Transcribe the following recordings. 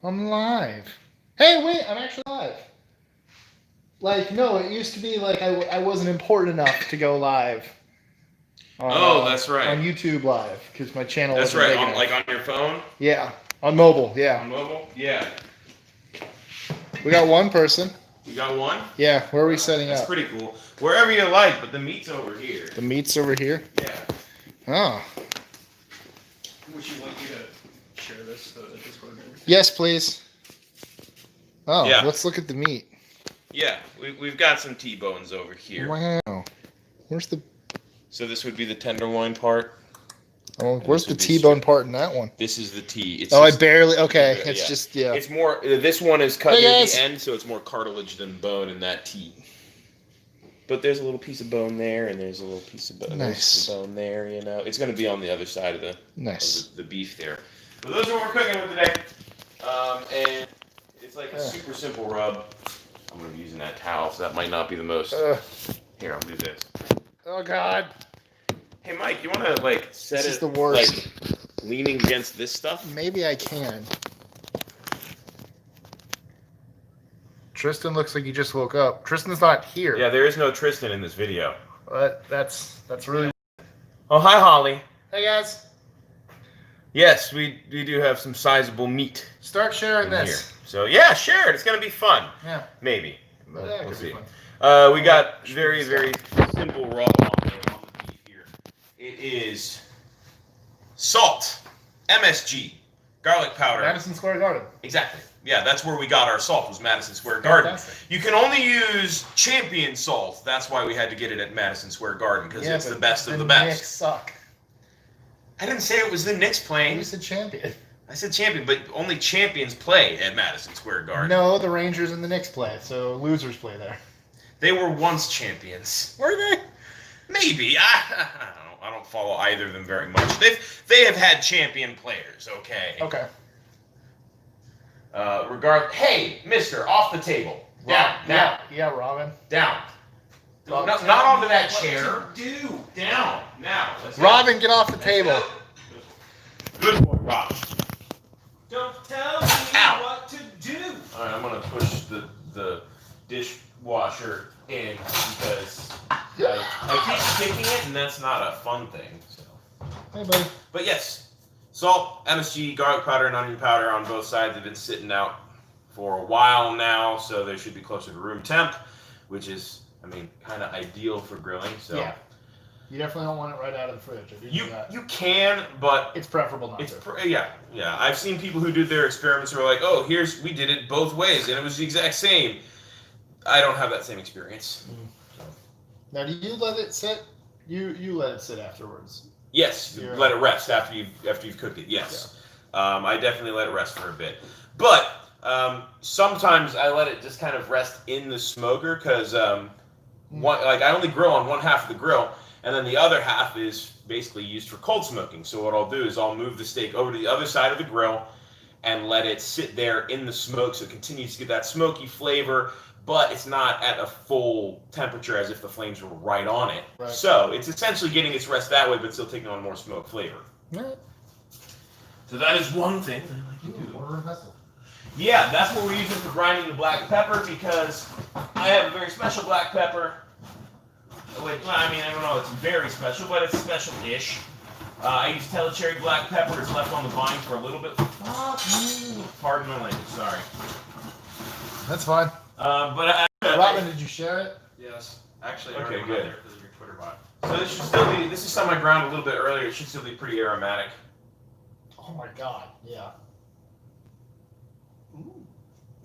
I'm live. Hey, wait, I'm actually live. Like, no, it used to be like I wasn't important enough to go live Oh, that's right. on YouTube Live because my channel That's wasn't right. big enough. Like on your phone? Yeah, on mobile. Yeah, On mobile? Yeah. we got one person. You got one? Yeah, where are we setting That's up? pretty cool. Wherever you like, but the meat's over here. The meat's over here. Yeah. Oh, Would you like me to share this Discord? yes, please. Oh, Yeah. let's look at the meat. Yeah, we've got some T-bones over here. Wow, where's the? So this would be the tenderloin part. Oh, where's the this would be T-bone part in that one? This is the T. It's Oh, I just, barely. Okay, it's yeah. just yeah. It's more. This one is cut Hey, near guys. the end, so it's more cartilage than bone in that T. But there's a little piece of bone there, and there's a little piece of bone. Nice. There's bone there. You know, it's going to be on the other side of the Nice. the beef there. But those are what we're cooking with today. And it's like a super simple rub. I'm going to be using that towel, so that might not be the most. Here, I'll do this. Oh God. Hey, Mike, you want to like set This it is the worst. like leaning against this stuff? Maybe I can. Tristan looks like he just woke up. Tristan's not here. Yeah, there is no Tristan in this video. But that's really. Oh, hi, Holly. Hey guys, Yes, we do have some sizable meat start sharing in here. this. So yeah, share it. It's gonna be fun. Yeah. Maybe. Yeah, We'll it'll see. be fun. We got very simple raw on the beef here. It is salt, MSG, garlic powder. Madison Square Garden. Exactly. Yeah, that's where we got our salt, was Madison Square Garden. Fantastic. You can only use Champion salt. That's why we had to get it at Madison Square Garden, because it's the best of the best. Knicks suck. I didn't say it was the Knicks playing. You said champion. I said champion, but only champions play at Madison Square Garden. No, the Rangers and the Knicks play, so losers play there. They were once champions. Were they? Maybe. I don't follow either of them very much. They have had champion players, okay? Okay. Hey, mister, off the table. Down, down, Yeah, Robin. down. Rob, Not onto that chair. Do down now. Let's go. Robin, get off the table. Good boy, Rob. Don't tell me Ow. what to do. All right, I'm gonna push the dishwasher in because I keep kicking it, and that's not a fun thing. So. Hey, buddy. But yes, salt, MSG, garlic powder, and onion powder on both sides have been sitting out for a while now, so they should be closer to room temp, which is, I mean, kind of ideal for grilling. So Yeah. You definitely don't want it right out of the fridge. I do know that. you can, but It's preferable not to. yeah. I've seen people who did their experiments who are like, oh, we did it both ways, and it was the exact same. I don't have that same experience. So. Now, do you let it sit? You let it sit afterwards. Yes, You're let it rest after you've cooked it. Yes, I definitely let it rest for a bit, but sometimes I let it just kind of rest in the smoker because I only grill on one half of the grill, and then the other half is basically used for cold smoking. So what I'll do is I'll move the steak over to the other side of the grill and let it sit there in the smoke, so it continues to get that smoky flavor, but it's not at a full temperature as if the flames were right on it. Right. So it's essentially getting its rest that way, but still taking on more smoke flavor. Right. So that is one thing that I like to do. Order a vessel. Yeah, that's what we're using for grinding the black pepper, because I have a very special black pepper. Wait, I mean, I don't know, it's very special, but it's special-ish. I use Telecherry black pepper. It's left on the vine for a little bit. Pardon my language, sorry. That's fine. Robin, did you share it? Yes. Actually, I Okay, already went good. out there because of your Twitter bot. So this should still be, this is something I ground a little bit earlier. It should still be pretty aromatic. Oh my God. Yeah.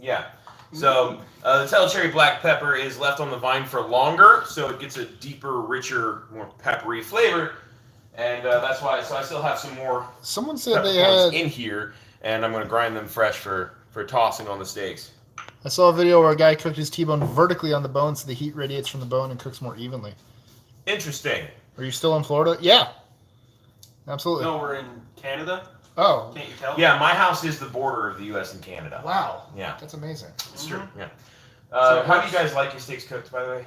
Yeah. So the Telecherry black pepper is left on the vine for longer, so it gets a deeper, richer, more peppery flavor. And that's why, so I still have some more Someone said they peppercorns had. in here, and I'm going to grind them fresh for tossing on the steaks. I saw a video where a guy cooked his T-bone vertically on the bone so the heat radiates from the bone and cooks more evenly. Interesting. Are you still in Florida? Yeah. Absolutely. No, we're in Canada. Oh. Can't you tell? Yeah, my house is the border of the U.S. and Canada. Wow. Yeah, That's amazing. it's true. Yeah. So How do you guys like your steaks cooked, by the way?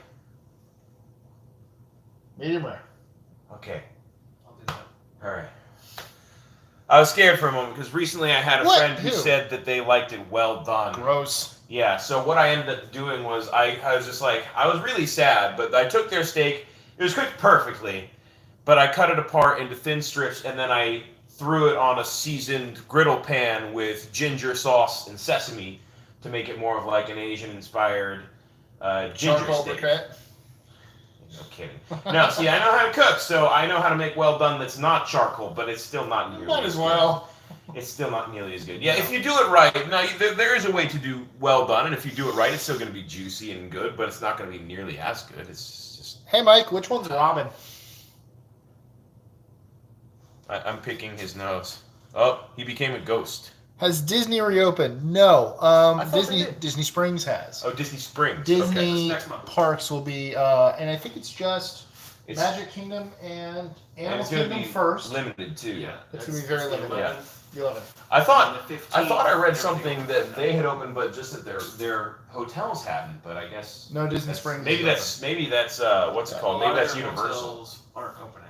Medium rare. Okay. I'll do that. All right. I was scared for a moment because recently I had a What? friend who Who? said that they liked it well done. Gross. Yeah, so what I ended up doing was I was just like, I was really sad, but I took their steak. It was cooked perfectly, but I cut it apart into thin strips and then I threw it on a seasoned griddle pan with ginger sauce and sesame to make it more of like an Asian-inspired ginger Charcoal steak. briquette. No kidding. No, see, I know how to cook, so I know how to make well done that's not charcoal, but it's still not nearly Might as as good. well. It's still not nearly as good. Yeah, if you do it right, now there is a way to do well done, and if you do it right, it's still going to be juicy and good, but it's not going to be nearly as good. It's just Hey, Mike, which one's ramen? I'm picking his nose. Oh, he became a ghost. Has Disney reopened? No. I thought they Disney did. Disney Springs has. Oh, Disney Springs. Disney That's next month. parks will be, and I think it's just It's, Magic Kingdom and and Animal it's going to Kingdom be first. limited too. Yeah. It's gonna be very limited. Yeah. The 11th. I thought The 15th, I thought I read everything something will that be they open. had opened, but just that their hotels hadn't. But I guess No, Disney that's- Springs. maybe is that's what's it A called? lot Maybe of that's their Universal. hotels aren't opening.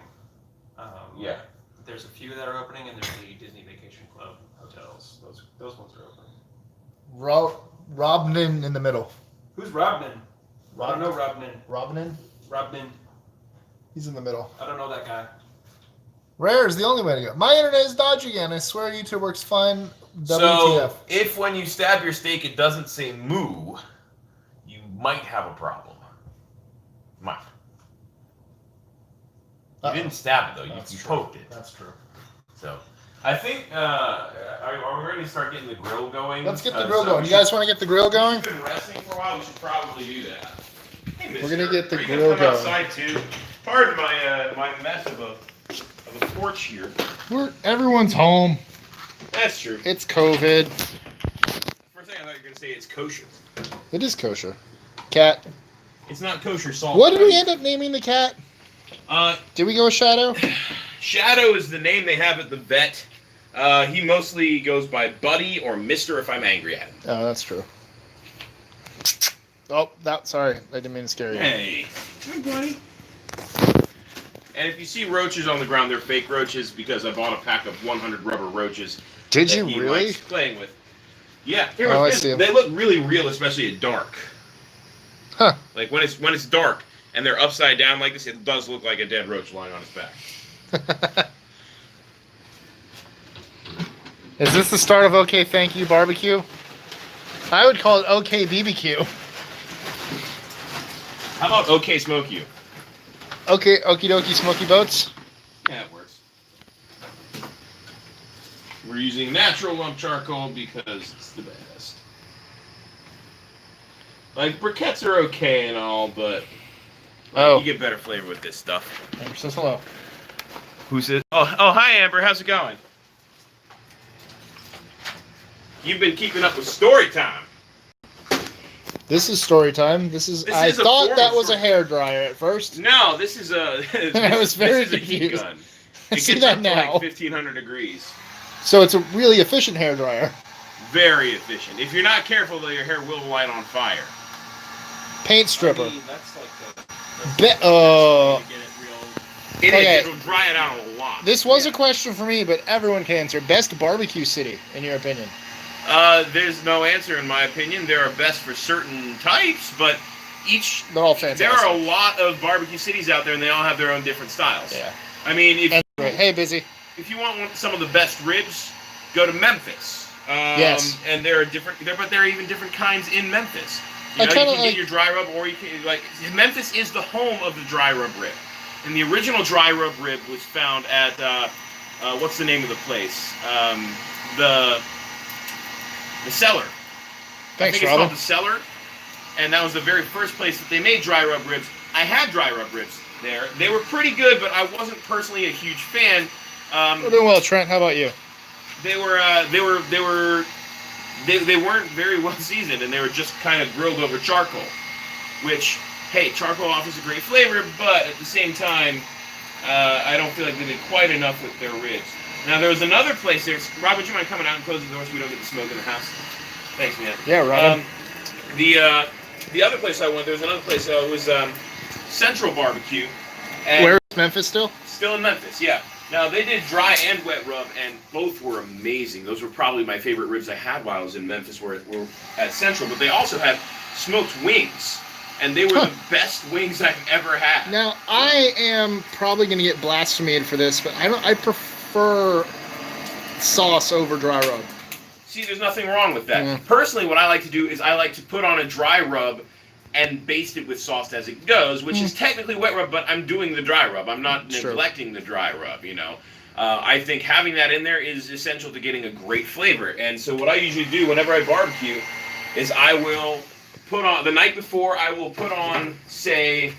Yeah. There's a few that are opening, and there's the Disney Vacation Club hotels. Those ones are opening. Robnin in the middle. Who's Robnin? I don't know Robnin. Robnin? Robnin. He's in the middle. I don't know that guy. Rare is the only way to go. My internet is dodgy again. I swear YouTube works fine. So WTF. if when you stab your steak it doesn't say moo, you might have a problem. Might. You didn't stab it though. You That's true. poked it. That's true. So I think are we ready to start getting the grill going? Let's get the grill going. You guys want to get the grill going? We've been resting for a while. We should probably do that. Hey, We're gonna get the are you grill gonna come going. outside too. Pardon my my mess of a porch here. Everyone's home. That's true. It's COVID. For a second, I thought you were gonna say it's kosher. It is kosher. Cat. It's not kosher salt. What did we end up naming the cat? Did we go with Shadow? Shadow is the name they have at the vet. He mostly goes by Buddy or Mister if I'm angry at him. Oh, that's true. Oh, sorry. I didn't mean to scare you. Hey. Hi, Buddy. And if you see roaches on the ground, they're fake roaches because I bought a pack of 100 rubber roaches. Did that you he really? likes playing with. Yeah. Oh, I see 'em. They look really real, especially at dark. Huh. Like when it's dark and they're upside down like this, it does look like a dead roach lying on its back. Is this the start of OK Thank You Barbecue? I would call it OK BBQ. How about OK Smoke You? Okay, Okie Dokie Smoky Boats. Yeah, it works. We're using natural lump charcoal because it's the best. Like, briquettes are okay and all, but Oh. you get better flavor with this stuff. Amber says hello. Who's it? Oh, hi, Amber. How's it going? You've been keeping up with story time. This is story time. I is a thought form that of was a hairdryer at first. No, this is a. I was very this is a heat confused. gun. I It see gets that up to now. like 1500 degrees. So it's a really efficient hairdryer. Very efficient. If you're not careful, though, your hair will light on fire. Paint stripper. I mean, that's like the. Be- to get it real. It Okay. is. It'll dry it out a lot. This was a question for me, but everyone can answer. Best barbecue city, in your opinion? There's no answer in my opinion. There are best for certain types, but They're all fantastic. there are a lot of barbecue cities out there, and they all have their own different styles. Yeah. I mean, Hey, busy. if you want some of the best ribs, go to Memphis. Yes. And there are but there are even different kinds in Memphis. I You kinda can like- get your dry rub, or you can Memphis is the home of the dry rub rib, and the original dry rub rib was found at what's the name of the place? The Cellar. Thanks, I think it's Robin. called the Cellar, and that was the very first place that they made dry rub ribs. I had dry rub ribs there. They were pretty good, but I wasn't personally a huge fan. We're doing well, Trent. How about you? They weren't very well seasoned, and they were just kind of grilled over charcoal. Which, hey, charcoal offers a great flavor, but at the same time, I don't feel like they did quite enough with their ribs. Now there was another place there. Rob, would you mind coming out and closing the door so we don't get the smoke in the house? Thanks, man. Yeah, Robin. The other place I went, there was another place. It was Central Barbecue. And Where is Memphis still? Still in Memphis, yeah. Now, they did dry and wet rub, and both were amazing. Those were probably my favorite ribs I had while I was in Memphis, where we're at Central. But they also had smoked wings, and they were the best wings I've ever had. Now, I am probably going to get blasphemed for this, but I prefer sauce over dry rub. See, there's nothing wrong with that. Yeah. Personally, what I like to do is I like to put on a dry rub and baste it with sauce as it goes, which is technically wet rub, but I'm doing the dry rub. I'm not neglecting the dry rub, you know. I think having that in there is essential to getting a great flavor. And so what I usually do whenever I barbecue is I will put on, the night before, I will put on, say,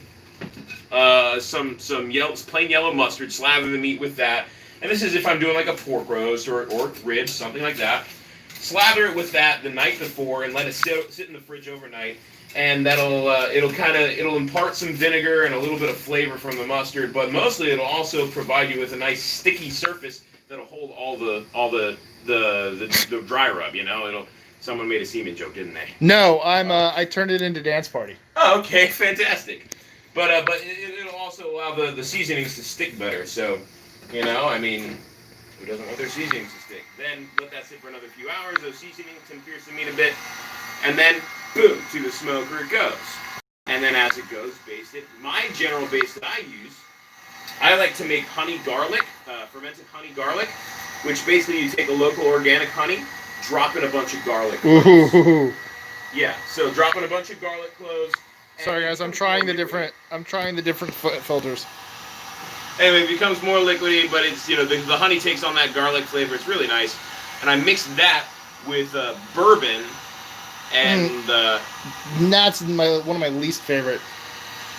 some plain yellow mustard, slather the meat with that. And this is if I'm doing like a pork roast or ribs, something like that. Slather it with that the night before and let it sit in the fridge overnight. And that'll it'll impart some vinegar and a little bit of flavor from the mustard, but mostly it'll also provide you with a nice sticky surface that'll hold all the dry rub. You know, someone made a semen joke, didn't they? No, I turned it into dance party. Oh, okay, fantastic. But it'll also allow the seasonings to stick better. So, you know, I mean, who doesn't want their seasonings to stick? Then let that sit for another few hours. Those seasonings can pierce the meat a bit, and then boom, to the smoker it goes. And then as it goes, baste it. My general base that I use, I like to make honey garlic, fermented honey garlic, which basically you take a local organic honey, drop in a bunch of garlic cloves. Ooh. Yeah, so drop in a bunch of garlic cloves. Sorry guys, I'm trying the different filters. Anyway, it becomes more liquidy, but it's, you know, the honey takes on that garlic flavor. It's really nice. And I mix that with bourbon. And that's one of my least favorite.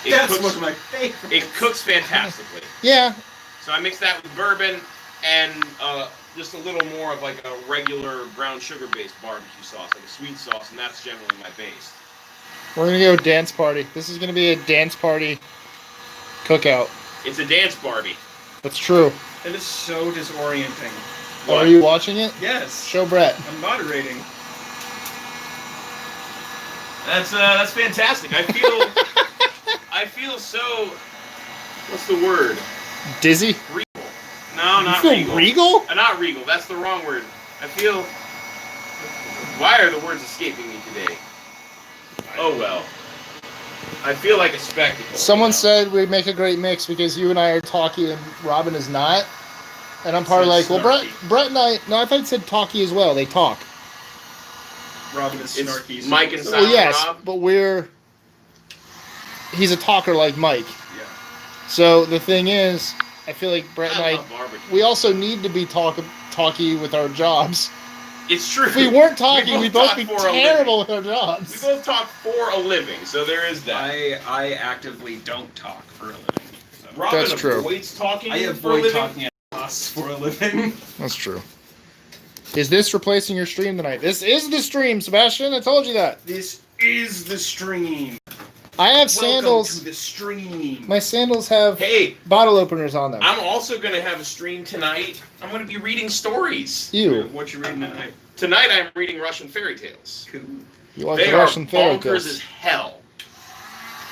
That's one of my favorites. It cooks fantastically. Yeah. So I mix that with bourbon and just a little more of like a regular brown sugar-based barbecue sauce, like a sweet sauce, and that's generally my base. We're gonna go dance party. This is gonna be a dance party cookout. It's a dance Barbie. That's true. It is so disorienting. Are you watching it? Yes. Show Brett. I'm moderating. That's fantastic. I feel so. What's the word? Dizzy? Regal. No, not you feel regal. Regal? Not regal. That's the wrong word. I feel. Why are the words escaping me today? Oh well. I feel like a spectacle. Someone said we make a great mix because you and I are talky and Robin is not. And I'm probably like, well, Brett and I. No, I thought it said talky as well. They talk. Robin is snarky. It's Mike and Silent Well, yes, Rob. but he's a talker like Mike. Yeah. So the thing is, I feel like Brett and I I, love barbecue. we also need to be talky with our jobs. It's true. If we weren't talking, we'd both talk be for a terrible with living. our jobs. We both talk for a living, so there is that. I actively don't talk for a living. So. Robin That's true. avoids talking I for a avoid living. talking at us for a living. That's true. Is this replacing your stream tonight? This is the stream, Sebastian. I told you that. This is the stream. I have Welcome sandals. to the stream. My sandals have Hey, bottle openers on them. I'm also going to have a stream tonight. I'm going to be reading stories. You. What you reading tonight? Tonight I'm reading Russian fairy tales. Cool. You like They the are Russian fairy bonkers tales. as hell.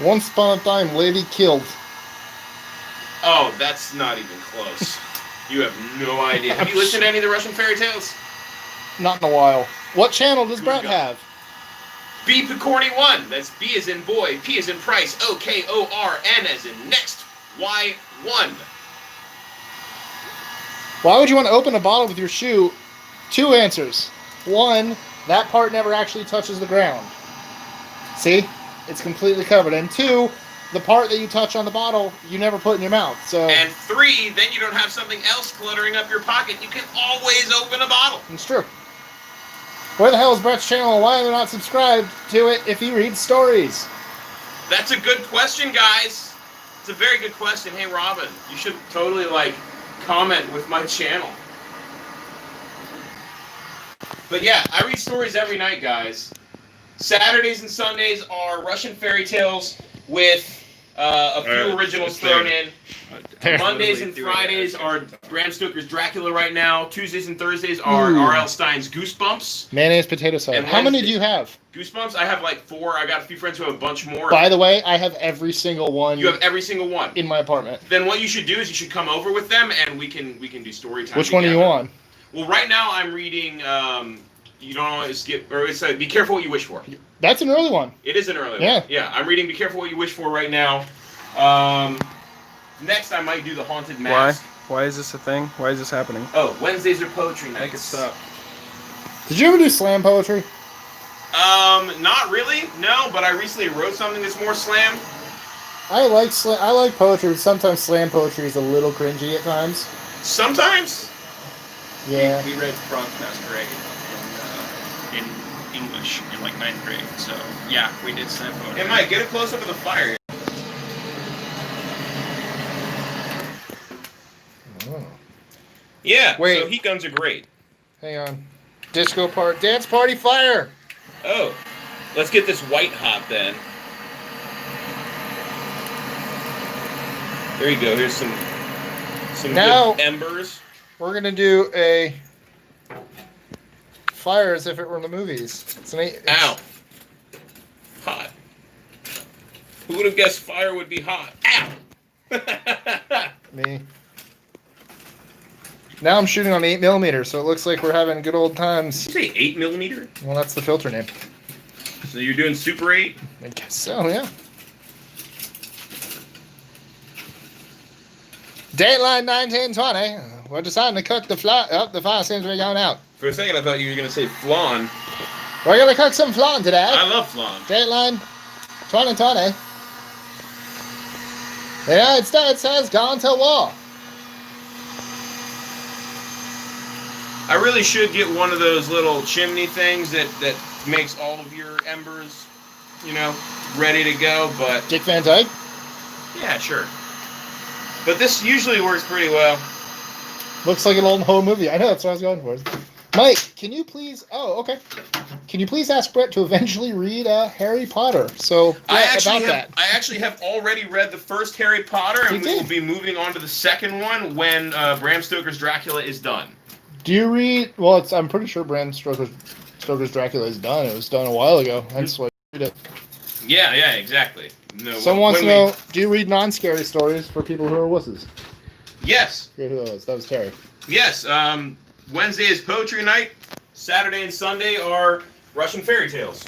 Once upon a time, lady killed. Oh, that's not even close. You have no idea. Have you listened to any of the Russian fairy tales? Not in a while. What channel does Good Brett God. have? B Picorni 1. That's B as in boy, P as in price, O-K-O-R-N as in next, Y1. Why would you want to open a bottle with your shoe? Two answers. One, that part never actually touches the ground. See? It's completely covered. And two, the part that you touch on the bottle, you never put in your mouth. So And 3, then you don't have something else cluttering up your pocket. You can always open a bottle. it's true. Where the hell is Brett's channel and why are they not subscribed to it if he reads stories? That's a good question, guys. It's a very good question. Hey, Robin, you should totally, comment with my channel. But yeah, I read stories every night, guys. Saturdays and Sundays are Russian fairy tales with a few originals thrown in. Mondays and Fridays are Bram Stoker's Dracula right now. Tuesdays and Thursdays are R.L. Stein's Goosebumps. Mayonnaise potato salad. And How many do you have? Goosebumps? I have like 4. I got a few friends who have a bunch more. By the way, I have every single one. You have every single one in my apartment. Then what you should do is you should come over with them and we can do story time. Which one are you on? Well, right now I'm reading. You don't always skip, or it's Be Careful What You Wish For. That's an early one. It is an early one. Yeah, I'm reading Be Careful What You Wish For right now. Next, I might do The Haunted Mask. Why is this a thing? Why is this happening? Oh, Wednesdays are poetry nights. Make it stop. Did you ever do slam poetry? Not really. No, but I recently wrote something that's more slam. I like poetry, but sometimes slam poetry is a little cringy at times. Sometimes. Yeah. We read Frog Masquerade in English in like 9th grade, so yeah, we did slam poetry. Hey Mike, get a close up of the fire. Oh. Yeah. Wait. So heat guns are great. Hang on. Disco part, dance party fire. Oh, let's get this white hot then. There you go. Here's some Now- good embers. We're gonna do a fire as if it were in the movies. Ow. Hot. Who would have guessed fire would be hot? Ow. Me. Now I'm shooting on 8mm, so it looks like we're having good old times. Did you say 8mm? Well, that's the filter name. So you're doing Super 8? I guess so, yeah. Dateline 1920. We're deciding to cook the fly. Oh, the fire seems to be going out. For a second, I thought you were going to say flan. We're gonna cook some flan today. I love flan. Dateline 2020. The United States has gone to war. I really should get one of those little chimney things that makes all of your embers, ready to go, but... Dick Van Dyke? Yeah, sure. But this usually works pretty well. Looks like an old home movie. I know, that's what I was going for. Mike, can you please... Oh, okay. Can you please ask Brett to eventually read Harry Potter? So, Brett, I actually have already read the first Harry Potter, and we will be moving on to the second one when Bram Stoker's Dracula is done. Do you read... Well, I'm pretty sure Bram Stoker's Dracula is done. It was done a while ago. That's why I read it. Yeah, exactly. No, Someone wants to know, do you read non-scary stories for people who are wusses? Yes. Forget who that was. That was Terry. Yes. Wednesday is poetry night. Saturday and Sunday are Russian fairy tales.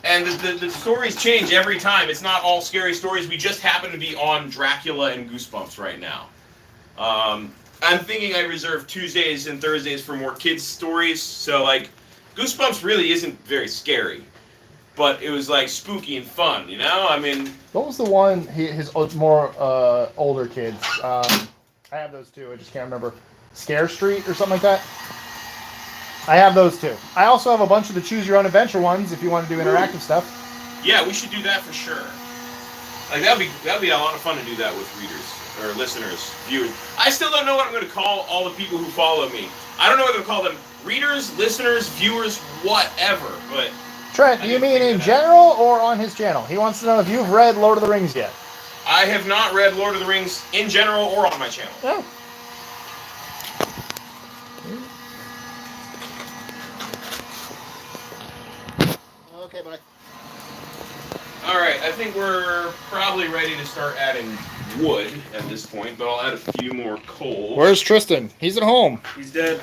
And the stories change every time. It's not all scary stories. We just happen to be on Dracula and Goosebumps right now. I'm thinking I reserve Tuesdays and Thursdays for more kids' stories. So, Goosebumps really isn't very scary. But it was, spooky and fun, I mean... What was the one, his more older kids? I have those too. I just can't remember. Scare Street or something like that? I have those too. I also have a bunch of the Choose Your Own Adventure ones if you want to do interactive stuff. Yeah, we should do that for sure. That'd be a lot of fun to do that with readers. Or listeners, viewers. I still don't know what I'm going to call all the people who follow me. I don't know whether to call them readers, listeners, viewers, whatever. But Trent, do you mean in general or on his channel? He wants to know if you've read Lord of the Rings yet. I have not read Lord of the Rings in general or on my channel. Oh. Okay, bye. Alright, I think we're probably ready to start adding wood at this point, but I'll add a few more coal. Where's Tristan? He's at home. He's dead.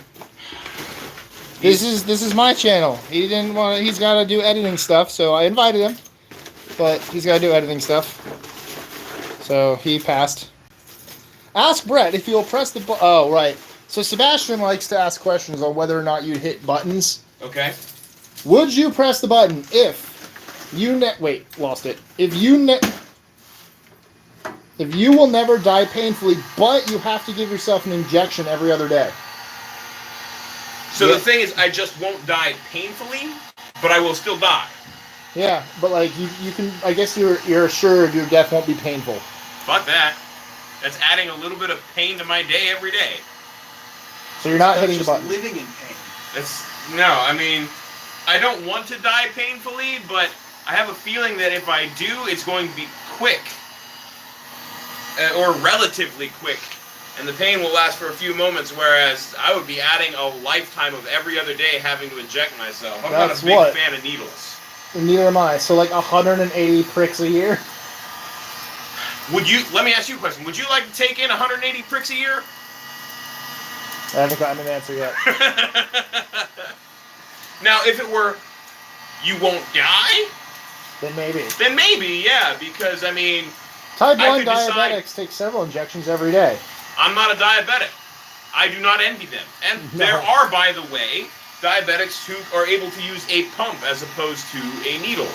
This is my channel. He didn't want. He's got to do editing stuff, so I invited him, but he's got to do editing stuff. So he passed. Ask Brett if you'll press the button. Oh, right. So Sebastian likes to ask questions on whether or not you'd hit buttons. Okay. Would you press the button if you wait, lost it. If you will never die painfully, but you have to give yourself an injection every other day. So the thing is, I just won't die painfully, but I will still die. Yeah, but you can. I guess you're assured your death won't be painful. Fuck that. That's adding a little bit of pain to my day every day. So you're not hitting the button. Living in pain. I mean, I don't want to die painfully, but I have a feeling that if I do, it's going to be quick. or relatively quick, and the pain will last for a few moments, whereas I would be adding a lifetime of every other day having to inject myself. I'm not a big fan of needles. Neither am I. So like 180 pricks a year? Let me ask you a question. Would you like to take in 180 pricks a year? I haven't gotten an answer yet. Now, if it were, you won't die? Then maybe. Then maybe, yeah, because, I mean... Type I 1 could decide- diabetics take several injections every day. I'm not a diabetic. I do not envy them. And No. there are, by the way, diabetics who are able to use a pump as opposed to a needle.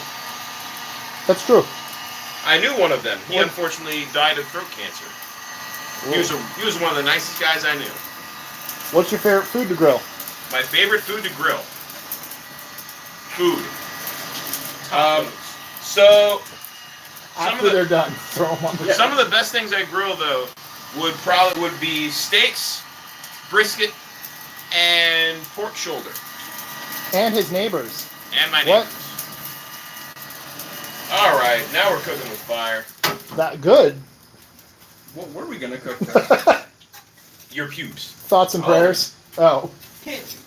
That's true. I knew one of them. He What? unfortunately died of throat cancer. He was one of the nicest guys I knew. What's your favorite food to grill? My favorite food to grill. Food. So After they're done, throw them on the some of the best things I grill though would be steaks, brisket, and pork shoulder. And his neighbors. And my What? neighbors. All right, now we're cooking with fire. That good. What were we gonna cook then? Your pubes. Thoughts and prayers. Oh. Can't.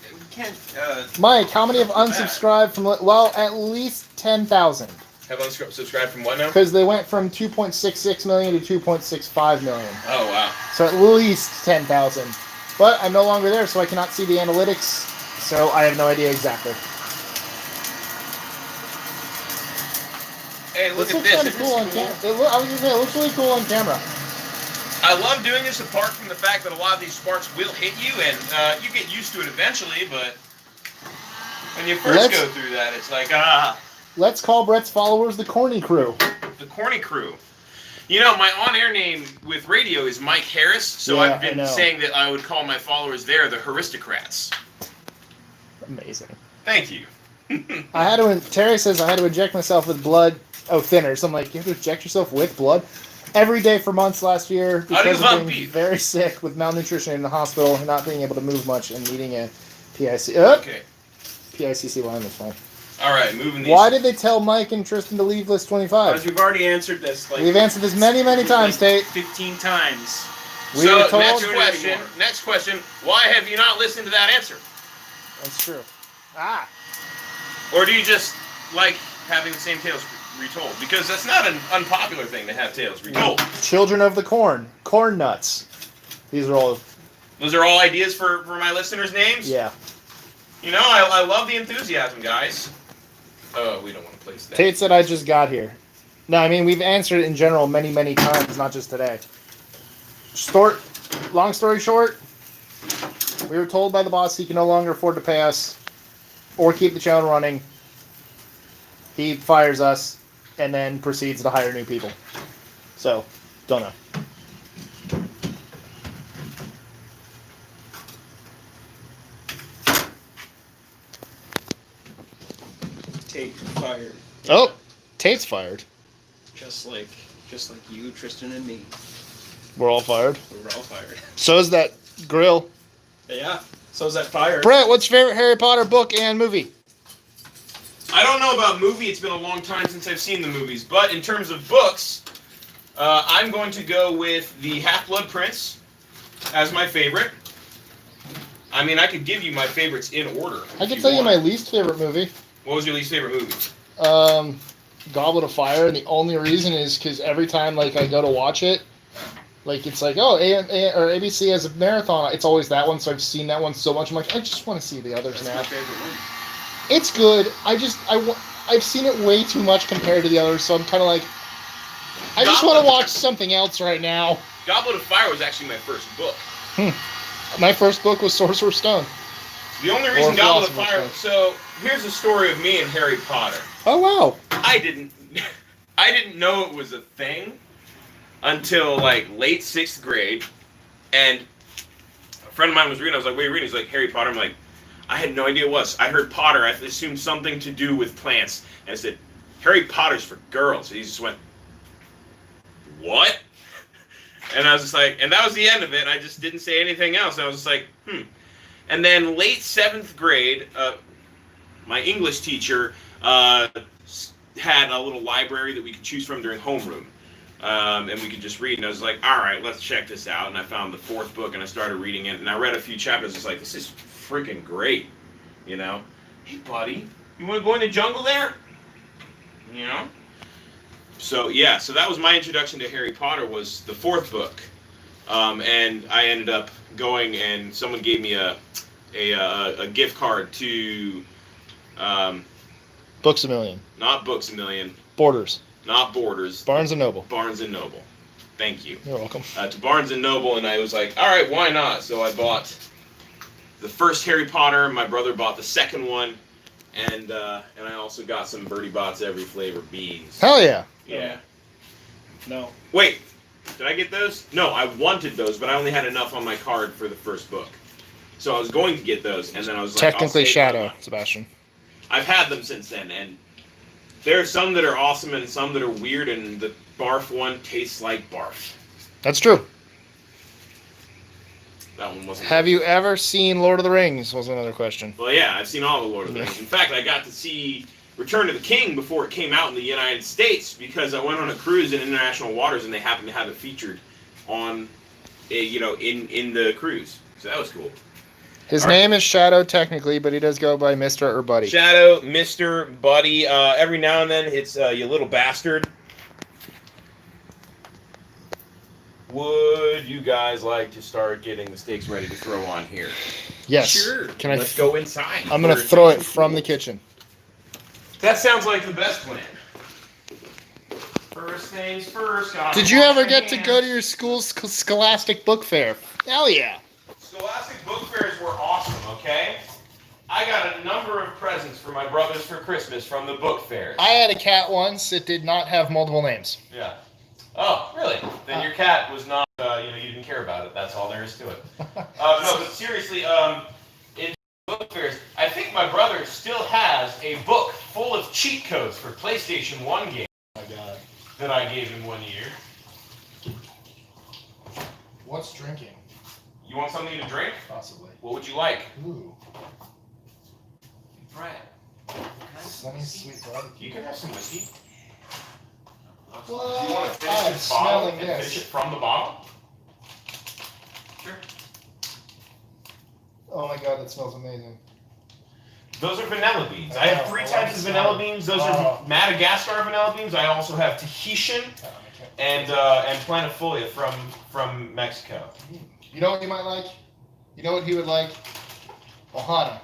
Mike, how many have unsubscribed from, well, at least 10,000. Have unsubscribed from what now? Because they went from 2.66 million to 2.65 million. Oh, wow. So at least 10,000. But I'm no longer there, so I cannot see the analytics. So I have no idea exactly. Hey, look This at looks this. kind of Isn't cool on this camera. I was going to say, it looks really cool on camera. I love doing this apart from the fact that a lot of these sparks will hit you, and you get used to it eventually, but when you first go through that, it's like, Let's call Brett's followers the Corny Crew. the corny crew. You know, my on-air name with radio is Mike Harris, so Yeah, I've I been know. saying that I would call my followers there the Aristocrats. Amazing. Thank you. Terry says I had to inject myself with blood. Oh, thinners. I'm like, you have to inject yourself with blood? Every day for months last year How do you because love of being beef? very sick with malnutrition in the hospital and not being able to move much and needing a PIC. Okay. PICC line is fine. All right, moving these. Why did they tell Mike and Tristan to leave list 25? Because we've already answered this. Like, We've answered this many, many times, Tate. 15 times. We were So, told. next question. Why have you not listened to that answer? That's true. Ah. Or do you just like having the same tales retold? Because that's not an unpopular thing to have tales retold. Children of the Corn. Corn nuts. These are all. Those are all ideas for my listeners' names? Yeah. You know, I love the enthusiasm, guys. Oh, we don't want to place that. Tate said I just got here. No, I mean, we've answered it in general many, many times, not just today. Long story short, we were told by the boss he can no longer afford to pay us or keep the channel running. He fires us and then proceeds to hire new people. So, don't know. Tate fired. Oh, Tate's fired. Just like you, Tristan, and me. We're all fired. We were all fired. So is that grill. Yeah. So is that fire? Brett, what's your favorite Harry Potter book and movie? I don't know about movie. It's been a long time since I've seen the movies. But in terms of books, I'm going to go with The Half-Blood Prince as my favorite. I mean, I could give you my favorites in order. I can tell you my least favorite movie. What was your least favorite movie? Goblet of Fire, and the only reason is because every time like I go to watch it, like it's like, oh, or ABC has a marathon, it's always that one, so I've seen that one so much. I'm like, I just want to see the others That's now. my favorite one. It's good. I've seen it way too much compared to the others, so I'm kind of like, I just want to watch something else right now. Goblet of Fire was actually my first book. My first book was Sorcerer's Stone. The only reason Or Goblet of Philosopher's Fire... So, here's the story of me and Harry Potter. Oh wow! I didn't know it was a thing until like late 6th grade, and a friend of mine was reading. I was like, "What are you reading?" He's like, "Harry Potter." I'm like, I had no idea what it was. I heard Potter. I assumed something to do with plants, and I said, "Harry Potter's for girls." And he just went, "What?" And I was just like, and that was the end of it. I just didn't say anything else. And I was just like, And then late 7th grade, my English teacher had a little library that we could choose from during homeroom. and we could just read. And I was like, all right, let's check this out. And I found the 4th book, and I started reading it. And I read a few chapters. It's like, this is freaking great, you know? Hey, buddy, you want to go in the jungle there? You know? So, yeah, so that was my introduction to Harry Potter, was the 4th book. And I ended up going, and someone gave me a gift card to... Books A Million. Not Books A Million. Borders. Not Borders. Barnes and Noble. Barnes and Noble. Thank you. You're welcome. To Barnes and Noble, and I was like, all right, why not? So I bought the first Harry Potter. My brother bought the second one, and I also got some Bertie Bott's Every Flavor beans. Hell yeah. Yeah. No. Wait, did I get those? No, I wanted those, but I only had enough on my card for the first book. So I was going to get those, and then I was like, Technically I'll save Shadow, them. Sebastian. I've had them since then, and there are some that are awesome and some that are weird, and the barf one tastes like barf. That's true. That one wasn't. Have you ever seen Lord of the Rings? Was another question. Well, yeah, I've seen all the Lord of the Rings. In fact, I got to see Return of the King before it came out in the United States because I went on a cruise in international waters, and they happened to have it featured on, in the cruise. So that was cool. His name is Shadow technically, but he does go by Mr. or Buddy. Shadow, Mr. Buddy. Every now and then, it's you little bastard. Would you guys like to start getting the steaks ready to throw on here? Yes. Sure. Can I? Let's go inside. I'm gonna throw it from the kitchen. That sounds like the best plan. First things first. Did you ever get to go to your school's Scholastic Book Fair? Hell yeah. Scholastic book fairs were awesome, okay? I got a number of presents for my brothers for Christmas from the book fairs. I had a cat once. It did not have multiple names. Yeah. Oh, really? Then your cat was not, you didn't care about it. That's all there is to it. No, but seriously, in book fairs, I think my brother still has a book full of cheat codes for PlayStation 1 games. Oh my god. That I gave him one year. What's drinking? You want something to drink? Possibly. What would you like? Ooh. Brad. Sunny sweet barbecue. You can have some whiskey. What? Do you want to finish I'm this bottle smelling and this. finish it from the bottle? Sure. Oh my god, that smells amazing. Those are vanilla beans. I I have know, 3 I types like of vanilla smell. beans. Those Oh. are Madagascar vanilla beans. I also have Tahitian Oh, I can't- and Planifolia from Mexico. You know what you might like? You know what he would like? Ohana.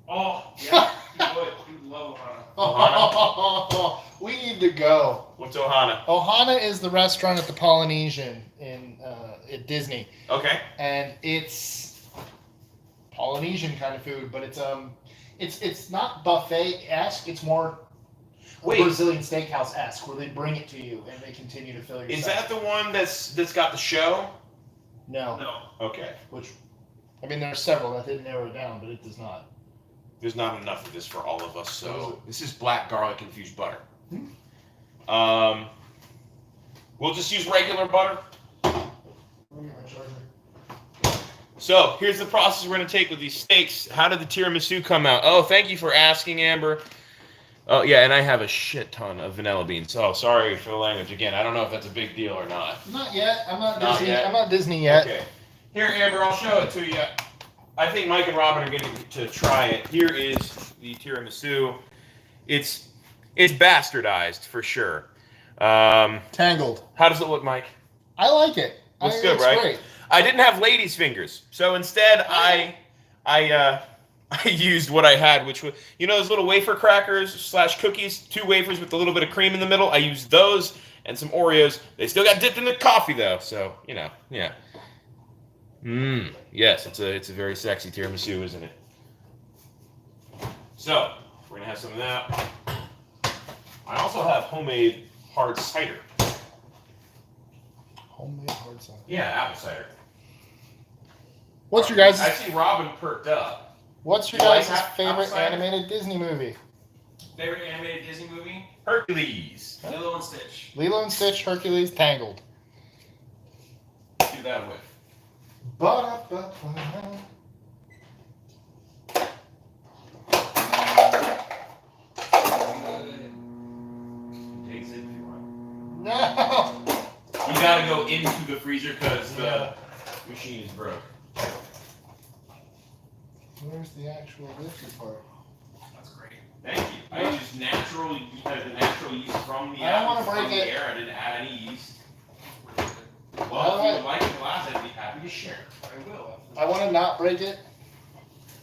Oh, yeah. You would. You'd love Ohana. We need to go. What's Ohana? Ohana is the restaurant at the Polynesian at Disney, Okay. and it's Polynesian kind of food, but it's not buffet-esque. It's more Wait. Brazilian steakhouse-esque, where they bring it to you and they continue to fill your. Is stomach. that the one that's got the show? No. No. Okay. Which, I mean, there are several that did narrow it down, but it does not. There's not enough of this for all of us, so this is black garlic infused butter. We'll just use regular butter. So here's the process we're going to take with these steaks. How did the tiramisu come out? Oh, thank you for asking, Amber. Oh, yeah, and I have a shit ton of vanilla beans. Oh, sorry for the language again. I don't know if that's a big deal or not. Not yet. I'm not Not Disney. yet? I'm not Disney yet. Okay. Here, Amber, I'll show it to you. I think Mike and Robin are getting to try it. Here is the tiramisu. It's bastardized for sure. Tangled. How does it look, Mike? I like it. Looks I, good, it's right? Great. I didn't have ladies' fingers, so instead I used what I had, which was, those little wafer crackers / cookies, 2 wafers with a little bit of cream in the middle. I used those and some Oreos. They still got dipped in the coffee though, so yeah. Yes, it's a very sexy tiramisu, isn't it? So we're gonna have some of that. I also have homemade hard cider. Homemade hard cider. Yeah, apple cider. What's your guys' I see Robin perked up. What's your You like guys' apple favorite cider? animated Disney movie? Favorite animated Disney movie? Hercules. Lilo and Stitch. Lilo and Stitch, Hercules, Tangled. Do that with. Ba-da-ba-ba. Taste it if you want. Nah. You gotta go into the freezer because the machine is broke. Where's the actual lifted part? That's great. Thank you. I used the natural yeast from the I don't wanna apple, break from the it. air. I didn't add any yeast. All Well, if you right. would like a glass, I'd be happy to share. I will. I want to not break it.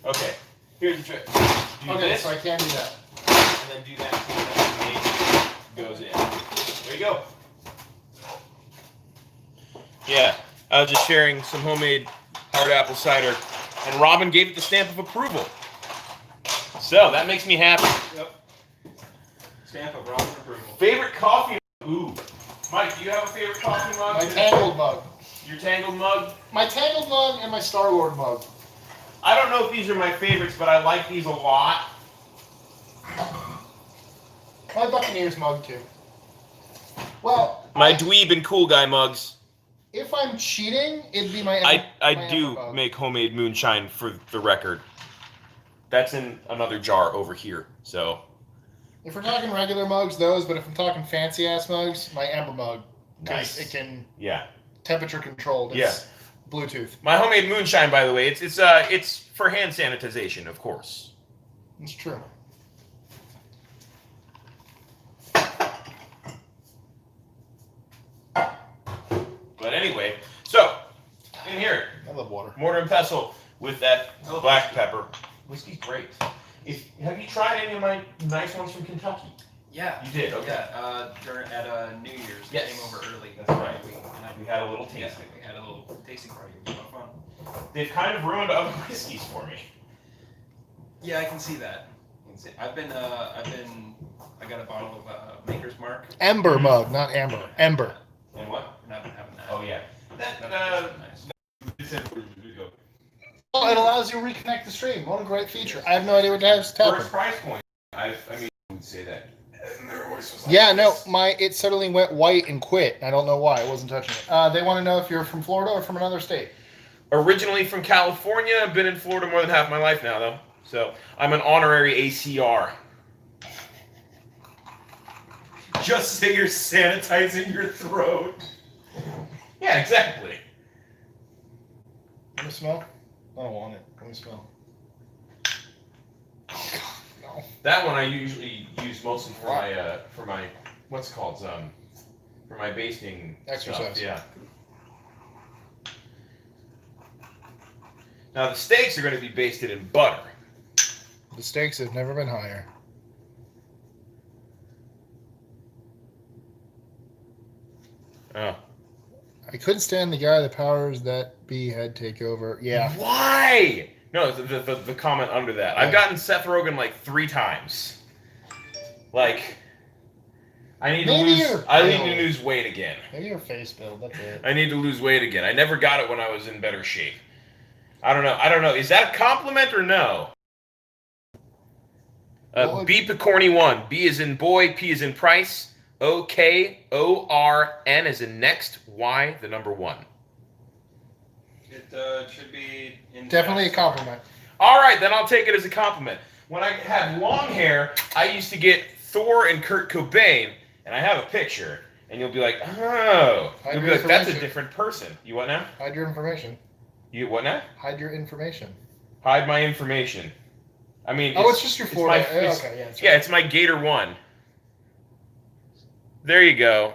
Okay, here's the trick. Do Okay, this, so I can't do that. and then do that. And then goes in. There you go. Yeah, I was just sharing some homemade hard apple cider, and Robin gave it the stamp of approval. So that makes me happy. Yep. Stamp of Robin approval. Favorite coffee? Ooh, Mike, do you have a favorite coffee mug? My Tangled mug. Your Tangled mug? My Tangled mug and my Star-Lord mug. I don't know if these are my favorites, but I like these a lot. My Buccaneers mug, too. Well, My dweeb and cool guy mugs. if I'm cheating, it'd be my I my do Ember mug. make homemade moonshine for the record. That's in another jar over here. So If we're talking regular mugs, those, but if I'm talking fancy-ass mugs, my Ember mug. Because Nice. it can yeah, temperature controlled. It's Bluetooth. my homemade moonshine, by the way, it's for hand sanitization, of course. It's true. But anyway, so in here, I love water. mortar and pestle with that I love black whiskey. pepper. Whiskey's great. Have you tried any of my nice ones from Kentucky? Yeah. You did, okay. Yeah. At New Year's, Yes. came over early. That's right. And We had a little yeah, tasting. we had a little tasting party. It was a lot of fun. They've kind of ruined other whiskeys for me. Yeah, I can see that. I got a bottle of Maker's Mark. Ember mug, not amber. Ember. And what? And I've been having that. Oh yeah. That That's nice. Oh, it allows you to reconnect the stream. What a great feature. I have no idea what that has to happen. first price point. I mean, I would say that. And their voice was like Yeah, no, this. it suddenly went white and quit. I don't know why. I wasn't touching it. They want to know if you're from Florida or from another state. Originally from California, I've been in Florida more than half my life now, though. So I'm an honorary ACR. Just say you're sanitizing your throat. Yeah, exactly. Let me smell. I don't want it. Let me smell. No. That one I usually use mostly for my what's it called for my basting Exercise. stuff, yeah. Now the steaks are going to be basted in butter. The stakes have never been higher. Oh. I couldn't stand the guy, the powers that be had take over. Yeah. Why? No, the comment under that. I've gotten Seth Rogen like 3 times. Like, I need Maybe to lose weight again. Maybe your face build, that's it. I need to lose weight again. I never got it when I was in better shape. I don't know. Is that a compliment or no? Well, B Picorni 1. B is in boy, P is in price. OKORN is in next. Y, the number 1. It should be in Definitely a compliment. All right, then I'll take it as a compliment. When I had long hair, I used to get Thor and Kurt Cobain, and I have a picture, and you'll be like, oh. You'll be like, that's a different person. You what now? Hide your information. You what now? Hide your information. Hide my information. I mean, It's just your Florida. okay, Yeah, that's yeah, right. it's my Gator 1. There you go.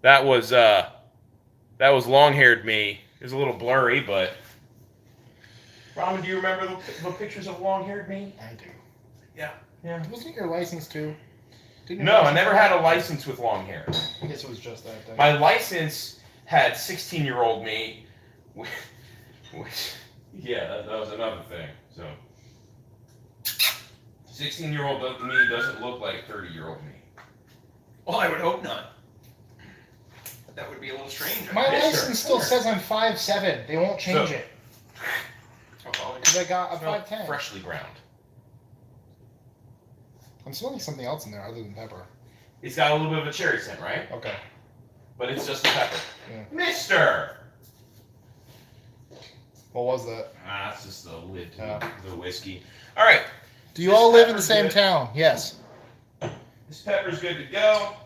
That was long-haired me. It was a little blurry, but. Robin, do you remember the pictures of long-haired me? I do. Yeah. Wasn't your license too? Didn't your No, I license- never had a license with long hair. I guess it was just that day. My license had 16-year-old me, which yeah, that was another thing. So, 16-year-old me doesn't look like 30-year-old me. Well, I would hope not. That would be a little strange. My Yes, sir. license still says I'm 5'7". They won't change So- it. Oh, Because I got a Smell 5'10". freshly ground. I'm smelling something else in there other than pepper. It's got a little bit of a cherry scent, right? Okay. But it's just the pepper. Yeah. Mister! What was that? That's just the lid to Yeah. the whiskey. All right. Do you This all live in the pepper's same good. town? Yes. This pepper's good to go.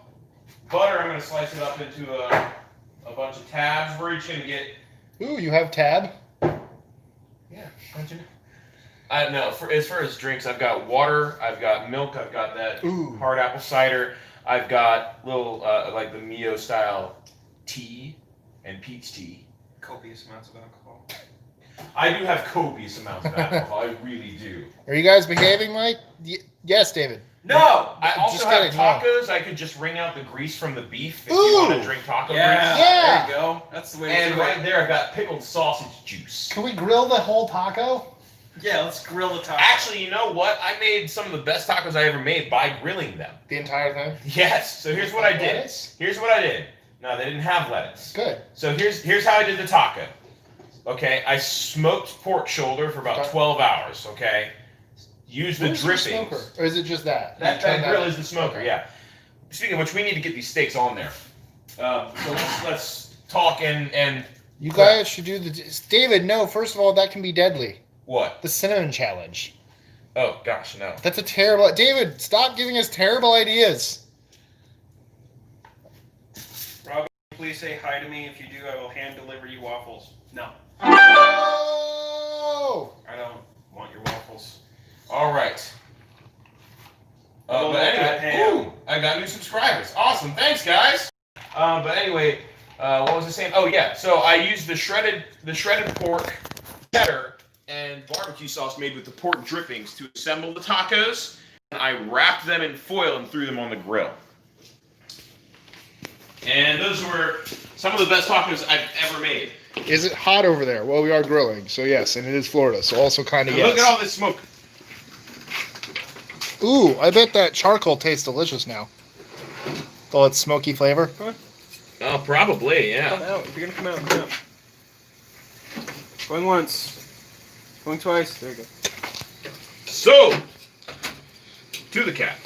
butter, I'm going to slice it up into a bunch of tabs. We're each going to get... Ooh, you have tab? Yeah, don't you know? I know. As far as drinks, I've got water, I've got milk, I've got that hard apple cider, I've got little, like the Mio style tea and peach tea. Copious amounts of alcohol. I do have copious amounts of alcohol. I really do. Are you guys behaving, Mike? Yes, David. No! I also Just have kidding, no. tacos. I could just wring out the grease from the beef if you Ooh. want to drink taco Yeah, grease. Yeah. there you go. That's the way to And do right it. there, I've got pickled sausage juice. Can we grill the whole taco? Yeah, let's grill the taco. Actually, you know what? I made some of the best tacos I ever made by grilling them. The entire thing? Yes. So here's what I did. Lettuce? Here's what I did. No, they didn't have lettuce. Good. So here's how I did the taco. Okay, I smoked pork shoulder for about 12 hours. Okay, use the Where's your drippings. smoker? Or is it just that? That You turned grill is the smoker. Okay. Yeah. Speaking of which, we need to get these steaks on there. So let's talk and You guys should do the... David, no, first of all, that can be deadly. what? The cinnamon challenge. Oh gosh, no. That's a terrible... David, stop giving us terrible ideas. Robin, please say hi to me. If you do, I will hand deliver you waffles. No, Oh! I don't want your waffles. All right. Oh, But anyway, ham. ooh, I got new subscribers. Awesome, thanks guys. But anyway, what was I saying? Oh yeah, so I used the shredded pork, cheddar, and barbecue sauce made with the pork drippings to assemble the tacos. And I wrapped them in foil and threw them on the grill. And those were some of the best tacos I've ever made. Is it hot over there? Well, we are grilling, so yes, and it is Florida, so also kind of And yes. look at all this smoke. Ooh, I bet that charcoal tastes delicious now. All its smoky flavor. Oh, probably, Come yeah. out. If you're gonna come out, come out. Going once. Going twice. There you go. So, to the cat.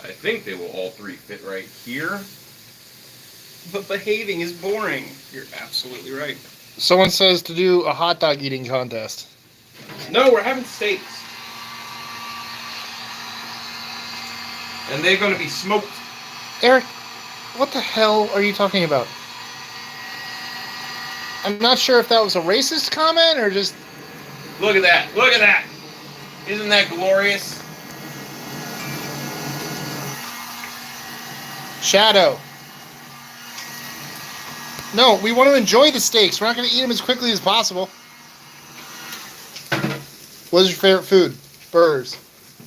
I think they will all three fit right here. But behaving is boring. You're absolutely right. Someone says to do a hot dog eating contest. No, we're having steaks. And they're going to be smoked. Eric, what the hell are you talking about? I'm not sure if that was a racist comment or just... Look at that. Look at that. Isn't that glorious? Shadow. No, we want to enjoy the steaks. We're not going to eat them as quickly as possible. What is your favorite food? Burgers.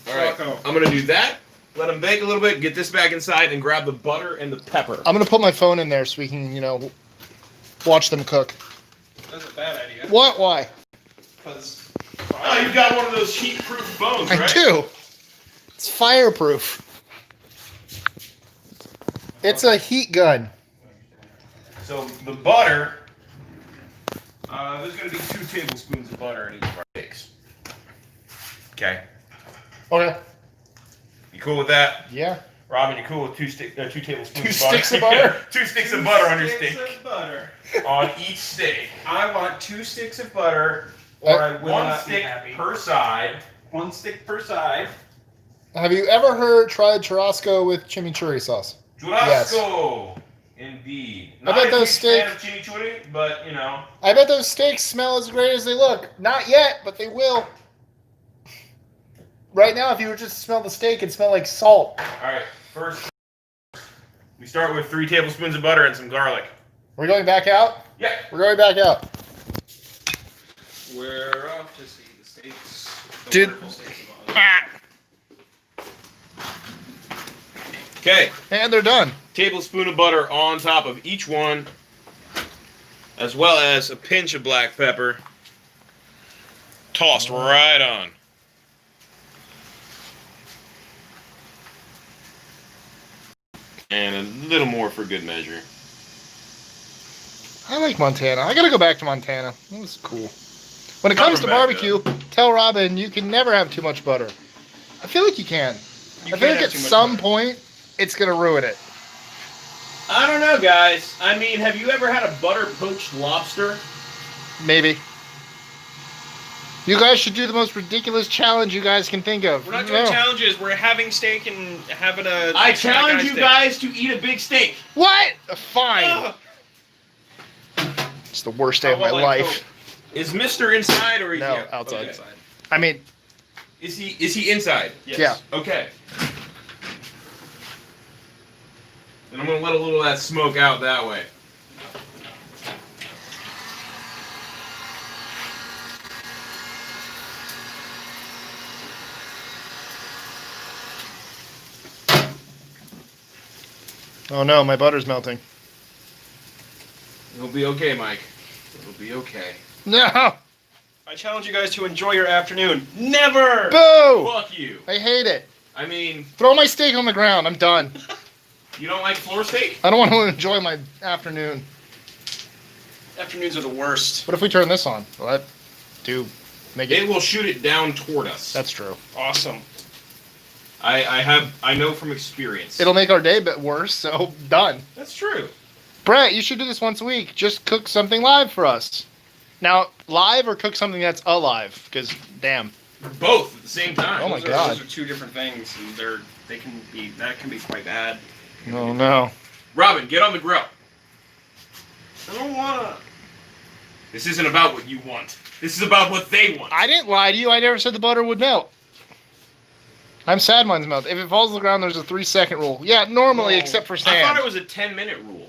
All right. Taco. I'm going to do that. Let them bake a little bit. Get this back inside and grab the butter and the pepper. I'm going to put my phone in there so we can, watch them cook. That's a bad idea. What? Why? Because Oh, you've got one of those heat-proof phones, I right? do. It's fireproof. It's a heat gun. So the butter, there's going to be 2 tablespoons of butter in each of our steaks. Okay. Okay. You cool with that? Yeah. Robin, you cool with 2 tablespoons Two of butter? sticks of butter? 2 sticks of butter on your sticks steak. of butter. On each steak. I want 2 sticks of butter, or I will 1 not be stick happy. per side. 1 stick per side. Have you ever tried churrasco with chimichurri sauce? Churrasco. Indeed. I bet those fan of chimichurri, but, I bet those steaks smell as great as they look. Not yet, but they will. Right now, if you were just to smell the steak, it'd smell like salt. All right, first, we start with 3 tablespoons of butter and some garlic. We're going back out? Yeah. We're going back out. We're off to see the steaks. The Did- wonderful steaks of Oz. Okay, And they're done. tablespoon of butter on top of each one, as well as a pinch of black pepper, tossed right on. And a little more for good measure. I like Montana. I gotta go back to Montana. That was cool. When it comes to Coming back, barbecue, tell Robin you can never have too much butter. I feel like you can. I feel like at some point, it's gonna ruin it. I don't know, guys. I mean, have you ever had a butter poached lobster? Maybe. You guys should do the most ridiculous challenge you guys can think of. We're not doing challenges. We're having steak and having a. I challenge you guys to eat a big steak. What? Fine. Ugh. It's the worst day of my life. Is Mr. inside or is No, he outside. Okay. I mean, Is he inside? Yes. yeah. Okay. And I'm gonna let a little of that smoke out that way. Oh no, my butter's melting. It'll be okay, Mike. It'll be okay. No! I challenge you guys to enjoy your afternoon. Never. Boo! Fuck you. I hate it. I mean, Throw my steak on the ground. I'm done. you don't like floor steak? I don't want to enjoy my afternoon. Afternoons are the worst. What if we turn this on? Will that make It it? will shoot it down toward us. That's true. Awesome. I know from experience. It'll make our day a bit worse, so done. That's true. Brett, you should do this once a week. Just cook something live for us. Now, live or cook something that's alive? Because, damn. Both at the same time. Oh my Those God. Those are two different things, and that can be quite bad. Oh no. Robin, get on the grill. I don't wanna. This isn't about what you want. This is about what they want. I didn't lie to you. I never said the butter would melt. I'm sad mine's melt. If it falls to the ground, there's a 3-second rule. Yeah, normally, No. except for I sand. thought it was a 10-minute rule.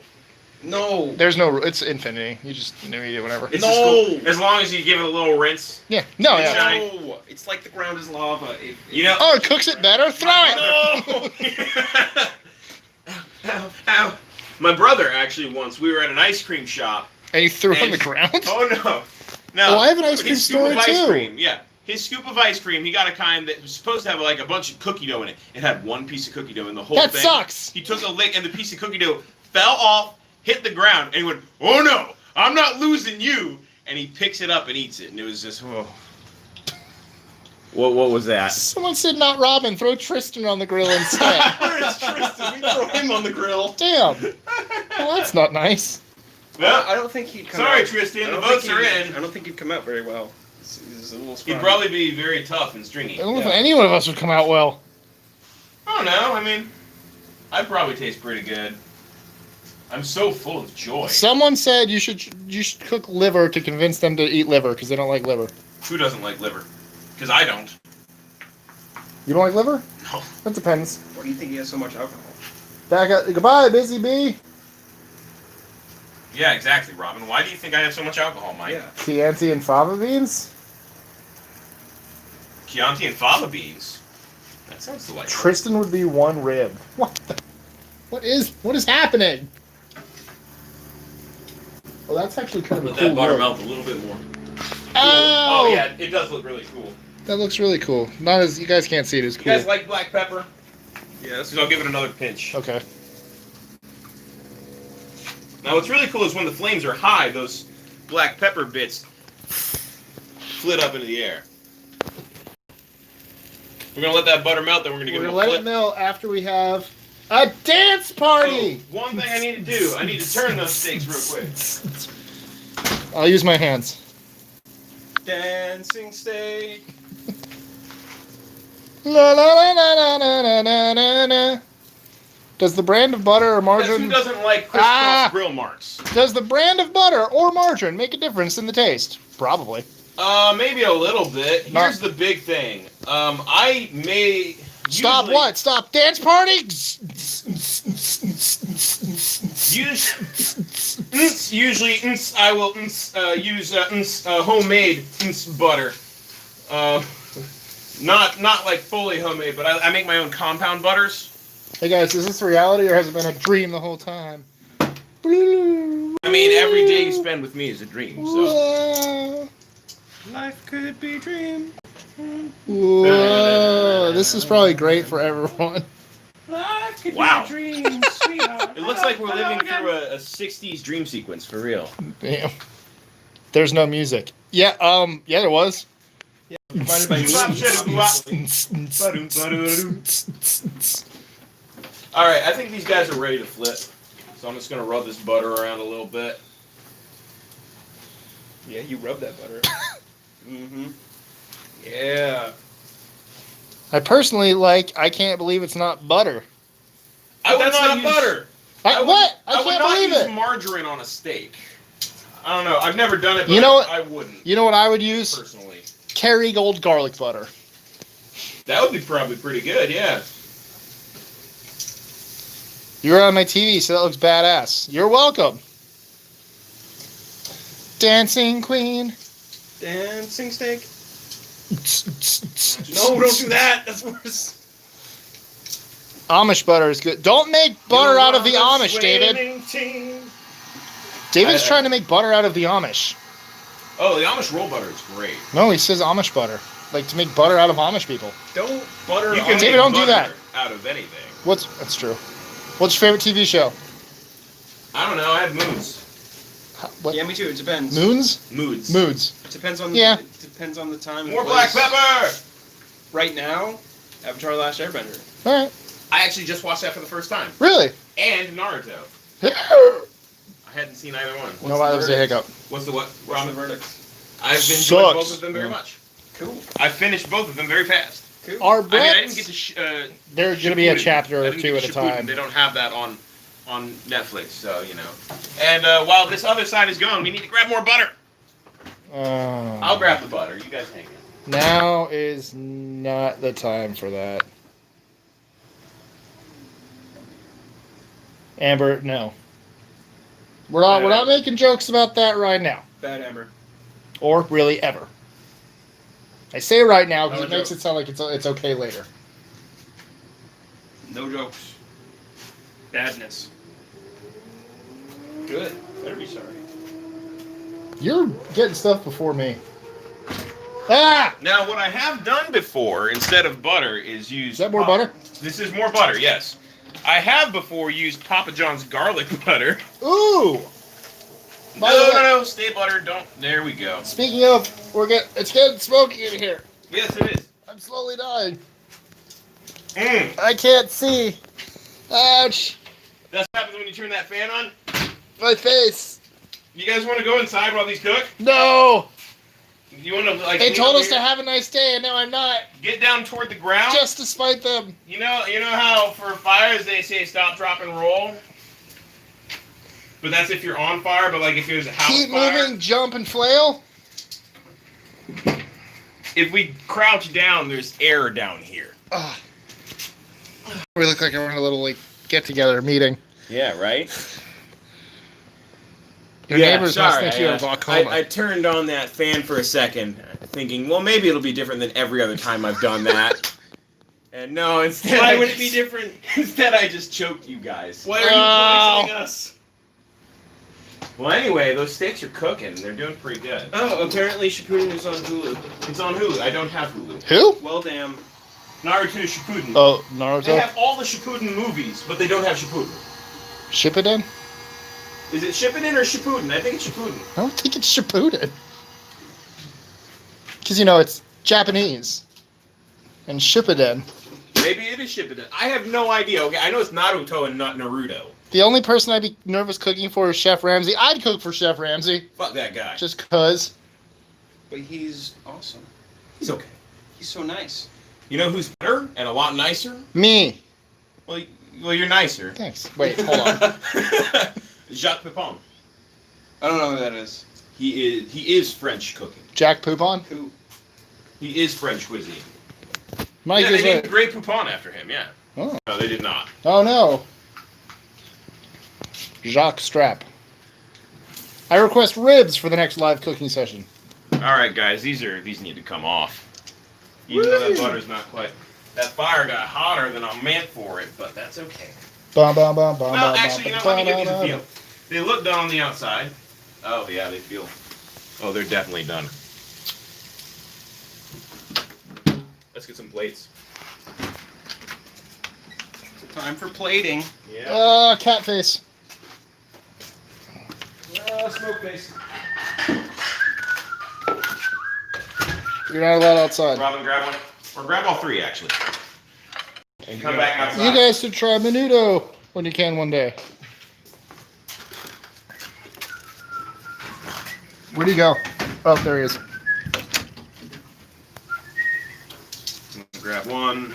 No. There's no rule. It's infinity. You just eat it whenever. It's No. just cool. As long as you give it a little rinse. Yeah. No, yeah. Shine. No. It's like the ground is lava. You know. Oh, it cooks it better? Throw it! No. Ow, ow. My brother actually once we were at an ice cream shop. And you threw it on And- the ground? Oh no. No. Oh, I have an ice cream His scoop story of ice too. cream, yeah. His scoop of ice cream, he got a kind that was supposed to have like a bunch of cookie dough in it. It had one piece of cookie dough in the whole That thing. sucks. He took a lick and the piece of cookie dough fell off, hit the ground, and he went, "Oh no, I'm not losing you!" And he picks it up and eats it, and it was just, oh. What was that? Someone said not Robin. Throw Tristan on the grill instead. Where is Tristan? We throw him on the grill. Damn. Well, that's not nice. Well, I don't think he'd come sorry, out. Tristan, I the don't votes think are he'd- in. I don't think he'd come out very well. He's a little He'd scrawny. probably be very tough and stringy. I don't know if any one of us would come out well. I don't know. I mean, I'd probably taste pretty good. I'm so full of joy. Someone said you should cook liver to convince them to eat liver because they don't like liver. Who doesn't like liver? Because I don't. You don't like liver? No. That depends. Why do you think he has so much alcohol? Back up. Goodbye, busy bee. Yeah, exactly, Robin. Why do you think I have so much alcohol, Mike? Yeah. Chianti and fava beans. Chianti and fava beans. That sounds delightful. Tristan would be one rib. What the? What is happening? Well, that's actually kind of a Let cool that butter look. melt a little bit more. Oh! Oh yeah, it does look really cool. That looks really cool. Not as you guys can't see it as You cool. guys like black pepper? Yes. So I'll give it another pinch. Okay. Now what's really cool is when the flames are high, those black pepper bits flit up into the air. We're gonna let that butter melt, then we're gonna give We're it a gonna let flip. it melt after we have a dance party. Oh, one thing I need to do, I need to turn those steaks real quick. I'll use my hands. Dancing steak. La la la la la la la la la. Does the brand of butter or Guess who margarine? doesn't like crisscross grill marks? Does the brand of butter or margarine make a difference in the taste? Probably. Maybe a little bit. Here's the big thing. I may Stop usually what? Stop dance party? Usually, I will use homemade butter. Not like fully homemade, but I make my own compound butters. Hey guys, is this reality or has it been a dream the whole time? I mean, every day you spend with me is a dream. So Life could be dream. Whoa, this is probably great for everyone. Life could Wow. be a dream, sweetheart. it looks like we're living through a 60s dream sequence for real. Damn. There's no music. Yeah, yeah, there was. Provided by All right, I think these guys are ready to flip. So I'm just gonna rub this butter around a little bit. Yeah, you rub that butter. Mm-hmm. Yeah. I personally like. I can't believe it's not butter. That's not butter. What? I would can't not believe use it. margarine on a steak. I don't know. I've never done it, but You know what? I wouldn't You know what I would use? personally. Kerrygold garlic butter. That would be probably pretty good. Yeah. You're on my TV, so that looks badass. You're welcome. Dancing Queen. Dancing steak. No, don't do that. That's worse. Amish butter is good. Don't make butter out of the Amish, David. David's trying to make butter out of the Amish. Oh, the Amish roll butter is great. No, he says Amish butter. Like to make butter out of Amish people. Don't butter. You on can David, make don't do butter that. out of anything. That's true. What's your favorite TV show? I don't know. I have moods. What? Yeah, me too. It depends. Moons? Moods. Moods. It depends on. Yeah. It depends on the time. More and black place. pepper. Right now, Avatar: The Last Airbender. All right. I actually just watched that for the first time. Really? And Naruto. No, I hadn't seen either one. that was a hiccup. What's the what? What's the Robin? verdict? I've enjoyed Sucks. both of them very much. Cool. I finished both of them very fast. Cool. Our I mean, I didn't Brits, get to. there's going to be a Shippuden. chapter I or didn't two get at a Shippuden. time. They don't have that on Netflix, so you know. And while this other side is gone, we need to grab more butter. I'll grab the butter. You guys hang it. Now is not the time for that. Amber, no. We're not making jokes about that right now. Bad Amber. Or really ever. I say right now because No it makes joke. it sound like it's okay later. No jokes. Badness. Good. Better be sorry. You're getting stuff before me. Ah! Now, what I have done before, instead of butter, is use... Is that more butter? This is more butter, yes. I have before used Papa John's garlic butter. Ooh! By the way, No, stay butter, don't... There we go. speaking of, it's getting smoky in here. Yes, it is. I'm slowly dying. Mm. I can't see. Ouch! That's what happens when you turn that fan on. My face. You guys want to go inside while these cook? No! You want to, like... They lean told over us to here? have a nice day, and now I'm not. Get down toward the ground. Just to spite them. You know how for fires they say stop, drop, and roll? But that's if you're on fire, but like if there's a house Keep fire. moving, jump, and flail. If we crouch down, there's air down here. Ugh. We look like we're in a little like get-together meeting. Yeah, right? Your neighbors must think you have glaucoma. I turned on that fan for a second, thinking, well, maybe it'll be different than every other time I've done that. And no, instead Why I would it just- be different? Instead, I just choked you guys. Why are you Oh. poisoning us? Well, anyway, those steaks are cooking. They're doing pretty good. Oh, apparently Shippuden is on Hulu. It's on Hulu. I don't have Hulu. Who? Well, damn. Naruto Shippuden. Oh, They Naruto. have all the Shippuden movies, but they don't have Shippuden. Shippuden? Is it Shippuden or Shippuden? I think it's Shippuden. I don't think it's Shippuden. Because, you know, it's Japanese. And Shippuden. Maybe it is Shippuden. I have no idea. Okay, I know it's Naruto and not Naruto. The only person I'd be nervous cooking for is Chef Ramsay. I'd cook for Chef Ramsay. Fuck that guy. Just because. But he's awesome. He's okay. He's so nice. You know who's better and a lot nicer? Me. Well, you're nicer. Thanks. Wait, hold on. Jacques Pepin. I don't know who that is. He is French cooking. Jack Poupon? Who? He is French cuisine. Mike Yeah, is they named right. Grey Poupon after him. Yeah. Oh. No, they did not. Oh no. Jacques Strap. I request ribs for the next live cooking session. All right, guys, these need to come off. Even though that butter's not quite. That fire got hotter than I meant for it, but that's okay. Bum, bum, bum, bum, Well, bum, actually, you know, bum, let me give you bum, the bum. feel. They look done on the outside. Oh yeah, they feel. Oh, they're definitely done. Let's get some plates. Time for plating. Yeah. Cat face. Smoke face. You're not allowed outside. Robin, grab one. Or grab all three, actually. And come back outside. You guys should try menudo when you can one day. Where'd he go? Oh, there he is. Grab one.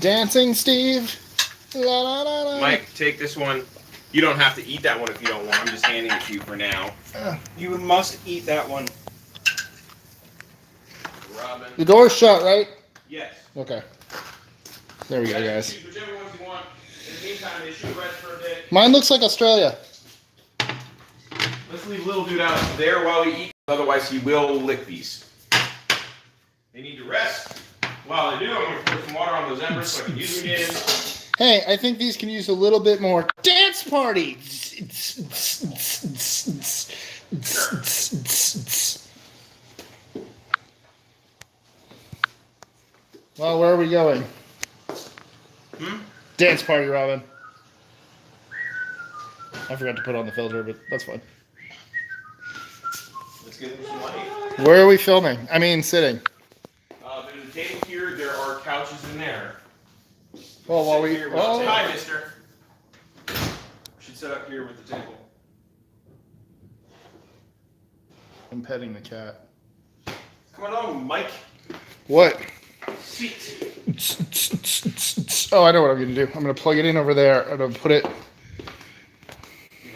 Dancing Steve. La, la, la, la. Mike, take this one. You don't have to eat that one if you don't want. I'm just handing it to you for now. You must eat that one. Robin. The door's shut, right? Yes. Okay. There we go, guys. Choose whichever ones you want. In the meantime, they should rest for a bit. Mine looks like Australia. Let's leave little dude out there while we eat. Otherwise, he will lick these. They need to rest. While they do, I'm going to put some water on those embers so I can use them again. Hey, I think these can use a little bit more dance party. Well, where are we going? Dance party, Robin. I forgot to put on the filter, but that's fine. Let's get them some light. Where are we filming? I mean, sitting. There's a table here. There are couches in there. Well, while we... Oh. Hi, mister. Should sit up here with the table. I'm petting the cat. Come along, Mike. What? Seat. Oh, I know what I'm going to do. I'm going to plug it in over there. I'm going to put it...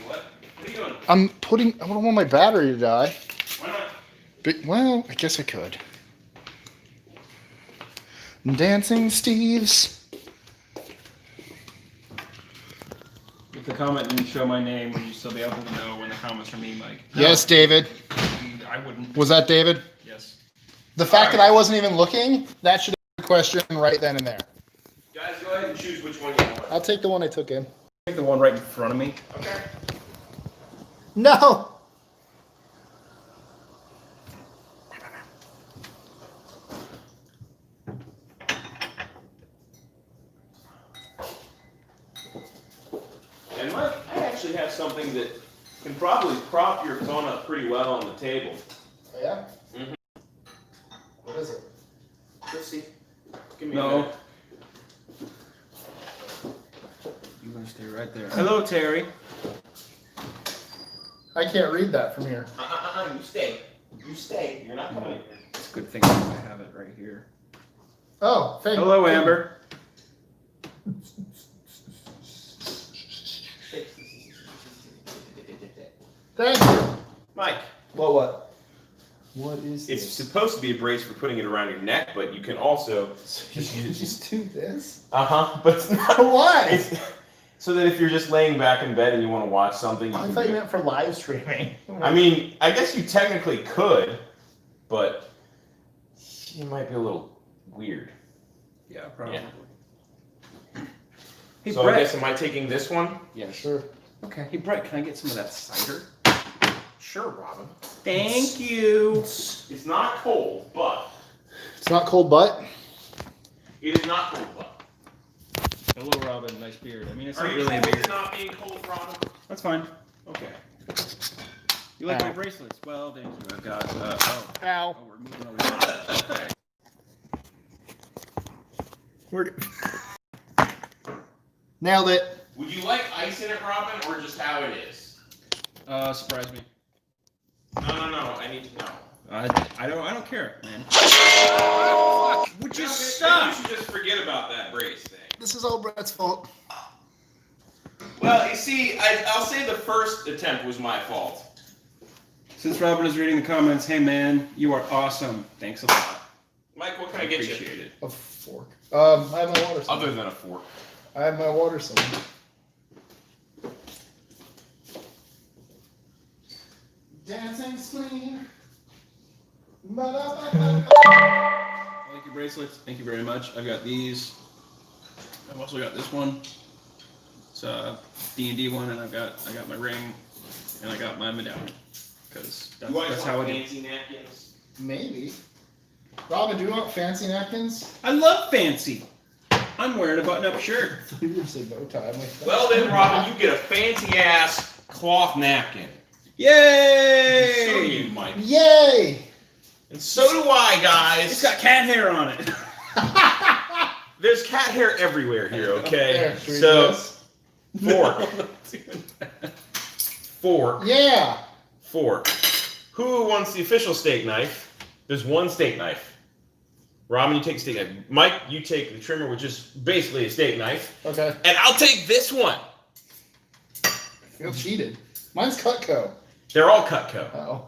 What? What are you doing? I'm putting... I don't want my battery to die. Why not? But, well, I guess I could. Dancing Steves. If the comment didn't show my name, would you still be able to know when the comment's from me, Mike? Yes, David. I wouldn't. Was that David? Yes. The fact that I wasn't even looking, that should have been the question right then and there. Guys, go ahead and choose which one you want. I'll take the one I took in. Take the one right in front of me. Okay. No! And Mike, I actually have something that can probably prop your phone up pretty well on the table. Oh, yeah? Mhm. What is it? Let's see. Give me a No. minute. You're gonna stay right there. Hello, Terry. I can't read that from here. You stay. You stay. You're not coming in here. It's a good thing I have it right here. Oh, thank you. Hello, Amber. Thank you. Mike, What? What is it's supposed to be a brace for putting it around your neck, but you can also Just do this? but it's not. Why? It's, so that if you're just laying back in bed and you want to watch something, you I can thought do you it. meant for live streaming. I mean, I guess you technically could, but you might be a little weird. Yeah, probably. Yeah. Hey, So Brett. I guess am I taking this one? Yeah, sure. Okay. Hey, Brett, can I get some of that cider? Sure, Robin. Thank you. It's not cold, but It's not cold butt? it is not cold. But Hello, Robin. Nice beard. I mean, it's are not you really cool a with beard. it not being cold, Robin? That's fine. Okay. You like Ow. my bracelets? Well, thank you. I've got. Ow. Oh, we're moving over here. Okay. Nailed it. Would you like ice in it, Robin, or just how it is? Surprise me. No. I need to know. I don't care, man. Would you Maybe stop? you should just forget about that brace thing. This is all Brett's fault. Well, you see, I'll say the first attempt was my fault. Since Robin is reading the comments, hey man, you are awesome. Thanks a lot. Mike, what can I get you? Appreciate it. A fork. I have my water somewhere. Other than a fork. I have my water somewhere. Dancing spleen. Ba-da-ba-ba-ba. I like your bracelets. Thank you very much. I've got these. I've also got this one. It's a D&D one, and I got my ring, and I got my medallion. Because that's how it is. fancy napkins? Maybe. Robin, do you want fancy napkins? I love fancy. I'm wearing a button-up shirt. You were saying no time. Well then, Robin, you get a fancy ass cloth napkin. Yay! And so do you, Mike. Yay! And so do I, guys. It's got cat hair on it. There's cat hair everywhere here, okay? There, should we do So, this? fork. Fork. Yeah! 4. Who wants the official steak knife? There's one steak knife. Robin, you take a steak knife. Mike, you take the trimmer, which is basically a steak knife. Okay. And I'll take this one. I feel cheated. Mine's Cutco. They're all Cutco. Oh.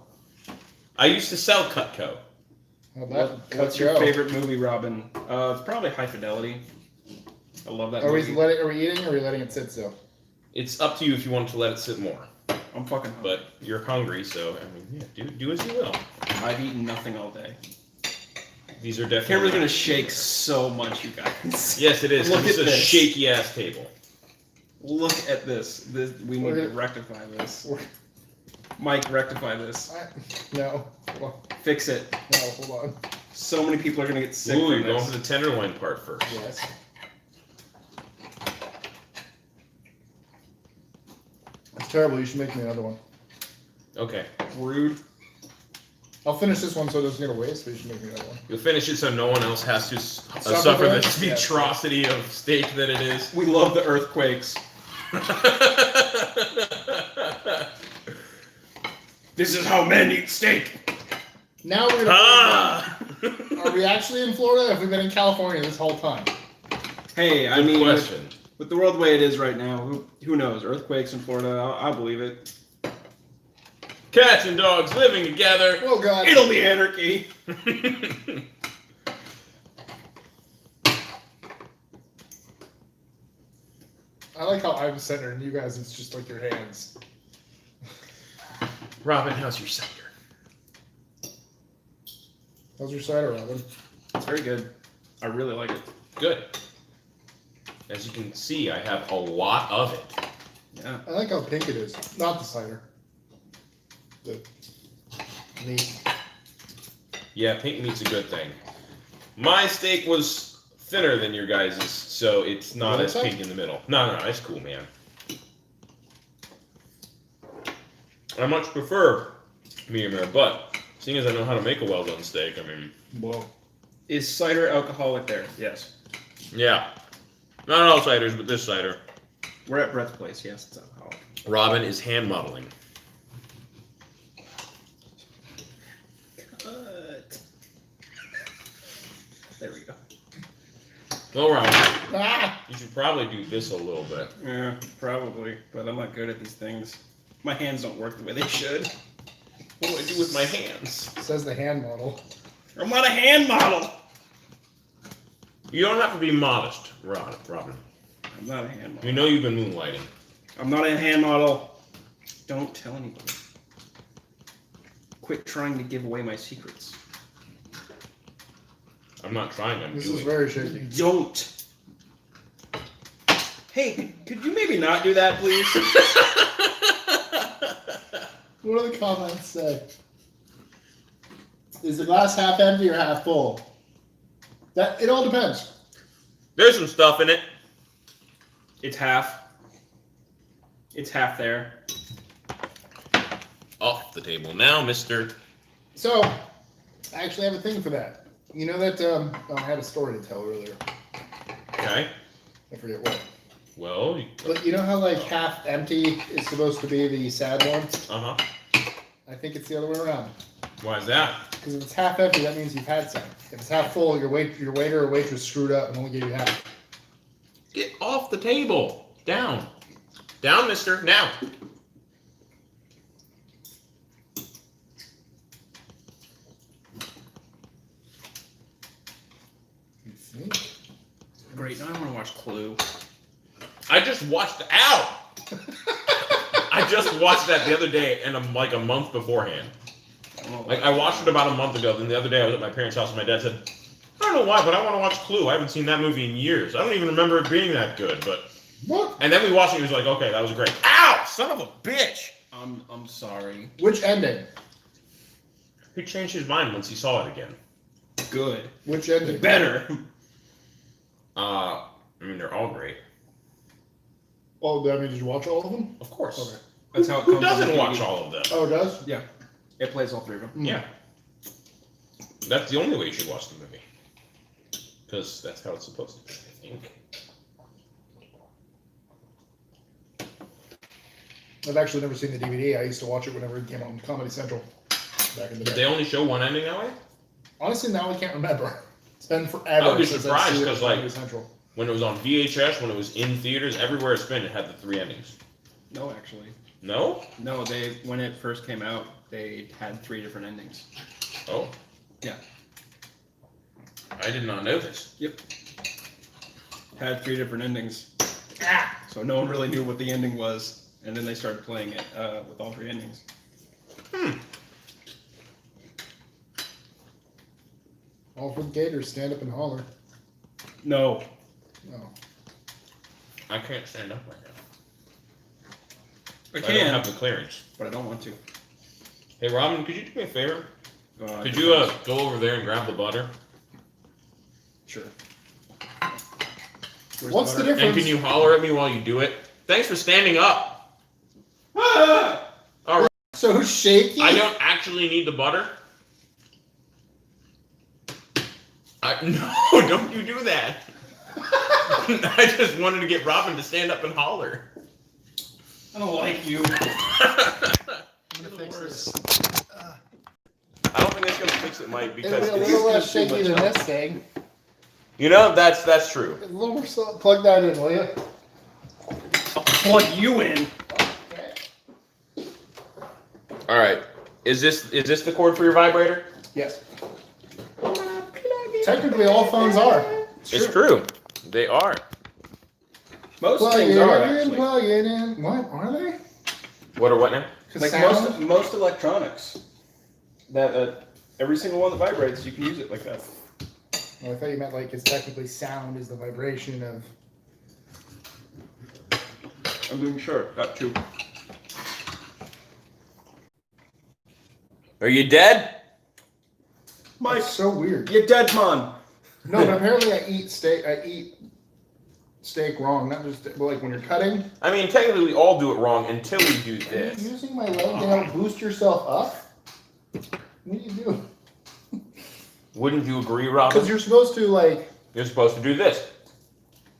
I used to sell Cutco. What's your favorite movie, Robin? It's probably High Fidelity. I love that movie. Are we eating or are we letting it sit still? It's up to you if you want to let it sit more. I'm fucking hungry. But you're hungry, so I mean, yeah, do as you will. I've eaten nothing all day. These are definitely. Camera's gonna shake so much, you guys. Yes, it is. Look It's at a this. shaky ass table. Look at this. We need to rectify this. Mike, rectify this. No. Hold on. Fix it. No, hold on. So many people are gonna get sick Ooh, from you're going this. for the tenderloin part first. Yes. That's terrible. You should make me another one. Okay. Rude. I'll finish this one so it doesn't get a waste, but you should make me another one. You'll finish it so no one else has to Suffer suffer from the it? atrocity of steak that it is. We love the earthquakes. This is how men eat steak. Now we're gonna. Ah! Are we actually in Florida? Or have we been in California this whole time? Hey, I Good mean, question. with the world the way it is right now, who knows? Earthquakes in Florida, I believe it. Cats and dogs living together. Oh God. It'll be anarchy. I like how I'm centered and you guys, it's just like your hands. Robin, how's your cider? How's your cider, Robin? It's very good. I really like it. Good. As you can see, I have a lot of it. Yeah. I like how pink it is. Not the cider. The meat. Yeah, pink meat's a good thing. My steak was thinner than your guys's, so it's not Really as so? pink in the middle. No, it's cool, man. I much prefer medium rare, but seeing as I know how to make a well-done steak, I mean, Whoa. Is cider alcoholic there? Yes. yeah. Not all ciders, but this cider. We're at Brett's place. Yes, it's alcoholic. Robin is hand modeling. Cut. There we go. Well, Robin, Ah! you should probably do this a little bit. Yeah, probably. But I'm not good at these things. My hands don't work the way they should. What do I do with my hands? Says the hand model. I'm not a hand model. You don't have to be modest, Robin. I'm not a hand model. You know you've been moonlighting. I'm not a hand model. Don't tell anybody. Quit trying to give away my secrets. I'm not trying, I'm This doing. is very shaky. Don't. Hey, could you maybe not do that, please? What do the comments say? Is the glass half empty or half full? That it all depends. There's some stuff in it. It's half. It's half there. Off the table now, mister. So, I actually have a thing for that. You know that I had a story to tell earlier. Okay. I forget what. Well, But you know how like half empty is supposed to be the sad one? uh-huh. I think it's the other way around. Why is that? Because if it's half empty, that means you've had some. If it's half full, your waiter or waitress screwed up and only gave you half. Get off the table. Down. Down, mister. Now. You think? Great. Now I want to watch Clue. I just watched. Ow! I just watched that the other day, and I'm like a month beforehand. Like I watched it about a month ago. Then the other day I was at my parents' house, and my dad said, "I don't know why, but I want to watch Clue. I haven't seen that movie in years. I don't even remember it being that good." But What? and then we watched it. He was like, "Okay, that was great." Ow! Son of a bitch! I'm sorry. Which ending? He changed his mind once he saw it again. Good. Which ending? Better. I mean, they're all great. Oh, I mean, did you watch all of them? Of course. Okay. That's how it Who comes on doesn't the watch DVD. all of them? Oh, it does? Yeah. It plays all three of them. Mm. Yeah. That's the only way you should watch the movie. Because that's how it's supposed to be, I think. I've actually never seen the DVD. I used to watch it whenever it came on Comedy Central back in the Did day. they only show one ending that way? Honestly, now I can't remember. It's been forever. I would be since surprised, I've seen it on 'cause, like, Comedy Central. When it was on VHS, when it was in theaters, everywhere it's been, it had the 3 endings. No, actually. No? No, when it first came out, they had 3 different endings. Oh. Yeah. I did not know this. Yep. Had 3 different endings. Ah! So no one really knew what the ending was, and then they started playing it with all 3 endings. All for the Gators, stand up and holler. No. No. I can't stand up right now. I I don't can, have the clearance. but I don't want to. Hey, Robin, could you do me a favor? Could Depends. you go over there and grab the butter? Sure. What's the And difference? can you holler at me while you do it? Thanks for standing up. All right. So shaky? I don't actually need the butter. No, don't you do that. I just wanted to get Robin to stand up and holler. I don't like you. I'm gonna fix this. I don't think that's gonna fix it, Mike, It'll because be a it's, little less shaky than this thing. you know that's true. A little more plug that in, will you? I'll plug you in. Okay. All right, is this the cord for your vibrator? Yes. Technically, all phones are. It's true. They are. Most Plug things it are in, actually. plug it in. What are they? What or what now? Like Sound? most electronics, that every single one that vibrates, you can use it like that. Oh, I thought you meant like it's technically sound is the vibration of. I'm doing sure. Got 2. Are you dead? Mike, It's so weird. you dead man. No, but apparently I eat steak wrong. Not just like when you're cutting. I mean, technically, we all do it wrong until we do Are you this. using my leg to help boost yourself up? What do you do? Wouldn't you agree, Robin? Because you're supposed to like. You're supposed to do this.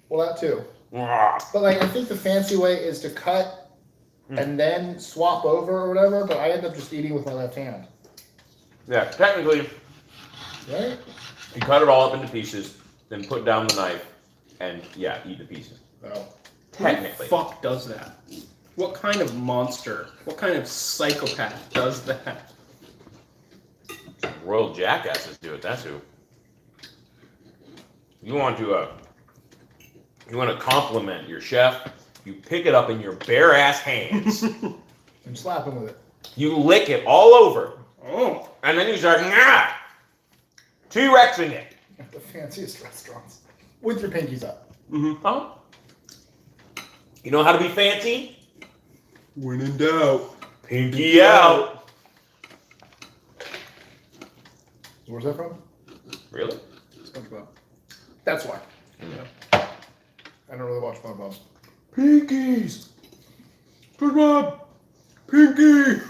Well, that too. Yeah, But like, I think the fancy way is to cut and then swap over or whatever. But I end up just eating with my left hand. technically, Right? you cut it all up into pieces, then put down the knife, and eat the pieces. No. Who Technically. the fuck does that? What kind of monster? What kind of psychopath does that? Royal jackasses do it. That's who. You want to compliment your chef. You pick it up in your bare ass hands. And slap him with it. You lick it all over, Oh. and then you start T-Rexing it. At the fanciest restaurants. With your pinkies up. Mm-hmm. Oh. You know how to be fancy? When in doubt. Pinky out. Where's that from? Really? SpongeBob. That's why. Yeah. I don't really watch SpongeBob. Pinkies. SpongeBob. Pinky.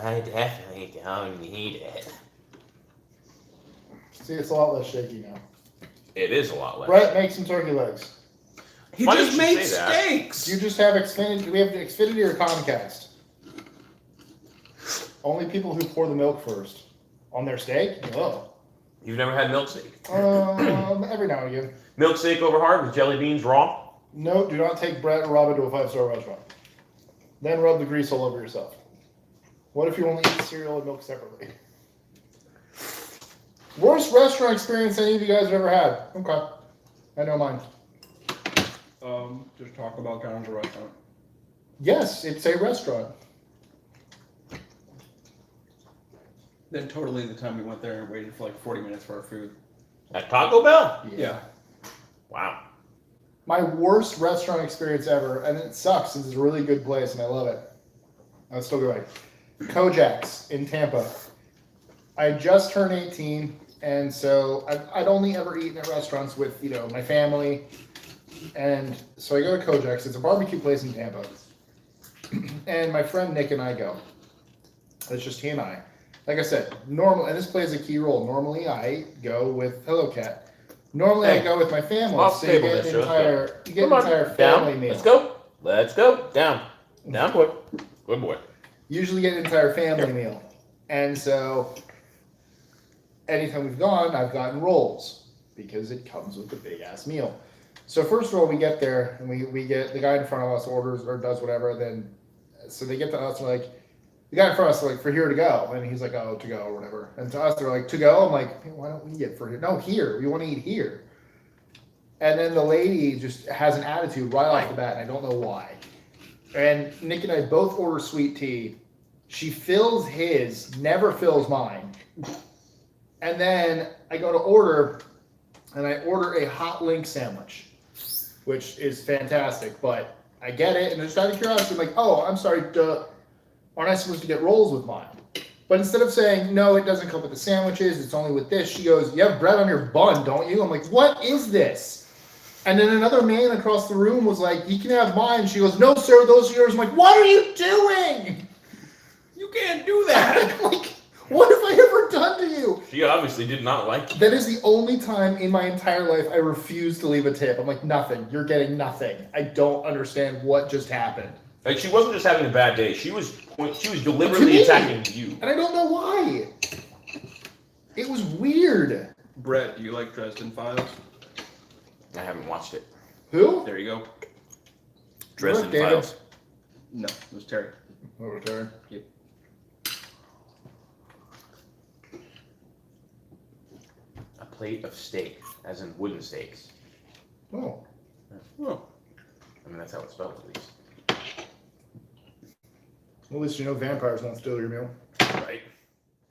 I definitely don't need it. See, it's a lot less shaky now. It is a lot less. Right? Make some turkey legs. He Why just did you made say that? steaks. You just have Xfinity. We have Xfinity or Comcast. Only people who pour the milk first on their steak. Oh. You've never had milkshake? Every now and again. Milkshake over hard with jelly beans raw? No, do not take Brett or Robin to a 5-star restaurant. Then rub the grease all over yourself. What if you only eat cereal and milk separately? Worst restaurant experience any of you guys have ever had? Okay. I know mine. Just Taco Bell count as a restaurant. Yes, it's a restaurant. Then totally the time we went there and waited for like 40 minutes for our food. At Taco Bell? Yeah. Wow. My worst restaurant experience ever, and it sucks since it's a really good place and I love it. I'm still going. Kojak's in Tampa. I just turned 18, and so I'd only ever eaten at restaurants with, my family. And so I go to Kojak's. It's a barbecue place in Tampa. And my friend Nick and I go. It's just he and I. Like I said, and this plays a key role. Normally I go with Hello Cat. Normally I go with my family. Off So you table get this, an let's go. entire Come on, entire down. family meal. Let's go. Let's go. Down. Down, boy. Good boy. Usually get an entire family meal. And so anytime we've gone, I've gotten rolls because it comes with a big ass meal. So first of all, we get there and we get the guy in front of us orders or does whatever. Then so they get to us and like the guy in front of us like for here to go, and he's like, oh, to go or whatever. And to us they're like to go. I'm like, hey, why don't we get for here? No, here. We want to eat here. And then the lady just has an attitude right off the bat, and I don't know why. And Nick and I both order sweet tea. She fills his, never fills mine. And then I go to order, and I order a hot link sandwich, which is fantastic. But I get it, and just out of curiosity, I'm like, oh, I'm sorry, aren't I supposed to get rolls with mine? But instead of saying, no, it doesn't come with the sandwiches, it's only with this, she goes, you have bread on your bun, don't you? I'm like, what is this? And then another man across the room was like, you can have mine. She goes, no, sir, those are yours. I'm like, what are you doing? You can't do that. Like, what have I ever done to you? She obviously did not like you. That is the only time in my entire life I refuse to leave a tip. I'm like, nothing. You're getting nothing. I don't understand what just happened. Like, she wasn't just having a bad day. She was deliberately attacking you. And I don't know why. It was weird. Brett, do you like Dresden Files? I haven't watched it. Who? There you go. Dresden David? Files. No, it was Terry. Over there. Yep. A plate of steak, as in wooden steaks. Oh. Oh. I mean, that's how it's spelled, at least. Well, at least you know vampires won't steal your meal. Right?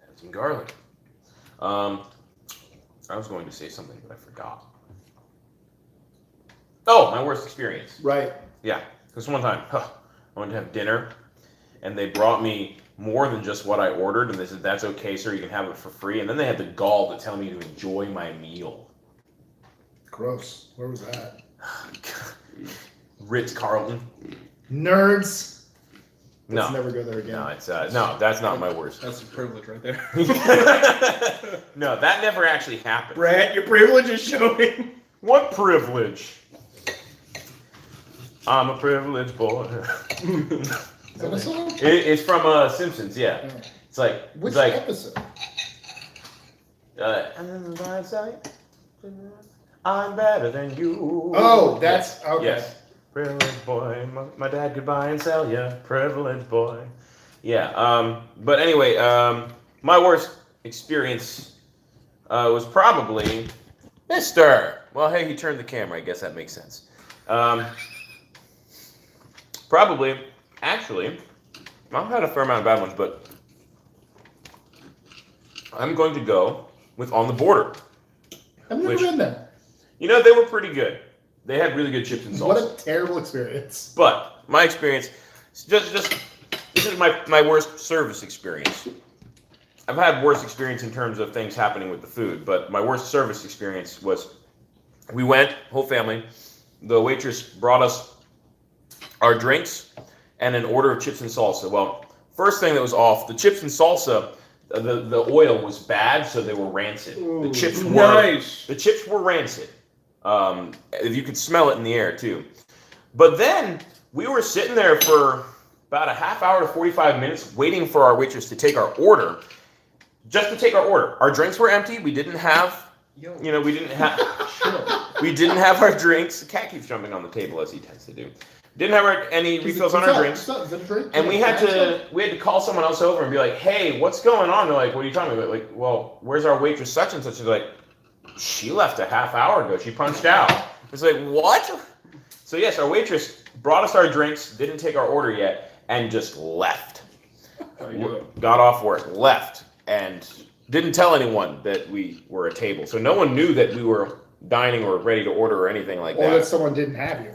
Add some garlic. I was going to say something, but I forgot. Oh, my worst experience. Right. Yeah, because one time, I went to have dinner, and they brought me more than just what I ordered, and they said, that's okay, sir, you can have it for free. And then they had the gall to tell me to enjoy my meal. Gross. Where was that? Ritz-Carlton. Nerds. Let's No. never go there again. No, it's no, that's not my worst. That's a privilege right there. No, that never actually happened. Brett, your privilege is showing. What privilege? I'm a privileged boy. Is that a song? It's from Simpsons, yeah. Oh. It's like Which it's like episode? I'm better than you. Oh, that's okay. Yes. Privileged boy, my dad could buy and sell ya. Privileged boy. Yeah. But anyway, my worst experience was probably Mister. Well, hey, he turned the camera. I guess that makes sense. Probably, actually, I've had a fair amount of bad ones, but I'm going to go with On the Border. I've never been there. You know, they were pretty good. They had really good chips and salsa. What a terrible experience. But my experience, just this is my worst service experience. I've had worse experience in terms of things happening with the food, but my worst service experience was we went, whole family, the waitress brought us our drinks and an order of chips and salsa. Well, first thing that was off, the chips and salsa, the oil was bad, so they were rancid. Ooh, the chips were rancid. If you could smell it in the air too. But then we were sitting there for about a half hour to 45 minutes waiting for our waitress to take our order. Just to take our order. Our drinks were empty. We didn't have, we didn't have our drinks. The cat keeps jumping on the table as he tends to do. Didn't have any refills on our drinks. And we had to call someone else over and be like, hey, what's going on? They're like, what are you talking about? Like, well, where's our waitress such and such? They're like, she left a half hour ago. She punched out. It's like, what? So yes, our waitress brought us our drinks, didn't take our order yet, and just left. Got off work, left, and didn't tell anyone that we were a table. So no one knew that we were dining or ready to order or anything like that. Or that someone didn't have you.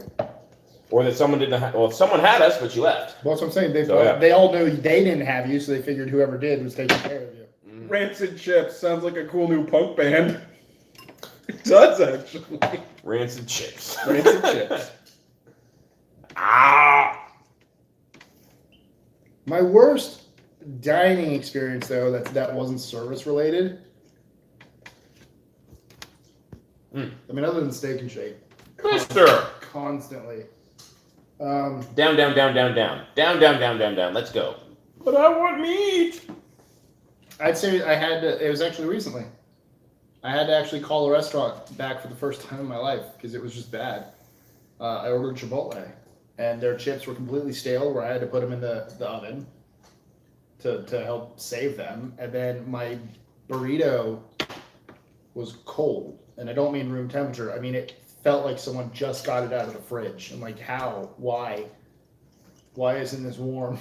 Or that someone didn't have, well, someone had us, but she left. Well, that's what I'm saying. So, they all knew they didn't have you, so they figured whoever did was taking care of you. Rancid Chips sounds like a cool new punk band. It does, actually. Rancid Chips. Rancid Chips. Ah! My worst dining experience, though, that wasn't service related. I mean, other than Steak and Shake. Mister! Constantly. Down, down, down, down, down. Down, down, down, down, down. Let's go. But I want meat. I'd say I had to, it was actually recently. I had to actually call a restaurant back for the first time in my life because it was just bad. I ordered Chipotle, and their chips were completely stale, where I had to put them in the oven to help save them. And then my burrito was cold, and I don't mean room temperature. I mean it felt like someone just got it out of the fridge. I'm like, how? Why? Why isn't this warm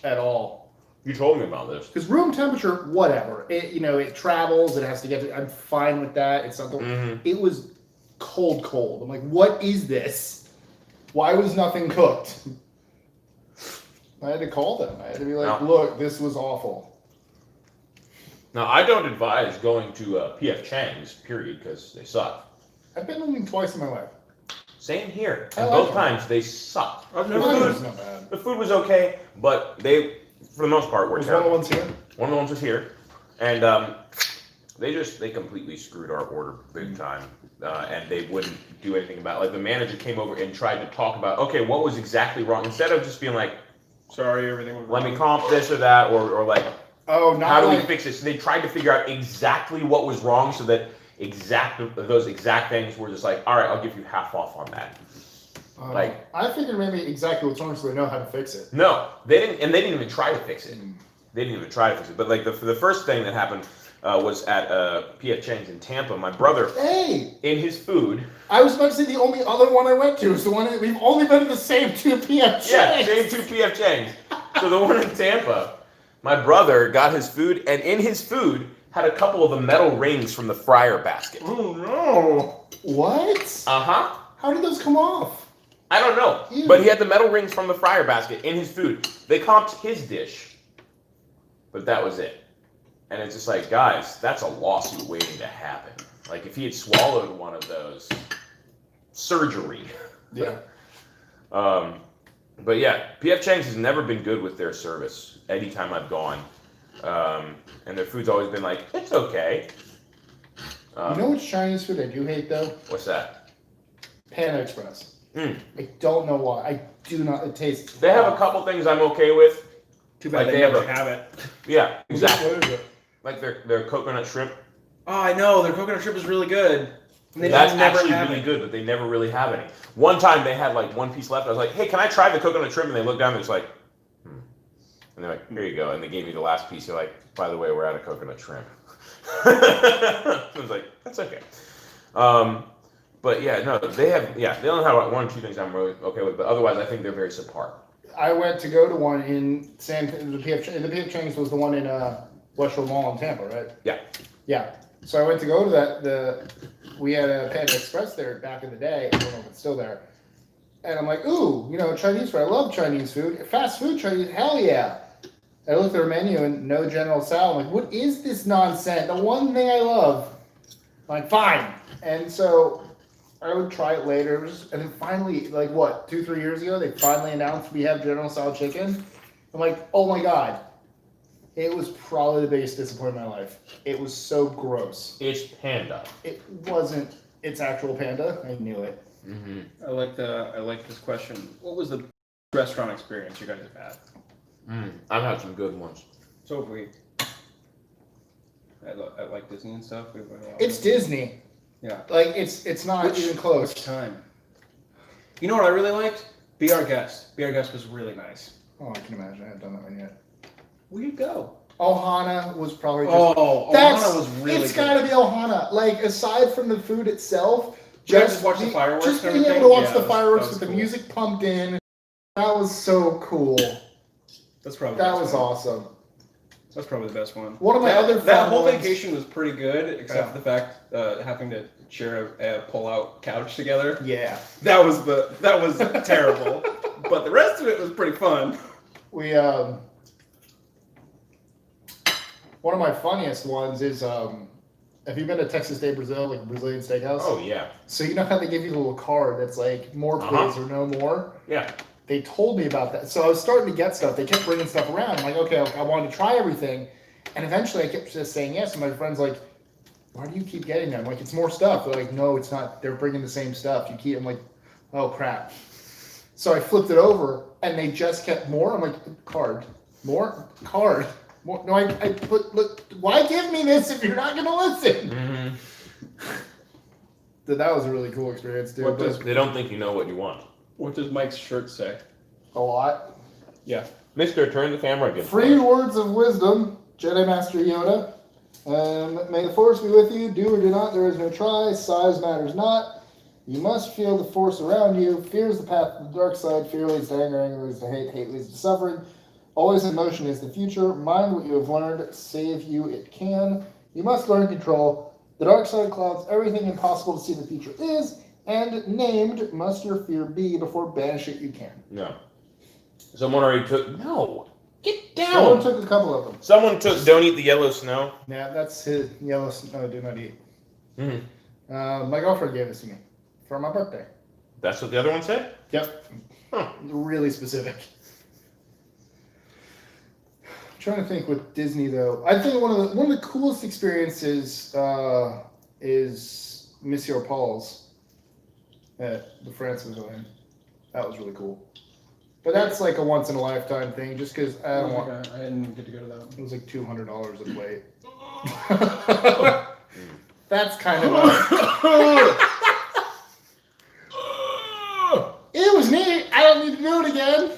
at all? You told me about this. Because room temperature, whatever. It it travels. It has to get. I'm fine with that. It's not. It was cold. I'm like, what is this? Why was nothing cooked? I had to call them. I had to be like, look, this was awful. Now, I don't advise going to P.F. Chang's, period, because they suck. I've been only twice in my life. Same here. I And like both them. times, they sucked. It's not bad. The food was okay, but they, for the most part, were Was one of the terrible. ones here? One of the ones was here, and they completely screwed our order big time, and they wouldn't do anything about it. Like the manager came over and tried to talk about, okay, what was exactly wrong, instead of just being like, Sorry, everything was let wrong. me comp this or that, or like, Oh, not how do we like, fix this? So they tried to figure out exactly what was wrong, so that those exact things were just like, all right, I'll give you half off on that. like- I figured maybe exactly what's wrong so they know how to fix it. No, they didn't, and they didn't even try to fix it. They didn't even try to fix it. But like the first thing that happened was at P.F. Chang's in Tampa. My brother, Hey, in his food, I was about to say the only other one I went to is the one we've only been to the same 2 p.m. yeah, same 2 P.F. Chang's. So the one in Tampa, my brother got his food, and in his food had a couple of the metal rings from the fryer basket. Oh no! What? Uh-huh. How did those come off? I don't know. Ew. But he had the metal rings from the fryer basket in his food. They comped his dish. But that was it. And it's just like, guys, that's a lawsuit waiting to happen. Like, if he had swallowed one of those, surgery. Yeah. But yeah, P.F. Chang's has never been good with their service anytime I've gone. And their food's always been like, it's okay. You know which Chinese food I do hate though? What's that? Panda Express. Mm. I don't know why. I do not. It tastes. They have a couple things I'm okay with. Too bad Like they they have never a- have it. Yeah, What exactly. is it? Like their coconut shrimp. Oh, I know. Their coconut shrimp is really good. And they That's just never actually have really it. good, but they never really have any. One time they had like one piece left. I was like, hey, can I try the coconut shrimp? And they looked down and they're just like, And they're like, here you go. And they gave me the last piece. They're like, by the way, we're out of coconut shrimp. I was like, that's okay. But yeah, no, they don't have like one or two things I'm really okay with, but otherwise I think they're very subpar. I went to go to one in the P.F. Chang's was the one in Westshore Mall in Tampa, right? Yeah. Yeah. So I went to go to that. We had a Panda Express there back in the day. I don't know if it's still there. And I'm like, ooh, Chinese food. I love Chinese food. Fast food Chinese, hell yeah. I looked at their menu and no General Tso. I'm like, what is this nonsense? The one thing I love. I'm like, fine. And so I would try it later. And then finally, like what, 2-3 years ago, they finally announced we have General Tso chicken. I'm like, oh my God. It was probably the biggest disappointment of my life. It was so gross. It's Panda. It wasn't its actual Panda. I knew it. Mm-hmm. I like this question. What was the restaurant experience you guys have had? I've had some good ones. So have we. I like Disney and stuff. We went a lot. It's Disney. Yeah. Like it's not even close. Which time? You know what I really liked? Be Our Guest. Be Our Guest was really nice. Oh, I can imagine. I haven't done that one yet. Where'd you go? Ohana was probably just. Ohana was really It's good. got to be Ohana. Like aside from the food itself, You guys just watch the fireworks Just and being able everything? to watch Yeah, the that fireworks was with the cool. music pumped in. That was so cool. That's probably That the was best one. awesome. That's probably the best one. One of my other that fun whole ones- vacation was pretty good, except Yeah. for the fact having to share a pull-out couch together. Yeah. That was terrible. But the rest of it was pretty fun. We one of my funniest ones is have you been to Texas Day Brazil, like Brazilian steakhouse? Oh yeah. So you know how they give you the little card that's like more please or no more? Yeah. They told me about that. So I was starting to get stuff. They kept bringing stuff around. I'm like, okay, I wanted to try everything. And eventually I kept just saying yes. And my friend's like, why do you keep getting them? Like, it's more stuff. They're like, no, it's not. They're bringing the same stuff. You keep, I'm like, oh crap. So I flipped it over, and they just kept more. I'm like, card, more, card, more. No, I put. Look, why give me this if you're not gonna listen? Mm-hmm. That was a really cool experience, dude. What does They don't think you know what you want. What does Mike's shirt say? A lot. Yeah. Mister, turn the camera again. Free words of wisdom, Jedi Master Yoda. May the Force be with you. Do or do not, there is no try. Size matters not. You must feel the Force around you. Fear is the path to the dark side. Fear leads to anger. Anger leads to hate. Hate leads to suffering. Always in motion is the future. Mind what you have learned. Save you it can. You must learn control. The dark side clouds everything impossible to see the future is, and named must your fear be before banish it you can. No. Someone already took. No. Get down. Someone took a couple of them. Someone took. Don't eat the yellow snow. Yeah, that's his yellow snow. Do not eat. Mm-hmm. My girlfriend gave this to me for my birthday. That's what the other one said. Yep. Huh. Really specific. I'm trying to think with Disney though. I think one of the coolest experiences is Monsieur Paul's at the France Pavilion. That was really cool. But that's like a once in a lifetime thing, just because I don't want. I didn't get to go to that. It was like $200 a plate. That's kind of. It was neat. I don't need to do it again.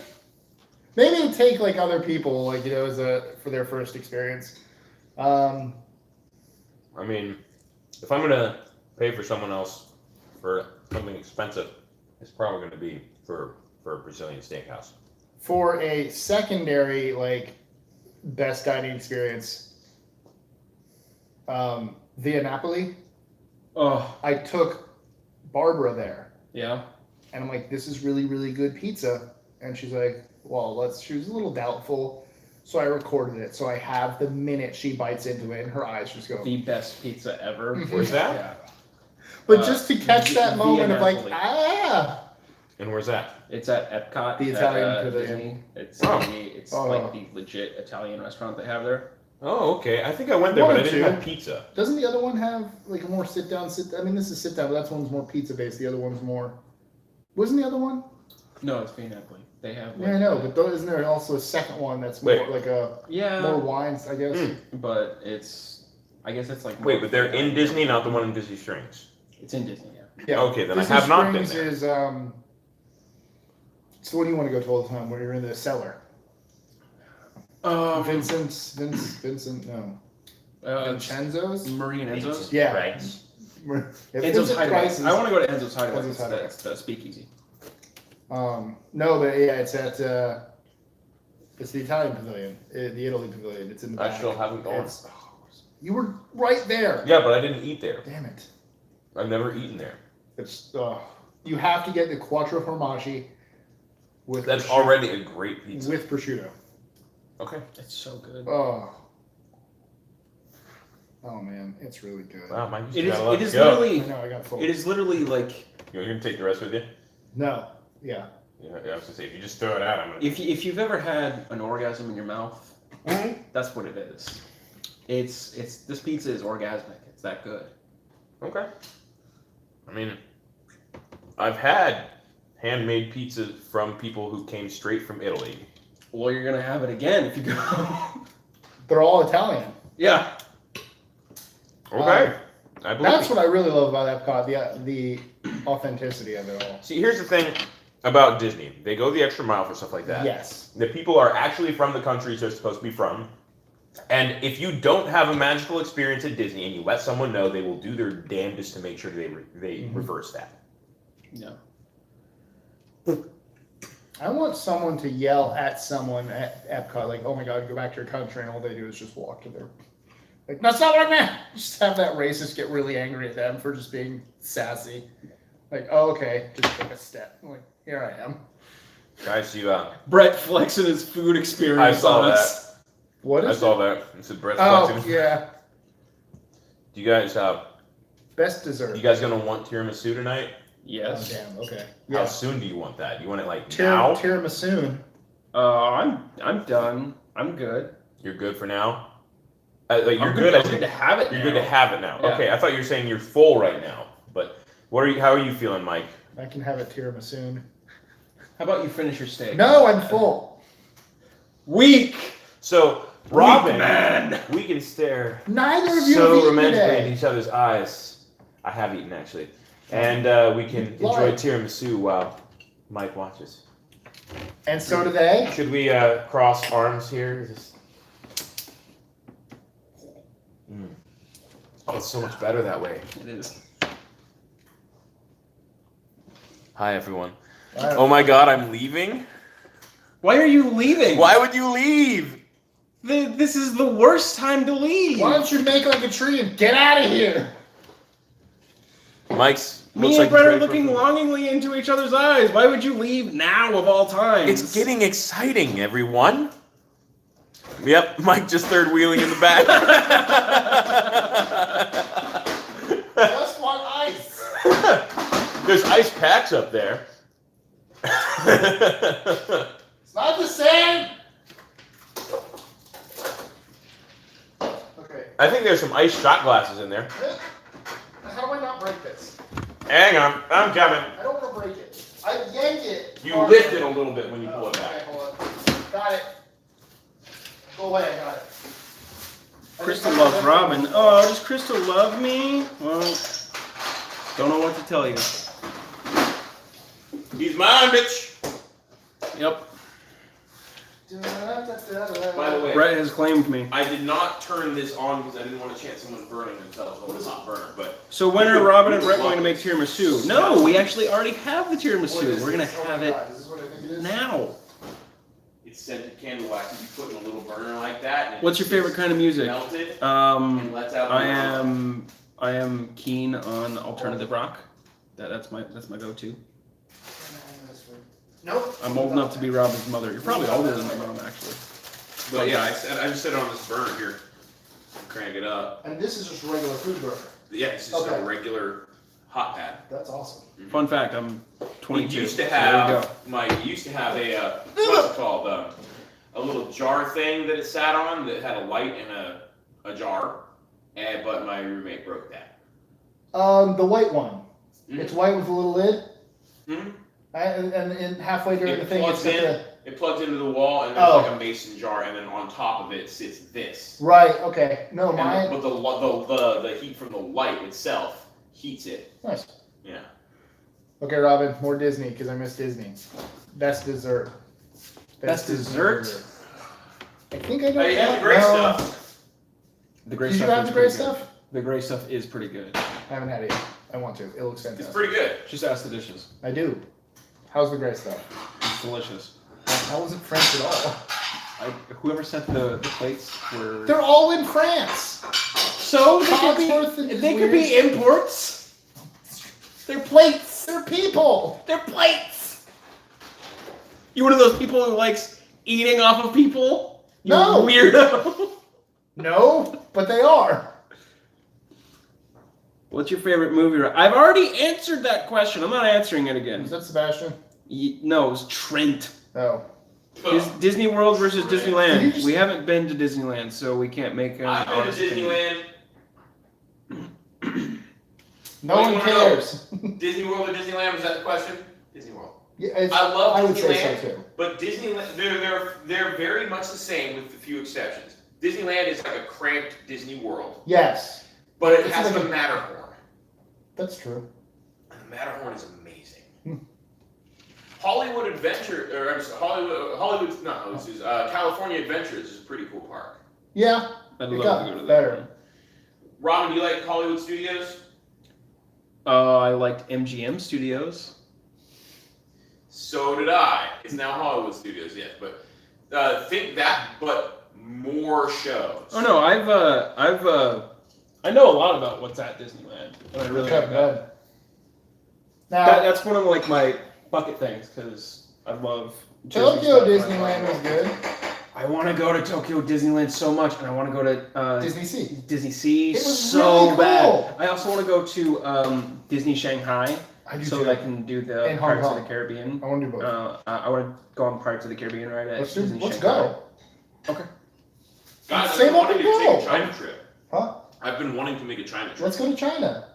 Maybe it'd take like other people, like as for their first experience. I mean, if I'm gonna pay for someone else for something expensive, it's probably gonna be for a Brazilian steakhouse. For a secondary like best dining experience, Via Napoli, Oh, I took Barbara there, yeah. and I'm like, "This is really, really good pizza," and she's like, "Well, she was a little doubtful." So I recorded it. So I have the minute she bites into it and her eyes just go. The best pizza ever. Where's that? Yeah. But just to catch that Via moment of like, Napoli. And where's that? It's at Epcot. The at, Italian Pavilion. Disney. It's Oh. it's Oh. like the legit Italian restaurant they have there. Oh, okay. I think I went there, One but I or didn't two. have pizza. Doesn't the other one have like a more sit down? I mean, this is sit down, but that's one's more pizza based. The other one's more. Wasn't the other one? No, it's Via Napoli. They have. Yeah, I know, but isn't there also a second one that's Wait. more like a yeah, more wines? I guess. but I guess it's like. Wait, but they're in Disney, not the one in Disney Springs. It's in Disney, yeah. Yeah. Okay, then Disney I have not been Springs there. is it's the one you want to go to all the time where you're in the cellar. Vincent, no. Vincenzo's? Marie and Enzo's. Yeah. Right. Enzo's Hideaway. Prices. I want to go to Enzo's Hideaway. Enzo's Hideaway. That's the speakeasy. No, but yeah, it's at it's the Italian pavilion, the Italy pavilion. It's in the back. I still haven't gone. You were right there. Yeah, but I didn't eat there. Damn it. I've never eaten there. It's you have to get the quattro formaggi with That's prosciutto- already a great pizza. with prosciutto. Okay. It's so good. Oh man, it's really good. Wow, Mike, It you is. got a lot It to is go. literally. I know I got full. It is literally like You're gonna take the rest with you? No, yeah. Yeah, I was gonna say if you just throw it out, I'm gonna. if you've ever had an orgasm in your mouth, that's what it is. It's this pizza is orgasmic. It's that good. Okay. I mean, I've had handmade pizza from people who came straight from Italy. Well, you're gonna have it again if you go. They're all Italian. Yeah. Okay. I believe That's you. what I really love about Epcot, the authenticity of it all. See, here's the thing about Disney. They go the extra mile for stuff like that. Yes. The people are actually from the countries they're supposed to be from. And if you don't have a magical experience at Disney and you let someone know, they will do their damnedest to make sure they reverse that. Yeah. I want someone to yell at someone at Epcot, like, oh my god, go back to your country, and all they do is just walk to their... Like, that's not what I meant! Just have that racist get really angry at them for just being sassy. Like, oh, okay, just take a step. I'm like, here I am. Guys, you, Brett flexing his food experience I saw on us. What I is saw it? that. It's a breath Oh, flexing. yeah. Do you guys, Best dessert. you guys gonna want tiramisu tonight? Oh, Yes. damn, okay. How Yeah. soon do you want that? Do you want it like now? Tiramisu. I'm done. I'm good. You're good for now? Like you're I'm good. I'm good to have it. You're now. good to have it now. Yeah. Okay, I thought you were saying you're full right now. But how are you feeling, Mike? I can have it tiramisu. How about you finish your steak? No, I'm full. Weak. So Robin, man. we can stare Neither of you have so eaten romantically today. in each other's eyes. I have eaten actually, and we can enjoy Lied. tiramisu while Mike watches. And so do they. Should we cross arms here? Oh, it's so much better that way. It is. Hi everyone. Oh my God, I'm leaving. Why are you leaving? Why would you leave? This is the worst time to leave. Why don't you make like a tree and get out of here? Mike's. Me looks and like Brett are he's ready looking for- longingly into each other's eyes. Why would you leave now of all times? It's getting exciting, everyone. Yep, Mike just third wheeling in the back. Just want ice. There's ice packs up there. It's not the same. Okay. I think there's some ice shot glasses in there. How do I not break this? Hang on, I'm coming. I don't want to break it. I yank it. You lift it a little bit when you pull it Okay, back. hold on. Got it. Go away, I got it. Crystal loves Robin. Oh, does Crystal love me? Well, don't know what to tell you. He's mine, bitch. Yep. By the way, Brett has claimed me. I did not turn this on because I didn't want to chance someone burning themselves with a hot burner. But So when are Robin and Brett going to make tiramisu? No, we actually already have the tiramisu. We're gonna have it Is this what I think it is? now. it's scented candle wax. You put in a little burner like that. And What's your favorite kind of music? Melted and lets out. I am keen on alternative rock. That's my go-to. Nope. I'm old enough to be Robin's mother. You're probably older than my mom, actually. But yeah, I just set it on this burner here. Crank it up. And this is just a regular food burner. Yeah, it's just Okay. a regular hot pad. That's awesome. Fun fact: I'm 22. You used to so there you have go. Mike. You used to have a what's it called? A little jar thing that it sat on that had a light and a jar. But my roommate broke that. The white one. Mhm. It's white with a little lid. Mhm. And halfway during the It thing, it's plugs got in. the... It plugs into the wall, and there's Oh. like a mason jar, and then on top of it sits this. Right, okay. No, And mine... but the heat from the light itself heats it. Nice. Yeah. Okay, Robin, more Disney, because I miss Disney. Best dessert. Best dessert? I think I got Hey, you have that. the great No. stuff. The gray Did you stuff have is the great pretty good. stuff? The gray stuff is pretty good. I haven't had it yet. I want to. It looks It's fantastic. pretty good. Just ask the dishes. I do. How's the great stuff? It's delicious. How was it French at all? Whoever sent the plates were. They're all in France. So Cogsworth and they could be weird. imports. They're plates. They're people. They're plates. You one of those people who likes eating off of people? You No. weirdo. No, but they are. What's your favorite movie? I've already answered that question. I'm not answering it again. Is that Sebastian? No, it was Trent. Oh. Disney World versus Did you Disneyland. just- We haven't been to Disneyland, so we can't make an I've been to honest opinion. Disneyland. No What do you one wanna know? cares. Disney World or Disneyland? Was that the question? Disney World. Yeah, it's, I love I would say Disneyland, so too. but Disneyland they're very much the same with a few exceptions. Disneyland is like a cramped Disney World, Yes, but it It's has like the a- Matterhorn, that's true. and the Matterhorn is amazing. Hmm. Hollywood Adventure, or I'm sorry, Hollywood, no, this is California Adventures is a pretty cool park. Yeah, I'd it love got to go to that. better. one. Robin, do you like Hollywood Studios? I liked MGM Studios. So did I. It's now Hollywood Studios, yes, but think that, but more shows. Oh no, I know a lot about what's at Disneyland, and I really Okay, like that. good. Now, That's one of like my bucket things because I love Disney Tokyo stuff. Disneyland was good. I want to go to Tokyo Disneyland so much, and I want to go to Disney Sea. Disney Sea It was so really bad. cool. I also want to go to Disney Shanghai I do so too. that I can do the And Hong Pirates of Kong. the Caribbean. I want to do both. I want to go on Pirates of the Caribbean ride at let's Disney let's Shanghai. go. Okay. Guys, I've Save been up wanting and to take go. a China trip. Huh? I've been wanting to make a China trip. Let's go to China.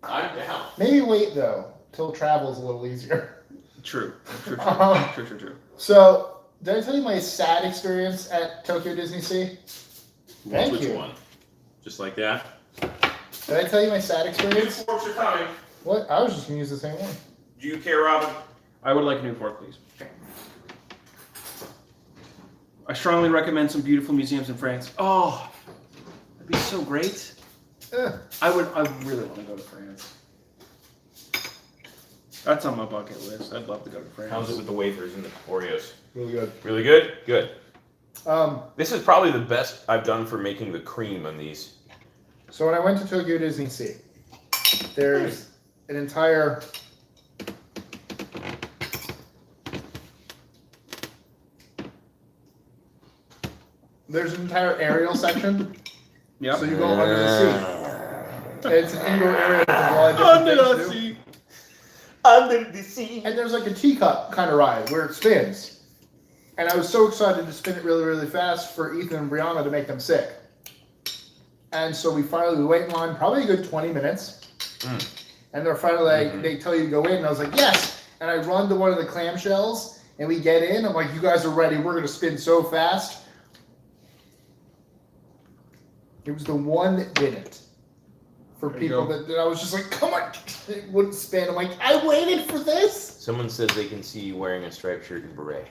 I'm down. Maybe wait though till travel's a little easier. True. True. So, did I tell you my sad experience at Tokyo Disney Sea? Thank Which you. one? Just like that? Did I tell you my sad experience? Forks are coming. What? I was just gonna use the same one. Do you care, Robin? I would like a new fork, please. I strongly recommend some beautiful museums in France. Oh, that'd be so great. I really want to go to France. That's on my bucket list. I'd love to go to France. How's it with the wafers and the Oreos? Really good. Really good? Good. Um, This is probably the best I've done for making the cream on these. so when I went to Tokyo Disney Sea, there's an entire aerial section. Yeah. So you go under the sea. It's an indoor area with a lot of different things to do. Under the sea. And there's like a teacup kind of ride where it spins. And I was so excited to spin it really, really fast for Ethan and Brianna to make them sick. And so we wait in line probably a good 20 minutes. And they're finally like, they tell you to go in. And I was like, yes. And I run to one of the clamshells and we get in. I'm like, you guys are ready. We're going to spin so fast. It was the one that didn't. For There you people go. that I was just like, come on. It wouldn't spin. I'm like, I waited for this. Someone says they can see you wearing a striped shirt and beret.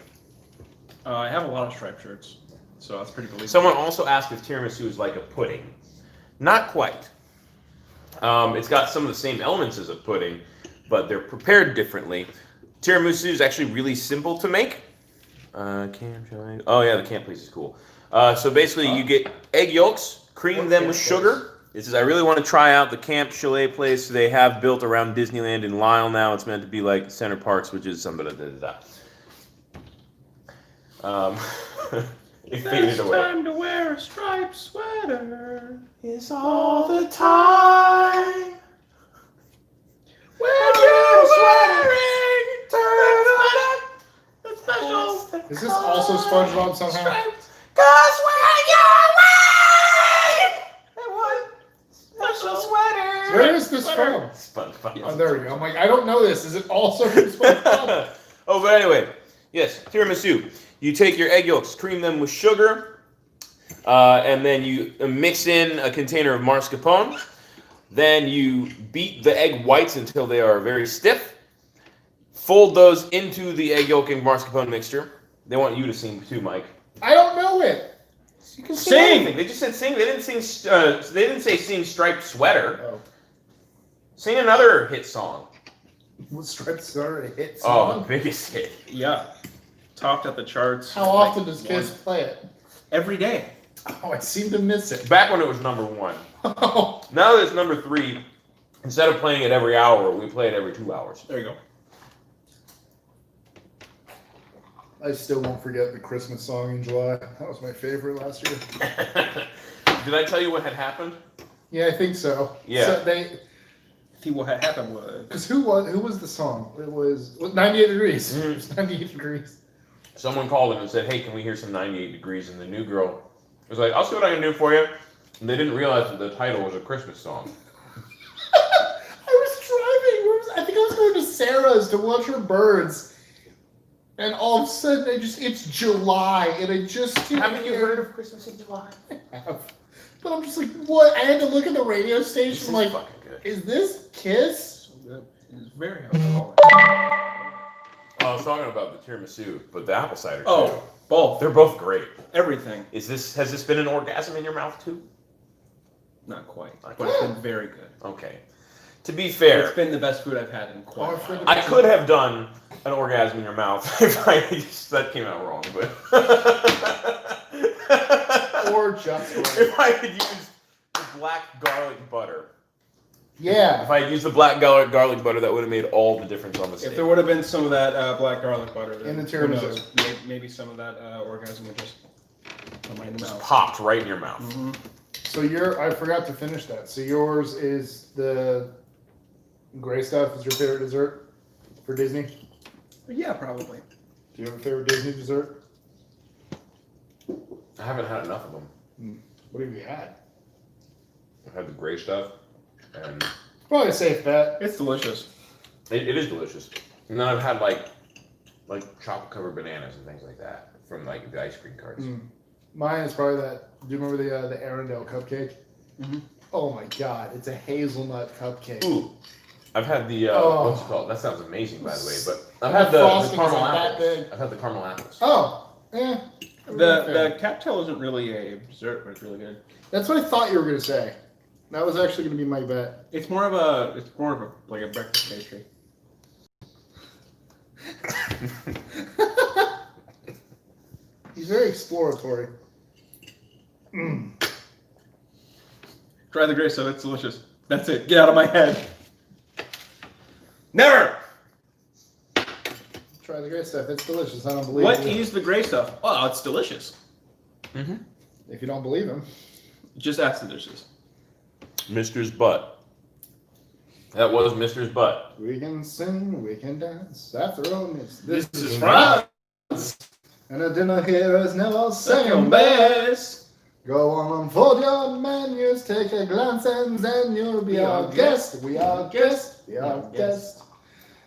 I have a lot of striped shirts, so that's pretty believable. Someone also asked if tiramisu is like a pudding. Not quite. It's got some of the same elements as a pudding, but they're prepared differently. Tiramisu is actually really simple to make. Oh yeah, the camp place is cool. So basically, you get egg yolks, cream them with sugar. This is I really want to try out the Camp Chalet place they have built around Disneyland in Lyle now. It's meant to be like Center Parks, which is something it faded away. Time to wear a striped sweater. It's all the time. When you're wearing the special. Is this also SpongeBob somehow? Cause when you're wearing that one special sweater. Where is this from? SpongeBob. Oh, there we go. I'm like, I don't know this. Is it also from SpongeBob? Oh, but anyway, yes, tiramisu. You take your egg yolks, cream them with sugar, and then you mix in a container of mascarpone. Then you beat the egg whites until they are very stiff. Fold those into the egg yolk and mascarpone mixture. They want you to sing too, Mike. I don't know it. You can Sing! anything. They just said sing. They didn't sing. They didn't say sing striped sweater. Oh. Sing another hit song. What Striped Sweater a hit Oh, the song? biggest hit. Yeah. Topped at the charts. How often does Kiss play it? Every day. Oh, I seem to miss it. Back when it was number one. Oh, Now that it's number 3, instead of playing it every hour, we play it every 2 hours. There you go. I still won't forget the Christmas song in July. That was my favorite last year. Did I tell you what had happened? Yeah, I think so. Yeah. So they, See what had happened was. because who was the song? It was 98 Degrees. It was 98 Degrees. Someone called in and said, hey, can we hear some 98 Degrees? And the new girl was like, I'll see what I can do for you. And they didn't realize that the title was a Christmas song. I was driving. I think I was going to Sarah's to watch her birds. And all of a sudden, it's July, and I just Haven't you heard of Christmas in July? But I'm just like, what? I had to look at the radio station. This I'm is like, fucking good. is this Kiss? So good. It's very alcoholic. Oh, I was talking about the tiramisu, but the apple cider too. Oh, both. They're both great. Everything. Has this been an orgasm in your mouth too? Not quite. Not But it's been very good. Okay. To be fair, It's been the best food I've had in quite a Oh, I've heard while. I could have done an orgasm in your mouth if that came out wrong, but Or just right. if I had used the black garlic butter. Yeah. If I had used the black garlic butter, that would have made all the difference on the steak. If there would have been some of that black garlic butter, then In the who tiramisu. knows? Maybe some of that orgasm would just come right in the just mouth. popped right in your mouth. Mm-hmm. So I forgot to finish that. So yours is the gray stuff is your favorite dessert for Disney? Yeah, probably. Do you have a favorite Disney dessert? I haven't had enough of them. What have you had? I've had the gray stuff, and Probably a safe bet. It's delicious. it is delicious. And then I've had like like chocolate covered bananas and things like that from like the ice cream carts. Mine is probably that. Do you remember the Arendelle cupcake? Mm-hmm. Oh my god, it's a hazelnut cupcake. Ooh, I've had the what's it called? That sounds amazing, by the way. But I've And had the the frosting is caramel like that apples. big. I've had the caramel apples. Oh, yeah. The cattail isn't really a dessert, but it's really good. That's what I thought you were gonna say. That was actually gonna be my bet. It's more of a like a breakfast pastry. He's very exploratory. Try the gray stuff. It's delicious. That's it. Get out of my head. Never. Try the great stuff. It's delicious. I don't believe What you. is the gray stuff? Oh, it's delicious. Mm-hmm. If you don't believe him. Just ask the dishes. Mister's butt. That was Mister's butt. We can sing, we can dance. After all, this is France. And a dinner here is never second Second best. best. Go on, unfold your menus, take a glance, and then you'll be our guest. We are guest. We are guest.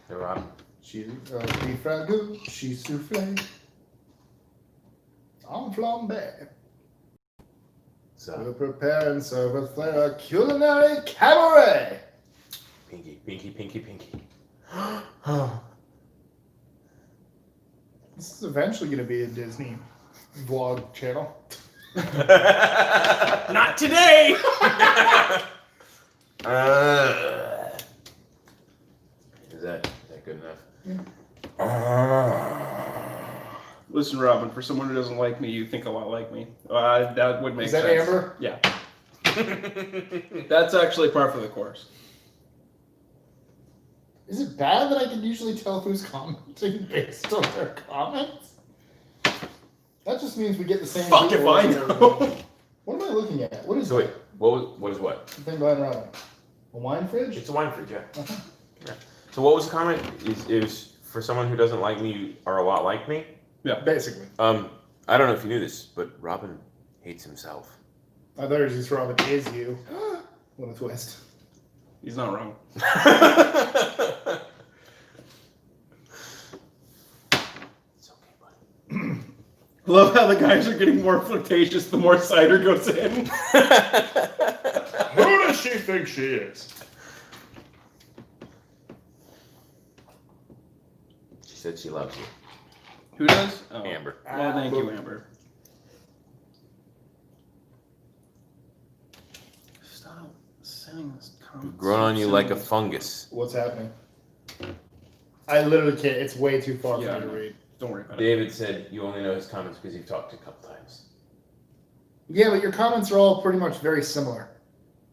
Hey, Rob. She's beef ragout, she's souffle. En flambe. So, We'll prepare and serve with flair a culinary cabaret. pinky, pinky, pinky, pinky. This is eventually going to be a Disney vlog channel. Not today. Is that good enough? Listen, Robin. For someone who doesn't like me, you think a lot like me. That would make Is that sense. Amber? Yeah. That's actually par for the course. Is it bad that I can usually tell who's commenting based on their comments? That just means we get the same. Fuck if people I every know. day. What am I looking at? What is So wait, what is what? the thing behind Robin? A wine fridge? It's a wine fridge, yeah. Uh-huh. Yeah. So what was the comment? Is for someone who doesn't like me, you are a lot like me? Basically. I don't know if you knew this, but Robin hates himself. I thought it was just Robin is you. What a twist. He's not wrong. It's okay, buddy. Love how the guys are getting more flirtatious the more cider goes in. Who does she think she is? She said she loves you. Who does? Oh. Amber. Well, thank you, Amber. Stop sending this comment. Grown on you like a fungus. What's happening? I literally can't. It's way too far Yeah, for me to I know. read. Don't worry about it. David said you only know his comments because you've talked a couple times. Yeah, but your comments are all pretty much very similar.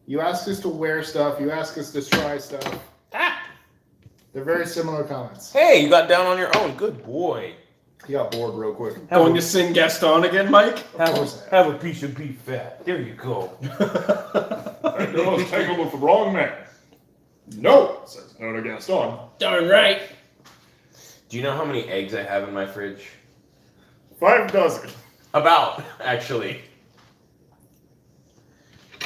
You ask us to wear stuff. You ask us to try stuff. They're very similar comments. Hey, you got down on your own. Good boy. He got bored real quick. Going to sing Gaston again, Mike? Have a piece of beef fat. There you go. That girl is tangled with the wrong man. No, says no to Gaston. Darn right. Do you know how many eggs I have in my fridge? 5 dozen. About, actually.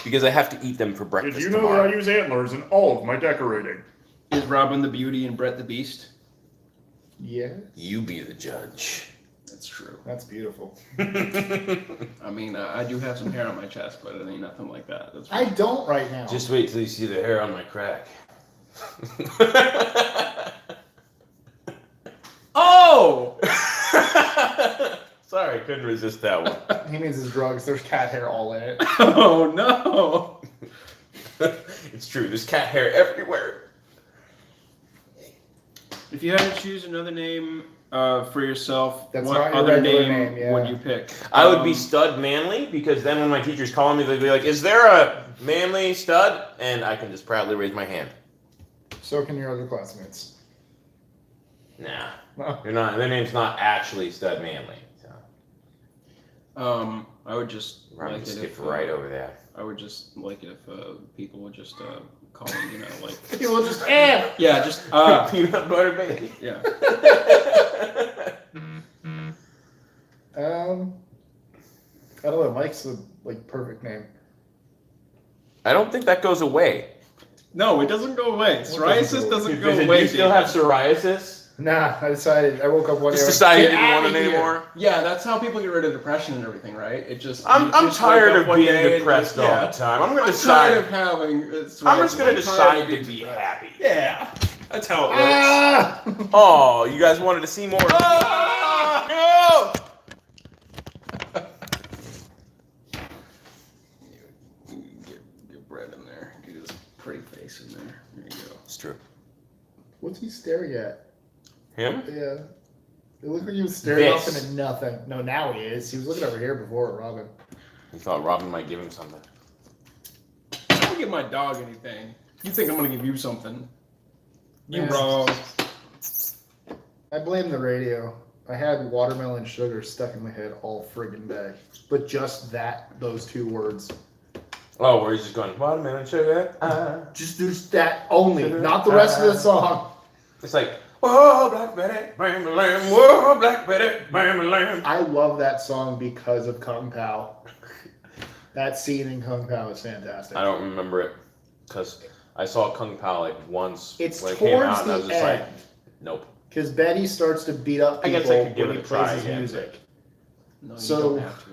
Because I have to eat them for breakfast Did you know tomorrow. that I use antlers in all of my decorating? Is Robin the Beauty and Brett the Beast? Yeah. You be the judge. That's true. That's beautiful. I mean, I do have some hair on my chest, but it ain't nothing like that. That's I don't right now. Just wait till you see the hair on my crack. Oh! Sorry, couldn't resist that one. He means his drugs. There's cat hair all in it. Oh no! It's true. There's cat hair everywhere. If you had to choose another name for yourself, That's what not your other regular name, name, yeah. would you pick? I would be Stud Manly because then when my teachers call me, they'll be like, "Is there a Manly stud?" And I can just proudly raise my hand. So can your other classmates. Nah, No. they're not. Their name's not actually Stud Manly. So I would just Ryan like it skipped if right over that. I would just like it if people would just call me, you know, like People just yeah, just Peanut butter baby. yeah. I don't know. Mike's the perfect name. I don't think that goes away. No, it doesn't go away. Psoriasis doesn't go Do away. you still have psoriasis? Nah, I decided. I woke up one day. Just I was decided you like, didn't want "Get it outta here." anymore. Yeah, that's how people get rid of depression and everything, right? It just I'm you just tired wake up of one being day and depressed just- all yeah. the time. I'm gonna I'm decide. tired of having. I'm just gonna tired decide of to being be depressed. happy. Yeah, that's how it works. Ah! Oh, you guys wanted to see more? Ah! No! Get bread in there. Get his pretty face in there. There you go. It's true. What's he staring at? Him? Yeah. It looked like he was staring off This. into nothing. No, now he is. He was looking over here before at Robin. He thought Robin might give him something. I don't give my dog anything. You think I'm gonna give you something? You Yeah. wrong. I blame the radio. I had watermelon sugar stuck in my head all friggin' day. But just those 2 words. Oh, where he's just going, watermelon sugar. Just that only, not the rest of the song. It's like, whoa, Black Betty, bam, lamb, whoa, Black Betty, bam, lamb. I love that song because of Kung Pao. That scene in Kung Pao is fantastic. I don't remember it because I saw Kung Pao like once It's when it came towards out, and I was the just end. like, nope. Because Betty starts to beat up I people guess I could give when it he a try plays his again. music. No, you So- don't have to.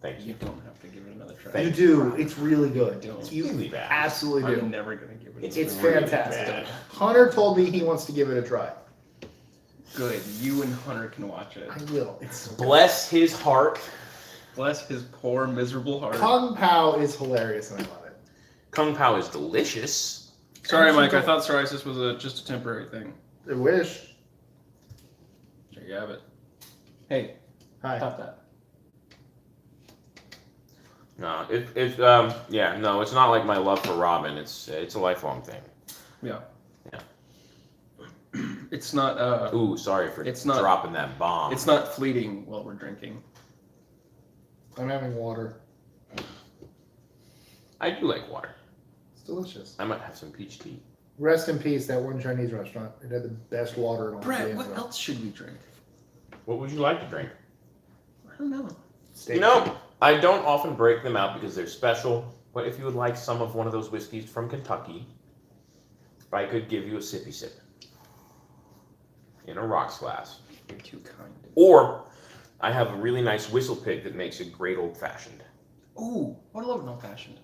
Thank You you. don't have to give it another try. You do. It's really good. Don't. You Really bad. absolutely do. I'm never gonna give it. It's a try. really fantastic. bad. Hunter told me he wants to give it a try. Good. You and Hunter can watch it. I will. It's so good. Bless his heart. Bless his poor, miserable heart. Kung Pao is hilarious and I love it. Kung Pao is delicious. Sorry, Mike. I thought psoriasis was just a temporary thing. I wish. There you have it. Hey, Hi. stop that. No, it's not like my love for Robin. It's a lifelong thing. Yeah. Yeah. It's not. Ooh, sorry for It's not- dropping that bomb. It's not fleeting while we're drinking. I'm having water. I do like water. It's delicious. I might have some peach tea. Rest in peace, that one Chinese restaurant. It had the best water in all Brett, of what Gainesville. else should we drink? What would you like to drink? I don't know. Steak. You know, I don't often break them out because they're special, but if you would like some of one of those whiskeys from Kentucky, I could give you a sippy sip in a rocks glass. You're too kind. Or I have a really nice whistle pig that makes a great old fashioned. Ooh, what a love an old fashioned.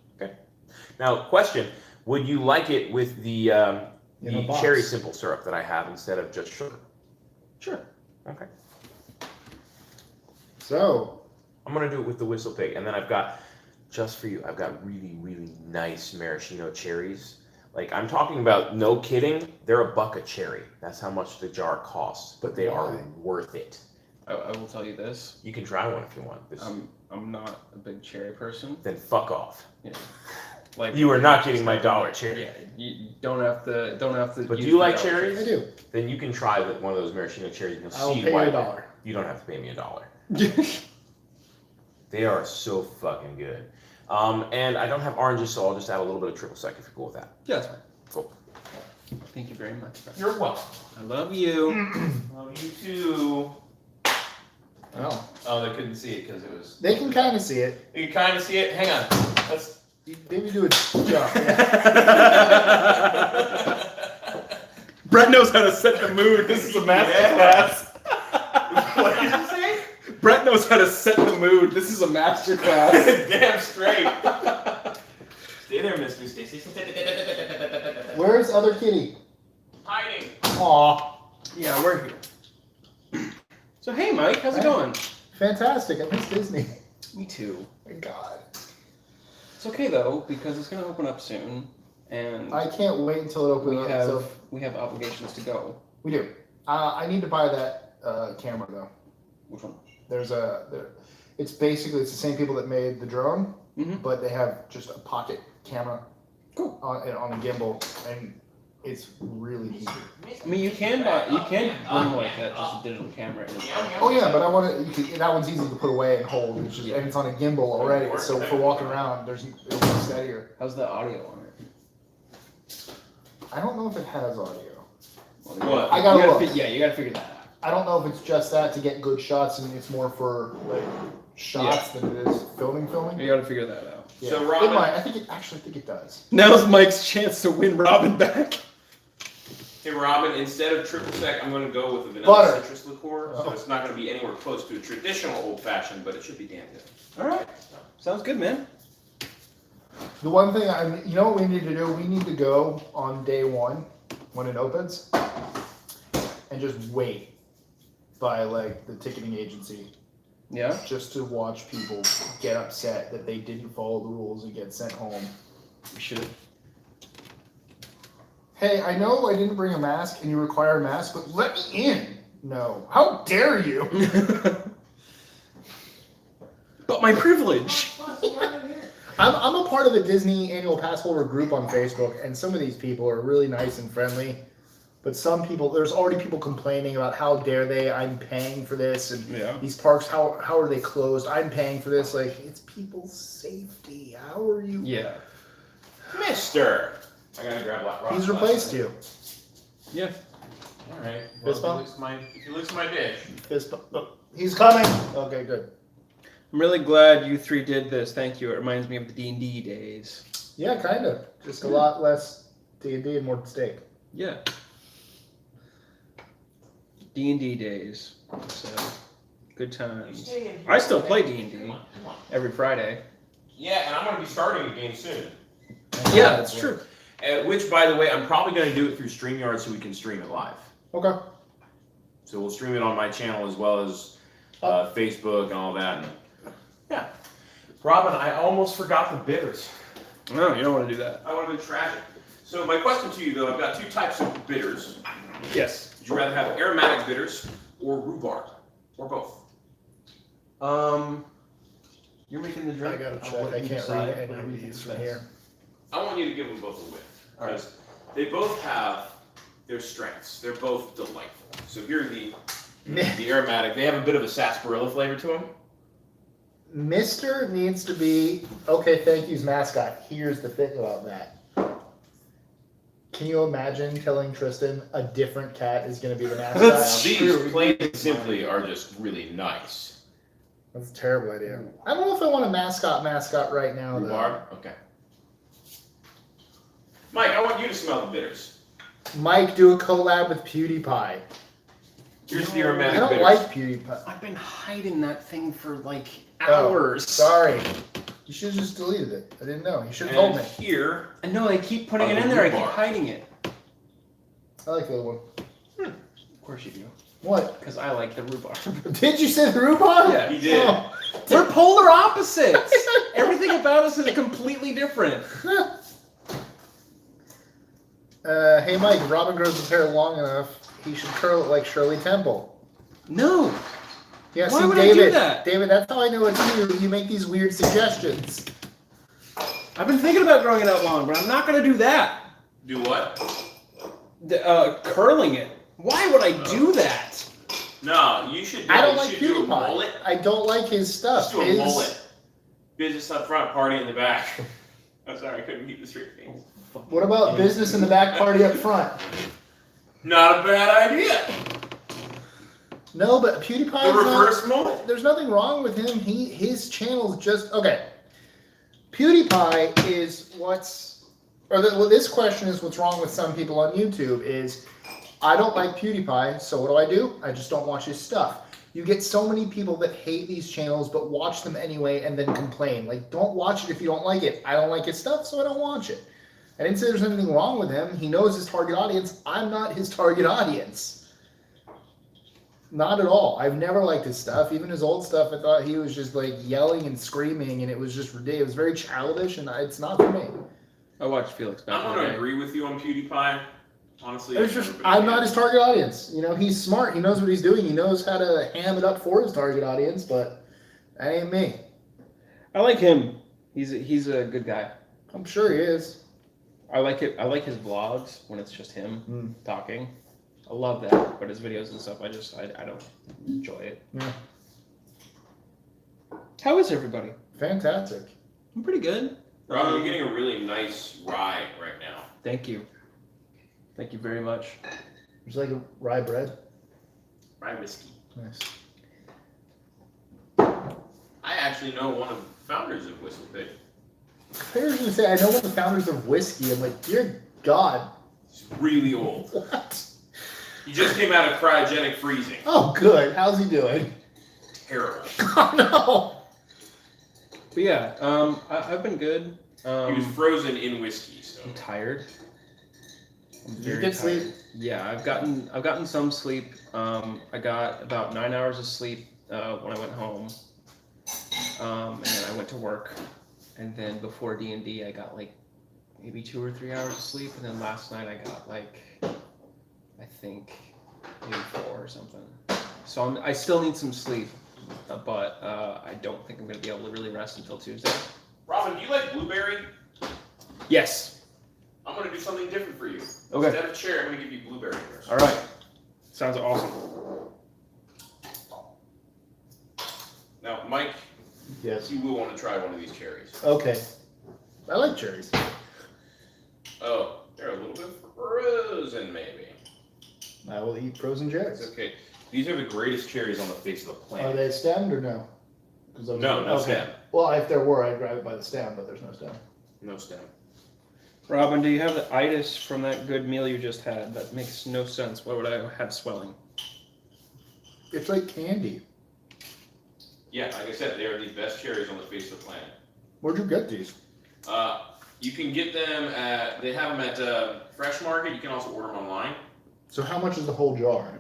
Now, question: would you like it with the In a box. cherry simple syrup that I have instead of just sugar? Sure. Okay. So, I'm gonna do it with the whistle pig, and then I've got just for you. I've got really, really nice maraschino cherries. Like I'm talking about, no kidding. They're $1 a cherry. That's how much the jar costs, but they are Why? worth it. I will tell you this. You can try one if you want. This, I'm not a big cherry person. then fuck off. Yeah. Like You are not getting my dollar cherry. Yeah, you don't have to. But do use you the like dollar cherries? I do. Then you can try one of those maraschino cherries, and you'll I'll see pay why. you $1. You don't have to pay me $1. cherry. They are so fucking good. And I don't have oranges, so I'll just add a little bit of triple sec if you're cool with that. Yeah, that's fine. Cool. Thank you very much. Brett. You're welcome. I love you. Love you too. Oh, Oh, they couldn't see it because it was. they can kind of see it. You can kind of see it. Hang on. Let's. Maybe do a job. Brett knows how to set the mood. This is a masterclass. What did you say? Brett knows how to set the mood. This is a masterclass. Damn straight. Stay there, Mr. Stacy. Where's other kitty? Hiding. Aw, Yeah, we're here. So hey, Mike, how's it going? fantastic. I miss Disney. Me too. Thank God. It's okay though because it's gonna open up soon, and I can't wait until it opens up. we have obligations to go. We do. I need to buy that camera though. Which one? It's basically the same people that made the drone, Mhm. but they have just a pocket camera Cool. on a gimbal, and it's really easy. I mean, you can bring like that, just a digital camera. Oh yeah, but I want to. That one's easy to put away and hold. It's just, and it's on a gimbal already, so for walking around, it'll be steadier. How's the audio on it? I don't know if it has audio. What? I gotta look. You gotta figure that out. I don't know if it's just that to get good shots, and it's more for like shots than it is filming. You gotta figure that out. Yeah. So, Robin- I think it does. Now's Mike's chance to win Robin back. Hey, Robin, instead of triple sec, I'm going to go with a vanilla Butter. citrus liqueur. Oh. So it's not going to be anywhere close to a traditional old fashioned, but it should be damn good. All right. Sounds good, man. The one thing you know what we need to do? We need to go on day one when it opens and just wait by like the ticketing agency Yeah. just to watch people get upset that they didn't follow the rules and get sent home. We should. Hey, I know I didn't bring a mask and you require a mask, but let me in. No. How dare you? But my privilege. I'm a part of the Disney annual pass holder group on Facebook, and some of these people are really nice and friendly. But some people, there's already people complaining about how dare they, I'm paying for this, and Yeah. these parks, how are they closed? I'm paying for this. Like, it's people's safety. How are you? Yeah. Mister! I got to grab that. He's replaced you. Yeah. All right. Fist Well, bump? if he looks at my dish. Fist bump. Oh, he's coming. Okay, good. I'm really glad you three did this. Thank you. It reminds me of the D&D days. Yeah, kind of. Just a lot less D&D and more steak. Yeah. D&D days. So, good times. I still play D&D every Friday. Yeah, and I'm going to be starting a game soon. Yeah, that's true. Which, by the way, I'm probably going to do it through StreamYard so we can stream it live. Okay. So we'll stream it on my channel as well as Facebook and all that. And, yeah. Robin, I almost forgot the bitters. No, you don't want to do that. I would have been tragic. So my question to you, though, I've got two types of bitters. Yes. Would you rather have aromatic bitters or rhubarb? Or both? You're making the I drink. gotta I'll check. let I you can't decide read any whatever of you these think's from best. here. I want you to give them both a whiff. All right. Because they both have their strengths. They're both delightful. So here the aromatic. They have a bit of a sarsaparilla flavor to them. Mister needs to be okay. Thank you's mascot. Here's the thing about that. Can you imagine telling Tristan a different cat is going to be the mascot? That's These, true. plain and simply, are just really nice. That's a terrible idea. I don't know if I want a mascot right now. Though. Rhubarb? Okay. Mike, I want you to smell the bitters. Mike, do a collab with PewDiePie. Here's the I aromatic don't bitters. like PewDiePie. I've been hiding that thing for like Oh, hours. sorry. You should have just deleted it. I didn't know. You should have told And me. here, I know, I keep putting Oh, it in the there, I keep rhubarb. hiding it. I like the other one. Of course you do. What? Because I like the rhubarb. Did you say the rhubarb? Yeah. he did. Oh. We're polar opposites! Everything about us is completely different. Hey Mike, if Robin grows his hair long enough, he should curl it like Shirley Temple. No. Yeah, Why see, would I do David, that? David, that's how I know it's you. You make these weird suggestions. I've been thinking about growing it out long, but I'm not going to do that. Do what? Curling it. Why would I do that? No, you should do, I don't you like should do a mullet. PewDiePie. I don't like his stuff. Just do a His- mullet. Business up front, party in the back. I'm sorry, I couldn't keep the straight face. What about business in the back, party up front? Not a bad idea. No, but PewDiePie. The reverse mullet. There's nothing wrong with him. His channel's just okay. PewDiePie is this question is what's wrong with some people on YouTube is I don't like PewDiePie, so what do? I just don't watch his stuff. You get so many people that hate these channels but watch them anyway and then complain. Like, don't watch it if you don't like it. I don't like his stuff, so I don't watch it. I didn't say there's anything wrong with him. He knows his target audience. I'm not his target audience. Not at all. I've never liked his stuff. Even his old stuff, I thought he was just like yelling and screaming, and it was just ridiculous. It was very childish, and it's not for me. I watched Felix back I'm in going the to day. agree with you on PewDiePie. Honestly, It's just I'm not his target audience. You know, he's smart. He knows what he's doing. He knows how to ham it up for his target audience, but that ain't me. I like him. He's a good guy. I'm sure he is. I like it. I like his vlogs when it's just him Mm. talking. I love that. But his videos and stuff, I don't enjoy it. Yeah. How is everybody? Fantastic. I'm pretty good. Rob, you're getting a really nice rye right now. Thank you. Thank you very much. Would you like a rye bread? Rye whiskey. Nice. I actually know one of the founders of Whistle Pig. I was going to say, I know one of the founders of whiskey. I'm like, dear God. He's really old. What? He just came out of cryogenic freezing. Oh, good. How's he doing? Terrible. Oh, no. But yeah, I've been good. He was frozen in whiskey, so. I'm tired. I'm Did you very get tired. sleep? Yeah, I've gotten some sleep. I got about 9 hours of sleep when I went home, and then I went to work, and then before D&D I got like maybe 2 or 3 hours of sleep, and then last night I got like I think maybe 4 or something. So I still need some sleep, but I don't think I'm gonna be able to really rest until Tuesday. Robin, do you like blueberry? Yes. I'm going to do something different for you. Okay. Instead of cherry, I'm going to give you blueberry first. All right. Sounds awesome. Now, Mike, Yes. you will want to try one of these cherries. Okay. I like cherries. Oh, they're a little bit frozen, maybe. I will eat frozen cherries. It's okay. These are the greatest cherries on the face of the Are planet. they stemmed or no? 'Cause those No, are- no okay. stem. Well, if there were, I'd grab it by the stem, but there's no stem. No stem. Robin, do you have the itis from that good meal you just had? That makes no sense. Why would I have swelling? It's like candy. Yeah, like I said, they are the best cherries on the face of the planet. Where'd you get these? You can get them at, they have them at Fresh Market. You can also order them online. So how much is the whole jar?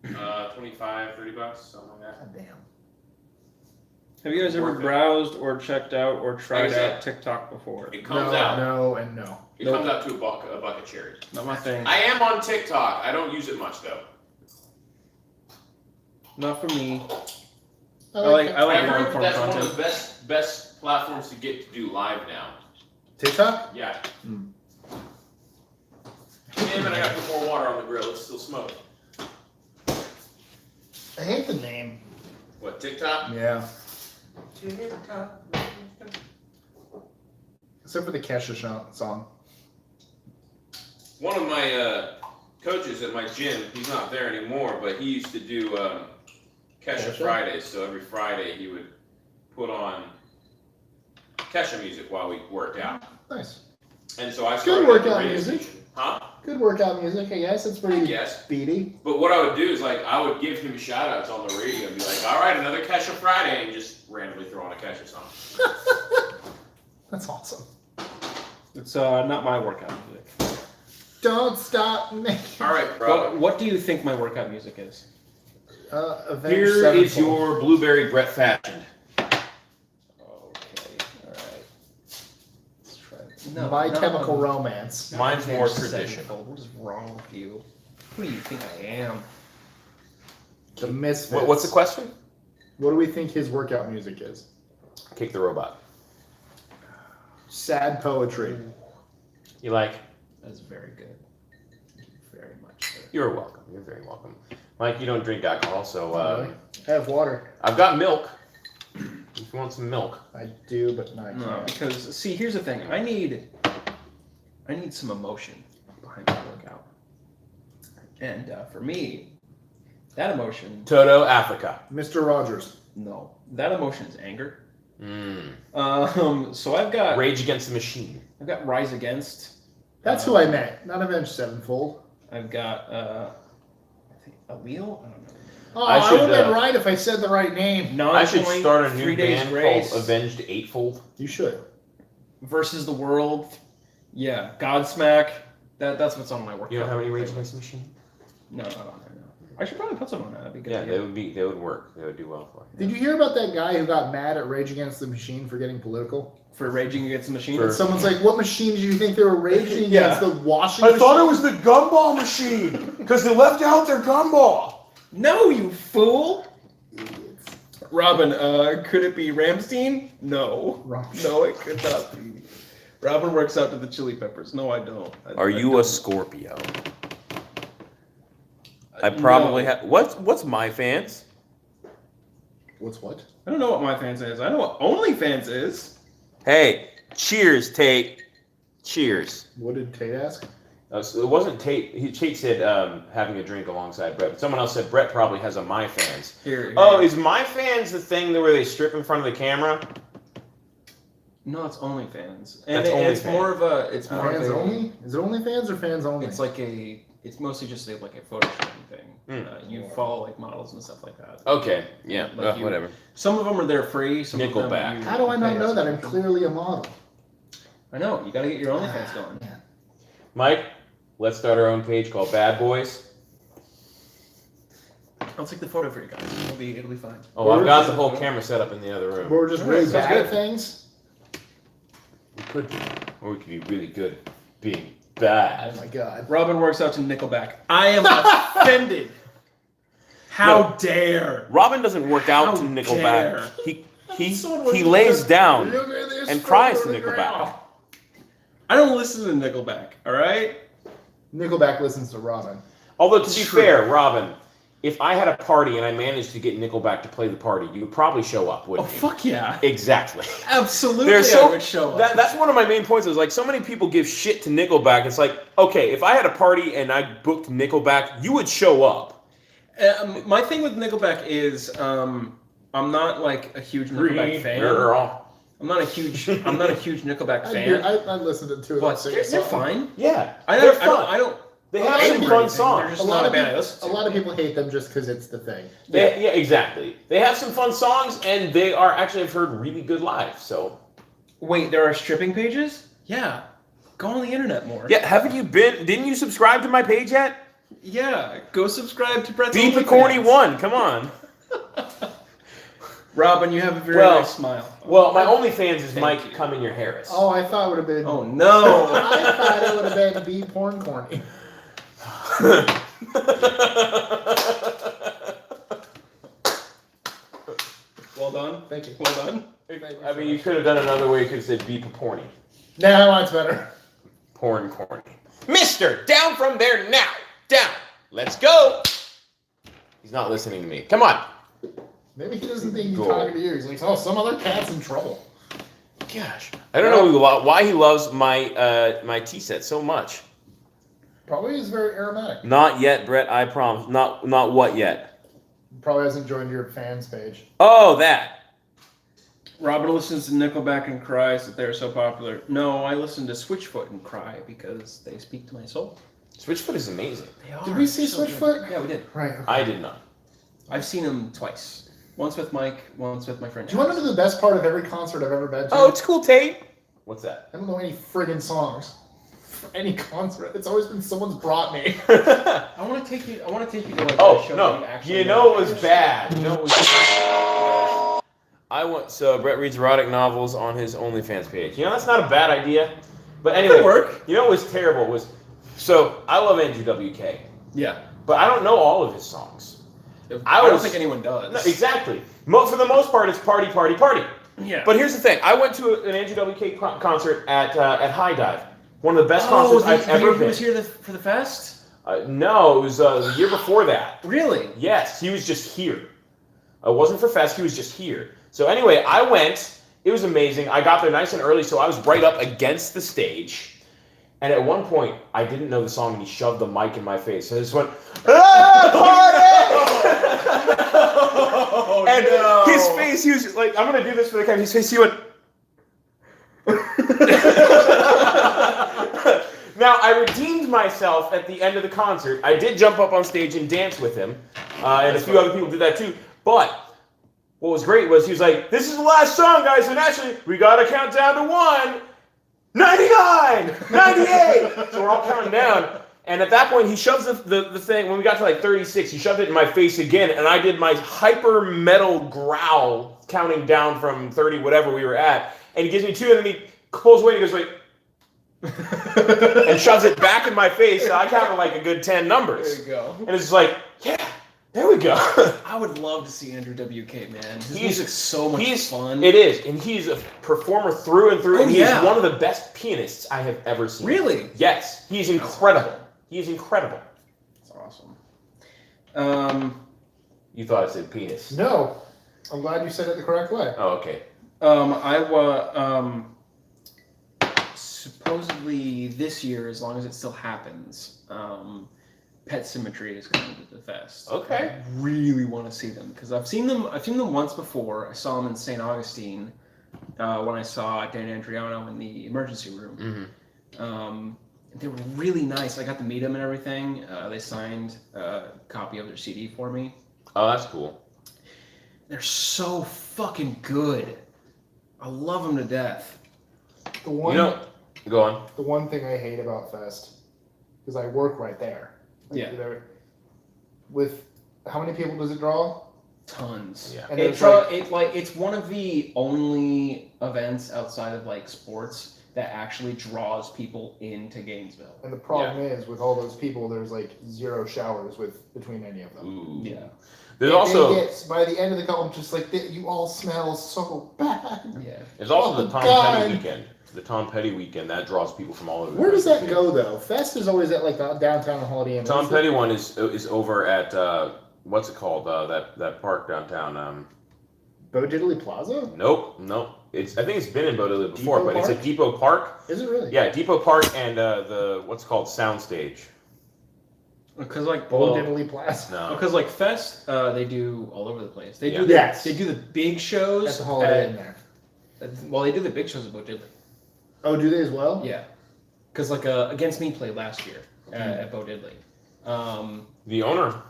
25, 30 bucks, something like that. God damn. Have you guys ever Worth it. browsed or checked out or tried Like I said, out TikTok before? It comes no, out. no, and no. It comes out to a bucket cherries. Not my thing. I am on TikTok. I don't use it much though. Not for me. I I like it. long heard form that's one content. of the best platforms to get to do live now. TikTok? Yeah. Hmm. Damn it! I got to put more water on the grill. It's still smoking. I hate the name. What, TikTok? Yeah. TikTok. Except for the Kesha song. One of my coaches at my gym, he's not there anymore, but he used to do Kesha Kesha? Fridays. So every Friday he would put on Kesha music while we worked out. Nice. And so I Good started workout at the radio music. station. Huh? Good workout music, I guess. It's pretty Yes. beady. But what I would do is like I would give him shout outs on the radio and be like, all right, another Kesha Friday, and just randomly throw on a Kesha song. That's awesome. It's not my workout music. Don't stop me. All right, bro. What do you think my workout music is? Avenged Here is Sevenfold. your blueberry Brett Fashion. Okay, alright. Let's try it. No, My not Chemical a- Romance. not Mine's more Avenged traditional. Sevenfold. What is wrong with you? Who do you think I am? The Misfits. What's the question? What do we think his workout music is? Kick the robot. Sad poetry. You like? That's very good. Thank you very much, sir. You're welcome. You're very welcome. Mike, you don't drink alcohol, so I have water. I've got milk. If you want some milk. I do, but not No, can't. because see, here's the thing. I need some emotion behind my workout, and for me, that emotion, Toto Africa. Mr. Rogers. no, that emotion is anger. Mm. So I've got Rage Against the Machine. Rise Against. That's who I meant. Not Avenged Sevenfold. I've got I think a wheel. I don't know. Oh, I I should, would have been right if I said the right name. I should Non-point, start a new 3 days band grace called Avenged Eightfold. You should. versus the world. Yeah, Godsmack. That's what's on my workout. You don't have any Rage Against the Machine? No, I don't know. I should probably put some on that. That'd be good. Yeah, idea. they would work. They would do well for you. Did you hear about that guy who got mad at Rage Against the Machine for getting political? For Raging Against the Machine. For- Someone's like, what machine did you think they were raging Yeah. against? The washing machine? was the gumball machine because they left out their gumball. No, you fool! Idiots. Robin, could it be Ramstein? No. Wrong. No, it could not be. Robin works out to the Chili Peppers. No, I don't. Are you don't. a Scorpio? I probably No. have. What's my fans? What's what? I don't know what my fans is. I know what OnlyFans is. Hey, cheers, Tate. Cheers. What did Tate ask? So it wasn't Tate. Tate said having a drink alongside Brett. But someone else said Brett probably has a My Fans. Here. Oh, is My Fans the thing where they strip in front of the camera? No, it's OnlyFans. That's It's OnlyFans. more of a. It's more Fans of a, only? Is it OnlyFans or fans only? It's like a. It's mostly just like a photo shooting thing. You follow like models and stuff like that. Okay. Yeah. Like Whatever. Some of them are there free. Some of them Nickelback. How do I not pay know a that? I'm subscription. clearly a model. I know. You got to get your OnlyFans going. Mike, let's start our own page called Bad Boys. I'll take the photo for you guys. It'll be fine. Oh, I've got the whole camera set up in the other room. We're just really Sounds bad good. at things. We could be, or we could be really good at being bad. Oh my god. Robin works out to Nickelback. I am offended. How No. dare? Robin doesn't work out How to Nickelback. dare. He lays down and cries to Nickelback. I don't listen to Nickelback. All right. Nickelback listens to Robin. Although to be True. fair, Robin, if I had a party and I managed to get Nickelback to play the party, you would probably show up, Oh wouldn't you? fuck yeah. Exactly. Absolutely. There's I would show up. That's one of my main points. Is like so many people give shit to Nickelback. It's like, okay, if I had a party and I booked Nickelback, you would show up. My thing with Nickelback is I'm not like a huge Nickelback fan. I'm not a huge Nickelback fan. I listened to two of But those they're fine. Yeah, I they're don't. fun. I don't. They Well, have I some agree. fun They're songs. just not a band I listen A to. lot of people hate them just because it's the thing. Yeah, exactly. They have some fun songs, and they are actually I've heard really good live. So Wait, there are stripping pages? Yeah. Go on the internet more. yeah, haven't you been? Didn't you subscribe to my page yet? Yeah. Go subscribe to Brett's Beat the OnlyFans. corny one. Come on. Robin, you have a very Well- nice smile. Well, my OnlyFans is Thank Mike you. Cumming Harris. Oh, I thought it would have been. Oh no. I thought it would have been B porn corny. Well done. Thank you. Well done. I mean, you could have done another way. You could have said beep porny. Nah, mine's better. Porn corny. Mister, down from there now. Down. Let's go. He's not listening to me. Come on. Maybe he doesn't think he's Go. talking to you. He's like, oh, some other cat's in trouble. Gosh. I don't know why he loves my my tea set so much. Probably is very aromatic. Not yet, Brett. I promise. Not what yet. Probably hasn't joined your fans page. Oh, that. Robin listens to Nickelback and cries that they're so popular. No, I listen to Switchfoot and cry because they speak to my soul. Switchfoot is amazing. They are. Did we see so Switchfoot? good. Yeah, we did. Right. Okay. I did not. I've seen them twice. Once with Mike, once with my friend. Do you want to know the best part of every concert I've ever been to? Oh, it's cool, Tate. What's that? I don't know any friggin' songs. For any concert. It's always been someone's brought me. I want to take you. I want to take you to like a Oh show that no! you actually. You know it like. was bad. You know it was. I want so Brett reads erotic novels on his OnlyFans page. You know that's not a bad idea. But anyway, Could work. you know what was terrible was so I love Andrew WK, Yeah. but I don't know all of his songs. I don't was- think anyone does. No, exactly. For the most part, it's party, party, party. Yeah. But here's the thing: I went to an Andrew WK concert at High Dive. One of the best concerts I've ever He been. was here for the fest. No, it was the year before that. Really? Yes, he was just here. It wasn't for fest, he was just here. So anyway, I went. It was amazing. I got there nice and early, so I was right up against the stage. And at one point, I didn't know the song, and he shoved the mic in my face. So I just went, party! And his face, he was just like, I'm going to do this for the camera. His face, he went... Now, I redeemed myself at the end of the concert. I did jump up on stage and dance with him. And a few other people did that too. But what was great was he was like, this is the last song, guys. And actually, we got to count down to 1, 99, 98. So we're all counting down. And at that point, he shoves the thing. When we got to like 36, he shoved it in my face again. And I did my hyper metal growl, counting down from 30, whatever we were at. And he gives me 2, and then he pulls away and he goes, wait. And shoves it back in my face. So I counted like a good 10 numbers. There you go. And it's just like, yeah, there we go. I would love to see Andrew WK, man. His He's- music's so much fun. It is, and he's a performer through and through, Oh, and he's yeah. one of the best pianists I have ever seen. Really? Yes, he's incredible. He is incredible. That's awesome. You thought I said penis. No. I'm glad you said it the correct way. Oh, okay. Supposedly this year, as long as it still happens, Pet Symmetry is coming to the fest. Okay. I really want to see them because I've seen them once before. I saw them in St. Augustine, when I saw Dan Andriano in the emergency room. They were really nice. I got to meet them and everything. They signed a copy of their CD for me. Oh, that's cool. They're so fucking good. I love them to death. The one, go on. The one thing I hate about Fest is I work right there. Yeah. With how many people does it draw? Tons. Yeah. And It's one of the only events outside of like sports that actually draws people into Gainesville. And the problem is with all those people, there's like 0 showers between any of them. Ooh. Yeah. There's also by the end of the call, I'm just like, you all smell so bad. Yeah. There's also the Tom God. Petty weekend. The Tom Petty weekend that draws people from all over. Where does that go though? Fest is always at like the downtown Holiday Inn. Tom Petty one is over at what's it called? That park downtown. Bo Diddley Plaza? Nope. I think it's been in Bo Diddley before, Depot but it's Park? at Depot Park. Is it really? Yeah, Depot Park and the what's called Soundstage. Because like Bo Diddley Plaza. No. because like Fest, they do all over the place. They Yeah. do they do the big shows At the Holiday Inn there. well, they do the big shows at Bo Diddley. Oh, do they as well? Yeah. Because like Against Me played last year at Bo Diddley. The owner,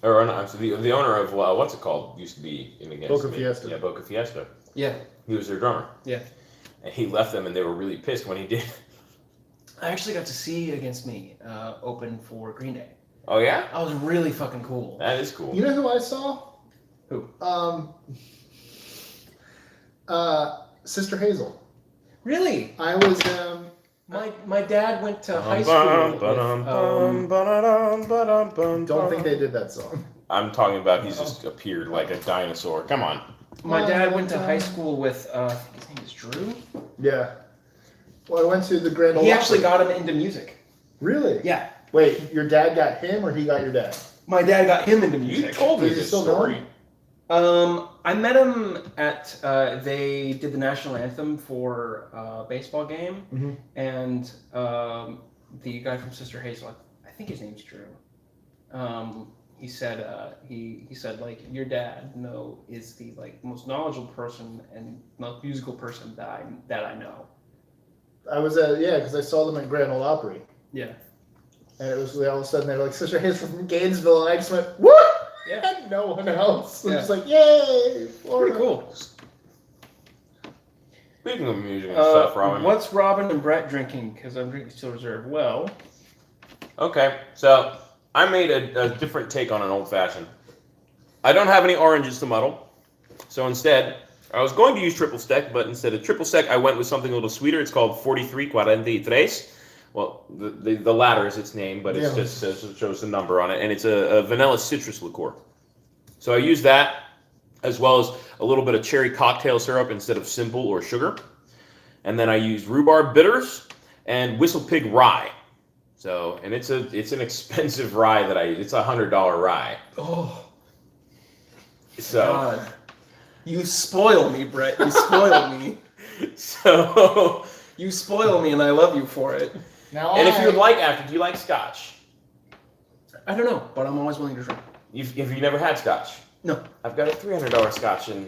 or no, actually, the owner of what's it called used to be in Against Boca Me. Fiesta. Yeah, Boca Fiesta. Yeah. He was their drummer. Yeah. And he left them, and they were really pissed when he did. I actually got to see Against Me open for Green Day. Oh yeah, That was really fucking cool. that is cool. You know who I saw? Who? Sister Hazel. Really? I was My dad went to high school with, don't think they did that song. I'm talking about he's just appeared like a dinosaur. Come on. my dad went to high school with his name is Drew. Yeah. Well, I went to the Grand Ole He actually Opry. got him into music. Really? Yeah. Wait, your dad got him or he got your dad? My dad got him into You music. told me Does he this still story. know? I met him at they did the national anthem for a baseball game, Mhm. and the guy from Sister Hazel, I think his name's Drew. He said he said like your dad is the like most knowledgeable person and most musical person that I know. I was because I saw them at Grand Ole Opry. Yeah. And it was all of a sudden they were like Sister Hazel from Gainesville, and I just went, what? Yeah. And no one else. It Yeah. was like, yay! Florida. Pretty cool. Speaking of music and stuff, Robin. What's Robin and Brett drinking? Because I'm drinking Still Reserve. Well, Okay, so I made a different take on an old fashioned. I don't have any oranges to muddle, so instead, I was going to use triple sec, but instead of triple sec, I went with something a little sweeter. It's called 4343. Well, the latter is its name, but it shows the number on it, and it's a vanilla citrus liqueur. So I use that as well as a little bit of cherry cocktail syrup instead of simple or sugar, and then I use rhubarb bitters and Whistle Pig rye. So, and it's an expensive rye it's $100 rye. oh So, God, you spoil me, Brett. You spoil me. so, You spoil me, and I love you for it. Now and if you would like, do you like scotch? I don't know, but I'm always willing to try. Have you never had scotch? No. I've got a $300 scotch in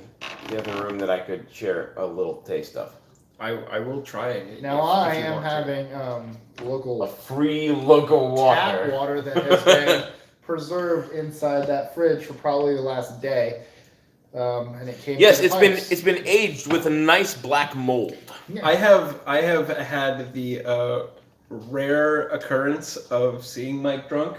the other room that I could share a little taste of. I will try it. Now I am having local A free local tap water. water that has been preserved inside that fridge for probably the last day. And it came. Yes, through the pipes. it's been aged with a nice black mold. Yeah. I have had the rare occurrence of seeing Mike drunk.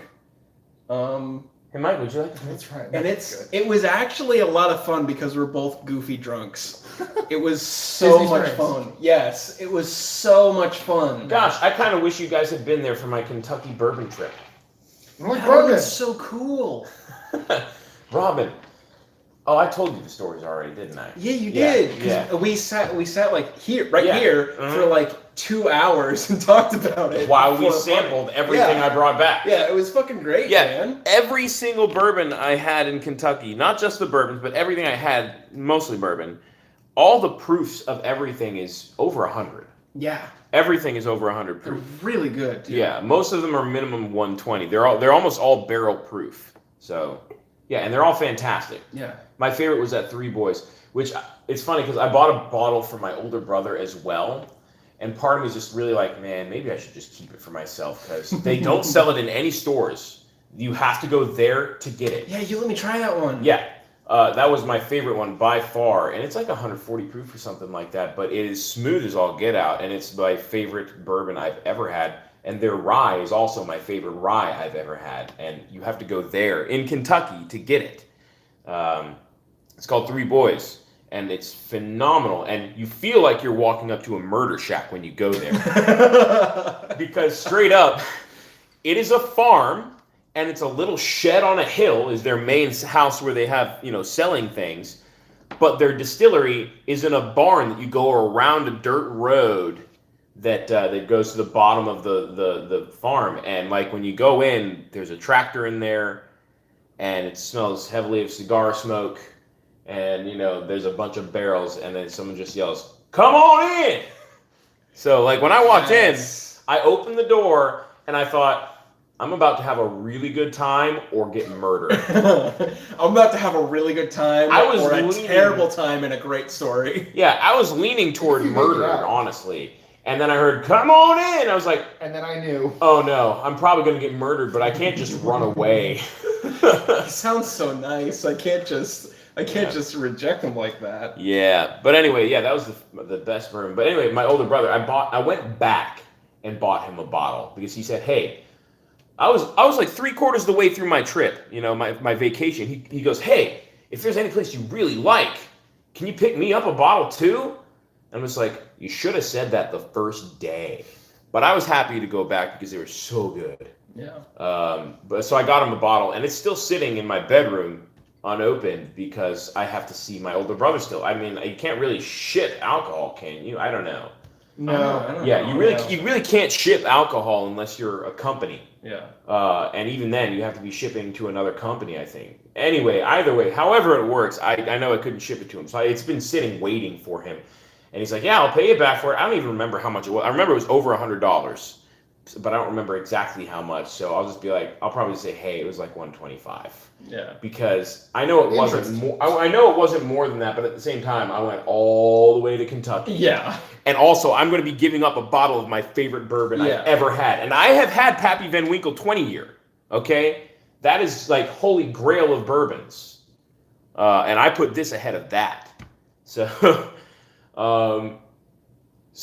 Hey Mike, would you like to That's right. And That's it was actually a lot of fun because we're both goofy drunks. It was so Disney much Springs. fun. Yes, it was so much fun. Gosh, I kind of wish you guys had been there for my Kentucky bourbon trip. I'm like, That was Bourbon. so cool. Robin. Oh, I told you the stories already, didn't I? Yeah, you Yeah, did. 'Cause yeah. we sat like here, Yeah. here, Mhm. for like 2 hours and talked about it. While we before sampled everything Yeah. I brought back. Yeah, it was fucking great, Yeah, man. every single bourbon I had in Kentucky, not just the bourbons, but everything I had, mostly bourbon, all the proofs of everything is over 100. Yeah, Everything is over 100 they're proof. really good. Dude. Yeah, most of them are minimum 120. They're almost all barrel proof. So Yeah, and they're all fantastic. Yeah. My favorite was that Three Boys, which it's funny because I bought a bottle for my older brother as well. And part of me is just really like, man, maybe I should just keep it for myself because they don't sell it in any stores. You have to go there to get it. Yeah, you let me try that one. Yeah. That was my favorite one by far. And it's like 140 proof or something like that. But it is smooth as all get out. And it's my favorite bourbon I've ever had. And their rye is also my favorite rye I've ever had. And you have to go there in Kentucky to get it. It's called Three Boys. And it's phenomenal. And you feel like you're walking up to a murder shack when you go there. Because straight up, it is a farm. And it's a little shed on a hill is their main house where they have, selling things. But their distillery is in a barn that you go around a dirt road that goes to the bottom of the farm. And like when you go in, there's a tractor in there and it smells heavily of cigar smoke. And, there's a bunch of barrels and then someone just yells, "Come on in!" So like when I walked in, I opened the door and I thought, I'm about to have a really good time or get murdered. I'm about to have a really good time or a leaning- terrible time and a great story. Yeah, I was leaning toward murder, honestly. And then I heard, "Come on in!" I was like, And then I knew. oh no, I'm probably going to get murdered, but I can't just run away. He sounds so nice. I can't just reject him like that. Yeah, but anyway, that was the best bourbon. But anyway, my older brother, I went back and bought him a bottle because he said, "Hey," I was like 3/4 of the way through my trip, my vacation. He goes, "Hey, if there's any place you really like, can you pick me up a bottle too?" And I was like, "You should have said that the first day." But I was happy to go back because they were so good. Yeah. But so I got him a bottle, and it's still sitting in my bedroom unopened because I have to see my older brother still. I mean, you can't really ship alcohol, can you? I don't know. No. I don't Yeah, know. you really can't ship alcohol unless you're a company. Yeah. And even then, you have to be shipping to another company, I think. Anyway, either way, however it works, I know I couldn't ship it to him. So it's been sitting waiting for him. And he's like, "Yeah, I'll pay you back for it." I don't even remember how much it was. I remember it was over $100, but I don't remember exactly how much. So I'll just be like, I'll probably say, "Hey, it was like $125." Yeah. Because I know it wasn't more. I know it wasn't more than that, but at the same time, I went all the way to Kentucky. Yeah. And also, I'm going to be giving up a bottle of my favorite bourbon I've ever had. And I have had Pappy Van Winkle 20 year. Okay? That is like holy grail of bourbons. And I put this ahead of that. So,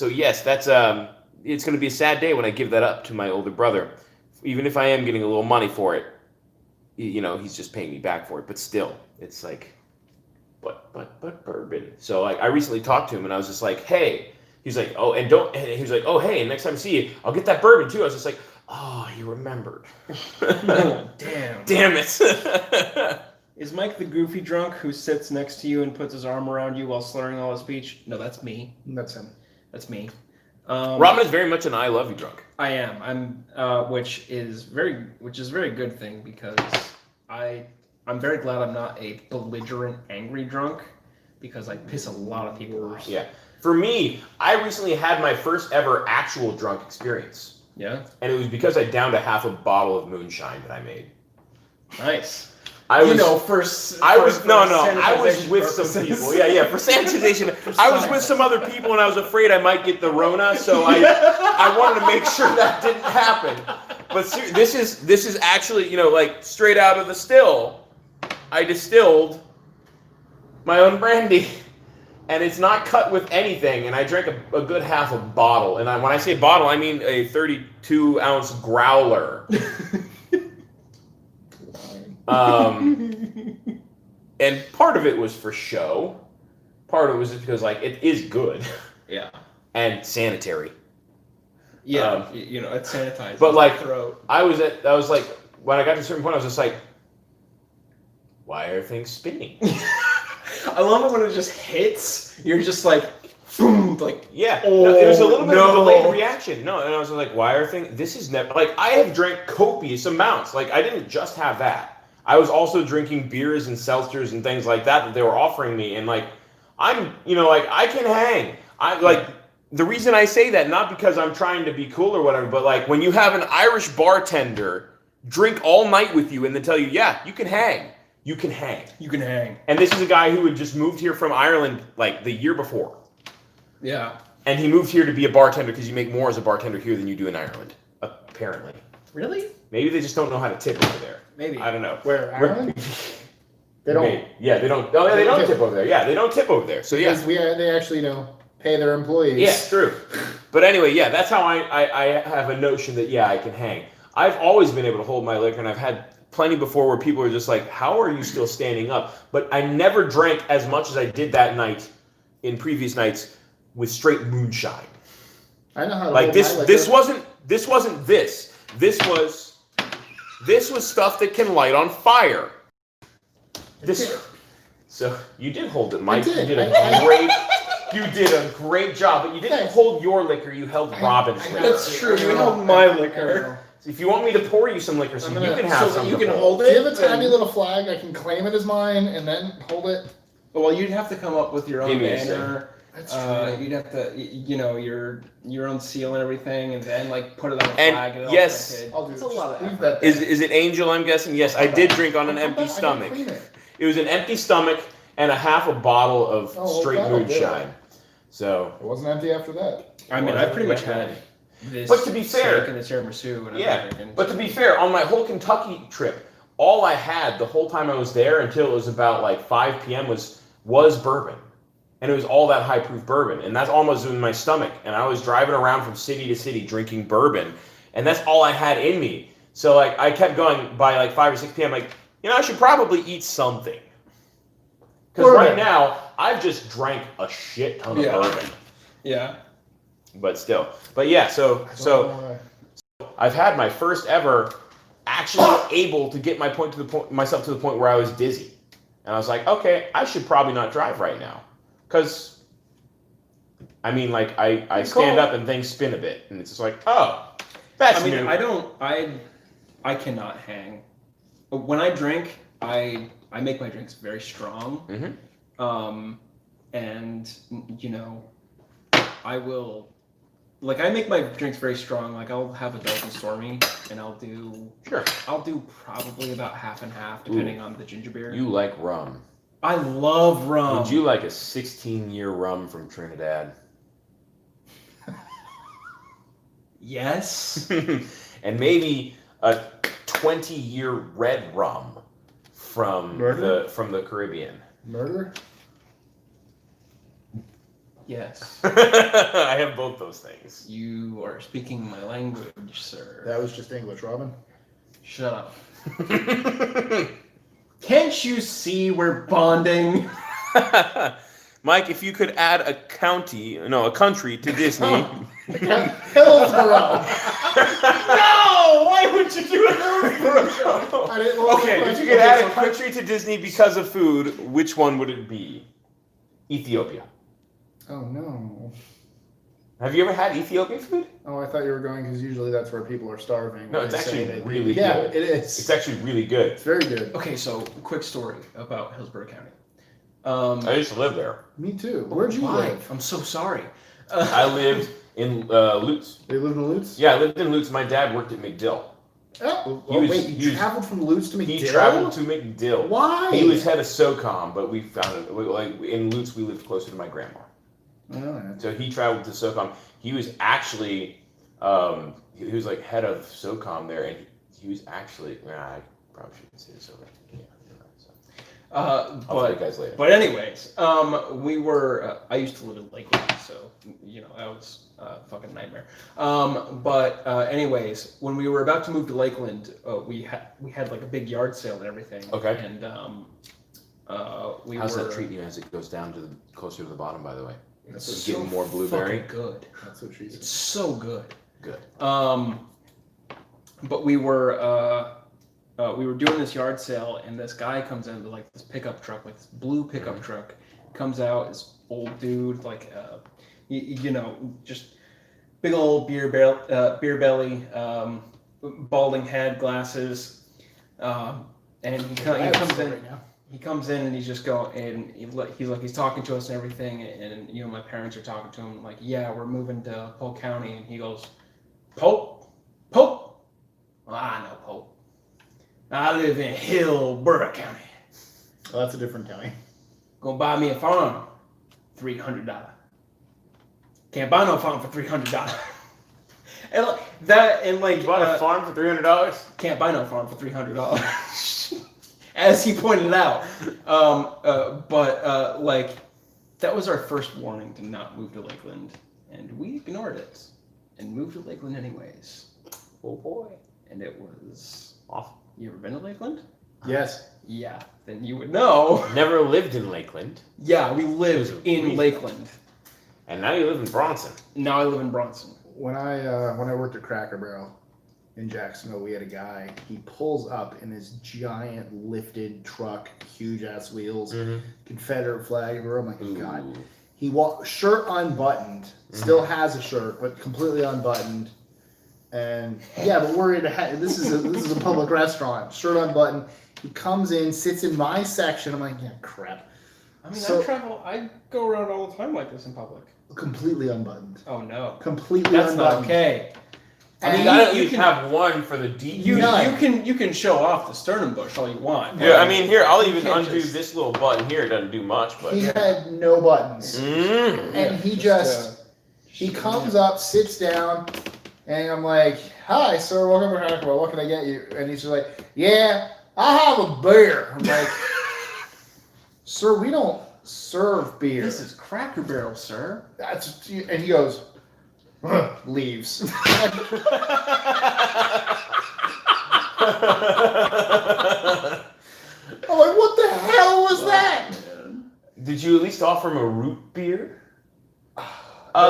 yes, that's it's going to be a sad day when I give that up to my older brother. Even if I am getting a little money for it, he's just paying me back for it. But still, it's like, but bourbon. So like, I recently talked to him and I was just like, "Hey." He's like, "Oh, and don't," and he was like, "Oh, hey, and next time I see you, I'll get that bourbon too." I was just like, "Oh, he remembered." Damn it. Is Mike the goofy drunk who sits next to you and puts his arm around you while slurring all his speech? No, that's me. That's him. That's me. Robin is very much an "I love you" drunk. I am. Which is very good thing because I'm very glad I'm not a belligerent, angry drunk because I piss a lot of people off. Yeah. For me, I recently had my first ever actual drunk experience. Yeah. And it was because I downed a half a bottle of moonshine that I made. Nice. I was with some people. Yeah, for sanitization. I was with some other people and I was afraid I might get the Rona, so I wanted to make sure that didn't happen. But this is actually, like straight out of the still. I distilled my own brandy. And it's not cut with anything, and I drank a good half a bottle. And when I say bottle, I mean a 32-ounce growler. And part of it was for show. Part of it was just because, like, it is good. Yeah. And sanitary. Yeah, it's sanitized. But, like, throat. I was like, when I got to a certain point, I was just like, why are things spinning? I love it when it just hits. You're just like, boom, like yeah. Oh, no, it was a little bit of a no. delayed reaction. No, and I was like, why are things? This is never like I have drank copious amounts. Like I didn't just have that. I was also drinking beers and seltzers and things like that they were offering me, and like I'm, like I can hang. I like the reason I say that not because I'm trying to be cool or whatever, but like when you have an Irish bartender drink all night with you and then tell you, yeah, you can hang. you can hang. You can hang. And this is a guy who had just moved here from Ireland like the year before. Yeah. And he moved here to be a bartender because you make more as a bartender here than you do in Ireland, apparently. Really? Maybe they just don't know how to tip over there. Maybe. I don't know. Where, Ireland? They don't. Maybe. Yeah, they don't. Oh, yeah, they don't tip over there. Yeah, they don't tip over there. So yeah. Because they actually, pay their employees. Yeah, true. But anyway, yeah, that's how I have a notion that, yeah, I can hang. I've always been able to hold my liquor, and I've had plenty before where people are just like, how are you still standing up? But I never drank as much as I did that night in previous nights with straight moonshine. I know how to Like hold this my liquor. this wasn't this. This was stuff that can light on fire. So you did hold it, Mike. I did. You did a great job, but you didn't Thanks. hold your liquor, you held Robin's liquor. That's true. You held my liquor. If you want me to pour you some liquor, so you can have some. You to can hold. hold Do you have it. a tiny little flag? I can claim it as mine and then hold it. Well, you'd have to come up with your own Give me a banner. That's true. You'd have to, your own seal and everything, and then like put it on a And flag. And yes, all printed. I'll do It's it. a lot of Leave effort. that there. Is it Angel? I'm guessing. Yes, I did drink on an I'll come empty back, I can stomach. clean it. It was an empty stomach and a half a bottle of Oh, straight that'll do it. moonshine. So, It wasn't empty after that. I mean, I pretty much had this. But to be fair- steak and the tiramisu and yeah. everything. But to be fair, on my whole Kentucky trip, all I had the whole time I was there until it was about like 5 p.m. was bourbon. And it was all that high proof bourbon. And that's almost in my stomach. And I was driving around from city to city drinking bourbon. And that's all I had in me. So like I kept going by like 5 or 6 p.m. like, I should probably eat something. Because right now, I've just drank a shit ton of bourbon. Yeah. But still. But yeah, so I've had my first ever actually able to get myself to the point where I was dizzy. And I was like, okay, I should probably not drive right now. Because, I mean, like, I stand up and things spin a bit. And it's just like, oh, that's new. I cannot hang. When I drink, I make my drinks very strong. Mm-hmm. And, I will, like, I make my drinks very strong. Like, I'll have a Belgian Stormy, and I'll do probably about half and half, depending on the ginger beer. You like rum. I love rum. Would you like a 16-year rum from Trinidad? Yes. And maybe a 20-year red rum from the Caribbean. Murder? Yes. I have both those things. You are speaking my language, sir. That was just English, Robin. Shut up. Can't you see we're bonding? Mike, if you could add a country to Disney. Hillsborough. No! Why would you do Hillsborough? I didn't want Okay, if you could add a country to Disney because of food, which one would it be? Ethiopia. Oh, no. Have you ever had Ethiopian food? Oh, I thought you were going because usually that's where people are starving. No, when it's they say actually they- really Yeah, good. it is. It's actually really good. It's very good. Okay, so quick story about Hillsborough County. I used to live there. Me too. Where'd you Why? live? I'm so sorry. I lived in Lutz. They lived in Lutz? Yeah, I lived in Lutz. My dad worked at McDill. Oh, He you traveled from Lutz to McDill? He traveled to McDill. Why? He was head of SOCOM, but we found it. Like in Lutz, we lived closer to my grandma. Oh, So he traveled to SOCOM. He was actually, he was like head of SOCOM there, and he was actually. I probably shouldn't say this over. Yeah. So. I'll tell you guys later. But anyways, we were. I used to live in Lakewood, so that was a fucking nightmare. But anyways, when we were about to move to Lakeland, we had like a big yard sale and everything. Okay. And How's that treating you as it goes down to closer to the bottom? By the way, It's It's so getting more blueberry. fucking good. That's what she said. It's so good. Good. But we were doing this yard sale, and this guy comes in with like this pickup truck, like this blue pickup truck, comes out, this old dude, like just big old beer belly, balding head, glasses, and he comes in. Right now. He comes in and he's just going, and he's talking to us and everything, and my parents are talking to him like, yeah, we're moving to Polk County, and he goes, Polk? Well, I know Polk. I live in Hillsborough County. Oh, that's a different county. Go buy me a farm, $300. Can't buy no farm for $300. And like You bought a farm for $300? can't buy no farm for $300. As he pointed out. But like that was our first warning to not move to Lakeland, and we ignored it and moved to Lakeland anyways. Oh boy. And it was Awful. You ever been to Lakeland? Yes. Yeah, then you would know. Never lived in Lakeland. Yeah, we lived in Lakeland. And now you live in Bronson. Now I live in Bronson. When I worked at Cracker Barrel in Jacksonville, we had a guy. He pulls up in this giant lifted truck, huge ass wheels, Confederate flag everywhere. I'm like, oh, God. He shirt unbuttoned, still has a shirt, but completely unbuttoned. And yeah, but we're in this is a public restaurant. Shirt unbuttoned. He comes in, sits in my section. I'm like, yeah, crap. I mean, I go around all the time like this in public. Completely unbuttoned. Oh no. Completely That's unbuttoned. not okay. I mean, you can have one for the deep. You can show off the sternum bush all you want. Yeah, I mean, here, I'll even can't undo just- this little button here. It doesn't do much, but. He had no buttons. And he he comes up, sits down, and I'm like, hi, sir, welcome to Cracker Barrel. What can I get you? And he's just like, yeah, I have a beer. I'm like, sir, we don't serve beer. This is Cracker Barrel, sir. And he goes, leaves. I'm like, what the hell was that? Did you at least offer him a root beer?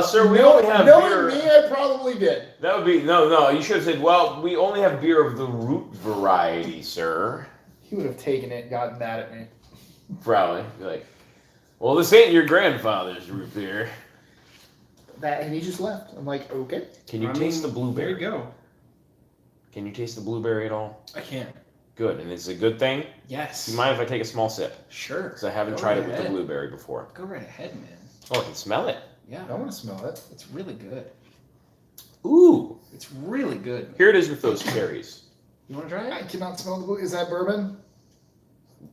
Sir, we No, only have knowing beer. me, I probably did. That would be no. You should have said, "Well, we only have beer of the root variety, sir." He would have taken it and gotten mad at me. Probably be like, "Well, this ain't your grandfather's root beer." And he just left. I'm like, okay. Can you taste the blueberry? There you go. Can you taste the blueberry at all? I can. Good, and it's a good thing. Yes. Do you mind if I take a small sip? Sure. Because I haven't Go tried right it with the ahead. blueberry before. Go right ahead, man. Oh, I can smell it. Yeah. I want to smell it. It's really good. Ooh, It's really good. here it is with those cherries. You want to try I it? cannot smell the blue. Is that bourbon?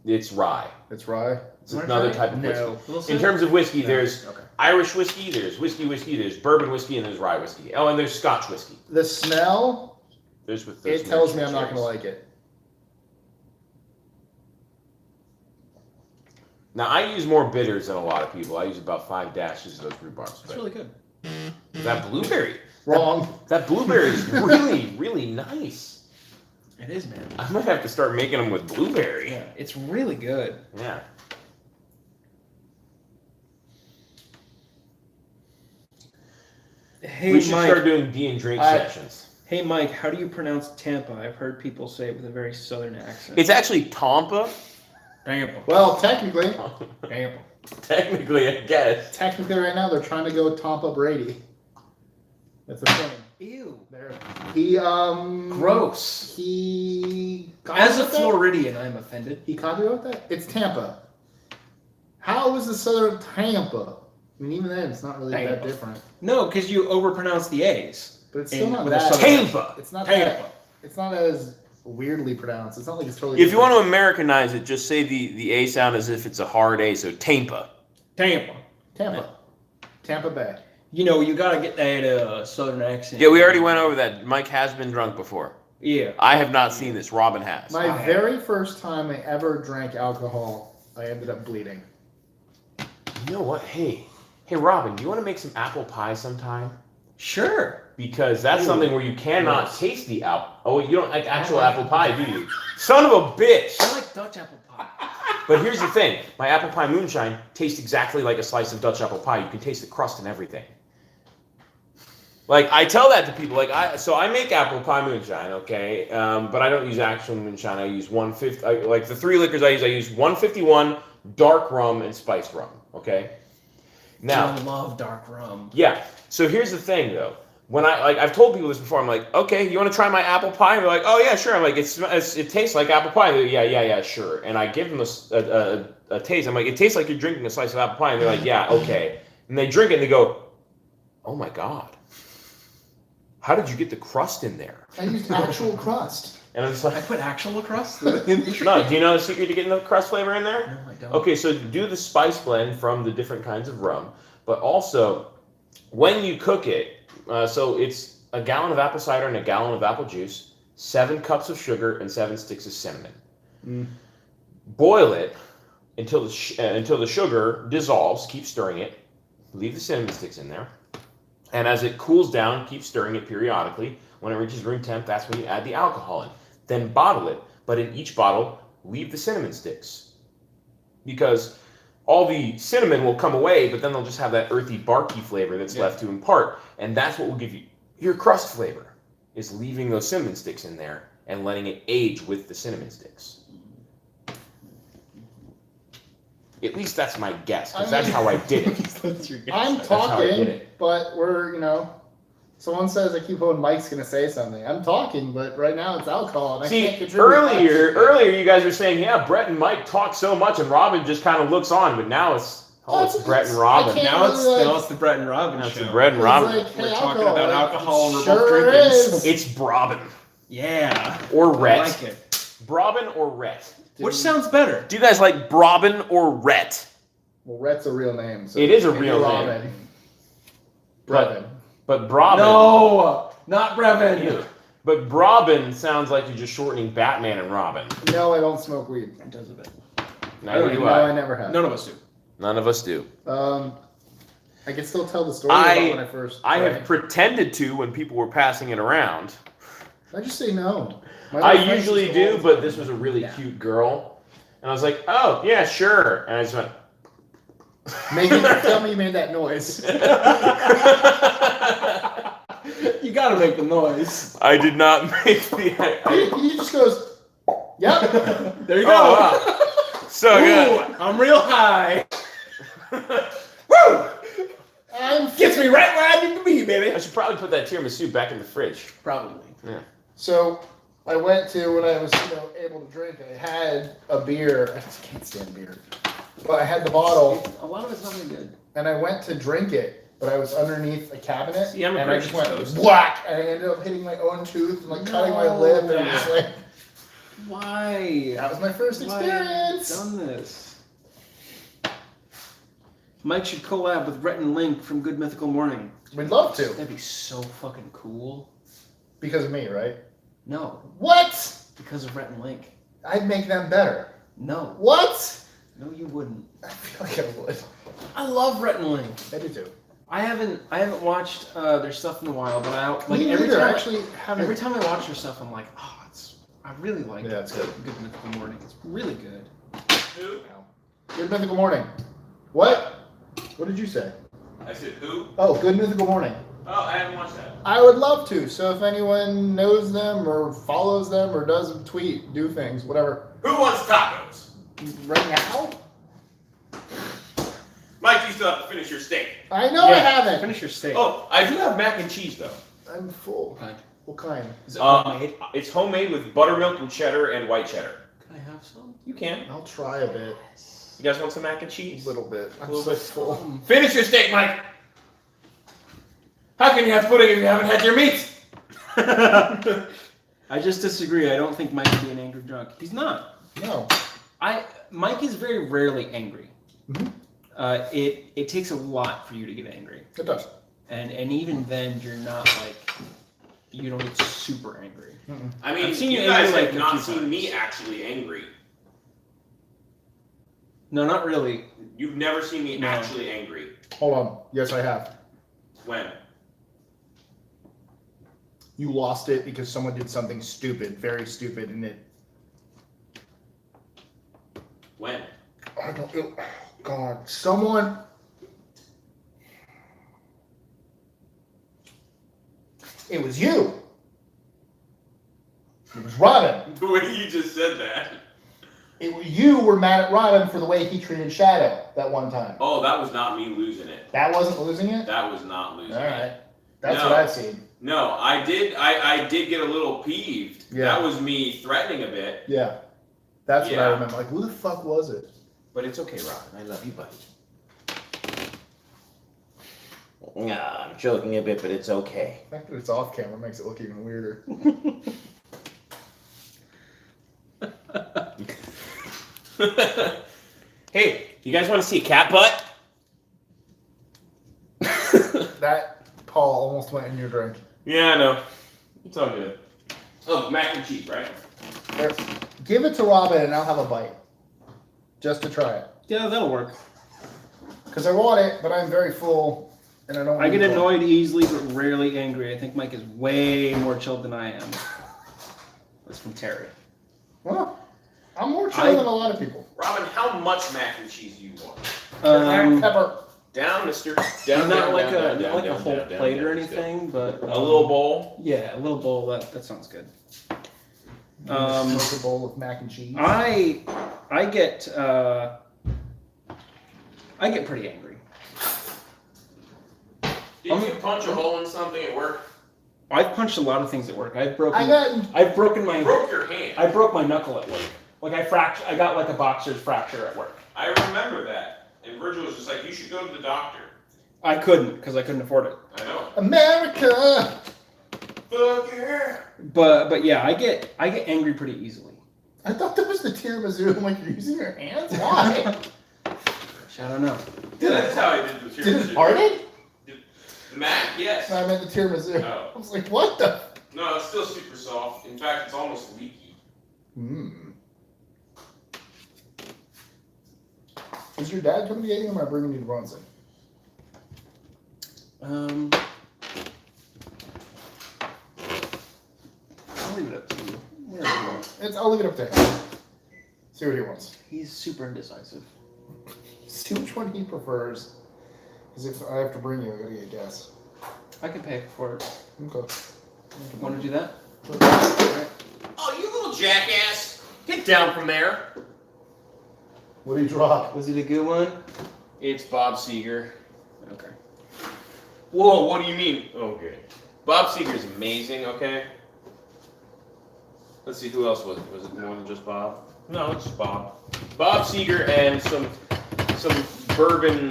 It's rye. It's rye. It's Wanna another try it? type of whiskey. No. Little In sip? terms of whiskey, No. there's Okay. Irish whiskey, there's whiskey, there's bourbon whiskey, and there's rye whiskey. Oh, and there's Scotch whiskey. The smell, There's with those it tells me I'm not cherries. going to like it. Now, I use more bitters than a lot of people. I use about 5 dashes of those rhubarbs. It's really good. That blueberry. Wrong. That blueberry is really, really nice. It is, man. I might have to start making them with blueberry. Yeah, it's really good. Yeah. Hey, We should Mike. start doing D and drink sessions. Hey, Mike. How do you pronounce Tampa? I've heard people say it with a very southern accent. It's actually Tampa. Tampa. Well, technically Tampa. Technically, I guess. right now, they're trying to go Tampa Brady. That's the thing. Ew. He, Gross. He... As a with that? Floridian, I'm offended. He copyrighted that? It's Tampa. How is the southern Tampa? I mean, even then, it's not really that Tampa. different. No, because you overpronounce the A's. But it's still not with a that. southern- Tampa. It's not Tampa. that. It's not as weirdly pronounced. It's not like it's totally. If you want different. to Americanize it, just say the A sound as if it's a hard A, so Tampa. Tampa. Tampa Bay. You know, you gotta get that southern accent. Yeah, we already went over that. Mike has been drunk before. Yeah. I have not seen this. Robin has. My very first time I ever drank alcohol, I ended up bleeding. You know what? Hey, Robin, do you want to make some apple pie sometime? Sure. Because that's Ooh. something where you cannot Yes. taste the apple. Oh, you don't like actual like apple pie, do you? Son of a bitch! I like Dutch apple pie. But here's the thing: my apple pie moonshine tastes exactly like a slice of Dutch apple pie. You can taste the crust and everything. Like I tell that to people, so I make apple pie moonshine, okay, but I don't use actual moonshine. I use 150. Like the 3 liquors I use 151, dark rum, and spiced rum. Okay. Now, I love dark rum. yeah. So here's the thing, though. When I've told people this before. I'm like, okay, you want to try my apple pie? And they're like, oh yeah, sure. I'm like, it tastes like apple pie. They're like, yeah, sure. And I give them a taste. I'm like, it tastes like you're drinking a slice of apple pie. And they're like, yeah, okay. And they drink it and they go, oh my god, how did you get the crust in there? I used actual crust. And I'm just I like, put actual crust in the drink. no, do you know the secret to getting the crust flavor in there? No, I don't. Okay, so do the spice blend from the different kinds of rum, but also when you cook it, so it's a gallon of apple cider and a gallon of apple juice, 7 cups of sugar, and 7 sticks of cinnamon. Boil it until the sugar dissolves. Keep stirring it. Leave the cinnamon sticks in there, and as it cools down, keep stirring it periodically. When it reaches room temp, that's when you add the alcohol in. Then bottle it, but in each bottle, leave the cinnamon sticks, because all the cinnamon will come away, but then they'll just have that earthy, barky flavor that's left to impart, and that's what will give you your crust flavor, is leaving those cinnamon sticks in there and letting it age with the cinnamon sticks. At least that's my guess, because that's how I did it. I'm That's how I did talking, it. but we're, someone says I keep hoping Mike's going to say something. I'm talking, but right now it's alcohol, and I See, can't contribute earlier you guys were saying, yeah, Brett and Mike talk so much, and Robin just kind of looks on, but now it's Brett and Robin. I can't Now it's the Brett and Robin Now it's show. the Brett and It's Robin. like, hey, We're talking alcohol, about like, alcohol and we're sure both drinking. is. It's Brobin. Yeah. Or I Rhett. like it. Brobin or Rhett? Which sounds better? Do you guys like Brobin or Rhett? Well, Rhett's a real name. So It is a maybe real Robin. name. Brevin. But Brobin. No, not Brevin. Ew. But Brobin sounds like you're just shortening Batman and Robin. No, I don't smoke weed. It does a bit. Neither do No, I I. never have. None of us do. None of us do. I can still tell the story about when I first I tried. have pretended to when people were passing it around. I just say no. My I little friends usually just go all do, the but time. this was a really cute girl. And I was like, oh, yeah, sure. And I just went, Tell me you made that noise. You gotta make the noise. I did not make the. He just goes, yep. There you Oh, go. wow. So Ooh, good. I'm real high. Woo! Gets me right where I need to be, I baby. should probably put that tiramisu back in the fridge. Probably. Yeah. So I went to, when I was able to drink, I had a beer. I just can't stand beer. But I had the bottle, A lot of it's not really good. and I went to drink it, but I was underneath a cabinet, See, I'm a and I just gracious went host. whack, and I ended up hitting my own tooth and cutting my lip, and it was like, Why? that was my first Why have you experience. done this? Mike should collab with Rhett and Link from Good Mythical Morning. We'd love to, That'd be so fucking cool. because of me, right? No, What? because of Rhett and Link. I'd make them better. No. What? No, you wouldn't. I feel like I would. I love Rhett and Link. I do too. I haven't watched their stuff in a while, but Me every neither, time actually haven't. every time I watch their stuff, I'm like, I really like Yeah, it's good. Good Mythical Morning. It's really good. Who? Good Mythical Morning. What? What did you say? I said who? Oh, Good Mythical Morning. Oh, I haven't watched that. I would love to. So if anyone knows them or follows them or does a tweet, do things, whatever. Who wants tacos? Right now? Mike, you still have to finish your steak. I know I haven't. Finish your steak. Oh, I do have mac and cheese, though. I'm full. Kind. What kind? Is it homemade? It's homemade with buttermilk and cheddar and white cheddar. Can I have some? You can. I'll try a bit. You guys want some mac and A cheese? little bit. I'm A little so bit. full. Finish your steak, Mike. How can you have pudding if you haven't had your meat? I just disagree. I don't think Mike's being angry drunk. He's not. No. Mike is very rarely angry. Mhm. It takes a lot for you to get angry, It does. and even then you're not like you don't get super angry. I mean, I've seen you you guys angry, have like, a not few seen times. me actually angry. No, not really. You've never seen me No. actually angry. Hold on. Yes, I have. When? You lost it because someone did something stupid, very stupid, and it. When? I don't. God, someone. It was you. It was Robin. The way you just said that. You were mad at Robin for the way he treated Shadow that one time. Oh, that was not me losing it. That wasn't losing it? That was not losing All it. right. That's No. what I've seen. No, I did get a little peeved. Yeah. That was me threatening a bit. Yeah. That's what I Yeah. remember. Like, who the fuck was it? But it's okay, Robin. I love you, buddy. Nah, I'm joking a bit, but it's okay. The fact that it's off camera makes it look even weirder. Hey, you guys want to see a cat butt? That Paul almost went in your drink. Yeah, I know. It's all good. Oh, mac and cheese, right? There. Give it to Robin and I'll have a bite. Just to try it. Yeah, that'll work. Because I want it, but I'm very full and I don't want I get to eat all. annoyed easily, but rarely angry. I think Mike is way more chilled than I am. That's from Terry. Well, I'm more chill than a lot of people. Robin, how much mac and cheese do you want? Pepper. Down, mister. Down, Not down, like down, a down, not like down, a whole down, down, plate down, or that's good. anything, but A little bowl. Yeah, a little bowl. That sounds good. Smoke a bowl of mac and cheese. I get pretty angry. Did you punch a hole in something at work? I've punched a lot of things at work. I've broken You broke your hand. I broke my knuckle at work. Like I got like a boxer's fracture at work. I remember that. And Virgil was just like, you should go to the doctor. I couldn't because I couldn't afford it. I know. America. Fuck yeah. But yeah, I get angry pretty easily. I thought that was the tiramisu. I'm like, you're using your hands? Why? I don't know. Yeah, that's how I did the tiramisu. Did it harden? The mac, yes. No, I meant the tiramisu. Oh. I was like, what the? No, it's still super soft. In fact, it's almost leaky. Is your dad coming to get you, or am I bringing you to Bronson? I'll leave it up to you. Whatever you want. I'll leave it up to him. See what he wants. He's super indecisive. See which one he prefers. Because if I have to bring you, I gotta get a guess. I can pay for it. Okay. Want to do that? Alright. Oh, you little jackass. Get down from there. What do you draw? Was it a good one? It's Bob Seger. Okay. Whoa, what do you mean? Okay. Bob Seger's amazing, okay? Let's see, who else was it? Was it more than just Bob? No, it's just Bob. Bob Seger and some bourbon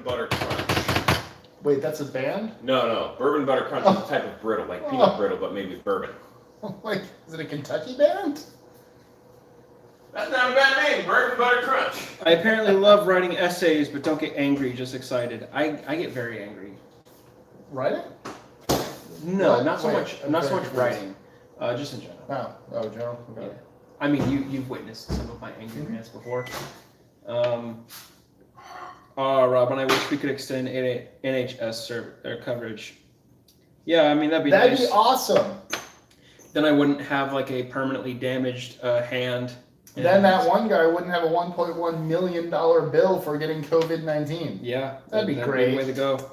butter crunch. Wait, that's a band? No. Bourbon butter crunch is a type of brittle, like peanut brittle, but made with bourbon. Like, is it a Kentucky band? That's not a bad name, Bourbon butter crunch. I apparently love writing essays, but don't get angry, just excited. I get very angry. Writing? No, What? not so Wait, much. I'm Not so very much confused. writing. Just in general. Oh, Joe. Okay. Yeah. I mean, you've witnessed some of my angry rants before. Robin, I wish we could extend NHS coverage. Yeah, I mean that'd be That'd nice. be awesome. Then I wouldn't have like a permanently damaged hand. Then that one guy wouldn't have a $1.1 million bill for getting COVID-19. Yeah, That'd be the great. way to go.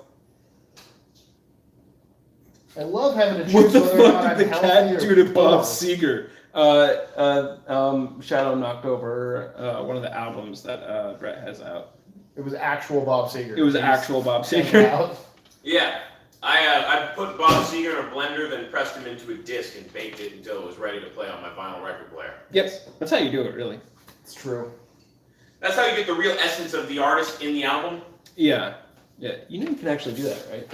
I love having to What choose the whether or not fuck I'm did the healthy cat or do to Bob bored. Seger? Shadow knocked over one of the albums that Brett has out. It was actual Bob Seger. It was He actual Bob hanging Seger. out. Yeah, I put Bob Seger in a blender, then pressed him into a disc and baked it until it was ready to play on my vinyl record player. Yep, that's how you do it, really. It's true. That's how you get the real essence of the artist in the album. Yeah. You know you can actually do that, right?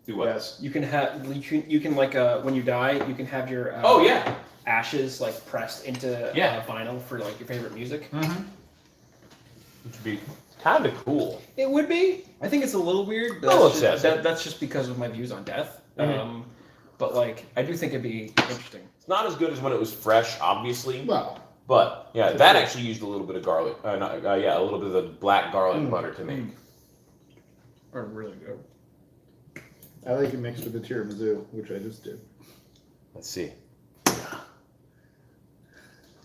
Do what? Yes. You can have you can like when you die, you can have your Oh yeah. ashes like pressed into vinyl for like your favorite music. Mm-hmm. Which would be kind of cool. It would be. I think it's a little weird. But No, that's just because of my views on death. Mhm. But like, I do think it'd be interesting. It's not as good as when it was fresh, obviously. Well, But yeah, that actually used a little bit of garlic. A little bit of the black garlic butter to make. Or really good. I like it mixed with the tiramisu, which I just did. Let's see.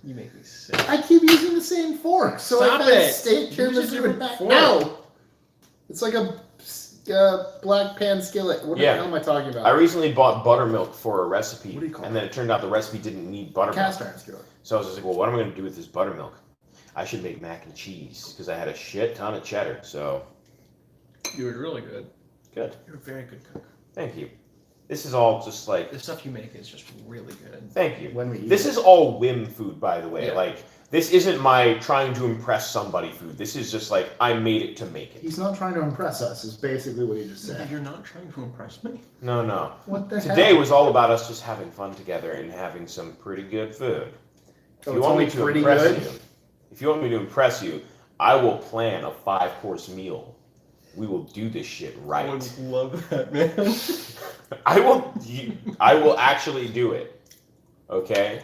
You make me sick. I keep using the same fork, so Stop I've had it. steak Use a tiramisu different and back fork. now. It's like a black pan skillet. What the hell am I talking about? I recently bought buttermilk for a recipe, What do you call and then it turned out the recipe didn't need buttermilk. Cast iron skillet. So I was just like, well, what am I going to do with this buttermilk? I should make mac and cheese because I had a shit ton of cheddar. So You were really good. good. You're a very good cook. Thank you. This is all just like. The stuff you make is just really good. Thank you. When we eat This it. is all whim food, by the way. Yeah. Like, this isn't my trying to impress somebody food. This is just like, I made it to make it. He's not trying to impress us, is basically what he just said. You're not trying to impress me. No. What the Today hell? was all about us just having fun together and having some pretty good food. Oh, it's only pretty good? If you want me to impress you, I will plan a 5-course meal. We will do this shit right. I would love that, man. I will actually do it. Okay?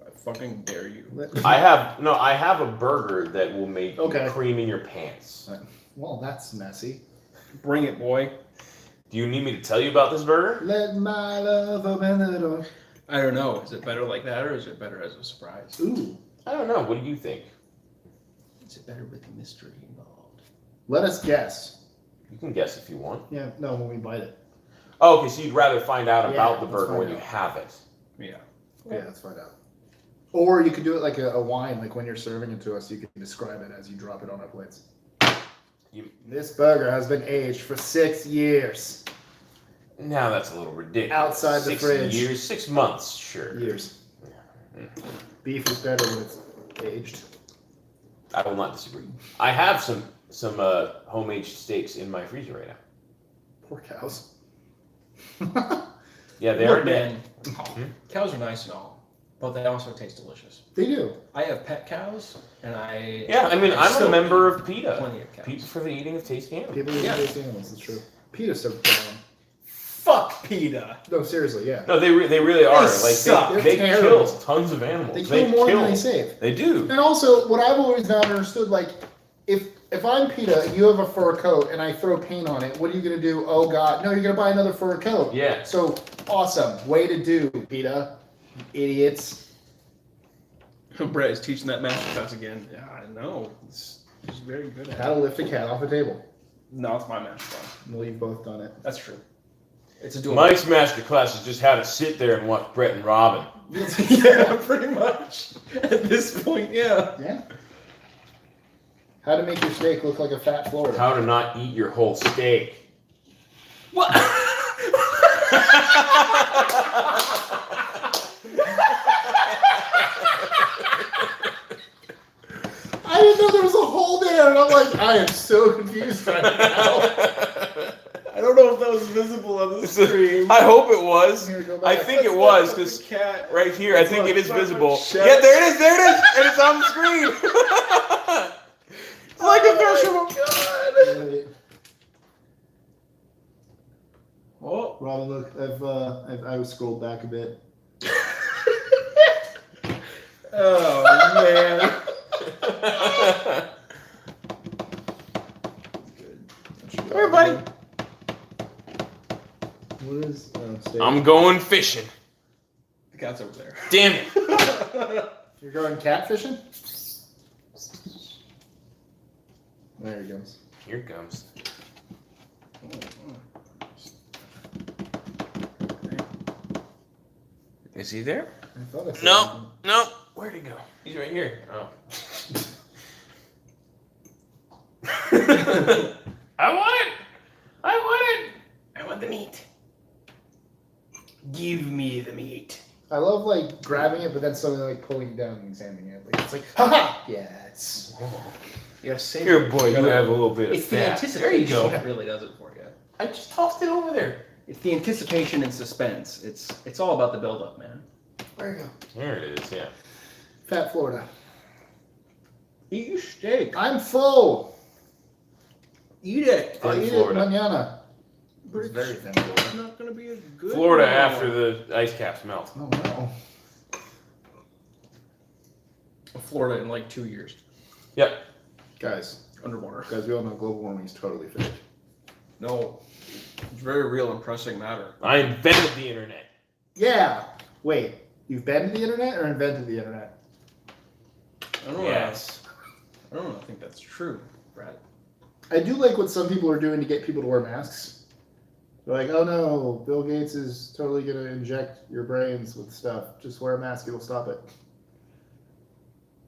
I fucking dare you. I have a burger that will make you Okay. cream in your pants. Well, that's messy. Bring it, boy. Do you need me to tell you about this burger? Let my love open the door. I don't know. Is it better like that, or is it better as a surprise? Ooh. I don't know. What do you think? Is it better with the mystery involved? Let us guess. You can guess if you want. Yeah, no, when we bite it. Oh, okay, so you'd rather find out Yeah, about the let's burger find when you out. have it. Yeah. Yeah, let's find out. Or you could do it like a wine, like when you're serving it to us, you can describe it as you drop it on our plates. This burger has been aged for 6 years. Now that's a little ridiculous. Outside the 6 fridge. years, 6 months, sure. Years. Beef is better when it's aged. I will not disagree. I have some home-aged steaks in my freezer right now. Poor cows. Yeah, they Look, are dead. man, cows are nice and all, but they also taste delicious. They do. I have pet cows, and I... Yeah, I mean, I'm still a member eat of PETA. Plenty of cows. People for the eating of tasty animals. People eat Yeah. tasty animals, it's true. PETA's so dumb. Fuck PETA. No, seriously, yeah. No, they really are. suck. They They're terrible. kill tons of animals. They kill more than they save. They do. And also, what I've always not understood, like, if I'm PETA and you have a fur coat and I throw paint on it, what are you going to do? Oh, God. No, you're going to buy another fur coat. Yeah. So, awesome. Way to do, PETA. Idiots. Brett is teaching that master class again. Yeah, I know. He's very good at How it. to lift a cat off a table. No, it's my master class. Well, you've both done it. That's true. It's a dual. Mike's master class is just how to sit there and watch Brett and Robin. Yeah, pretty much. At this point, yeah. Yeah. How to make your steak look like a fat Florida. How to not eat your whole steak. What? I didn't know there was a hole there, and I'm like, I am so confused right now. I don't know if that was visible on the screen. I hope it was. Here, go I back. think it was, because cat. right here, I think it is visible. Shut Yeah, there it is, and it's on the screen. It's like a vegetable. Wait. Oh, Robin, look, I was scrolled back a bit. oh man. Come here, buddy. What is steak? I'm going fishing. The cat's over there. Damn it. You're going catfishing? There he goes. Here it comes. Is he there? I thought I said No, no. Where'd he go? He's right here. Oh. I want it. I want it. I want the meat. Give me the meat. I love like grabbing it, but then suddenly like pulling it down and examining it. Like it's like, haha! Yes. Yes, Here, boy, you have a little bit of It's the fat. anticipation There you go. that really does it for you. I just tossed it over there. It's the anticipation and suspense. It's all about the build-up, man. There you go. There it is, yeah. Fat Florida. Eat your steak. I'm full. Eat it. I'll Thin eat Florida. it mañana. But It's very thin. It's not gonna be as good. Florida now. after the ice caps melt. Oh no. Florida in like 2 years. Yep. Guys, Underwater. we all know global warming is totally fake. No. It's very real and pressing matter. I invented the internet. Yeah. Wait, you've been to the internet or invented the internet? I don't know. Yes. I don't think that's true, Brad. I do like what some people are doing to get people to wear masks. They're like, oh no, Bill Gates is totally going to inject your brains with stuff. Just wear a mask, it'll stop it.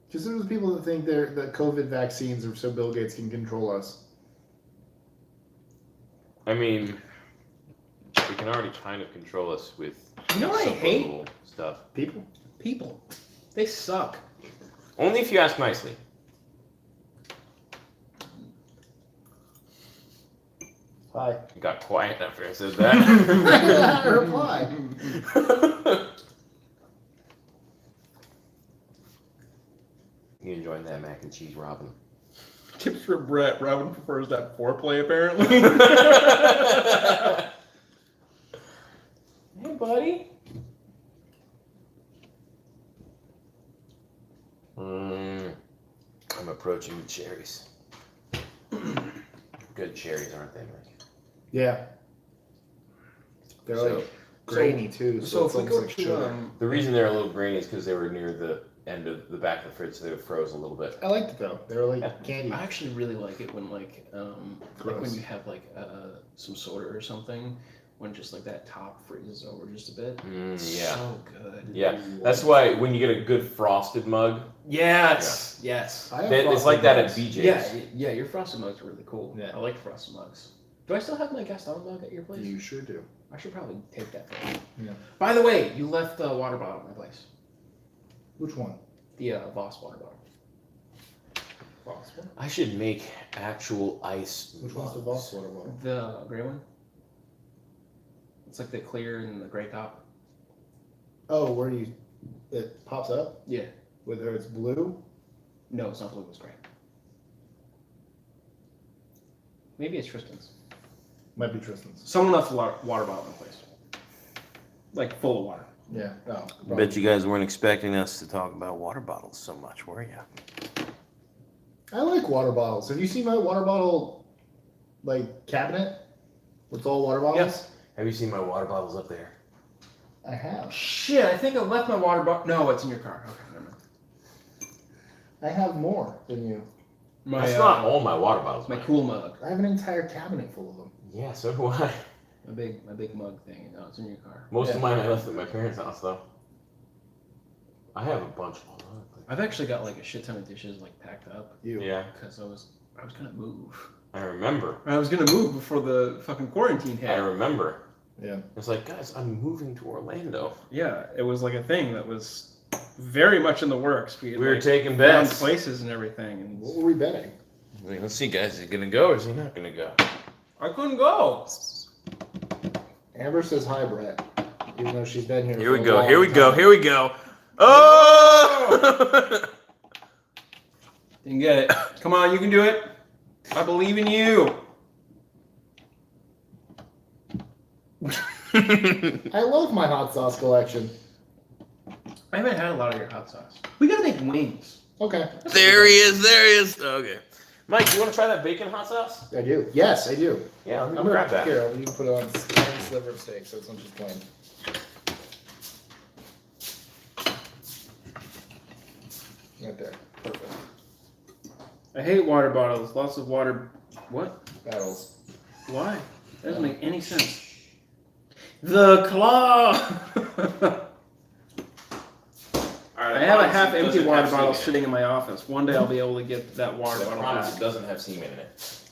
Because there's people that think that COVID vaccines are so Bill Gates can control us. I mean, we can already kind of control us with You know what I some hate? little stuff. People? People. They suck. Only if you ask nicely. Hi. You got quiet after I said that. Reply. that mac and cheese, Robin. Tips for Brett. Robin prefers that foreplay, apparently. Hey, buddy. I'm approaching the cherries. Good cherries, aren't they, Mike? Yeah. They're like grainy too. So it's if we almost go like to sugar. The reason they're a little grainy is because they were near the end of the back of the fridge, so they froze a little bit. I liked it though. They were like candy. I actually really like it when like when Gross. you have like some soda or something, when just like that top freezes over just a bit. Yeah. So good. Yeah. That's why when you get a good frosted mug, Yes. Yes. I have it's frosted like that at mugs. BJ's. Yeah. Your frosted mugs are really cool. Yeah. I like frosted mugs. Do I still have my Gaston mug at your place? You sure do. I should probably take that from you. Yeah. By the way, you left the water bottle at my place. Which one? The Voss water bottle. Voss one? I should make actual ice. Which one's the Voss water bottle? The gray one. It's like the clear and the gray top. Oh, where it pops up? Yeah. Whether it's blue? No, it's not blue. It's gray. Maybe it's Tristan's. Might be Tristan's. Someone left the water bottle in place. Like full of water. Yeah. Oh. I bet you guys weren't expecting us to talk about water bottles so much, were you? I like water bottles. Have you seen my water bottle like cabinet? With all water bottles? Yes. Have you seen my water bottles up there? I have. Shit, I think I left my water bottle. No, it's in your car. Okay, never mind. I have more than you. That's not all my water bottles. My Mike. cool mug. I have an entire cabinet full of them. Yeah, so do I. My big mug thing. No, it's in your car. Most Yeah. of mine I left at my parents' house, though. I have a bunch all over the place. I've actually got like a shit ton of dishes like packed up You. Yeah, because I was gonna move. I remember. I was gonna move before the fucking quarantine hit. I remember. Yeah. It's like, guys, I'm moving to Orlando. Yeah, it was like a thing that was very much in the works. We were like, taking found bets. places and everything, and What were we betting? Let's see, guys, is he gonna go or is he not gonna go? I couldn't go. Amber says hi, Brett. Even though she's been here. Here for we a go. long Here we go. time. Here we go. Oh! Didn't get it. Come on, you can do it. I believe in you. I love my hot sauce collection. I haven't had a lot of your hot sauce. We gotta make wings. Okay. There he is. There he is. Okay. Mike, do you want to try that bacon hot sauce? I do. Yes, I do. Yeah, let me I'm grab gonna that. Here, you can put it on a sliver of steak, so it's not just plain. Right there. Perfect. I hate water bottles. Lots of water. What? Battles. Why? That doesn't make any sense. The claw. I have a half-empty water bottle sitting in my office. One day I'll be able to get that water I bottle promise it back. doesn't have semen in it.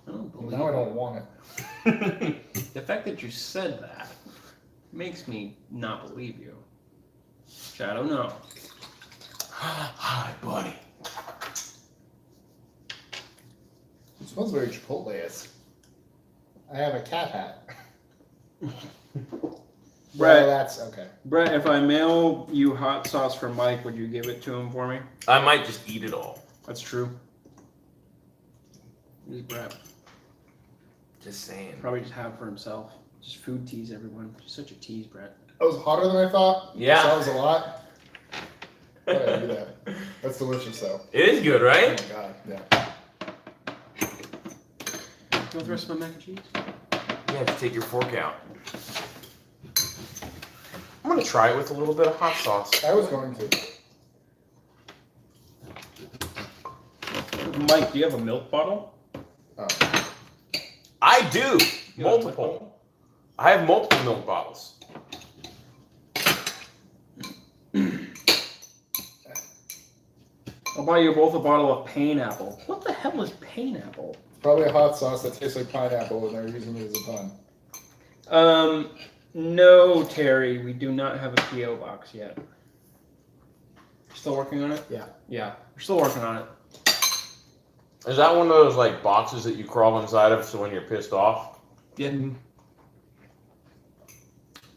I don't believe Now I it. don't want it. The fact that you said that makes me not believe you. I don't know. Hi, buddy. It smells very Chipotle-esque. I have a cat hat. Brett. Well, that's okay. Brett, if I mail you hot sauce from Mike, would you give it to him for me? I might just eat it all. That's true. Who's Brett? Just saying. Probably just have it for himself. Just food tease everyone. Just such a tease, Brett. That was hotter than I thought. Yeah. That was a lot. Why did I do that? That's delicious, though. It is good, Oh right? my god. Yeah. You want the rest of my mac and cheese? Yeah, just take your fork out. I'm gonna try it with a little bit of hot sauce. I was going to. Mike, do you have a milk bottle? Oh. I do. You have a milk Multiple. bottle? I have multiple milk bottles. I'll buy you both a bottle of pineapple. What the hell is pineapple? Probably a hot sauce that tastes like pineapple, and they're using it as a pun. No, Terry, we do not have a P.O. box yet. Still working on it? Yeah. Yeah, we're still working on it. Is that one of those like boxes that you crawl inside of so when you're pissed off? Yeah.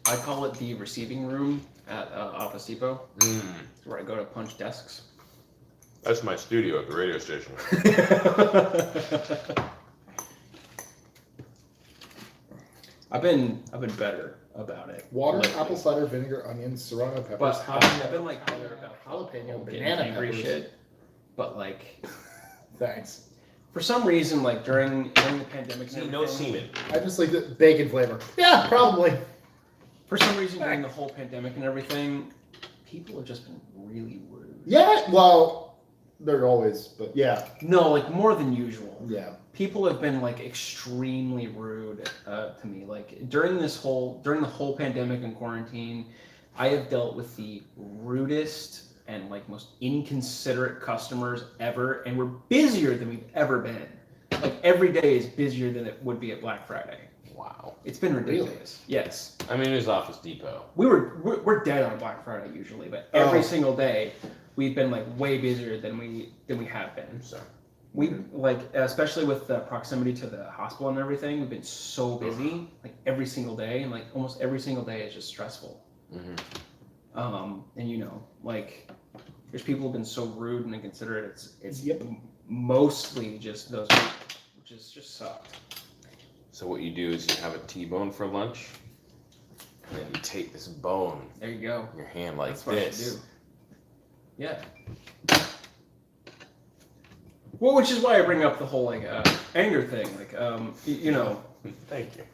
I call it the receiving room at Office Depot, Mm. where I go to punch desks. That's my studio at the radio station. I've been better about it. Water, lately. apple cider vinegar, onions, serrano peppers, But I've been like better about jalapeno, getting banana angry peppers. shit. But like, Thanks. for some reason, like during the pandemic, and See, no everything, semen. I just like the bacon flavor. Yeah, probably. For some reason, during the whole pandemic and everything, people have just been really rude. Yeah, well, they're always, but yeah. No, like more than usual. Yeah. People have been like extremely rude to me. Like during the whole pandemic and quarantine, I have dealt with the rudest and like most inconsiderate customers ever, and we're busier than we've ever been. Like every day is busier than it would be at Black Friday. Wow. It's been ridiculous. Yes, I mean, it was Office Depot. we're dead on Black Friday usually, but every Oh. single day we've been like way busier than we have been. So. We like, especially with the proximity to the hospital and everything, we've been so busy, like every single day, and like almost every single day is just stressful. Mm-hmm. And you know, like, there's people who've been so rude and inconsiderate. It's Yep. mostly just those, which is just sucked. So what you do is you have a T-bone for lunch, and then you take this bone There you go. in your hand like That's what I should this. do. Yeah. Well, which is why I bring up the whole like anger thing. Like, you know, Thank you.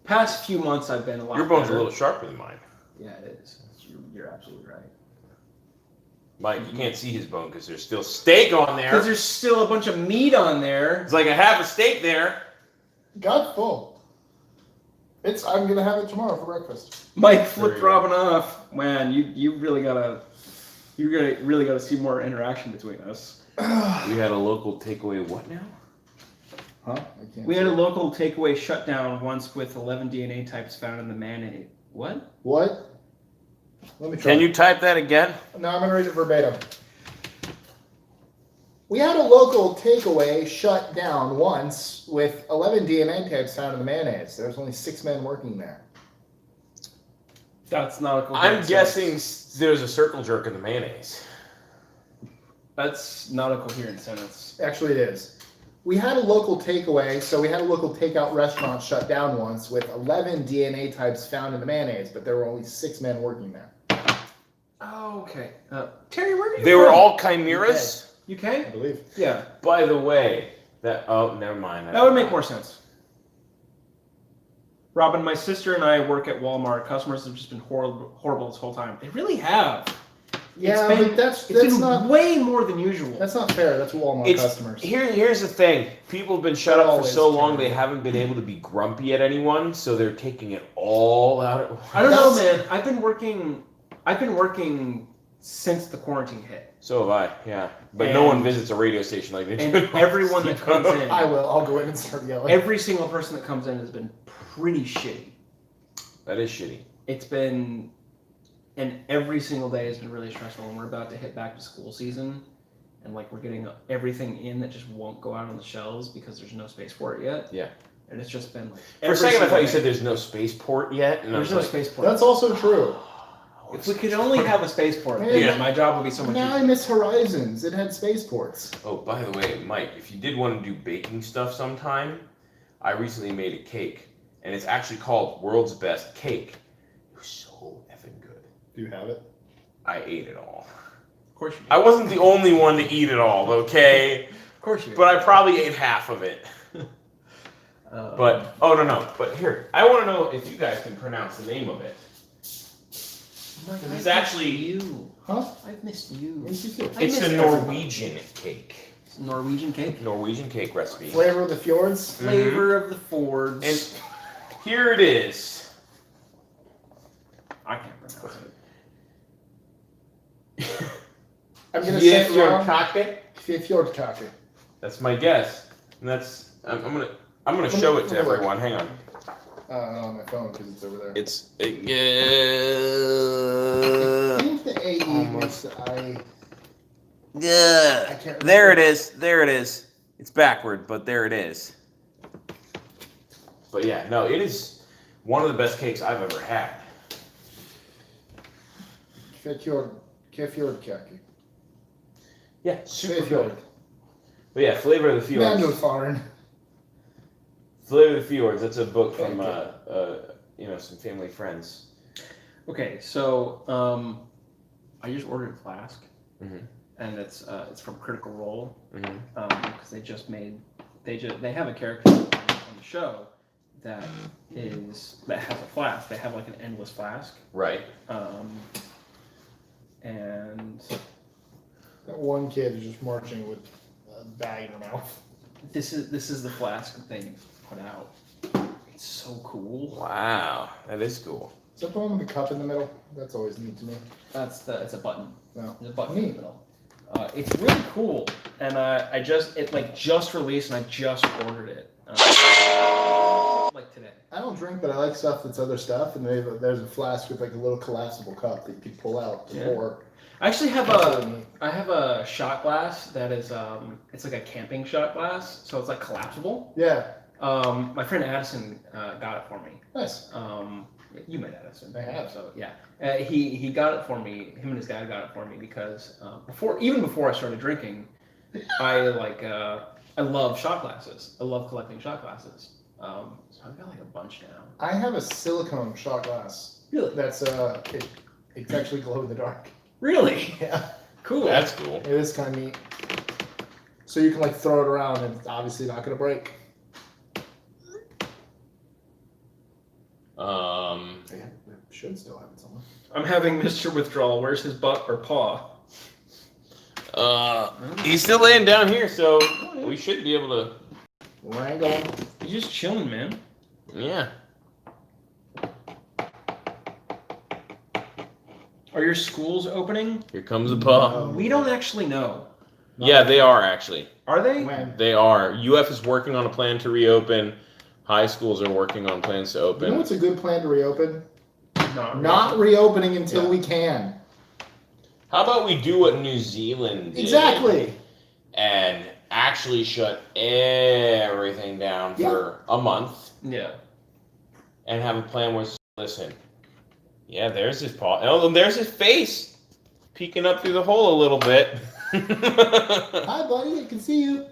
past few months I've been a lot. Your bone's better. a little sharper than mine. Yeah, it is. You're absolutely right. Mike, you can't see his bone because there's still steak on Because there. there's still a bunch of meat on there. It's like I have a steak there. Got full. I'm gonna have it tomorrow for breakfast. Mike flipped There you Robin off. Man, you really gotta see more interaction between us. We had a local takeaway. What now? Huh? I can't. We had a see. local takeaway shutdown once with 11 DNA types found in the mayonnaise. What? What? Let me try. Can you type that again? No, I'm gonna read it verbatim. We had a local takeaway shut down once with 11 DNA types found in the mayonnaise. There was only 6 men working there. That's not a coherent I'm guessing sentence. there's a circle jerk in the mayonnaise. That's not a coherent sentence. Actually, it is. We had a local takeaway, so we had a local takeout restaurant shut down once with 11 DNA types found in the mayonnaise, but there were only 6 men working there. Oh, okay. Terry, where are you They from? were all chimeras. I UK? believe. Yeah, By the way, never mind. that would make more sense. Robin, my sister and I work at Walmart. Customers have just been horrible this whole time. They really have. Yeah, It's been- but that's It's been not way more than usual. that's not fair. That's Walmart It's- customers. Here's the thing. People have been shut They're up for always so long terrible. they haven't been able to be grumpy at anyone, so they're taking it all out at once. I don't know, That's- man. I've been working since the quarantine hit. So have I, yeah. But no And- one visits a radio station like they do. And everyone that comes in, I will. I'll go in and start yelling. every single person that comes in has been pretty shitty. That is shitty. It's been, and every single day has been really stressful. And we're about to hit back to school season, and like we're getting everything in that just won't go out on the shelves because there's no space for it yet. Yeah. And it's just been like For a every second, I single thought you day. said there's no spaceport yet, and I There's was no like, spaceport. That's also true. If we could only have a spaceport, Yeah. my job would be so much Now I easier. miss Horizons. It had spaceports. oh, by the way, Mike, if you did want to do baking stuff sometime, I recently made a cake, and it's actually called World's Best Cake. It was so effing good. Do you have it? I ate it all. Of course you do. I wasn't the only one to eat it all, okay? Of course you do. But I probably ate half of it. But, oh, no. But here, I want to know if you guys can pronounce the name of it. It's actually, you. Huh? I've missed you. Yes, you too. I it's miss a everybody. Norwegian cake. It's Norwegian cake. Norwegian cake recipe. Flavor of the Fjords. Flavor of the Fords. And here it is. I can't pronounce it. I'm gonna say it wrong. Fjordkake. Fjordkake. That's my guess. And that's, I'm gonna show it to everyone. Hang on. On my phone because it's over there. It's, I think the AE Almost. makes I yeah. can't There remember. it is. There it is. It's backward, but there it is. But yeah, no, it is one of the best cakes I've ever had. Fjordkake. Yeah, super Safe good. yard. But yeah, Flavor of the Mando Fjords. foreign. Flavor of the Fjords. That's a book from Okay. some family friends. Okay, so I just ordered a flask, Mhm. and it's from Critical Role Mm-hmm. because they have a character on the show that has a flask. They have like an endless flask, Right. and That one kid is just marching with a bag in her mouth. this is the flask that they put out. It's so cool. Wow, that is cool. Is that the one with the cup in the middle? That's always neat to me. It's a button. No. There's a button in the middle. It's really cool, and it just released, and I just ordered it like today. I don't drink, but I like stuff that's other stuff, and there's a flask with like a little collapsible cup that you can pull out to pour. I actually have That's really neat. I have a shot glass that is it's like a camping shot glass, so it's like collapsible. Yeah, My friend Addison got it for me. nice. You met Addison. I have. So yeah, he got it for me. Him and his dad got it for me because before I started drinking, I love shot glasses. I love collecting shot glasses. So I've got like a bunch now. I have a silicone shot glass. Really? That's it's actually glow in the dark. Really? Yeah, Cool. That's cool. it is kind of neat. So you can like throw it around, and it's obviously not gonna break. Yeah, we should still have it somewhere. I'm having Mr. Withdrawal. Where's his butt or paw? He's still laying down here, so we should be able to. Wrangle. He's just chilling, man. Yeah. Are your schools opening? Here comes the paw. No. We don't actually know. Yeah, they are actually. Are they? When? They are. UF is working on a plan to reopen. High schools are working on plans to You know open. what's a good plan to reopen? Not Not reopening until Yeah. we can. How about we do what New Zealand did Exactly. and actually shut everything down for a month Yeah. and have a plan where, listen, yeah, there's his paw. Oh, there's his face peeking up through the hole a little bit. Hi, buddy. I can see you.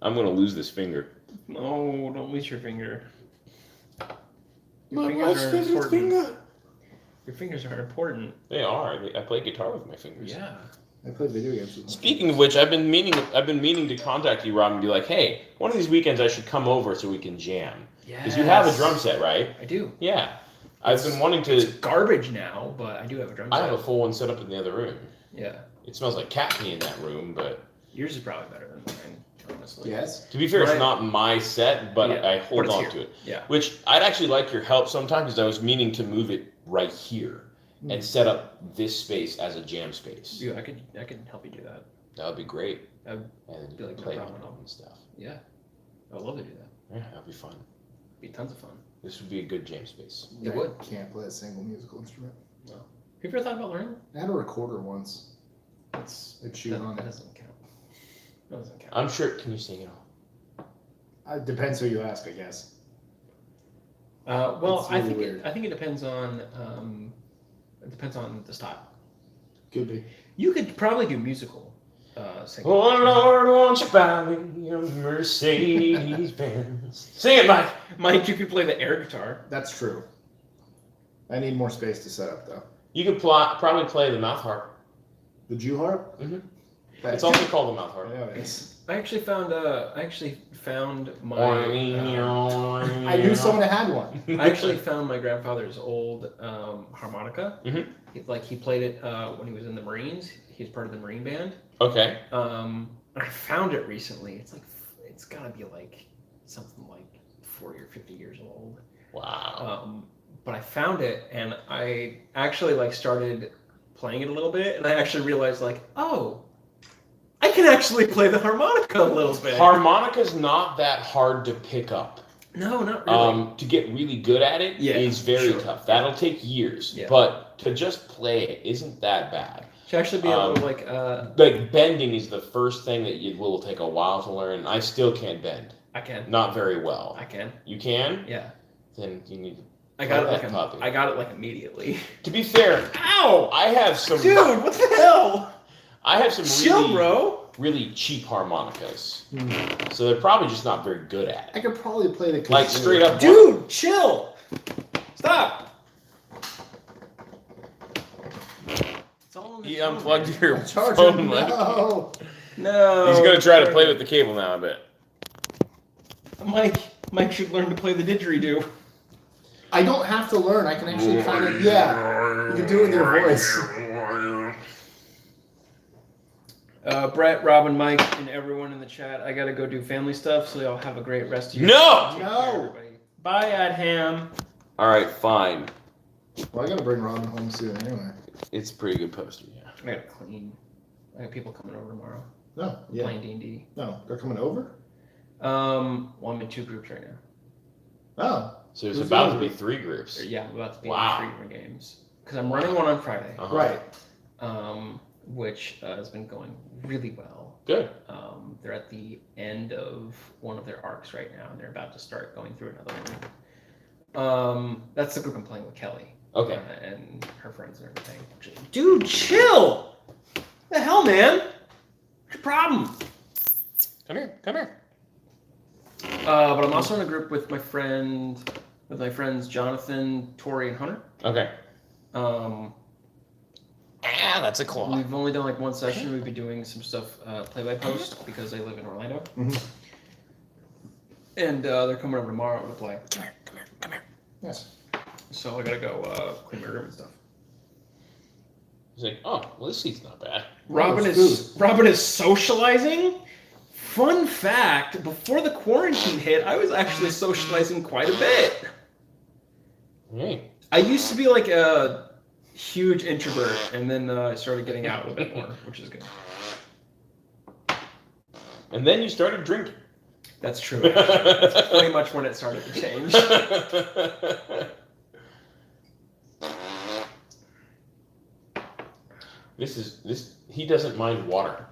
I'm going to lose this finger. No, don't lose your finger. My fingers wife's are favorite important. finger. Your fingers are important. They are. I play guitar with my fingers. Yeah. I play video games with my Speaking of which, I've been meaning to contact you, Rob, and be like, hey, one of these weekends I should come over so we can jam. Yeah. Because you have a drum set, right? I do. Yeah. I've been wanting It's to. garbage now, but I do have a drum I set. have a full one set up in the other room. Yeah. It smells like cat pee in that room, but Yours is probably better than mine, honestly. Yes. to be fair, Right. it's not my set, but Yeah, I hold but it's on here. to it. Yeah. Which I'd actually like your help sometime because I was meaning to move it right here and set up this space as a jam space. Yeah, I could help you do that. That would be great. That'd And be like no play problem at all. and stuff. Yeah. I would love to do that. Yeah, that'd be fun. Be tons of fun. This would be a good jam space. It I would. can't play a single musical instrument. Have you ever thought about learning? I had a recorder once. That's It chewed on that it. doesn't count. That doesn't count. I'm sure. Can you sing it all? It depends who you ask, I guess. Well, It's really I weird. think it depends on the style. Could be. You could probably do musical singing. Oh Lord, won't you buy me a Mercedes Benz? Sing it, Mike. Mike, you could play the air guitar. That's true. I need more space to set up, though. You could probably play the mouth harp. The Jew harp? Mhm. That's It's also called the mouth harp. Yeah, it is. I actually found my I knew someone that had one. I actually found my grandfather's old harmonica. Mhm. He played it when he was in the Marines. He's part of the Marine band. Okay. I found it recently. It's gotta be like something like 40 or 50 years old. Wow. But I found it and I actually started playing it a little bit, and I actually realized oh, I can actually play the harmonica a little bit. Harmonica's not that hard to pick up. No, not really. To get really good at it is very sure. tough. That'll take years. Yeah. But to just play it isn't that bad. Should actually be able to Like bending is the first thing that you will take a while to learn. I still can't bend. I can. Not very well. I can. You can? Yeah. Then you need to. I got Play it that puppy. I got it immediately. To be fair, Ow! I have some. Dude, what the hell? I have some Chill, bro. really cheap harmonicas, so they're probably just not very good at I it. could probably play the Like kazoo. straight up, Dude, chill. Stop. It's all in the He tone, unplugged man. your Charger, phone. Mike. no. No. He's gonna try to play with the cable now a bit. Mike should learn to play the didgeridoo. I don't have to learn. I can actually kind of, yeah. You can do it with your voice. Brett, Robin, Mike, and everyone in the chat. I gotta go do family stuff, so y'all have a great rest of your No! Take care, No! everybody. Bye, Adham. All right, fine. Well, I gotta bring Robin home soon anyway. It's a pretty good poster, yeah. I gotta clean. I got people coming over tomorrow. No, We're playing D&D. No, they're coming over? Well, I'm in 2 groups right now. Oh. So there's Who's about the to be other? 3 groups. Yeah, I'm about to be Wow. in 3 different games. Because I'm running one on Friday, Uh-huh. Right. which has been going really well. Good. They're at the end of one of their arcs right now, and they're about to start going through another one. That's the group I'm playing with Kelly. Okay. And her friends and everything. Dude, chill! What the hell, man? What's your problem? Come here. Come here. But I'm also in a group with my friends Jonathan, Tori, and Hunter. Okay. That's a We've only done like one session. We'll be doing some stuff play by post because they live in Orlando. Mhm. And they're coming over tomorrow to play. Come here. Yes. So I gotta go clean my room and stuff. He's like, oh, well, this seat's not bad. Robin it's is socializing. Fun fact: before the quarantine hit, I was actually socializing quite a bit. Hey. I used to be like a huge introvert, and then I started getting out a bit more, which is good. And then you started drinking. That's true. That's pretty much when it started to change. He doesn't mind water.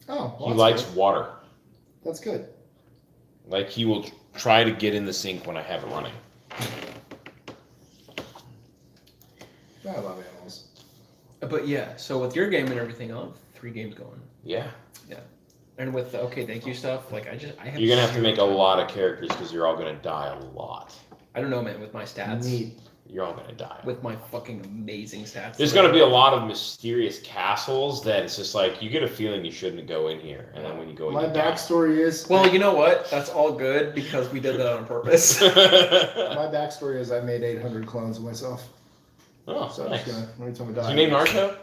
Oh, well, He likes water. That's good. Like, he will try to get in the sink when I have it running. I love animals. But yeah, so with your game and everything, I'll have 3 games going. Yeah. And with the okay, thank you stuff, like I have. You're going to have to make a 0 lot of characters because you're all going to die a lot. I don't know, man. With my stats, Neat. You're all going to die. with my fucking amazing stats, There's going to be a lot of mysterious castles that it's just like, you get a feeling you shouldn't go in here. And then when you go in, My you die. backstory is. Well, you know what? That's all good because we did that on purpose. My backstory is I made 800 clones of myself. Oh, So I'm nice. just gonna every time I Is die. your name Naruto?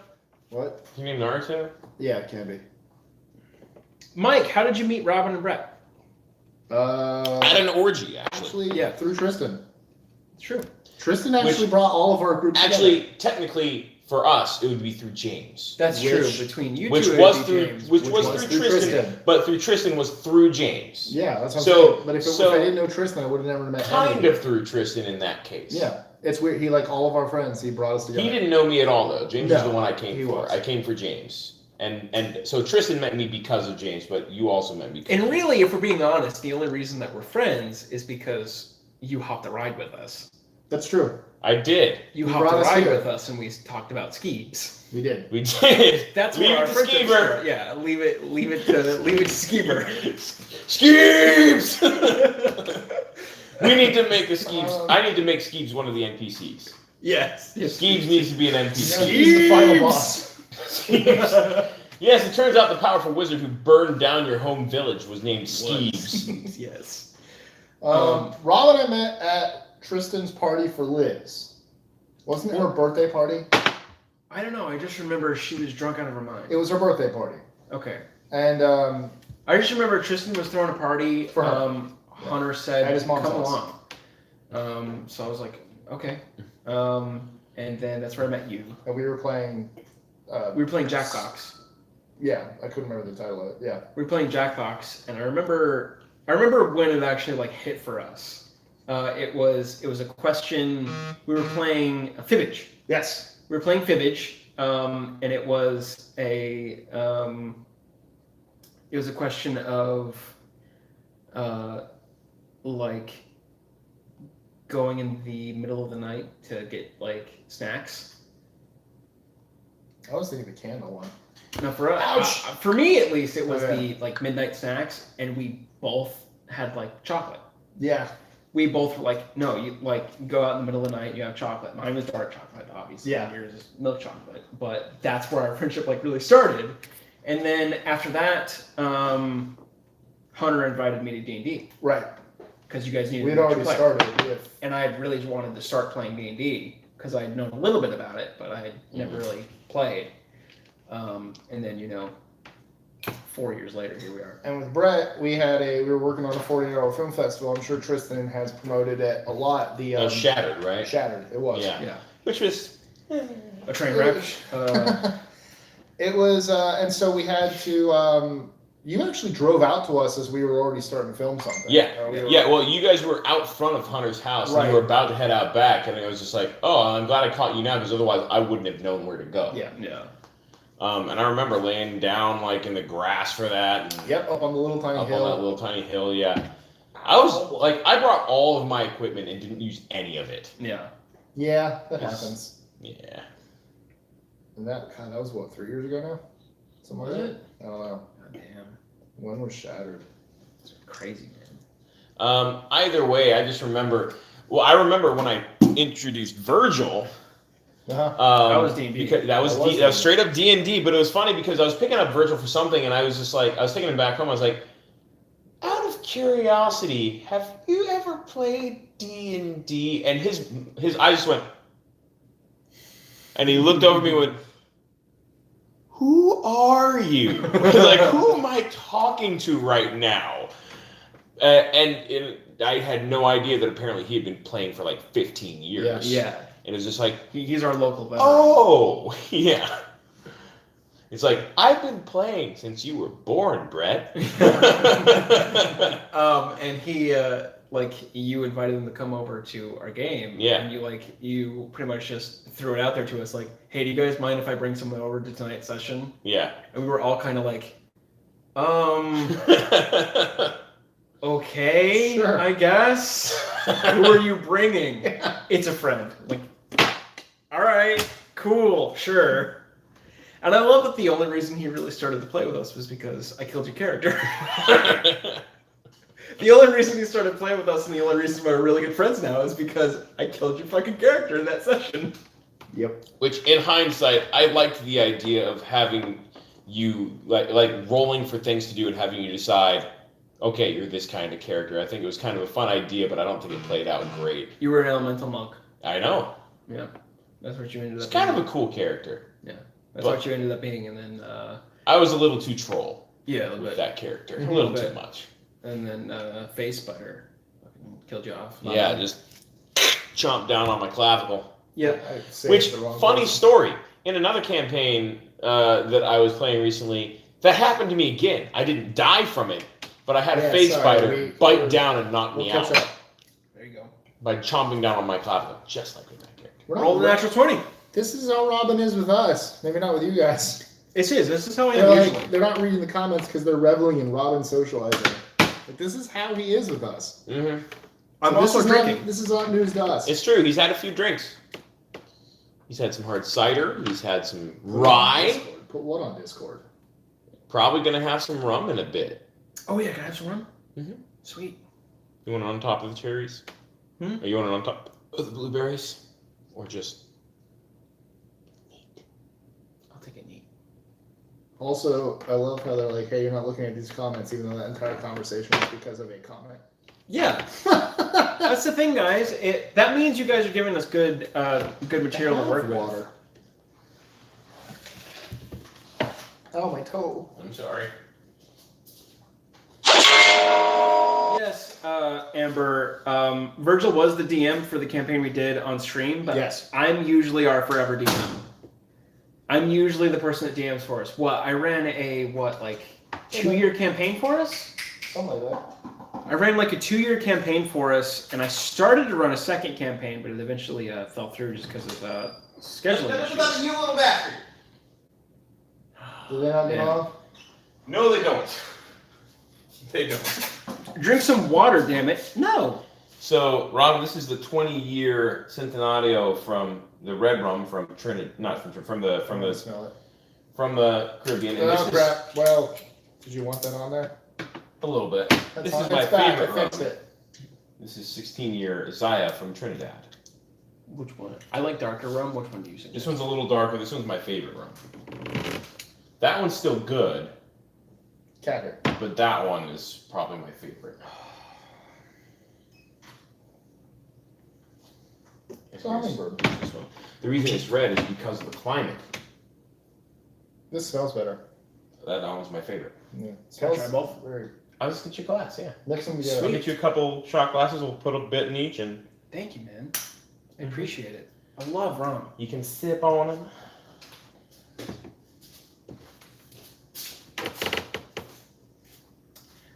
What? Is your name Naruto? Yeah, it can be. Mike, how did you meet Robin and Brett? At an orgy, actually. Actually, Yeah. through Tristan. It's true. Tristan actually Which- brought all of our group together. Actually, technically, for us, it would be through James. That's Which- true. Between you Which two, was it'd be through, James, which was through Tristan, but through Tristan was through James. Yeah, that's what So- I'm saying. But if I didn't know Tristan, I would have never met Kind anyone. of through Tristan in that case. Yeah, it's weird. He like all of our friends. He brought us together. He didn't know me at all though. James was No, the one I he came for. was. I came for James. And so Tristan met me because of James, but you also met me because And really, if we're being honest, the only reason that we're friends is because you hopped the ride with us. That's true. I did. You You hopped brought the us ride here. with us, and we talked about skeebs. We did. We did. That's Leave where our it to friendship Skeever. started. Yeah, leave it to Skeever. Skeebs! We need to make a Skeebs. Um, I need to make Skeebs one of the NPCs. Yes. Skeebs needs to be an Yeah, NPC. he's the final boss. Skeebs. Yes, it turns out the powerful wizard who burned down your home village was named Skeebs. Yes. Robin I met at Tristan's party for Liz. Wasn't it her birthday party? I don't know. I just remember she was drunk out of her mind. It was her birthday party. Okay. And I just remember Tristan was throwing a party. For her. Hunter said, At his mom's "Come house. along." So I was like, "Okay." And then that's where I met you. and we were playing. We were playing Jackbox. Yeah, I couldn't remember the title of it. Yeah. We were playing Jackbox, and I remember when it actually like hit for us. It was a question. We were playing Fibbage. Yes. We were playing Fibbage, and it was a question of like going in the middle of the night to get like snacks. I was thinking the candle one. No, for us, for me at least, it was the like midnight snacks, and we both had like chocolate. Yeah. We both were like, no, you like go out in the middle of the night, you have chocolate. Mine was dark chocolate, obviously. Yeah. Yours is milk chocolate. But that's where our friendship like really started. And then after that, Hunter invited me to D&D. Right. Because you guys needed. We'd already started. And I really wanted to start playing D&D because I had known a little bit about it, but I had never really played. And then 4 years later, here we are. And with Brett, we were working on a 40-hour film festival. I'm sure Tristan has promoted it a lot. The Shattered, right? Shattered. It was. Yeah. Which was a train wreck. It was, and so we had to. You actually drove out to us as we were already starting to film something. Yeah. Well, you guys were out front of Hunter's house, and you were about to head out back, and it was just like, oh, I'm glad I caught you now, because otherwise I wouldn't have known where to go. Yeah. And I remember laying down like in the grass for that. And up on the little tiny hill. Up on that little tiny hill, yeah. I was like, I brought all of my equipment and didn't use any of it. Yeah. Yeah, that happens. Yeah. And that was what, 3 years ago now? Something like that? I don't know. God damn. When was Shattered? It's crazy, man. Either way, I just remember. Well, I remember when I introduced Virgil. That was D&D. That was straight up D&D, but it was funny because I was picking up Virgil for something, and I was just like, I was taking him back home. I was like, out of curiosity, have you ever played D&D? And his eyes just went, and he looked over at me and went, who are you? Like, who am I talking to right now? And I had no idea that apparently he had been playing for like 15 years. Yeah. And it was just like, he's our local veteran. Oh, yeah. It's like, I've been playing since you were born, Brett. And he, you invited him to come over to our game. Yeah. And you pretty much just threw it out there to us, like, hey, do you guys mind if I bring someone over to tonight's session? Yeah. And we were all kind of like, okay, sure. I guess. Who are you bringing? It's a friend. Like, all right, cool, sure. And I love that the only reason he really started to play with us was because I killed your character. The only reason he started playing with us and the only reason why we're really good friends now is because I killed your fucking character in that session. Yep. Which, in hindsight, I liked the idea of having you, like rolling for things to do and having you decide, okay, you're this kind of character. I think it was kind of a fun idea, but I don't think it played out great. You were an elemental monk. I know. Yeah. That's what you ended up being. It's kind of a cool character. Yeah. That's what you ended up being, and then... I was a little too troll. Yeah, a little with bit. that character. A little too much. And then Face Spider killed you off. Yeah, just chomped down on my clavicle. Yeah. Which, funny story, in another campaign that I was playing recently, that happened to me again. I didn't die from it, but I had a Face Spider bite down and knock me out. There you go. By chomping down on my clavicle, just like with that character. Roll the natural 20. This is how Robin is with us. Maybe not with you guys. This is how I am usually. They're not reading the comments because they're reveling in Robin socializing. But this is how he is with us. Mm-hmm. I'm also drinking. This is not news to us. It's true. He's had a few drinks. He's had some hard cider. He's had some rye. Put what on Discord? Probably going to have some rum in a bit. Oh, yeah. Can I have some rum? Mm-hmm. Sweet. You want it on top of the cherries? Hmm? Or you want it on top of the blueberries? Or just neat? I'll take it neat. Also, I love how they're like, hey, you're not looking at these comments, even though that entire conversation was because of a comment. Yeah. That's the thing, guys. That means you guys are giving us good material to work with. Water. Oh, my toe. I'm sorry. Yes, Amber. Virgil was the DM for the campaign we did on stream, but yes. I'm usually our forever DM. I'm usually the person that DMs for us. I ran a 2-year campaign for us? Something like that. I ran a 2-year campaign for us, and I started to run a second campaign, but it eventually fell through just because of scheduling issues. You little bastard. Do they not get off? No, they don't. They don't. Drink some water, damn it. No. So, Robin, this is the 20-year centenario from the red rum from Trinidad, not from the Smell it. from the Caribbean. And Oh crap! Well, did you want that on there? a little bit. That's This fine. is my It's back. favorite I rum. fixed it. This is 16-year Zaya from Trinidad. Which one? I like darker rum. Which one do you suggest? This one's a little darker. This one's my favorite rum. That one's still good, Catter. but that one is probably my favorite. It's a hummingbird. This one. The reason it's red is because of the climate. This smells better. That one's my favorite. Yeah. Can I Smells try both? very. I'll just get you a glass, yeah. Mix them I'll together. get you a couple shot glasses. We'll put a bit in each, and Thank you, man. I appreciate it. I love rum. you can sip on them.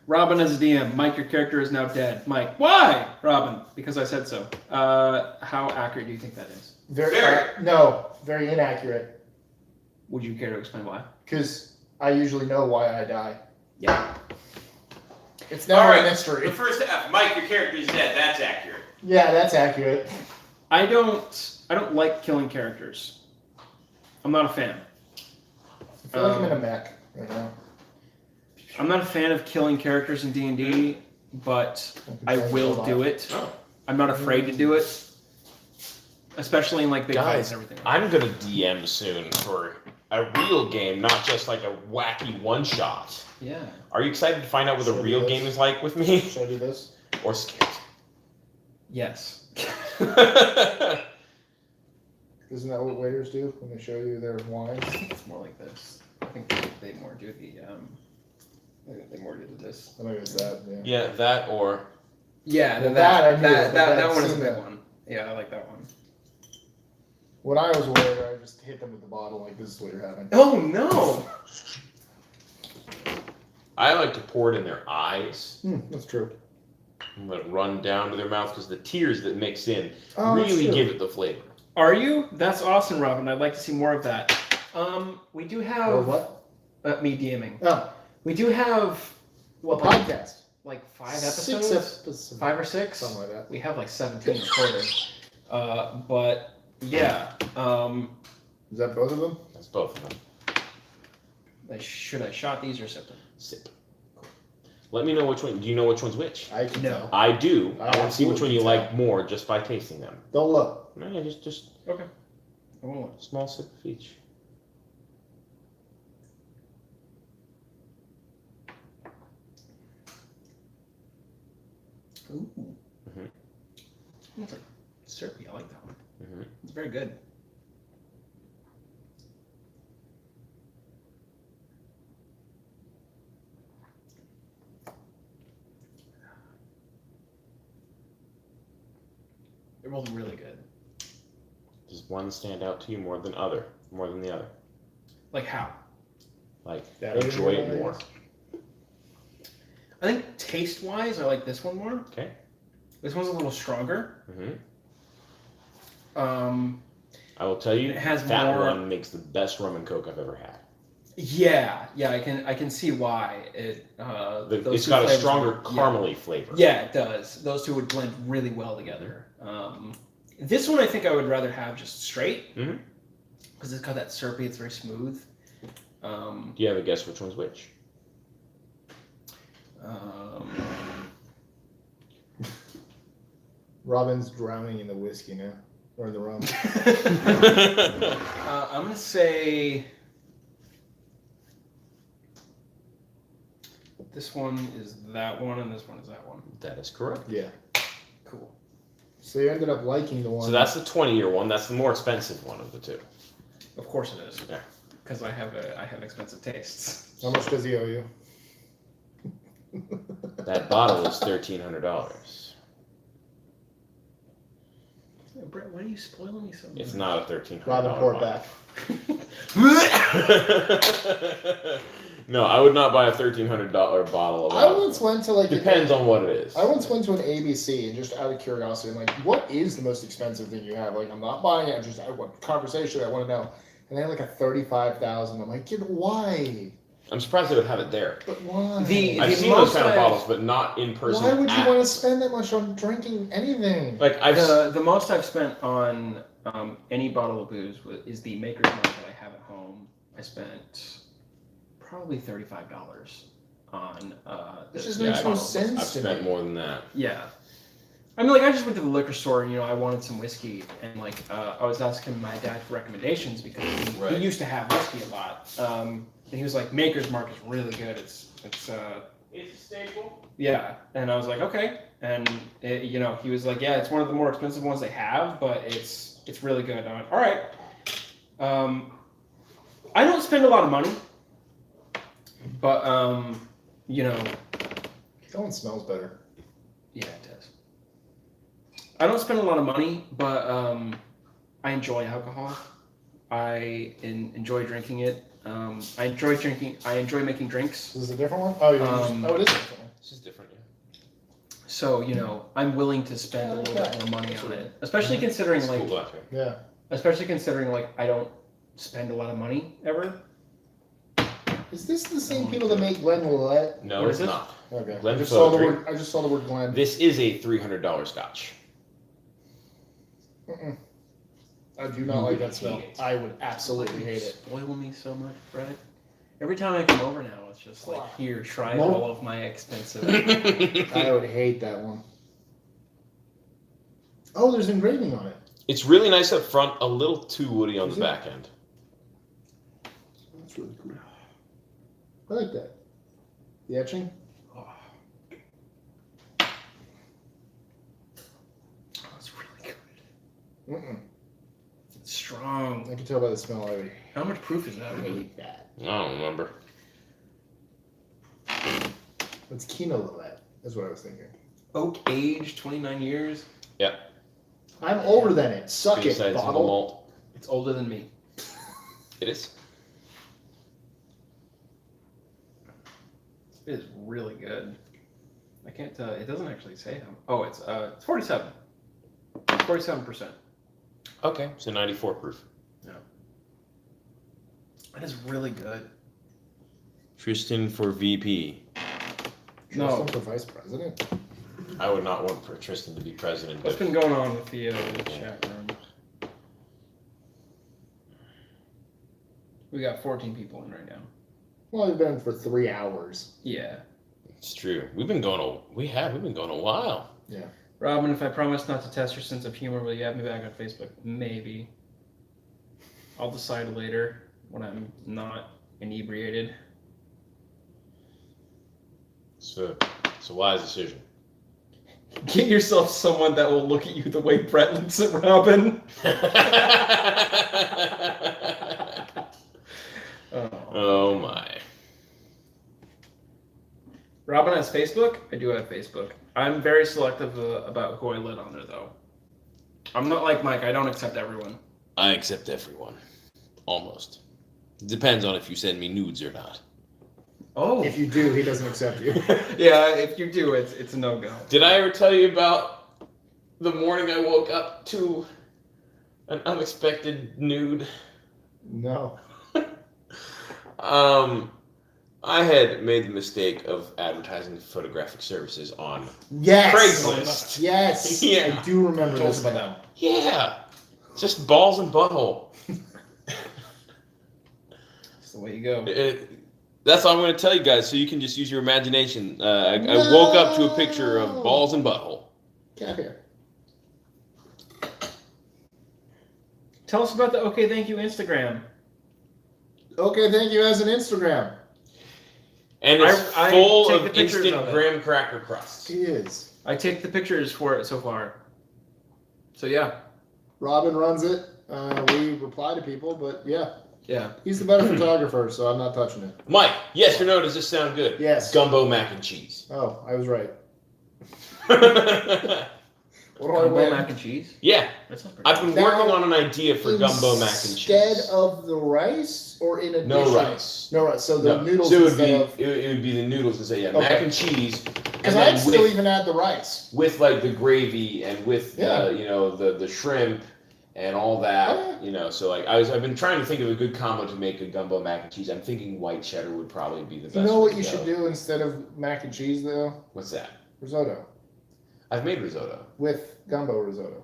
Robin as a DM. Mike, your character is now dead. Mike, why? Robin, because I said so. How accurate do you think that is? Very. No, very inaccurate. Would you care to explain why? Because I usually know why I die. Yeah. It's never All right. a mystery. The first F, Mike, your character is dead. That's accurate. Yeah, that's accurate. I don't like killing characters. I'm not a fan. I feel like I'm in a mech right now. I'm not a fan of killing characters in D&D, but I will do it. Oh. I'm not afraid to do it. Especially in like big Guys, fights and everything. I'm gonna DM soon for a real game, not just like a wacky one-shot. Yeah. Are you excited to find out what a Should real we game do is like with me? Should I do this? Or scared? Yes. Isn't that what waiters do when they show you their wines? It's more like this. I think they more do the they more do this. I think it's that. Yeah. Yeah, that or Yeah, Well, that I knew, that but one is a seen big that. one. Yeah, I like that one. When I was a waiter, I just hit them with the bottle like, this is what you're having. Oh no! I like to pour it in their eyes That's true. and let it run down to their mouth because the tears that mix in Oh, that's really true. give it the flavor. Are you? That's awesome, Robin. I'd like to see more of that. We do Or have what? me DMing. Oh, We do have what podcast? like 5 6 episodes, episodes. 5 or 6. Something like that. We have like 17 recorded. But yeah, Is that both of them? That's both of them. should I shot these or sip them? Sip. Let me know which one. Do you know which one's which? I can No. tell. I do. I I want to see which one you absolutely like more just by tasting them. Don't look. No, yeah, just Okay. I won't. a small sip of each. Ooh. Mhm. It's like syrupy. I like that one. Mm-hmm. It's very good. They're both really good. Does one stand out to you more than the other? Like how? Like That enjoy is it what more. it I think taste-wise, I like this one more. Okay. This one's a little stronger. Mm-hmm. I will tell you, It has that more- one makes the best rum and coke I've ever had. Yeah, I can see why it. Those It's two got a flavors stronger would- caramely flavor. Yeah, it does. Those two would blend really well together. This one I think I would rather have just straight Mhm. because it's got that syrupy. It's very smooth. Do you have a guess which one's which? Robin's drowning in the whiskey now. Or in the rum. I'm gonna say this one is that one, and this one is that one. That is correct. Yeah. Cool. So you ended up liking the one. So that's the 20-year one. That's the more expensive one of the two. Of course it is. Yeah. Because I have expensive tastes. How much does he owe you? That bottle is $1,300. Brett, why are you spoiling me so much? It's not a $1,300. Robin, pour it bottle. back. No, I would not buy a $1,300 bottle of I alcohol. once went to like Depends on what it is. I once went to an ABC and just out of curiosity, I'm like, what is the most expensive thing you have? Like, I'm not buying it. I want conversation. I want to know. And they had like a 35,000. I'm like, kid, why? I'm surprised they would have it there. But why? I've seen those kind of bottles, but not in person. Why would you want to spend that much on drinking anything? Like The most I've spent on any bottle of booze is the Maker's Mark that I have at home. I spent probably $35 on This just this makes no bottle. sense. I've spent more than that. Yeah. I mean, like, I just went to the liquor store and, I wanted some whiskey. And, like, I was asking my dad for recommendations because he used to have whiskey a lot. And he was like, Maker's Mark is really good. It's a staple. yeah. And I was like, okay. And, he was like, yeah, it's one of the more expensive ones they have, but it's really good. And I went, all right. I don't spend a lot of money. But, That one smells better. yeah, it does. I don't spend a lot of money, but I enjoy alcohol. I enjoy drinking it. I enjoy making drinks. Is this a different one? Oh, it is a different one. This is different. Yeah. So, I'm willing to spend a little bit more money on it. Especially considering, It's like, cool glass, right? yeah. I don't spend a lot of money ever. Is this the same people that make Glenlivet? No, What it's is it? not. Okay. Glen I just saw the Fodry. word. I just saw the word Glen. This is a $300 scotch. Mm-mm. I do not like that smell. I would absolutely hate it. Spoil me so much, Brett. Every time I come over now, it's just like, here, try More- all of my expensive. I would hate that one. Oh, there's engraving on it. It's really nice up front, a little too woody on Is the it? back end. That's really cool. I like that. The etching. It's really good. Mm-mm. It's strong. I can tell by the smell already. How much proof is that? I hate that. I don't remember. It's Kino Lillet. That's what I was thinking. Oak age, 29 years. I'm older than it. Suck it, B-sides of the bottle. malt. It's older than me. It is. It is really good. I can't tell. It doesn't actually say how. Oh, it's 47. 47%. Okay, so 94 proof. That is really good. Tristan for VP. No. Tristan for vice president. I would not want for Tristan to be president. What's But been going on with the chat room? We got 14 people in right now. Well, we've been in for 3 hours. Yeah. it's true. We've been going a while. Robin, if I promise not to test your sense of humor, will you have me back on Facebook? Maybe. I'll decide later when I'm not inebriated. So it's a wise decision. Get yourself someone that will look at you the way Brett looks at Robin. Oh my. Robin has Facebook? I do have Facebook. I'm very selective about who I let on there, though. I'm not like Mike. I don't accept everyone. I accept everyone. Almost. Depends on if you send me nudes or not. Oh. If you do, he doesn't accept you. Yeah, if you do, it's a no-go. Did I ever tell you about the morning I woke up to an unexpected nude? No. I had made the mistake of advertising photographic services on Yes. Craigslist. Yes. Yeah. I do remember Tell this us about now. Yeah. Just balls and butthole. That's the way you go. That's all I'm going to tell you guys, so you can just use your imagination. I woke up to a picture of balls and butthole. Get out here. Tell us about the OK Thank You Instagram. Okay, thank you as an Instagram. And it's I full take of the pictures instant of it. graham cracker crusts. He is. I take the pictures for it so far. So yeah. Robin runs it. We reply to people, but yeah. Yeah. He's the better photographer, so I'm not touching it. Mike, yes or no, does this sound good? Yes. Gumbo mac and cheese. Oh, I was right. What do I Gumbo win? mac and cheese? Yeah, That sounds pretty I've been Now, working on an idea for gumbo mac and cheese. Instead of the rice, or in addition? No rice. No rice. So the No. noodles So it would instead be of. it would be the noodles instead. Yeah, Okay. mac and cheese. Because and then I'd still with- even add the rice. with like the gravy and with Yeah. the shrimp and all that. Oh, You know, so like I've been trying to think of a good combo to make a gumbo mac and cheese. I'm thinking white cheddar would probably be the best. You know way what to you go. should do instead of mac and cheese though? What's that? Risotto I've made risotto. with gumbo risotto.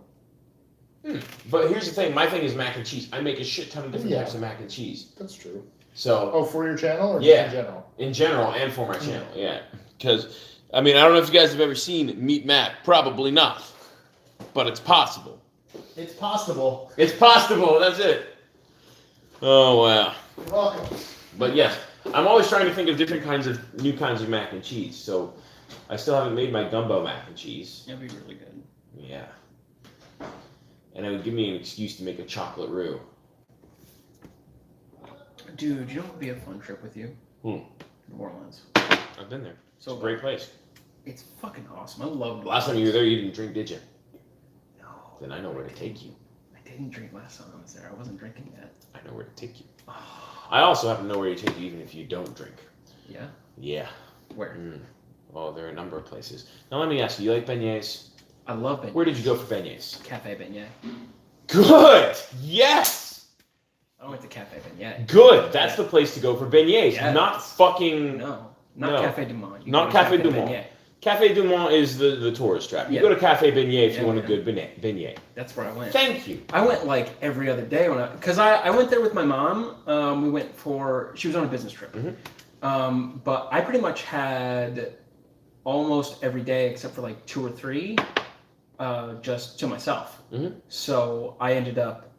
But here's the thing. My thing is mac and cheese. I make a shit ton of different Yeah. types of mac and cheese. That's true. So Oh, for your channel or Yeah. just in general? in general and for my channel, yeah. Because I mean, I don't know if you guys have ever seen Meat Mac. Probably not, but it's possible. It's possible. It's possible. That's it. Oh wow. You're welcome. But yes, I'm always trying to think of different new kinds of mac and cheese. So I still haven't made my gumbo mac and cheese. That'd be really good. Yeah. And it would give me an excuse to make a chocolate roux. Dude, you know what would be a fun trip with you? New Orleans. I've been there. It's So a great place. It's fucking awesome. I love. Last time you were there, you didn't drink, did you? No. Then I know where to take you. I didn't drink last time I was there. I wasn't drinking yet. I know where to take you. Oh, I also happen to know where to take you even if you don't drink. yeah. Yeah. Where? Oh, there are a number of places. Now let me ask you, you like beignets? I love beignets. Where did you go for beignets? Cafe beignet. Good! Yes! I went to Cafe beignet. Good! That's the place to go for beignets, Yeah. not fucking... No, not No. Cafe Du Monde. You Not go to Cafe Du Monde. Beignet. Cafe Du Monde is the tourist trap. You Yeah. go to Cafe Beignet if you Yeah, want a yeah. good beignet. That's where I went. Thank you. I went like every other day because I went there with my mom. We went she was on a business trip. But I pretty much had almost every day except for like 2 or 3 just to myself. Mhm. So I ended up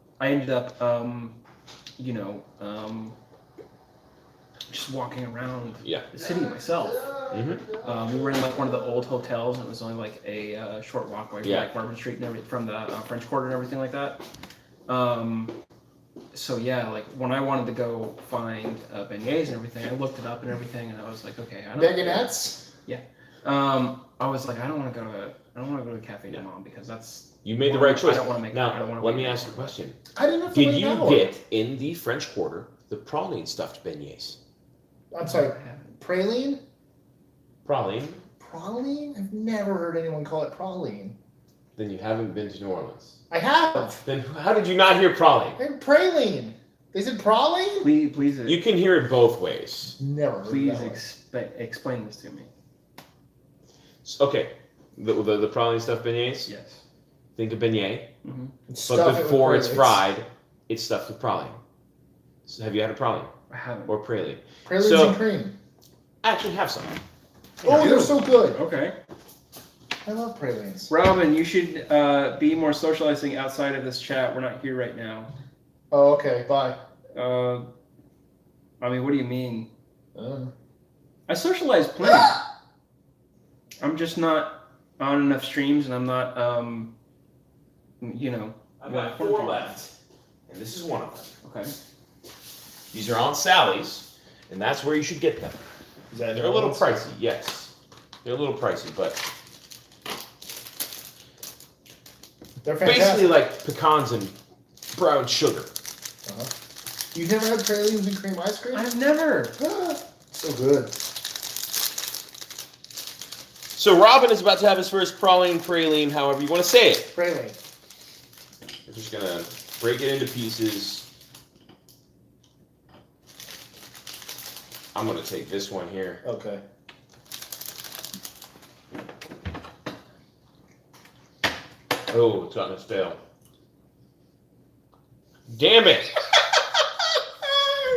just walking around Yeah. the city myself. We were in like one of the old hotels, and it was only like a short walk away from Yeah. like Bourbon Street and everything, from the French Quarter and everything like that. So yeah, like when I wanted to go find beignets and everything, I looked it up and everything, and I was like, okay, I don't. Baguettes? I was like, I don't want to go to Cafe Du Monde because that's. You made the right choice. I don't want to make. I Now, don't want to let me ask you a question. I didn't have to Did wait you an hour. get in the French Quarter the praline stuffed beignets? I'm sorry, praline? Praline? Praline? I've never heard anyone call it praline. Then you haven't been to New Orleans. I have. Then how did you not hear praline? And praline. They said praline? Please, You can hear it both ways. Never heard please that one. explain this to me. Okay, the praline stuffed beignets. Yes. Think of beignet, Stuff but it with before it's praline. fried, it's stuffed with praline. So have you had a praline I haven't. or praline? Pralines So- and cream. I actually have some. Oh, they're so good. Okay. I love pralines. Robin, you should be more socializing outside of this chat. We're not here right now. Oh, okay. Bye. I mean, what do you mean? Uh, I socialize plenty. I'm just not on enough streams, and I'm not, I've got 4 left, and this is one of them. Okay. These are on Sally's, and that's where you should get them. is that They're a little pricey, yes. They're a little pricey, but They're basically fantastic. like pecans and brown sugar. You've never had pralines and cream ice cream? I've never. So good. So Robin is about to have his first praline, however you want to say it. Praline. We're just gonna break it into pieces. I'm gonna take this one here. Okay. Oh, it's gotten stale. Damn it!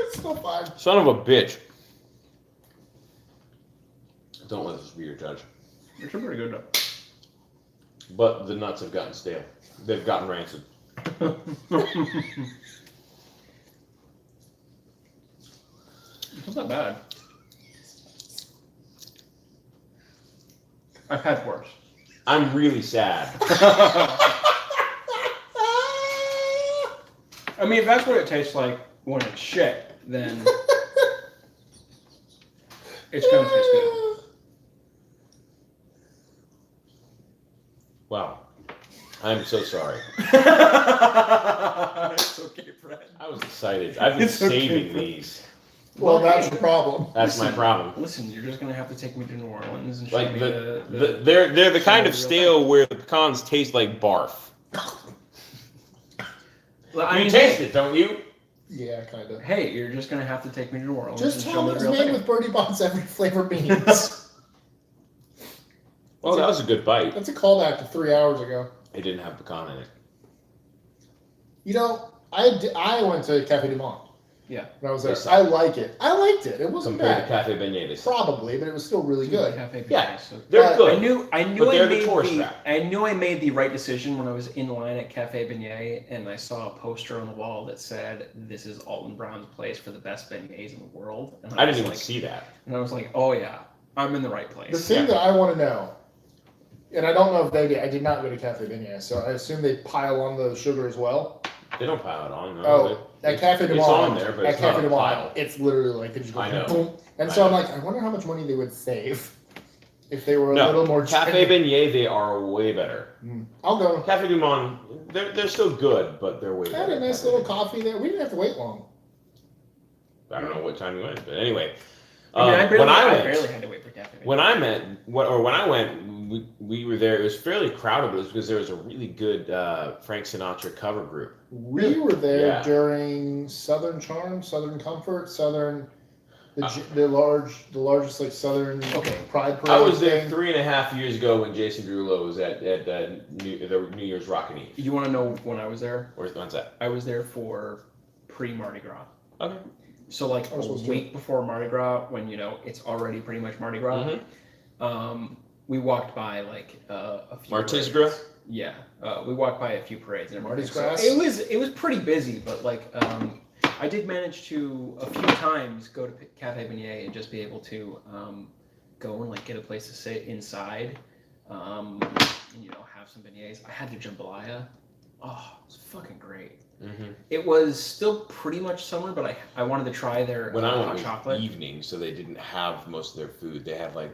It's so fun. Son of a bitch. Don't let this be your judge. It's pretty good But the nuts have gotten stale. They've gotten rancid. though. It's not bad. I've had worse. I'm really sad. I mean, if that's what it tastes like when it's shit, then it's gonna taste good. Wow. I'm so sorry. It's okay, Brad. I was excited. I've been It's okay, saving bro. these. Well, that's your problem. That's my problem. Listen, you're just gonna have to take me to New Orleans and show Like me they're the kind of real stale where the pecans taste like barf. Well, I You mean, taste hey, it, don't you? Yeah, kind of. hey, you're just gonna have to take me to New Orleans Just and tell show me me it's the real made thing. with Birdie Bot's every flavor beans. Well, that was a good bite. That's a callback to 3 hours ago. It didn't have pecan in it. You know, I went to Cafe Du Monde. Yeah. When I was there. Yes, sir. I like it. I liked it. It wasn't Compared to bad. Cafe Beignet. Probably, but it was still really good. Cafe Yeah. Beignet, so- They're But good. I knew But I they're the made tourist the trap. I knew I made the right decision when I was in line at Cafe Beignet and I saw a poster on the wall that said, "This is Alton Brown's place for the best beignets in the world." And I didn't was even like, see that. And I was like, "Oh yeah, I'm in the right place." The thing that I want to know, and I don't know if they did, I did not go to Cafe Beignet, so I assume they pile on the sugar as well. They don't pile it on. No. Oh, at Cafe Du it's Monde, on there, but at it's not Cafe a Du Monde, pile. it's literally like they just go I know. boom. And I so I'm know. like, I wonder how much money they would save if they were a No, little more. Cafe Beignet, they are way better. I'll go. Cafe Du Monde, they're still good, but they're way I better. had a nice Cafe little Beignet. coffee there. We didn't have to wait long. I don't know what time you went, but anyway. I mean, I when I went, barely had to wait for Cafe Beignet. when I went, we were there. It was fairly crowded, but it was because there was a really good Frank Sinatra cover group. We were there Yeah. during Southern Charm, Southern Comfort, Southern, the largest like Southern Pride Parade. I was there thing. 3.5 years ago when Jason Derulo was at the New Year's Rockin' Eve. You want to know when I was there? When's that? I was there for pre-Mardi Gras. Okay. So like I a was supposed to. week before Mardi Gras, when it's already pretty much Mardi Gras. We walked by like a few. Marti's parades. Gras? Yeah, we walked by a few parades and Mardi everything. Gras? So it was pretty busy, but like I did manage to a few times go to Cafe Beignet and just be able to go and like get a place to sit inside, and have some beignets. I had the jambalaya. Oh, it was fucking great. Mm-hmm. It was still pretty much summer, but I wanted to try their When I went, hot it was chocolate. evening, so they didn't have most of their food. They had like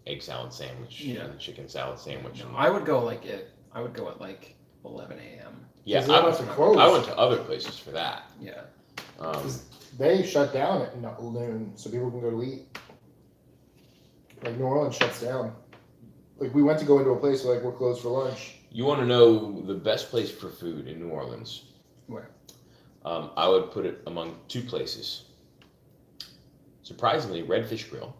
egg salad sandwich and chicken salad sandwich. And, I would go at like 11 a.m. yeah, 'Cause they're about to close. I went to other places for that. Yeah. They shut down at noon, so people can go to eat. Like New Orleans shuts down. Like we went to go into a place where like we're closed for lunch. You want to know the best place for food in New Orleans? Where? I would put it among two places. Surprisingly, Redfish Grill,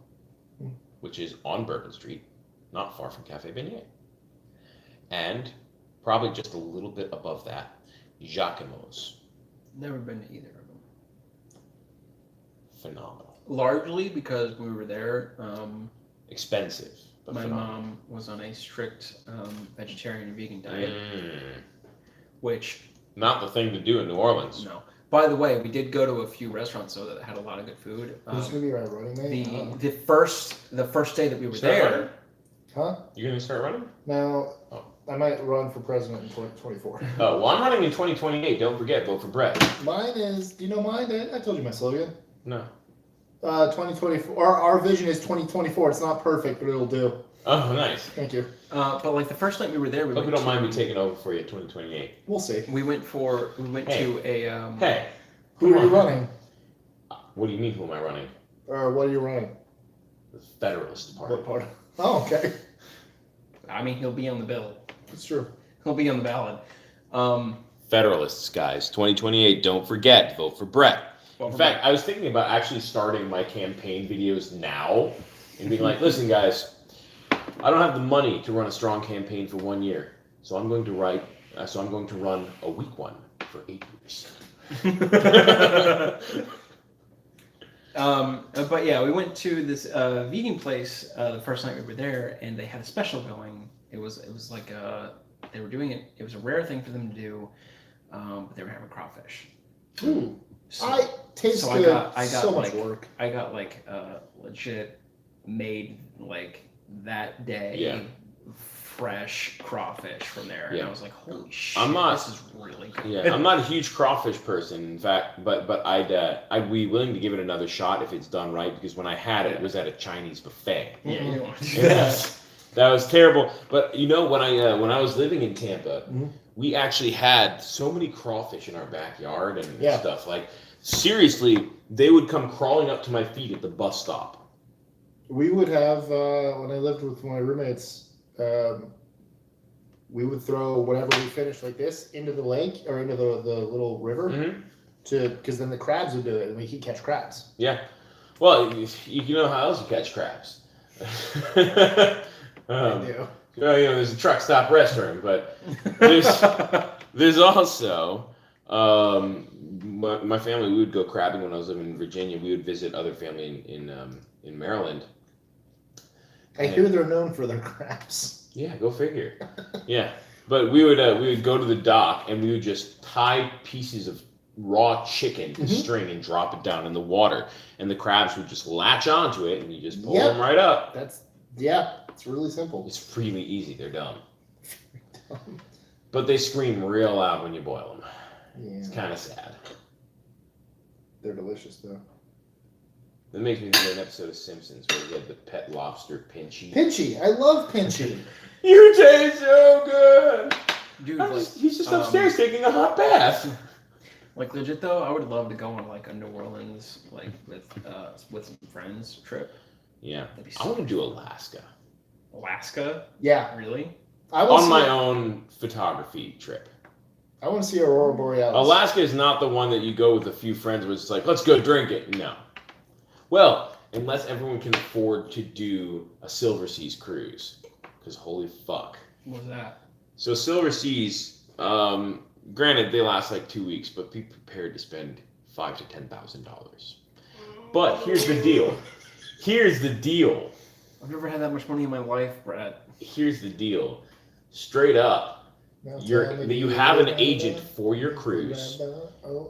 which is on Bourbon Street, not far from Cafe Beignet. And probably just a little bit above that, Jacquemo's. Never been to either of them. Phenomenal. Largely because we were there. Expensive, but My phenomenal. mom was on a strict vegetarian and vegan diet, Mm. which Not the thing to do in New Orleans. no. By the way, we did go to a few restaurants though that had a lot of good food. Who's gonna be my running mate? The first day that we were Start there. running? Huh? You're going to start running? No. Oh. I might run for president in 2024. Oh, well, I'm running in 2028. Don't forget, vote for Brett. Mine is. Do you know mine? I told you my slogan. No. 2024. Our vision is 2024. It's not perfect, but it'll do. Oh, nice. Thank you. But like the first night we were there, we Hope you went don't mind to- me taking over for you 2028. We'll see. We went Hey. to a Hey, Who are you running? what do you mean who am I running? Or what are you running? The Federalist Party. What part? Oh, okay. I mean, he'll be on the bill. It's true. He'll be on the ballot. Federalists, guys. 2028. Don't forget, vote for Brett. Well, In for fact, I was thinking about actually starting my campaign videos now and being like, listen, guys, I don't have the money to run a strong campaign for 1 year, so I'm going to run a weak one for 8 years. But yeah, we went to this vegan place the first night we were there, and they had a special going. It was like they were doing it. It was a rare thing for them to do, but they were having crawfish. Ooh. So, I tasted so I got so much like work. I got like legit made like that day. Yeah. Fresh crawfish from there, and Yeah. I was like, "Holy shit, I'm not- this is really good." Yeah, I'm not a huge crawfish person, in fact, but I'd be willing to give it another shot if it's done right, because when I had it, it was at a Chinese buffet. Yeah, you don't want to do Yes. That was terrible. But you know, when I was living in Tampa, we actually had so many crawfish in our backyard and Yeah. stuff. Like seriously, they would come crawling up to my feet at the bus stop. We would have when I lived with my roommates. we would throw whatever we finished like this into the lake or into the little river because then the crabs would do it and we could catch crabs. Yeah. Well, you know how else you catch crabs. I do. There's a truck stop restroom, but there's also my family. We would go crabbing when I was living in Virginia. We would visit other family in Maryland. I hear they're known for their crabs. Yeah, go figure. Yeah, but we would go to the dock and we would just tie pieces of raw chicken to string and drop it down in the water, and the crabs would just latch onto it, and you just pull them right up. It's really simple. It's really easy. They're dumb. But they scream real loud when you boil them. Yeah. It's kind of sad. They're delicious though. That makes me think of an episode of Simpsons where we had the pet lobster Pinchy. Pinchy, I love Pinchy. You taste so good. Dude, He's just upstairs taking a hot bath. Like legit though, I would love to go on like a New Orleans with some friends trip. Yeah, That'd be I so want to do Alaska Alaska? Yeah, Really? on my own photography trip. I want to see Aurora Borealis. Alaska is not the one that you go with a few friends where it's like, let's go drink it. No. Well, unless everyone can afford to do a Silver Seas cruise, because holy fuck. What was that? So Silver Seas, granted they last like 2 weeks, but be prepared to spend $5,000 to $10,000. But here's the deal. I've never had that much money in my life, Brad. Here's the deal. Straight up, you have an agent for your cruise,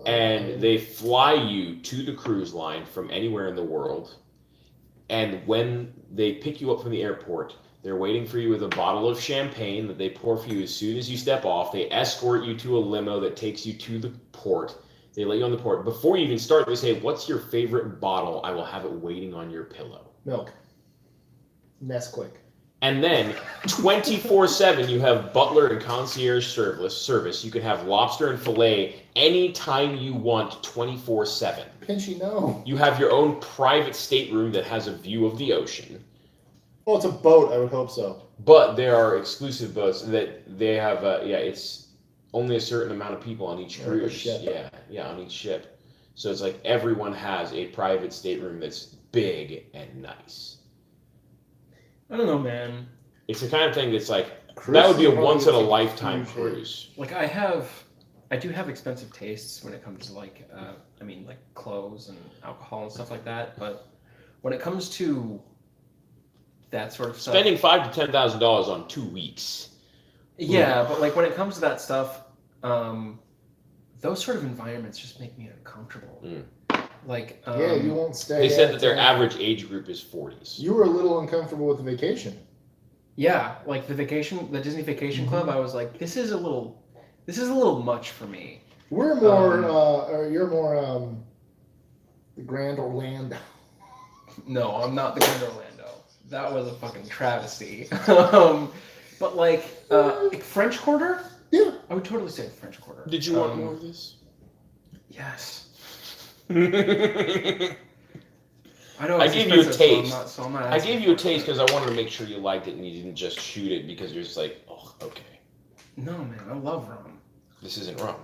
and they fly you to the cruise line from anywhere in the world. And when they pick you up from the airport, they're waiting for you with a bottle of champagne that they pour for you as soon as you step off. They escort you to a limo that takes you to the port. They let you on the port. Before you even start, they say, "What's your favorite bottle? I will have it waiting on your pillow." Milk. Nesquik. And then 24/7, you have butler and concierge service. You can have lobster and filet anytime you want, 24/7. Pinchy, no. You have your own private stateroom that has a view of the ocean. Well, it's a boat. I would hope so. But there are exclusive boats that they have. It's only a certain amount of people on each cruise. Ship. Yeah, on each ship. So it's like everyone has a private stateroom that's big and nice. I don't know, man. It's the kind of thing that's like, that would be a once in a lifetime cruise. Like I do have expensive tastes when it comes to like clothes and alcohol and stuff like that. But when it comes to that sort of stuff, Spending $5,000 to $10,000 on 2 weeks. Yeah, but like when it comes to that stuff, those sort of environments just make me uncomfortable. Like you won't stay. They said that their average age group is 40s. You were a little uncomfortable with the vacation. Yeah, like the Disney Vacation Club. I was like, this is a little much for me. We're more, or you're more, the Grand Orlando. No, I'm not the Grand Orlando. That was a fucking travesty. But like French Quarter. Yeah, I would totally say French Quarter. Did you want more of this? Yes. I know. I gave you a taste. So I'm not I asking gave you a for it, taste but- because I wanted to make sure you liked it and you didn't just shoot it because you're just like, oh, okay. No, man, I love rum. This isn't rum.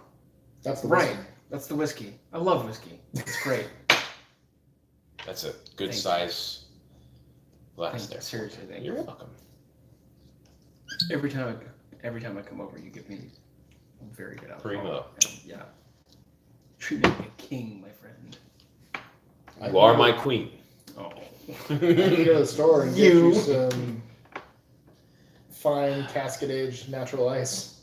that's the Right. whiskey. That's the whiskey. I love whiskey. It's great. That's a good Thank you. size glass Thank you. there. Seriously, thank You're you. welcome. Every time I come over, you give me very good alcohol. Primo. And, yeah. Treat me like a king, my friend. You are my queen. Oh. I can go to the store and get you some fine Cascade-aged natural ice.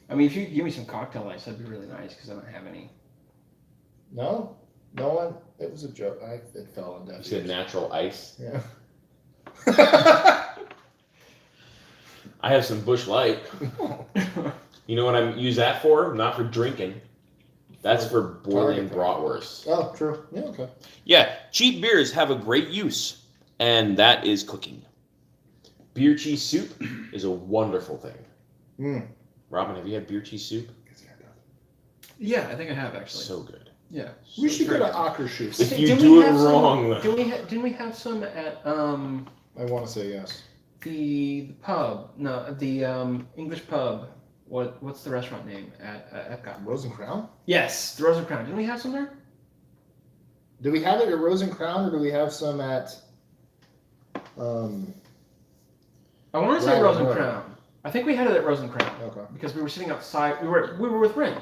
I mean, if you give me some cocktail ice, that'd be really nice because I don't have any. No? No one? It was a joke. It fell on You deaf said ears. natural ice. Yeah. I have some Busch Light. You know what I use that for? Not for drinking. That's for boiling bratwurst. Oh, true. Yeah, okay. Yeah, cheap beers have a great use, and that is cooking. Beer cheese soup is a wonderful thing. Robin, have you had beer cheese soup? Yeah, I think I have actually. So good. Yeah. We should go very to Akershus. If you Didn't do we it have some- wrong, Didn't we have some at I want to say yes. The pub. No, the English pub. What's the restaurant name at Epcot? Rose and Crown? Yes, the Rose and Crown. Didn't we have some there? Do we have it at Rose and Crown, or do we have some at? I want to say Right, Rose and right. Crown. I think we had it at Rose and Crown Okay. because we were sitting outside. We were with Ren.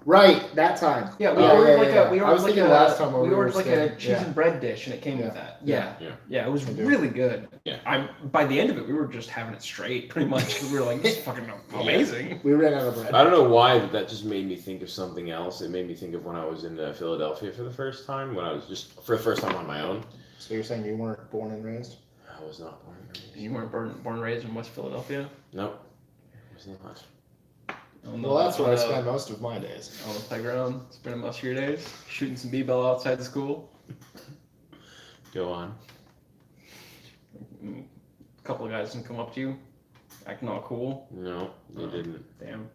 Right, that time. Yeah, we ordered like yeah. a. We I was ordered like thinking a. last time when we we were ordered like a staying. cheese Yeah. and bread dish, and it came Yeah. with that. Yeah, Yeah. it was I do. really good. Yeah. By the end of it, we were just having it straight, pretty much. We were like, this is fucking amazing. We ran out of bread. I don't know why, but that just made me think of something else. It made me think of when I was in Philadelphia for the first time, when I was just for the first time on my own. So you're saying you weren't born and raised? I was not born and raised. You weren't born and raised in West Philadelphia? Nope. I was not. Well, that's where I spend most of my days. On the playground, spending most of your days shooting some b-ball outside the school. Go on. A couple of guys can come up to you, acting all cool. No, they didn't. Damn.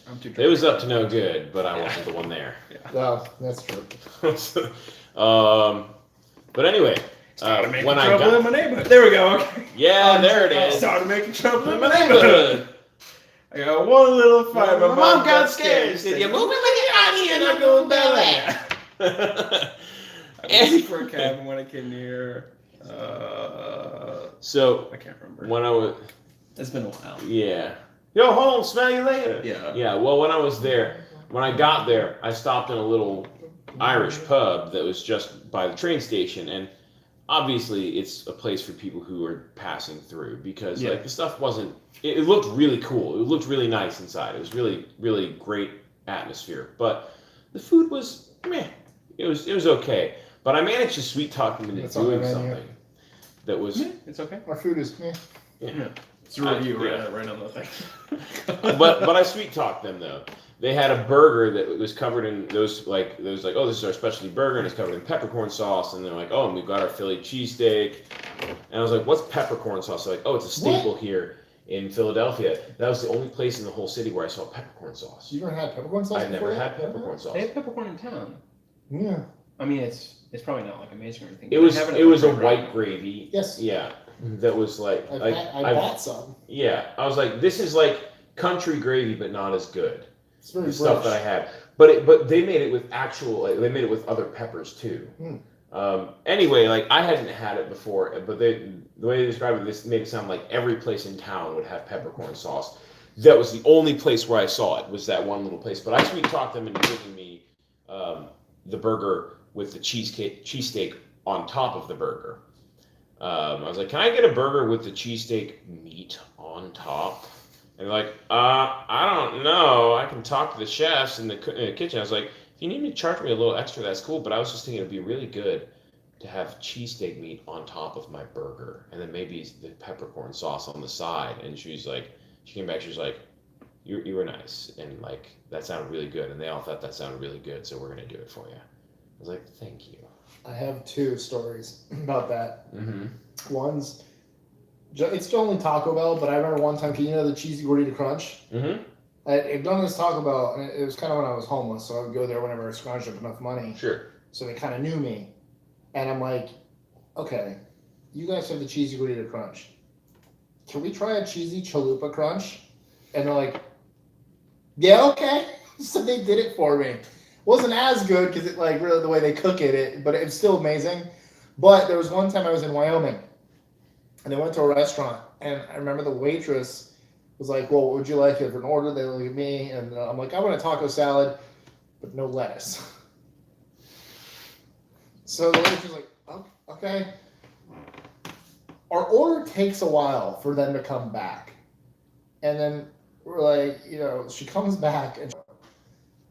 I'm too. It was up to no good, but I wasn't the one there. Well, that's true. But anyway, Started making when I trouble got, in my neighborhood. There we go. Okay. yeah, there it is. Started making trouble in my neighborhood. I got one little fight. My mom got scared. Said, "You're moving like you're out here, and I'm going Bel Air." I was for a cabin when I came here. So I can't remember. when I was, It's been a while. yeah, yo home, smell you later. Yeah. Yeah. Well, when I was there, when I got there, I stopped in a little Irish pub that was just by the train station, and obviously it's a place for people who are passing through because like the stuff wasn't. It looked really cool. It looked really nice inside. It was really, really great atmosphere, but the food was meh. It was okay. But I managed to sweet talk them into It's on the doing menu. something that was. It's okay. Our food is. Yeah. It's a review Yeah. right on the thing. but I sweet talked them though. They had a burger that was covered in those like oh, this is our specialty burger and it's covered in peppercorn sauce, and they're like, oh, and we've got our Philly cheesesteak. And I was like, what's peppercorn sauce? They're like, oh, it's a staple here in Philadelphia. That was the only place in the whole city where I saw peppercorn sauce. You never had peppercorn sauce? I've before never that? had peppercorn sauce. They have peppercorn in town. Yeah. I mean, it's probably not like amazing or anything. It but was I have it was a at white gravy. Yes. Yeah. That was like I bought some. yeah. I was like, this is like country gravy, but not as good. It's very The stuff British. that I had, but they made it with actual. Like, they made it with other peppers too. Anyway, like I hadn't had it before, but the way they described it, this made it sound like every place in town would have peppercorn sauce. That was the only place where I saw it, was that one little place. But I sweet talked them into giving me the burger with the cheesesteak on top of the burger. I was like, can I get a burger with the cheesesteak meat on top? And they're like, I don't know. I can talk to the chefs in the kitchen. I was like, if you need to charge me a little extra, that's cool. But I was just thinking it'd be really good to have cheesesteak meat on top of my burger, and then maybe the peppercorn sauce on the side. And she came back, she was like, you were nice, and like that sounded really good. And they all thought that sounded really good, so we're gonna do it for you. I was like, thank you. I have two stories about that. Mm-hmm. One's, it's still only Taco Bell, but I remember one time, you know the cheesy gordita crunch? Mm-hmm. I'd done this Taco Bell, and it was kind of when I was homeless, so I would go there whenever I scrounged up enough money. Sure. So they kind of knew me. And I'm like, okay, you guys have the cheesy gordita crunch. Can we try a cheesy chalupa crunch? And they're like, yeah, okay. So they did it for me. Wasn't as good because it like really the way they cook it, but it's still amazing. But there was one time I was in Wyoming, and I went to a restaurant, and I remember the waitress was like, well, what would you like for an order? They look at me, and I'm like, I want a taco salad, but no lettuce. So the waitress was like, oh, okay. Our order takes a while for them to come back. And then we're like, she comes back, and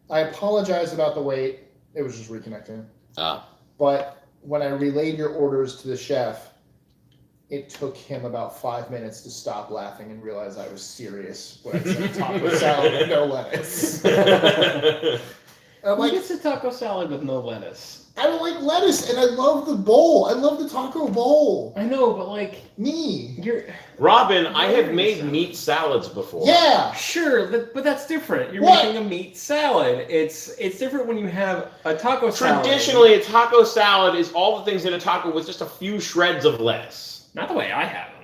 I apologize about the wait. It was just reconnecting. But when I relayed your orders to the chef, it took him about 5 minutes to stop laughing and realize I was serious when I said taco salad and no lettuce. I'm Who like, gets a taco salad with no lettuce? I don't like lettuce, and I love the bowl. I love the taco bowl. I know, but like, Me. you're Robin, I have Very made salad. meat salads before. Yeah. sure, but that's different. You're What? making a meat salad. It's different when you have a taco salad. Traditionally, a taco salad is all the things in a taco with just a few shreds of lettuce. Not the way I have them.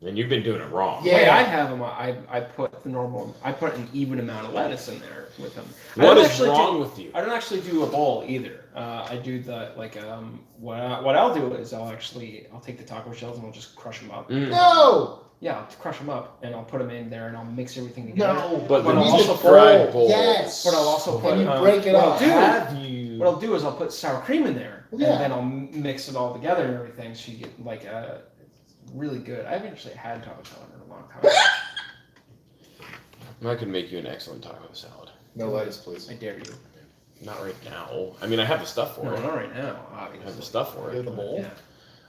And you've been doing it wrong. The Yeah. way I have them, I put the normal. I put an even amount of lettuce in there with them. I What don't is actually wrong do, with you? I don't actually do a bowl either. I do the what I'll do is I'll take the taco shells and I'll just crush them up. Mm. No. Yeah, I'll crush them up and I'll put them in there and I'll mix everything together. No. But But the I'll also deep-fried bowls. Yes. But I'll also put. And you break it what up. I'll do, Have you? what I'll do is I'll put sour cream in there Yeah. and then I'll mix it all together and everything. So you get like it's really good. I haven't actually had taco salad in a long time. I could make you an excellent taco salad. No lettuce, please. I dare you. Not right now. I mean, I have the stuff for No, it. not right now. I have the Obviously. stuff for You have it. the bowl? Yeah.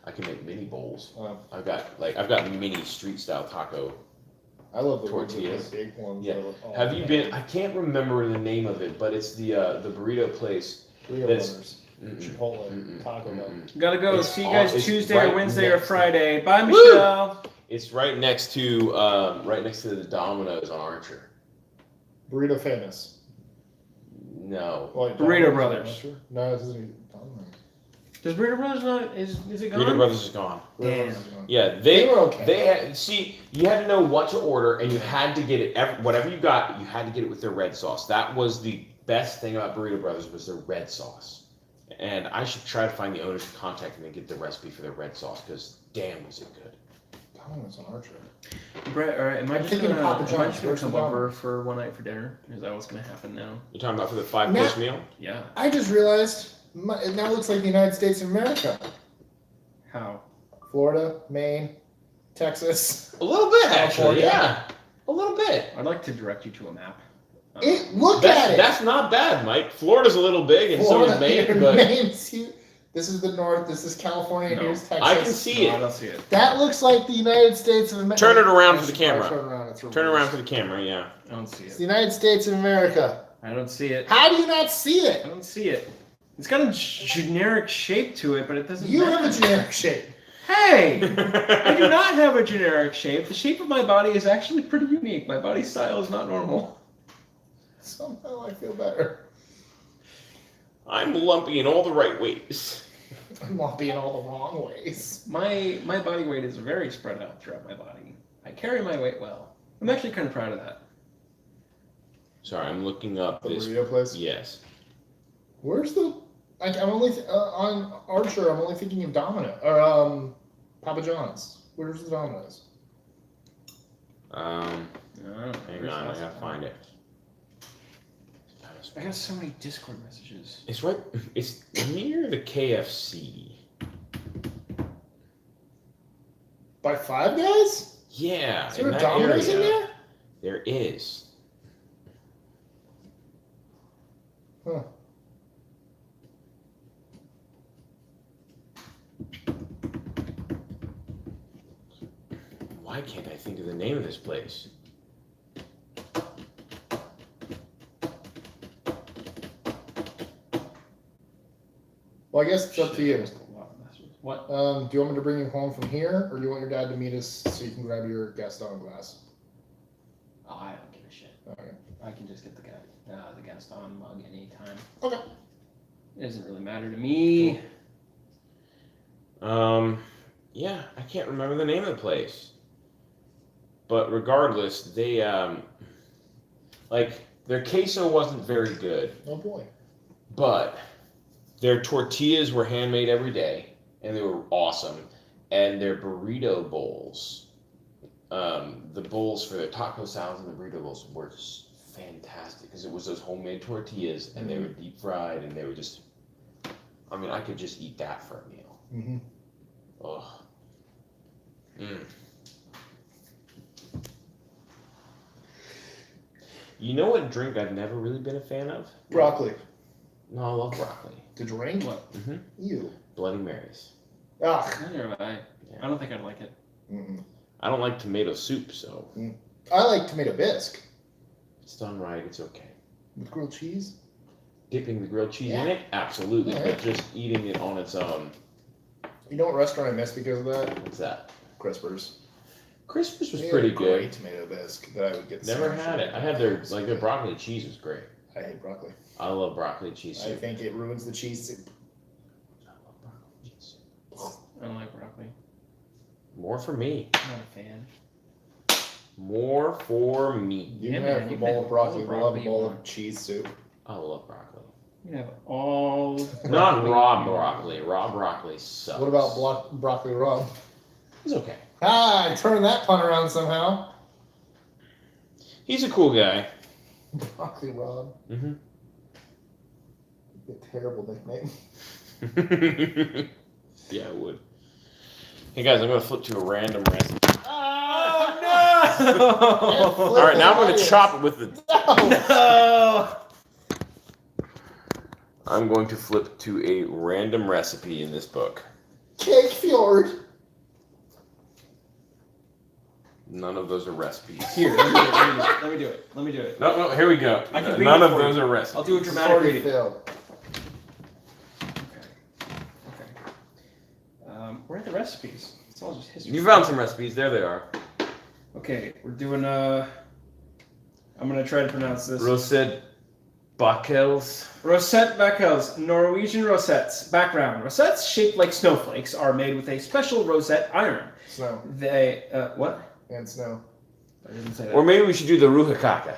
I can make mini bowls. Wow. I've got mini street style taco. I love the Tortillas. the big ones. Yeah. that are all- Have you been? I can't remember the name of it, but it's the burrito place. Burrito that's- Brothers, Mm-mm, Chipotle, mm-mm, Taco Bell. mm-mm. Gotta go. It's See you all- guys it's Tuesday right or Wednesday or next to- Friday. Bye, Woo! Michelle. It's right next to the Domino's on Archer. Burrito Famous. No. Like Burrito Domino's, Brothers. I'm not sure. No, this isn't Domino's. Does Burrito Brothers not? Is it gone? Burrito Brothers is gone. Burrito Damn. Brothers is gone. Yeah, They were okay. They had, see, you had to know what to order, and you had to get it. Whatever you got, you had to get it with their red sauce. That was the best thing about Burrito Brothers was their red sauce. And I should try to find the owners to contact them and get the recipe for their red sauce because damn was it good. Domino's on Archer. Brett, all right. Am I I'm just thinking gonna, Papa am I John's. just gonna Where's the come Dom? over for one night for dinner? Is that what's gonna happen now? You're talking about for the 5-course meal? Yeah. I just realized it now looks like the United States of America. How? Florida, Maine, Texas. A little bit, actually. California. Yeah, a little bit. I'd like to direct you to a map. Look at it. That's not bad, Mike. Florida's a little big, and so is Maine, here, but Maine's huge. This is the north. This is California. No. Here's Texas. I can see No, I it. don't see it. That looks like the United States of America. Turn it around for the camera. Turn around. It's Turn around for the camera. Yeah. I don't see It's it. the United States of America. I don't see it. How do you not see I it? don't see it. It's got a generic shape to it, but it doesn't. You have a match. generic shape. Hey! I do not have a generic shape. The shape of my body is actually pretty unique. My body style is not normal. Somehow I feel better. I'm lumpy in all the right ways. I'm not being all the wrong ways. My body weight is very spread out throughout my body. I carry my weight well. I'm actually kind of proud of that. Sorry, I'm looking up The this. burrito place. Yes. Where's the? I'm only on Archer. I'm only thinking of Domino or Papa John's. Where's the Domino's? Hang No, on, I gotta find it. I got so many Discord messages. It's right. It's near the KFC. By Five Guys? Yeah. Is there in a that Domino's in area. there? There is. Huh. Why can't I think of the name of this place? Well, I guess it's up to you. What? Do you want me to bring you home from here, or do you want your dad to meet us so you can grab your Gaston glass? Oh, I don't give a shit. Okay. I can just get the Gaston mug anytime. Okay. It doesn't really matter to me. Yeah, I can't remember the name of the place. But regardless, they like their queso wasn't very good, Oh boy. but their tortillas were handmade every day, and they were awesome. And their burrito bowls, the bowls for their taco salads and the burrito bowls were just fantastic because it was those homemade tortillas, and they were deep fried, and they were just. I mean, I could just eat that for a meal. Mm-hmm. Ugh. Mm. You know what drink I've never really been a fan of? Broccoli. No, I love broccoli. The drink? What? Mm-hmm. Ew. Bloody Marys. Ah. Neither have I. I don't think I'd like it. Mm-mm. I don't like tomato soup, so I like tomato bisque it's done right. It's okay. with grilled cheese. dipping the grilled cheese in it? Absolutely, Yeah. but just eating it on its own. You know what restaurant I missed because of that? What's that? Crispers. Crispers was They had pretty a great good. tomato bisque that I would get. Never sandwiched had with. it. I had their broccoli cheese was great. I hate broccoli. I love broccoli cheese I soup. think it ruins the cheese soup. I love broccoli cheese soup. I don't like broccoli. More for me. I'm not a fan. More for me. You Yeah, can man, have you a can bowl have of broccoli. all the We'll have broccoli a you bowl want. of cheese soup. I love broccoli. You can have all. Not raw broccoli. Raw broccoli sucks. What about broccoli raw? He's okay. Ah, I turned that pun around somehow. He's a cool guy. Broccoli raw. Mm-hmm. A terrible nickname. Yeah, I would. Hey guys, I'm gonna flip to a random recipe. Oh no! All right, now I'm gonna chop it with the. No! I'm going to flip to a random recipe in this book. Cake fjord. None of those are recipes. Here, let me do it. No, here we go. I can read None it of for those you. are recipes. I'll do a dramatic Sorry, reading. Phil. Okay. Where are the recipes? It's all just history. You found some recipes. There they are. Okay, we're doing I'm gonna try to pronounce this. Rosette Bakkels. Rosette Bakkels, Norwegian rosettes. Background: rosettes shaped like snowflakes are made with a special rosette iron. Snow. They what? And snow. I didn't say that. Or maybe we should do the ruhakaka.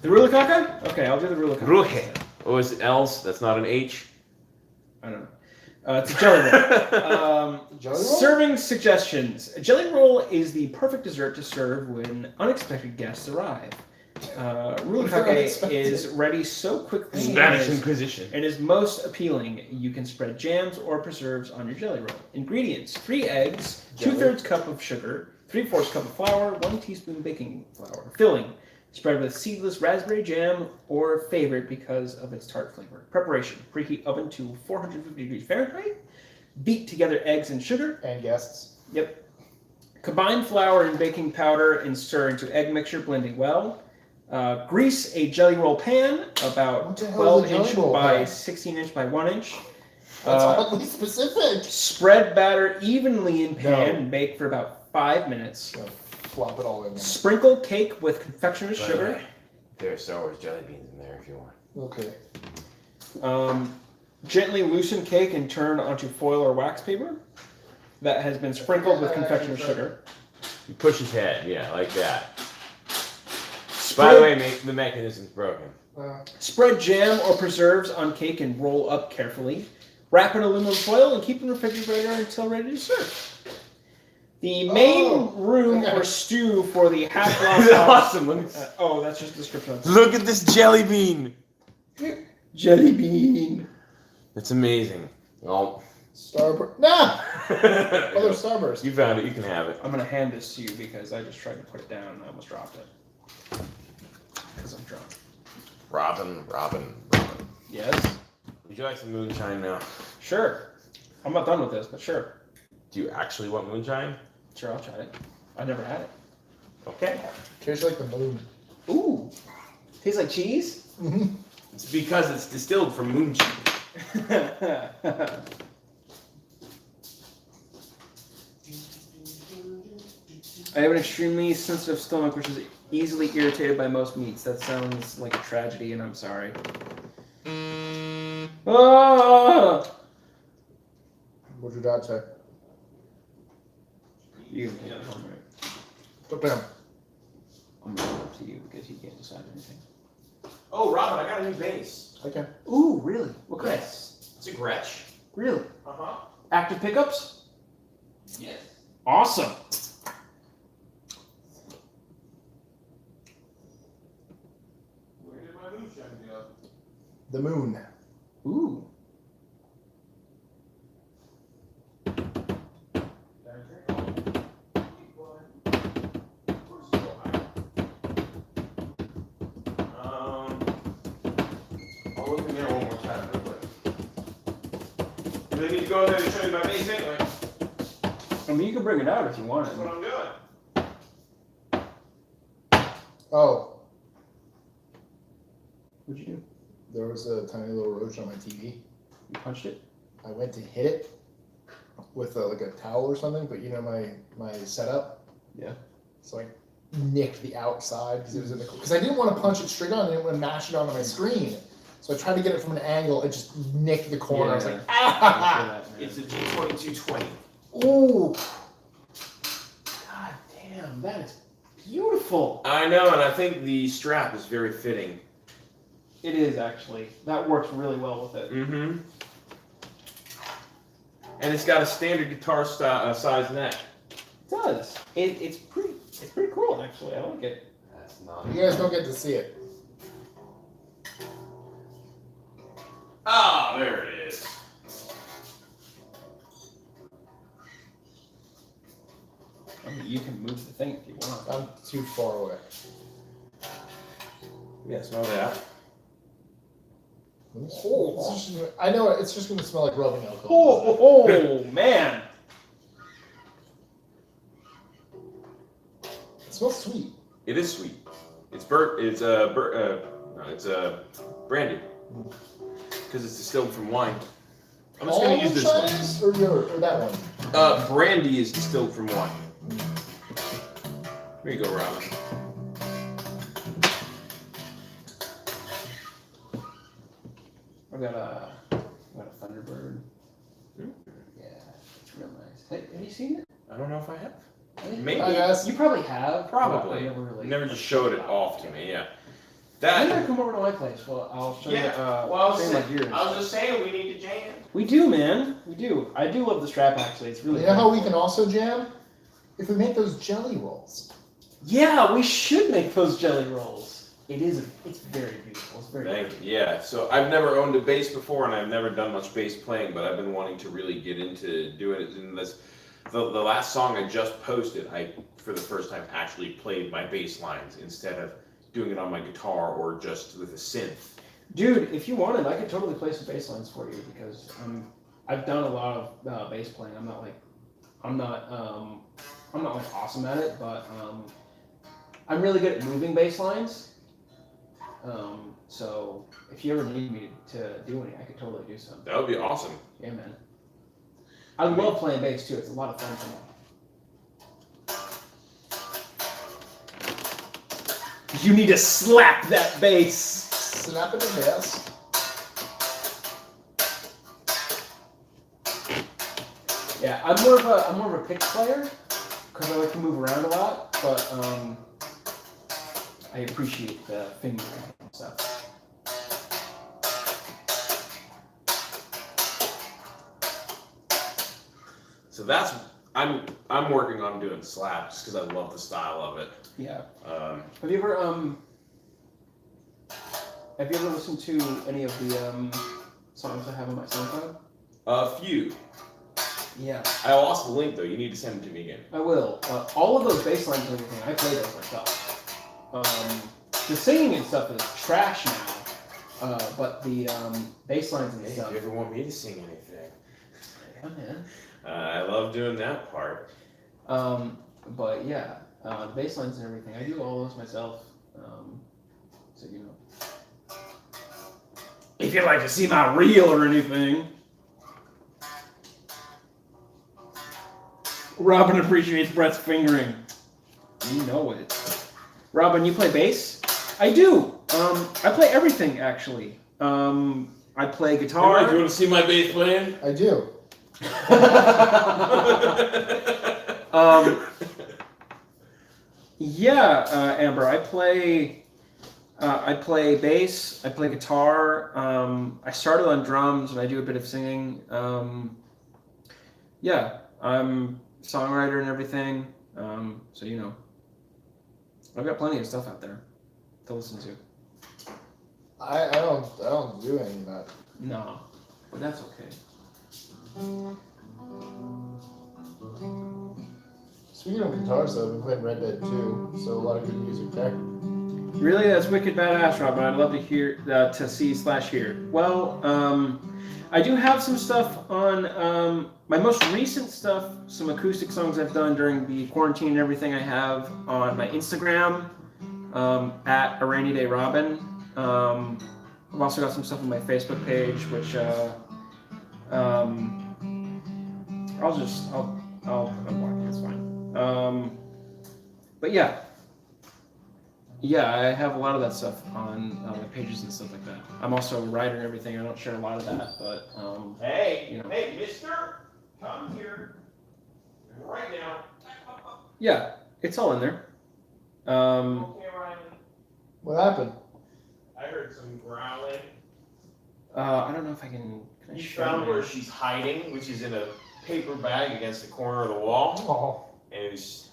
The rulakaka? Okay, I'll do the rulakaka. Ruche. Oh, is it L's? That's not an H? I don't know. It's a jelly roll. Jelly roll? Serving suggestions. A jelly roll is the perfect dessert to serve when unexpected guests arrive. Rulakake Unexpected. is ready so quickly Spanish and Inquisition. is most appealing. You can spread jams or preserves on your jelly roll. Ingredients: 3 eggs, Jelly. 2/3 cup of sugar, 3/4 cup of flour, 1 teaspoon baking flour. Filling: spread with seedless raspberry jam or favorite because of its tart flavor. Preparation: preheat oven to 450 degrees Fahrenheit. Beat together eggs and sugar. And guests. Yep. Combine flour and baking powder and stir into egg mixture, blending well. Grease a jelly roll pan about What the hell is a 12 jelly inch roll by pan? 16 inch by 1 inch. That's oddly specific. Spread batter evenly in pan No. and bake for about 5 minutes. So, flop it all in there. Sprinkle cake with confectioner's By the sugar. way, there are Star Wars jelly beans in there if you want. Okay. Gently loosen cake and turn onto foil or wax paper that has been sprinkled with confectioner's sugar. You push his head, yeah, like that. By the way, the mechanism's broken. Spread jam or preserves on cake and roll up carefully. Wrap in aluminum foil and keep in the refrigerator until ready to serve. The main room or stew for the half This is awesome. that's just a description. Look at this jelly bean. Jelly bean. It's amazing. Oh. Starburst. Nah! Other Starburst. You found it. You can have it. I'm gonna hand this to you because I just tried to put it down and I almost dropped it. Because I'm drunk. Robin. Yes? Would you like some moonshine now? Sure. I'm not done with this, but sure. Do you actually want moonshine? Sure, I'll try it. I never had it. Okay. Tastes like the moon. Ooh. Tastes like cheese? It's because it's distilled from moon cheese. I have an extremely sensitive stomach, which is easily irritated by most meats. That sounds like a tragedy, and I'm sorry. Ah! What'd your dad say? You can take it home, right? Put down. I'm going to up to you because he can't decide anything. Oh, Robin, I got a new bass. Okay. Ooh, really? What kind? Yes. It's a Gretsch. Really? Uh-huh. Active pickups? Yes. Awesome. Where did my moonshine go? The moon. Ooh. I'll look in there one more time real quick. Do I need to go there to show you my bass anyway? I mean, you can bring it out if you want That's it. what I'm doing. Oh, What'd you do? there was a tiny little roach on my TV. You punched it? I went to hit it with like a towel or something, but you know my setup. Yeah. So I nicked the outside because it was in the because I didn't want to punch it straight on. I didn't want to mash it onto my screen. So I tried to get it from an angle. It just nicked the corner. I was like, ah! It's a G2220. Ooh. God damn, that is beautiful. I know, and I think the strap is very fitting. It is actually. That works really well with it. Mm-hmm. And it's got a standard guitar size neck. It does. It's pretty cool actually. I like it. That's not. You guys don't get to see it. Ah, there it is. I mean, you can move the thing if you want. I'm too far away. Yeah, smell that. Oh, I know it's just going to smell like rubbing alcohol. Oh man! It smells sweet. It is sweet. It's brandy. Because it's distilled from wine. I'm just going to use this one. Or that one? Brandy is distilled from wine. Here you go, Robin. I've got a Thunderbird. Yeah, it's real nice. Hey, have you seen it? I don't know if I have. Maybe. I guess. You probably have. Probably. I never really. Never just showed it off to me, yeah. You That. never come over to my place. Well, I'll show you. Well, I was show you my gear. just saying we need to jam. We do, man. We do. I do love the strap actually. It's really. You know how we cool. can also jam? If we make those jelly rolls. Yeah, we should make those jelly rolls. It's very beautiful. It's very. Thank you. Yeah, so I've never owned a bass before, and I've never done much bass playing, but I've been wanting to really get into doing it. And the last song I just posted, I for the first time actually played my bass lines instead of doing it on my guitar or just with a synth. Dude, if you wanted, I could totally play some bass lines for you because I've done a lot of bass playing. I'm not like awesome at it, but I'm really good at moving bass lines. So if you ever need me to do any, I could totally do some. That would be awesome. Yeah, man. I love playing bass too. It's a lot of fun for me. You need to slap that bass. Snap it in bass. Yeah, I'm more of a pick player because I like to move around a lot, but I appreciate the fingering and stuff. So that's I'm working on doing slaps because I love the style of it. Yeah. Have you ever listened to any of the songs I have on my SoundCloud? A few. Yeah. I lost the link though. You need to send it to me again. I will. All of those bass lines and everything, I play those myself. The singing and stuff is trash now, but the bass lines and Hey, stuff. if you ever want me to sing anything, Yeah, man. I love doing that part. But yeah, the bass lines and everything, I do all those myself. So you know. If you'd like to see my reel or anything. Robin appreciates Brett's fingering. You know it. Robin, you play bass? I do. I play everything actually. I play guitar. Hey, do you want to see my bass playing? I do. Yeah, Amber, I play bass, I play guitar, I started on drums and I do a bit of singing. Yeah, I'm a songwriter and everything, so you know, I've got plenty of stuff out there to listen to. I don't do any of that. No, but that's okay. Speaking of guitars, though, I've been playing Red Dead 2, so a lot of good music there. Really, that's wicked badass, Robin. I'd love to hear, to see/hear. Well, I do have some stuff on my most recent stuff, some acoustic songs I've done during the quarantine and everything. I have on my Instagram at A Rainy Day Robin. I've also got some stuff on my Facebook page, which I'll unblock it. It's fine. But yeah, I have a lot of that stuff on my pages and stuff like that. I'm also a writer and everything. I don't share a lot of that, but Hey, you know. hey, Mister, come here right now. Yeah, it's all in there. Okay, Ryan. What happened? I heard some growling. I don't know if I can. You found where she's hiding, which is in a paper bag against the corner of the wall. Oh. And it was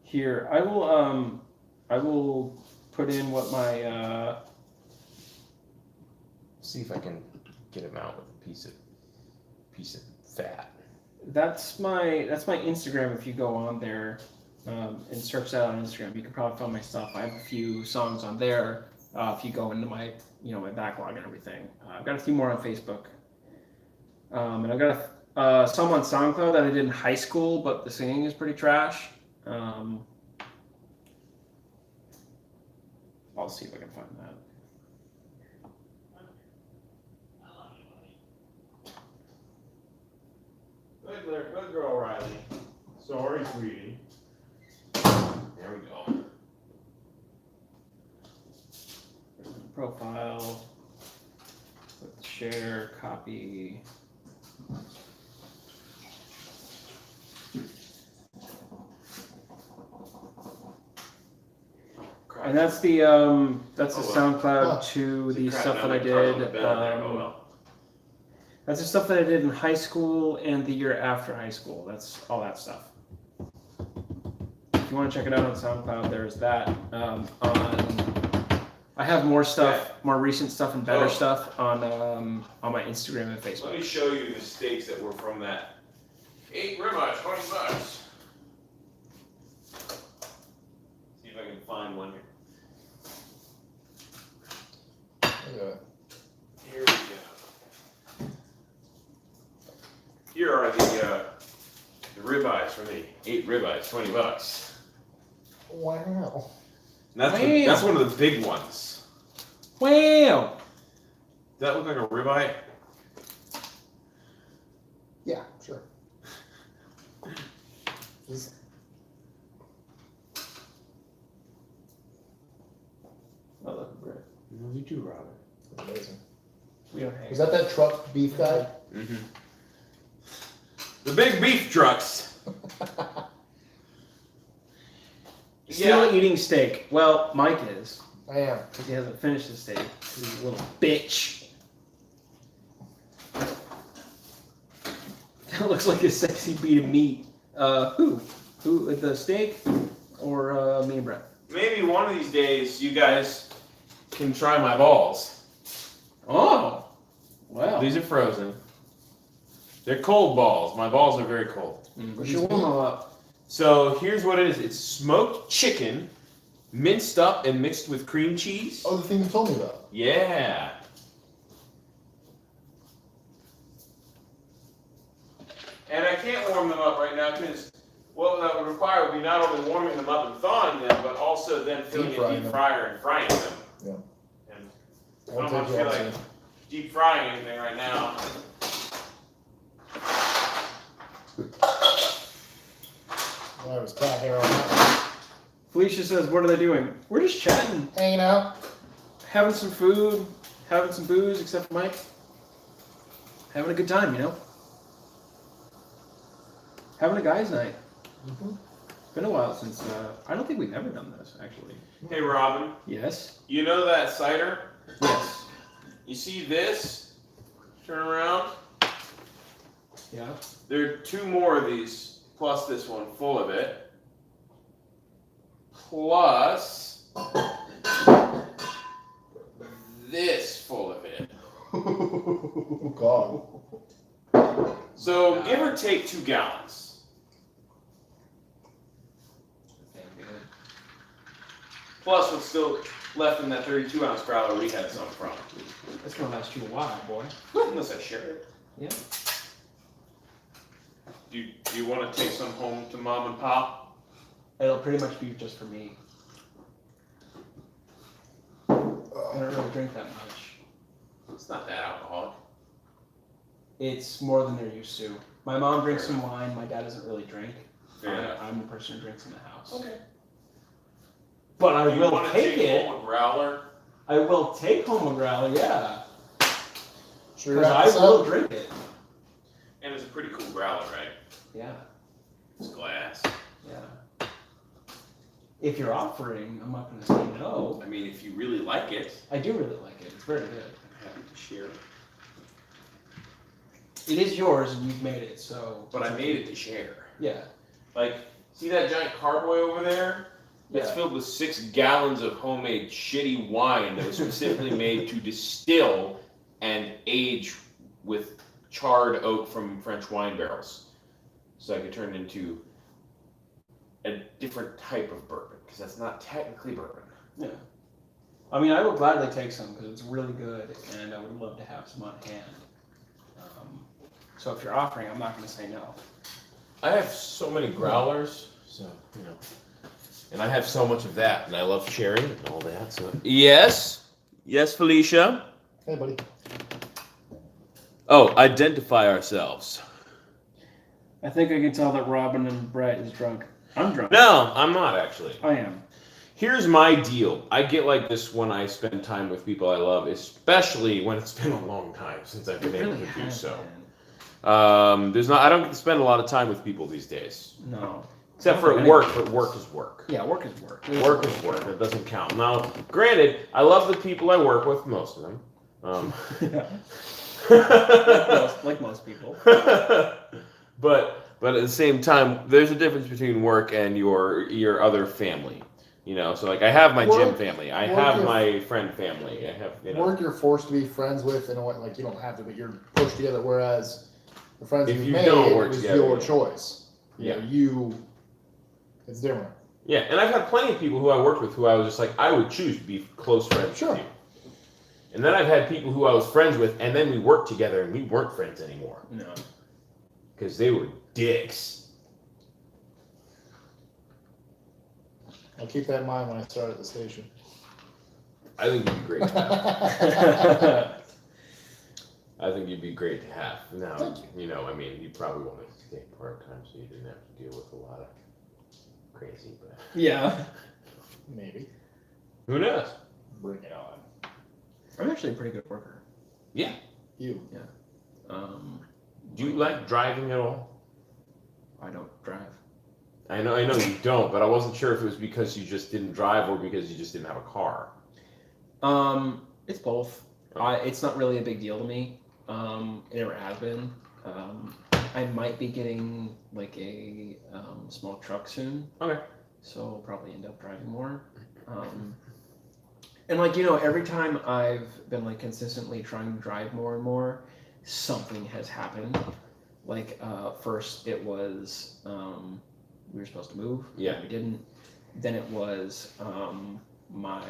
Here, I will put in what my see if I can get him out with a piece of fat. that's my Instagram. If you go on there and search that on Instagram, you can probably find my stuff. I have a few songs on there. If you go into my my backlog and everything, I've got a few more on Facebook, and I've got some on SoundCloud that I did in high school, but the singing is pretty trash. I'll see if I can find that. Good girl, Riley. Sorry, sweetie. There we go. Profile, let's share, copy. And that's the SoundCloud to the stuff that I did. That's the stuff that I did in high school and the year after high school. That's all that stuff. If you want to check it out on SoundCloud, there's that. I have more stuff, more recent stuff and better stuff on my Instagram and Facebook. Let me show you the steaks that were from that. 8 ribeyes, $20. See if I can find one here. Here we go. Here are the ribeyes from the 8 ribeyes, $20. Wow. That's one of the big ones. Wow! Does that look like a ribeye? Yeah, sure. Just- I love it, Brett. No, you do, Robert. Amazing. We don't hang. Was that truck beef guy? Mm-hmm. The big beef trucks. Still eating steak. Well, Mike is. I am. Because he hasn't finished the steak. He's a little bitch. That looks like a sexy beat of meat. Who? Who? The steak? Or me and Brett? Maybe one of these days you guys can try my balls. Oh! Wow. These are frozen. They're cold balls. My balls are very cold. We should warm them up. So here's what it is. It's smoked chicken, minced up and mixed with cream cheese. Oh, the thing you told me about. Yeah. And I can't warm them up right now because what that would require would be not only warming them up and thawing them, but also then filling a deep fryer and frying them. Yeah. And I don't much feel like deep frying anything right now. There was cat hair on that. Felicia says, what are they doing? We're just chatting. Hanging out. Having some food. Having some booze, except for Mike. Having a good time, you know? Having a guy's night. Mm-hmm. Been a while since, I don't think we've ever done this, actually. Hey, Robin. Yes? You know that cider? Yes. You see this? Turn around. Yeah. There are 2 more of these, plus this one full of it. Plus this full of it. Oh, God. So give or take 2 gallons. Plus what's still left in that 32-ounce growler we had some from. That's gonna last you a while, boy. Unless I share it. Yeah. Do you want to take some home to Mom and Pop? It'll pretty much be just for me. don't really drink that much. It's not that alcoholic. It's more than they're used to. My mom drinks some wine. My dad doesn't really drink. Yeah. I'm the person who drinks in the house. Okay. But I You will want to take it. home a growler? I will take home a growler, yeah. Should we Because wrap I this will up? drink it. And it's a pretty cool growler, right? Yeah, It's glass. yeah. If you're offering, I'm not going to say no. I mean, if you really like it, I do really like it. It's very good. I'm happy to share it. It is yours, and you've made it, so. But I made it to share. Yeah. Like, see that giant carboy over there? That's Yeah. filled with 6 gallons of homemade shitty wine that was specifically made to distill and age with charred oak from French wine barrels. So I could turn it into a different type of bourbon, because that's not technically bourbon. Yeah. I mean, I will gladly take some because it's really good, and I would love to have some on hand. So if you're offering, I'm not going to say no. I have so many growlers, so, you know. And I have so much of that, and I love sharing and all that, so. Yes? Yes, Felicia? Hey, buddy. Oh, identify ourselves. I think I can tell that Robin and Brett is drunk. I'm drunk. No, I'm not actually. I am. Here's my deal. I get like this when I spend time with people I love, especially when it's been a long time since I've been able to do so. I don't get to spend a lot of time with people these days. No. Except for at work, but work is work. Yeah, work is work. Work is work. It doesn't count. Now, granted, I love the people I work with, most of them. like most people. But at the same time, there's a difference between work and your other family. You know, so like I have my gym family, I have my friend family, I have work you're forced to be friends with in a way, like you don't have to, but you're pushed together. Whereas the friends If you you made, don't it work was together, your yeah. choice. It's different. Yeah, and I've had plenty of people who I worked with who I was just like, I would choose to be close friends Sure. with you. And then I've had people who I was friends with, and then we worked together, and we weren't friends anymore. No. Because they were dicks. I'll keep that in mind when I start at the station. I think you'd be great to have. I think you'd be great to have. Now, you know, I mean, you probably want to stay part-time so you didn't have to deal with a lot of crazy, but... Yeah. Maybe. Who knows? Bring it on. I'm actually a pretty good worker. Yeah. You. Do you like driving at all? I don't drive. I know you don't, but I wasn't sure if it was because you just didn't drive or because you just didn't have a car. It's both. It's not really a big deal to me. It never has been. I might be getting like a small truck soon. Okay. So I'll probably end up driving more. And like, you know, every time I've been like consistently trying to drive more and more, something has happened. Like first it was we were supposed to move. Yeah. We didn't. Then it was my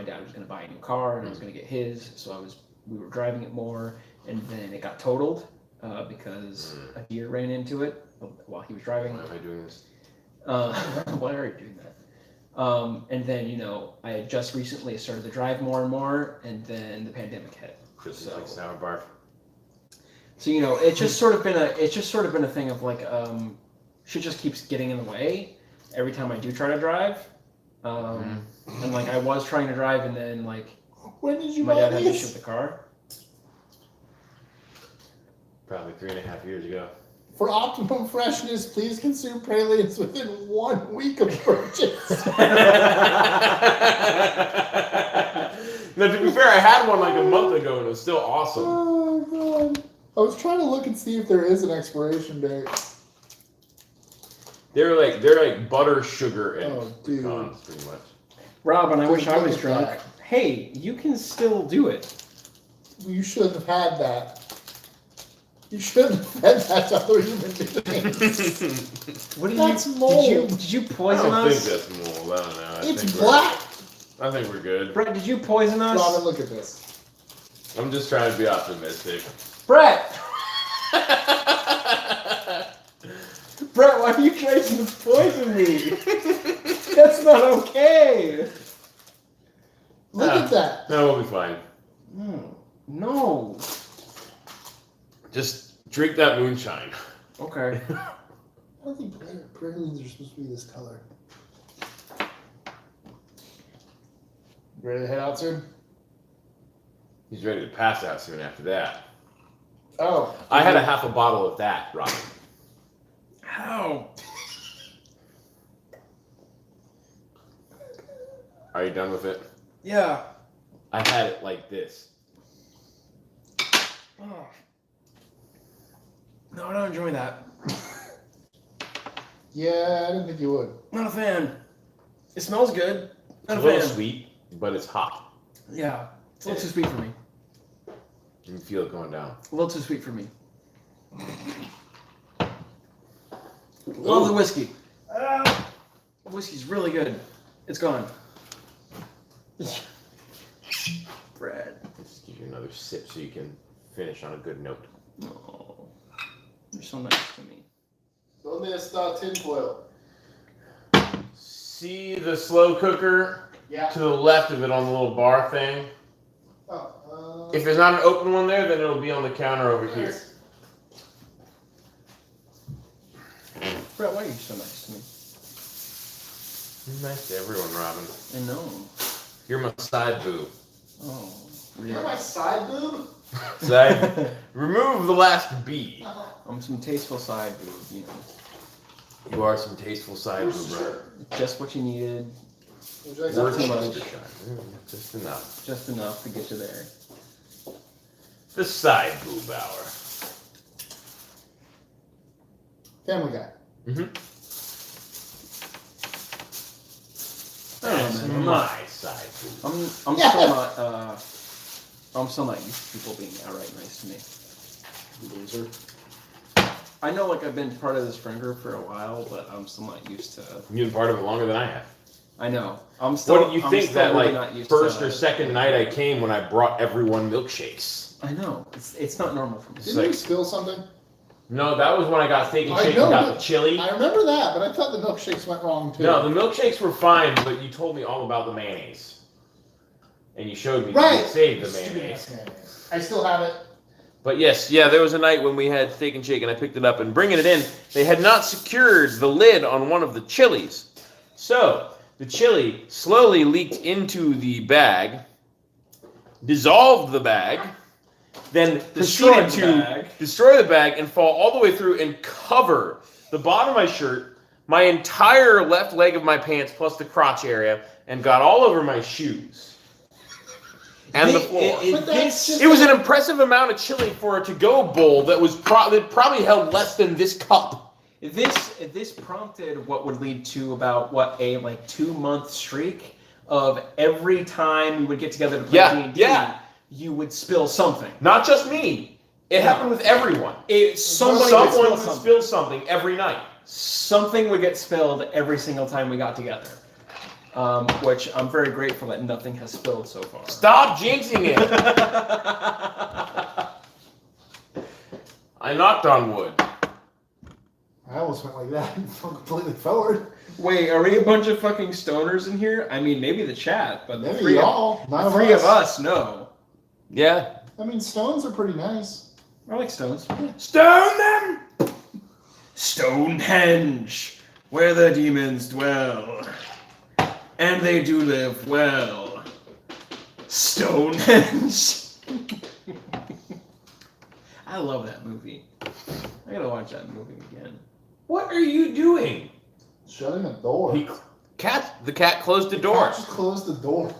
dad was gonna buy a new car and I was gonna get his, so we were driving it more, and then it got totaled because a deer ran into it while he was driving. Why am I doing this? Why are you doing that? And then, you know, I had just recently started to drive more and more, and then the pandemic hit. Just like sour barf. So, you know, it's just sort of been a thing of like shit just keeps getting in the way every time I do try to drive. And like I was trying to drive, and then like When did you my buy dad had to these? ship the car. Probably 3.5 years ago. For optimum freshness, please consume pralines within 1 week of purchase. Now, to be fair, I had one like a month ago and it was still awesome. Oh god! I was trying to look and see if there is an expiration date. They're like butter, sugar, and Oh, dude. pecans, pretty much. Robin, I Dude, wish I look was at drunk. that. Hey, you can still do it. You shouldn't have had that. You shouldn't have fed that to other human beings. What did That's you? mold. Did you I poison don't think us? that's mold. I don't know. It's black. I think we're good. Brett, did you poison us? Robin, look at this. I'm just trying to be optimistic. Brett! Brett, why are you trying to poison me? That's not okay. No, we'll be fine. No. Just drink that moonshine. Okay. I don't think pralines are supposed to be this color. You ready to head out soon? He's ready to pass out soon after that. Oh. I had a half a bottle of that, Robin. How? Are you done with it? Yeah. I had it like this. Oh. No, I'm not enjoying that. Yeah, I didn't think you would. Not a fan. It smells good. It's Not a a little fan. sweet, but it's hot. Yeah. It's a little too sweet for me. You can feel it going down. A little too sweet for me. Love the whiskey. The whiskey's really good. It's gone. Bread. Just give you another sip so you can finish on a good note. Oh, you're so nice to me. ¿Dónde está tinfoil? See the slow cooker Yeah. to the left of it on the little bar thing? Oh, If there's not an open one there, then it'll be on the counter over here. Brett, why are you so nice to me? You're nice to everyone, Robin. I know. You're my side boo. Oh, You're really? my side boob? Side. Remove the last B. I'm some tasteful side boob, you know. You are some tasteful side boo, bro. Just what you needed, Would you like Worth some? too much. Just enough. just enough to get you there. The side boob hour. Family Guy. Mm-hmm. I don't know, That's man. I'm not. my side boob. I'm Yeah. still not. I'm still not used to people being outright nice to me. Loser. I know, like, I've been part of this friend group for a while, but I'm still not used to. You've been part of it longer than I have. I know. I'm still. What do you I'm think still that really like not used first to, or second night I came when I brought everyone milkshakes? I know. It's not normal for me. Didn't you spill something? No, that was when I got steak and I shake know, and got but the chili. I remember that, but I thought the milkshakes went wrong too. No, the milkshakes were fine, but you told me all about the mayonnaise. And you showed me right. you saved the Stupid mayonnaise. ass mayonnaise. I still have it. But yes, yeah, there was a night when we had steak and shake, and I picked it up, and bringing it in, they had not secured the lid on one of the chilies. So the chili slowly leaked into the bag, dissolved the bag, then Destroyed proceeded the to bag. destroy the bag and fall all the way through and cover the bottom of my shirt, my entire left leg of my pants, plus the crotch area, and got all over my shoes and the floor. But that's just It was an impressive amount of chili for a to-go bowl that was that probably held less than this cup. This prompted what would lead to about a 2-month streak of every time we would get together to play Yeah, D&D, yeah. you would spill something. Not just me. It happened with everyone. Someone Someone would would spill something every night. Something would get spilled every single time we got together. Which I'm very grateful that nothing has spilled so far. Stop jinxing it. I knocked on wood. I almost went like that and fell completely forward. Wait, are we a bunch of fucking stoners in here? I mean, maybe the chat, but the Maybe three, y'all. of, None the of three us. of us, no. Yeah. I mean, stones are pretty nice. I like stones. Stone them! Stonehenge, where the demons dwell, and they do live well. Stonehenge. I love that movie. I gotta watch that movie again. What are you doing? Shutting the door. The cat closed the Cat door. just closed the door.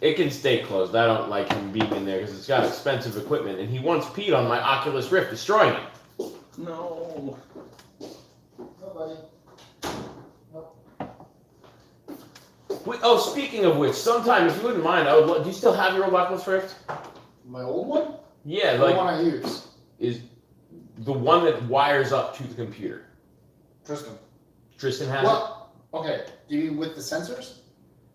It can stay closed. I don't like him being in there because it's got expensive equipment, and he once peed on my Oculus Rift, destroying it. No. Nobody. Oh, speaking of which, sometime, if you wouldn't mind, I would. Do you still have your old Oculus Rift? My old one? Yeah, The like one I use. is the one that wires up to the computer. Tristan. Tristan has it. Well, okay. Do you mean with the sensors?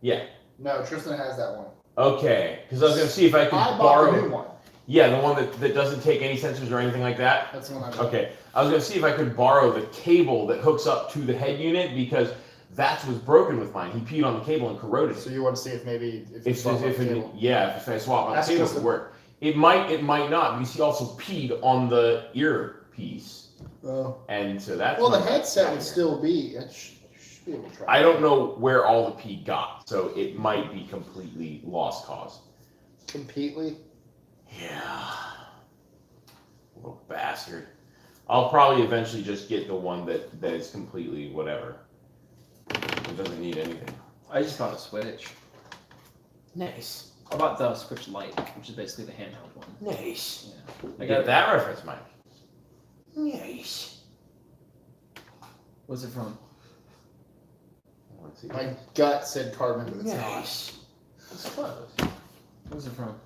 Yeah. No, Tristan has that one. Okay, because I was gonna see if I could I bought borrow. the new one. Yeah, the one that doesn't take any sensors or anything like that. That's the one I bought. Okay, I was gonna see if I could borrow the cable that hooks up to the head unit because That's what's broken with mine. He peed on the cable and corroded it. So you want to see if maybe if If I swap on the That's cable, just it would work. It might not, because he also peed on the earpiece. Oh. And so that's Well, the not- headset would still be. It should be able to try. I don't know where all the pee got, so it might be completely lost cause. Completely. Yeah. Little bastard. I'll probably eventually just get the one that is completely whatever. It doesn't need anything. I just bought a Switch. Nice. I bought the Switch Lite, which is basically the handheld one. Nice. Yeah. I got that reference, Mike. Nice. What's it from? Let's see. My gut said Carmen, but it's Nice. It's close. What's it from? not.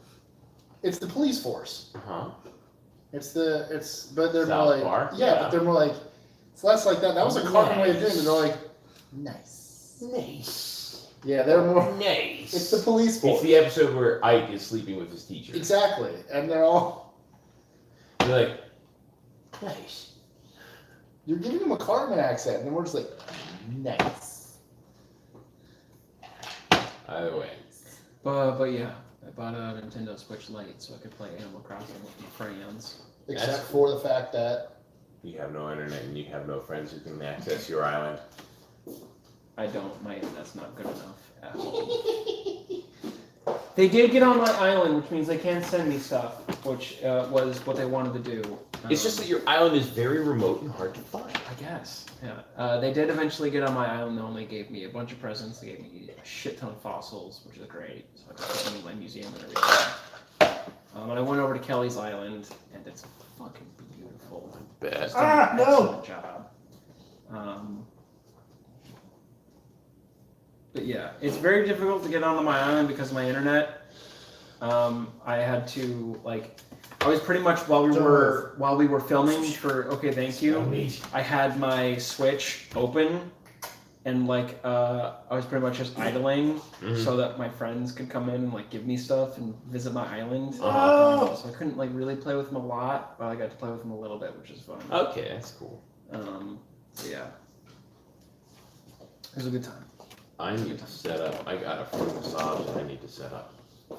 It's the police force. Huh? But they're South more like, Park? yeah, Yeah. but they're more like, it's less like that. That was a Carmen way of doing it. They're like, nice. Nice. Yeah, they're more. Nice. It's the police force. It's the episode where Ike is sleeping with his teacher. Exactly, and they're all. You're like, nice. You're giving them a Carmen accent, and then we're just like, nice. Either way. But yeah, I bought a Nintendo Switch Lite so I could play Animal Crossing with my friends. Except That's- for the fact that You have no internet and you have no friends who can access your island. I don't. My internet's not good enough. At all. They did get on my island, which means they can send me stuff, which was what they wanted to do. It's just that your island is very remote and hard to find. I guess. Yeah. They did eventually get on my island, though, and they gave me a bunch of presents. They gave me a shit ton of fossils, which is great. So I got to go to my museum and everything. And I went over to Kelly's Island, and it's fucking beautiful. Bet. She's done an excellent job. But yeah, it's very difficult to get onto my island because of my internet. I had to I was pretty much while we were filming for Okay Thank You, I had my Switch open and I was pretty much just idling so that my friends could come in and give me stuff and visit my island. So I couldn't really play with them a lot, but I got to play with them a little bit, which is fun. Okay, that's cool. So yeah, it was a good time. I need to set up. I got a foot massage that I need to set up. I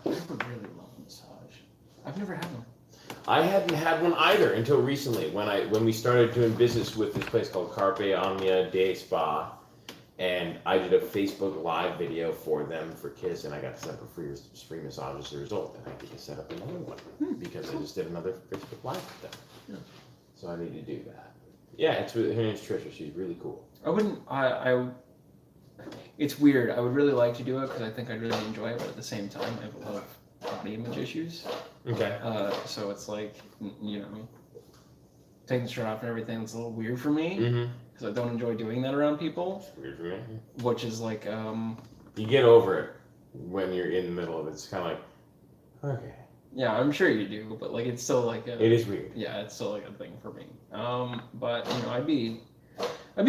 would really love a massage. I've never had one. I hadn't had one either until recently when we started doing business with this place called Carpe Omnia Day Spa, and I did a Facebook Live video for them for Kiss, and I got to set up a free massage as a result, and I get to set up another one because I just did another Facebook Live with them. Yeah. So I need to do that. Yeah, her name's Trisha. She's really cool. I wouldn't. It's weird. I would really like to do it because I think I'd really enjoy it, but at the same time, I have a lot of body image issues. Okay. So it's taking the shirt off and everything is a little weird for me because I don't enjoy doing that around people. It's weird for me. Which is You get over it when you're in the middle of it. It's kind of okay. Yeah, I'm sure you do, but it's still It is weird. Yeah, it's still a thing for me. But I'd be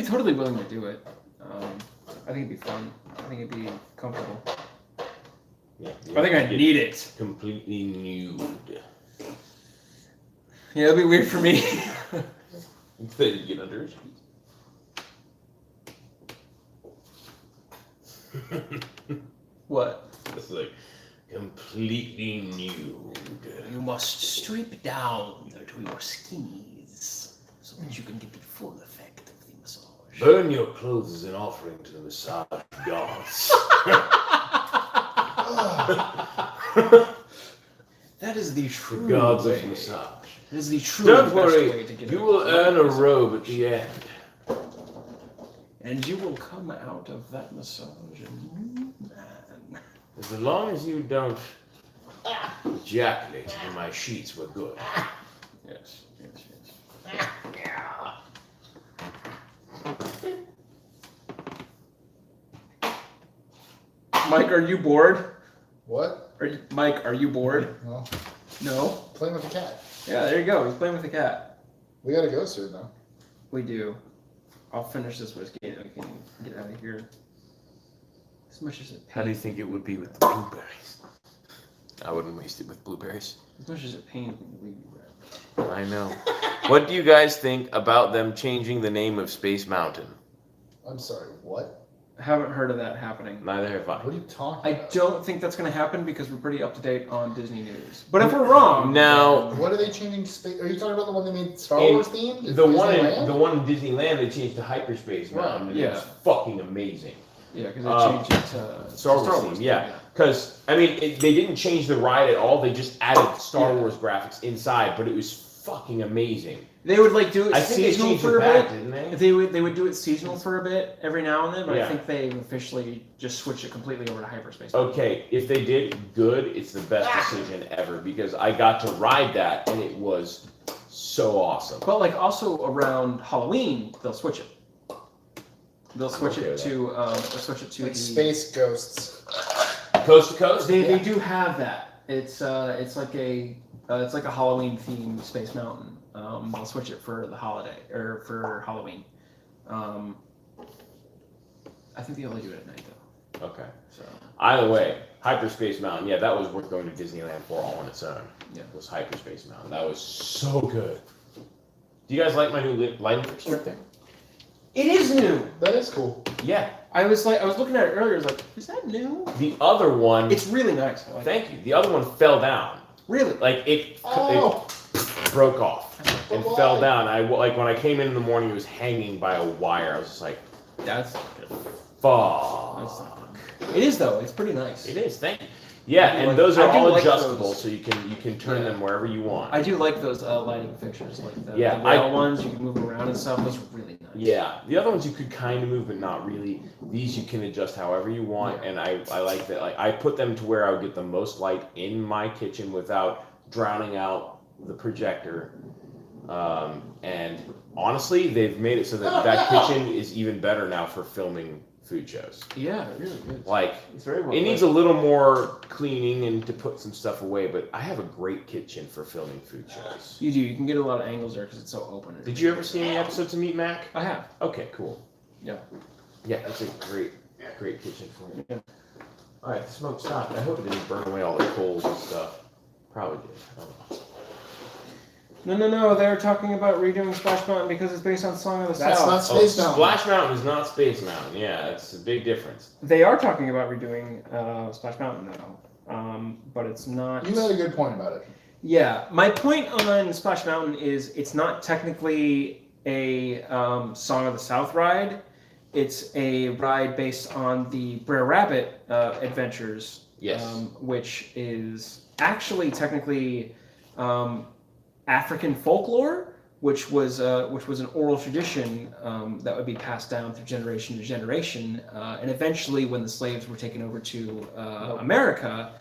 totally willing to do it. I think it'd be fun. I think it'd be comfortable. Yeah. I think I need it. Completely nude. Yeah, it'd be weird for me. Then you get under his sheets. What? It's completely nude. You must strip down to your skis so that you can get the full effect of the massage. Burn your clothes as an offering to the massage gods. That is the The true gods way. of massage. That is the true Don't best worry, way to get you a will massage. earn a robe at the end. And you will come out of that massage a new man. As long as you don't ejaculate in my sheets, we're good. Yes. Mike, are you bored? what? Mike, are you bored? Well, No. playing with the cat. Yeah, there you go. He's playing with the cat. We gotta go soon though. We do. I'll finish this whiskey and we can get out of here. As much as it How do you pains, think it would be with the blueberries? I wouldn't waste it with blueberries. as much as it pains me to leave you, Brad. I know. What do you guys think about them changing the name of Space Mountain? I'm sorry, what? Haven't heard of that happening. Neither have What I. are you talking I about? don't think that's going to happen because we're pretty up to date on Disney news. But if we're wrong, Now, What are they changing space? Are you talking about the one they made Star In Wars themed? the one Disneyland? in Disneyland, they changed to Hyperspace Mountain, and it Yeah. was fucking amazing. yeah, because they changed it to Star Wars theme, yeah. Because I mean, they didn't change the ride at all. They just added Star Yeah. Wars graphics inside, but it was fucking amazing. They would like do it I think they seasonal changed for it a back, bit. didn't they? They would do it seasonal for a bit every now and then, but Yeah. I think they officially just switched it completely over to hyperspace. Okay, if they did good, it's the best decision ever because I got to ride that and it was so awesome. But like also around Halloween, they'll switch it. They'll switch okay it with to they'll switch it to Like the space ghosts. Coast to coast. They do have that. It's like a Halloween themed Space Mountain. They'll switch it for the holiday or for Halloween. I think they only do it at night though. Okay. So Either way, Hyperspace Mountain, yeah, that was worth going to Disneyland for all on its own. Yeah. It was Hyperspace Mountain. That was so good. Do you guys like my new lighting fixture thing? it is new. That is cool. Yeah. I was looking at it earlier. I was like, is that new? The other one, It's really nice. I like it. thank you. The other one fell down. Really? Like it Oh, broke off and But fell why? down. Like when I came in the morning, it was hanging by a wire. I was just like, That's not good. fuck. That's not good. It is though. It's pretty nice. It is. Thank you. Yeah, I do and like- those are I do all like adjustable, those. so you can turn Yeah. them wherever you want. I do like those lighting fixtures, like the Yeah, rail ones. You can move around and stuff. Those are really nice. Yeah, the other ones you could kind of move, but not really. These you can adjust however you want, and I like that. Like I put them to where I would get the most light in my kitchen without drowning out the projector. And honestly, they've made it so that that kitchen is even better now for filming food shows. Yeah, really good. Like It's very well. it needs a little more cleaning and to put some stuff away, but I have a great kitchen for filming food shows. You do. You can get a lot of angles there because it's so open. Did you ever see any episodes of Meet Mac? I have. Okay, cool. Yeah. Yeah, it's a great kitchen for it. Yeah. All right, the smoke stopped. I hope it didn't burn away all the coals and stuff. Probably did. I don't know. No. They're talking about redoing Splash Mountain because it's based on Song of the that's South. not Space Oh, Mountain. Splash Mountain is not Space Mountain. Yeah, it's a big difference. They are talking about redoing Splash Mountain now, but it's not. You had a good point about it. Yeah, my point on Splash Mountain is it's not technically a Song of the South ride. It's a ride based on the Brer Rabbit adventures. Yes. Which is actually technically African folklore, which was an oral tradition that would be passed down through generation to generation, and eventually, when the slaves were taken over to America,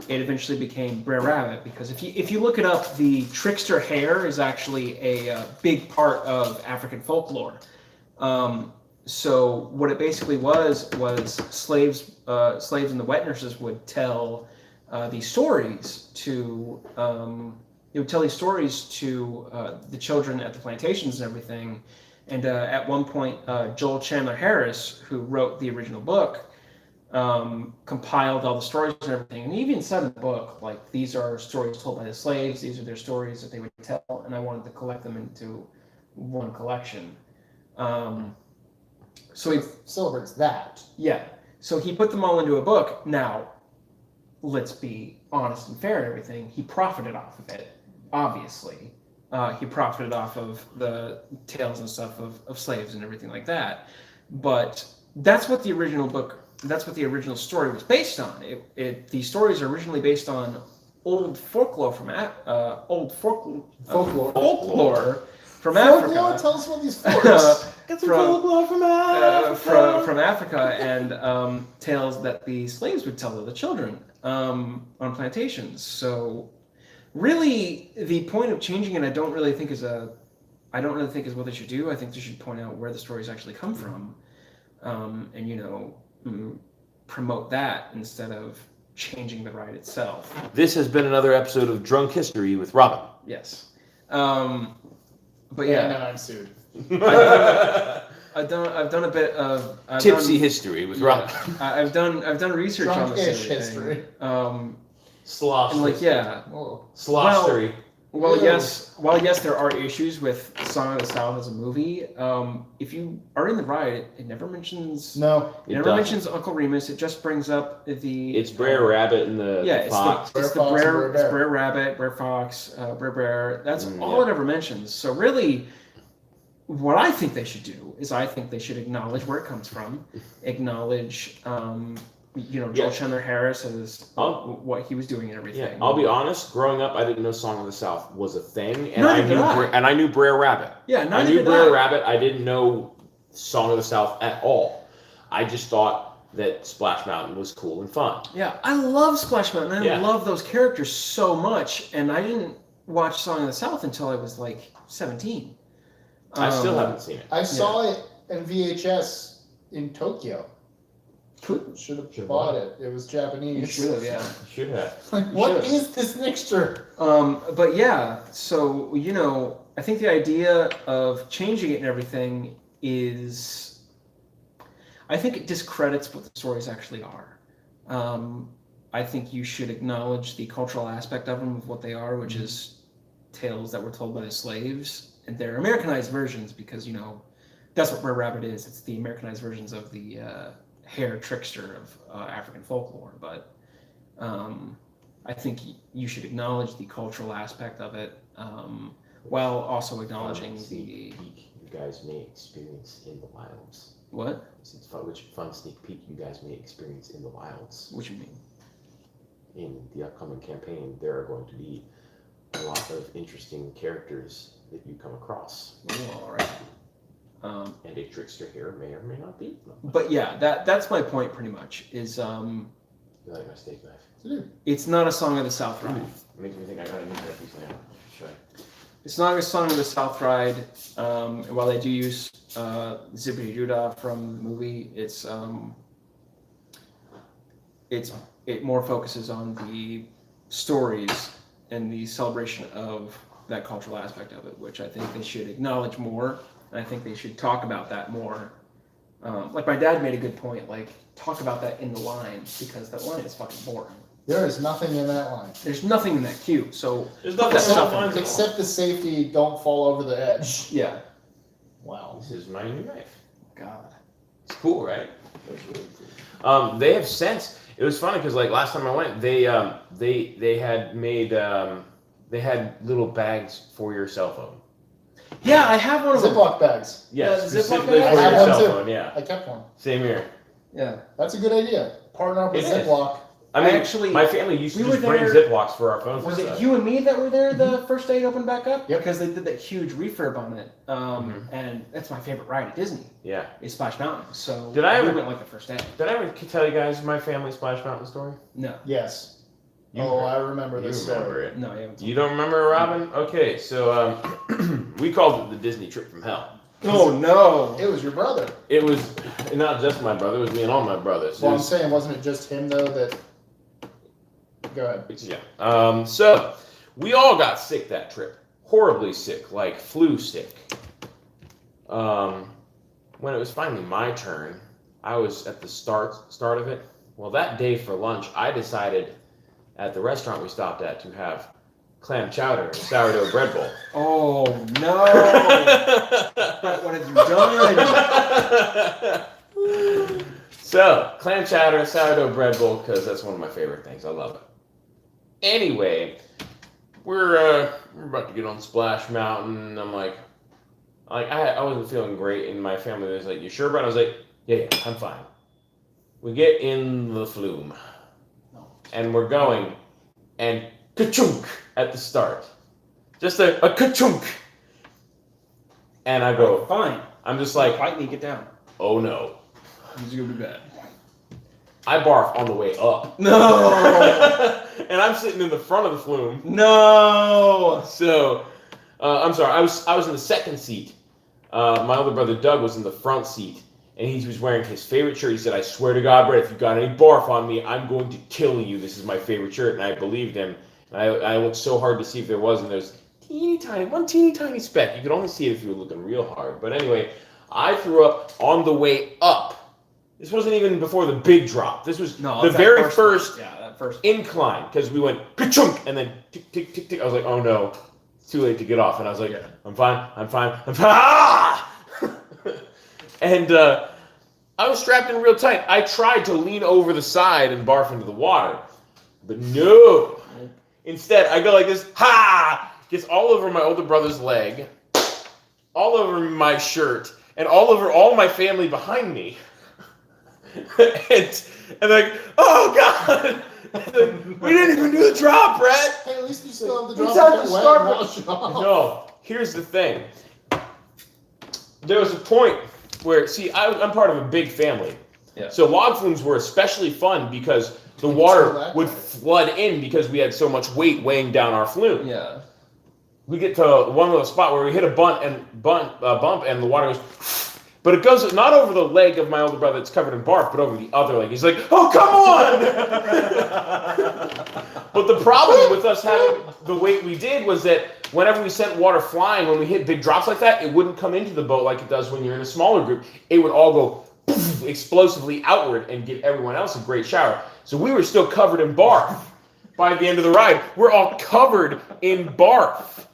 it eventually became Brer Rabbit. Because if you look it up, the trickster hare is actually a big part of African folklore. So what it basically was slaves and the wet nurses would tell these stories to they would tell these stories to the children at the plantations and everything. And at one point, Joel Chandler Harris, who wrote the original book, compiled all the stories and everything. And he even said in the book, like, these are stories told by the slaves. These are their stories that they would tell. And I wanted to collect them into one collection. So he Celebrates that. yeah. So he put them all into a book. Now, let's be honest and fair and everything. He profited off of it, obviously. He profited off of the tales and stuff of slaves and everything like that. But that's what the original story was based on. These stories are originally based on old folklore from folklore from Africa. Folklore? Tell us about these folks. Got some folklore from Africa. from Africa, and tales that the slaves would tell to the children on plantations. So, really, the point of changing it, I don't really think is what they should do. I think they should point out where the stories actually come from, and promote that instead of changing the ride itself. This has been another episode of Drunk History with Robin. Yes. But yeah, And then I'm sued. I've done a bit of Tipsy History with Robin. I've done research on this Drunk-ish and history. everything. Slosh. And like yeah, Whoa. Slosh theory. Well, Ew. yes. While yes, there are issues with Song of the South as a movie. If you are in the ride, it never mentions. No. It never mentions Uncle Remus. It just brings up the. It's Brer Rabbit and the fox. It's the Brer Fox and Brer, Brer it's Bear. Brer Rabbit, Brer Fox, Brer Bear. That's all yeah. it ever mentions. So really, what I think they should do is I think they should acknowledge where it comes from, acknowledge, Joel Yeah. Chandler Harris as what he was doing and everything. Yeah, I'll be honest. Growing up, I didn't know "Song of the South" was a thing, and Neither did I. I knew Brer Rabbit. Yeah, I neither knew did Brer I. Rabbit. I didn't know "Song of the South" at all. I just thought that Splash Mountain was cool and fun. Yeah, I love Splash Mountain. I Yeah. love those characters so much, and I didn't watch Song of the South until I was like 17. I still haven't seen it. I saw it in VHS in Tokyo. Should have bought it. It was Japanese. You should have, yeah. You should have. Like, what is this mixture? But yeah, so I think the idea of changing it and everything is, I think it discredits what the stories actually are. I think you should acknowledge the cultural aspect of them, of what they are, which is tales that were told by the slaves, and they're Americanized versions because that's what Brer Rabbit is. It's the Americanized versions of the hare trickster of African folklore, but I think you should acknowledge the cultural aspect of it, while also acknowledging the peek you guys may experience in the wilds. what? It's fun, which fun sneak peek you guys may experience in the wilds. What you mean? In the upcoming campaign, there are going to be a lot of interesting characters that you come across, Oh, all right. and a trickster here may or may not be. But yeah, that's my point pretty much. Is You like my steak knife? it's not a Song of the South ride. Makes me think I got a new piece now. Should I? It's not a Song of the South ride. While they do use Zippity Doodah from the movie, it more focuses on the stories and the celebration of that cultural aspect of it, which I think they should acknowledge more, and I think they should talk about that more. Like my dad made a good point, like talk about that in the line, because that line is fucking boring. There is nothing in that line. There's nothing in that queue, so There's put nothing that in stuff that in. line. Except the safety, don't fall over the edge. Yeah. Wow. This is my new knife. God. It's cool, right? They have since. It was funny because like last time I went, they had made they had little bags for your cell phone. Yeah, I have one of them. Ziploc bags. Yes, Yeah, the Ziploc specifically bag? for I your have one cell too. phone. Yeah, I kept one. same here. Yeah. That's a good idea. Partner up with It is. Ziploc. I mean, actually- my family used to we just were bring there- Ziplocs for our phones. Was and it stuff. you and me that were there the first day it opened back up? Yep. Because they did that huge refurb on it. Mhm. And that's my favorite ride at Disney. Yeah. Is Splash Mountain. So Did I we ever- went like the first day. Did I ever tell you guys my family Splash Mountain story? No. Yes. You I remember You this remember story. it. No, you haven't. You don't remember, Robin? Okay, so we called it the Disney trip from hell. Oh no. It was your brother. It was not just my brother; it was me and all my brothers. Well, It I'm was- saying, wasn't it just him though that? Go ahead. Yeah. So we all got sick that trip, horribly sick, like flu sick. When it was finally my turn, I was at the start of it. Well, that day for lunch, I decided at the restaurant we stopped at to have clam chowder and sourdough bread bowl. Oh no. Brett, what have you done? So, clam chowder, sourdough bread bowl, because that's one of my favorite things. I love it. Anyway, we're about to get on Splash Mountain. I'm like I wasn't feeling great, and my family was like, "You sure, Brett?" I was like, "Yeah, I'm fine." We get in the flume, and we're going, and ka-chunk at the start, just a ka-chunk, and I go, Fine. I'm just like, Fight me, get down. oh no. This is gonna be bad. I barf on the way up. No. And I'm sitting in the front of the flume. No. So, I'm sorry. I was in the second seat. My older brother Doug was in the front seat, and he was wearing his favorite shirt. He said, "I swear to God, Brett, if you got any barf on me, I'm going to kill you. This is my favorite shirt." And I believed him. And I looked so hard to see if there was, and there's one teeny tiny speck. You could only see it if you were looking real hard. But anyway, I threw up on the way up. This wasn't even before the big drop. This was the very first Yeah, that first. incline, because we went ka-chunk and then tick, tick, tick, tick. I was like, oh no. It's too late to get off. And I was like, Yeah. I'm fine. Ah! And I was strapped in real tight. I tried to lean over the side and barf into the water, but no. Instead, I go like this, ha! Gets all over my older brother's leg, all over my shirt, and all over all my family behind me. and like, oh God! We didn't even do the drop, Brett! Hey, at least you still have the It's drop at to the get wet start, and but- wash it off. No, here's the thing. There was a point where, see, I'm part of a big family. Yeah. So log flumes were especially fun because the Like water that would guy. flood in because we had so much weight weighing down our flume. Yeah. We get to one little spot where we hit a bump and the water goes, but it goes not over the leg of my older brother that's covered in barf, but over the other leg. He's like, oh, come on! But the problem with us having the weight we did was that whenever we sent water flying, when we hit big drops like that, it wouldn't come into the boat like it does when you're in a smaller group. It would all go explosively outward and give everyone else a great shower. So we were still covered in barf by the end of the ride. We're all covered in barf.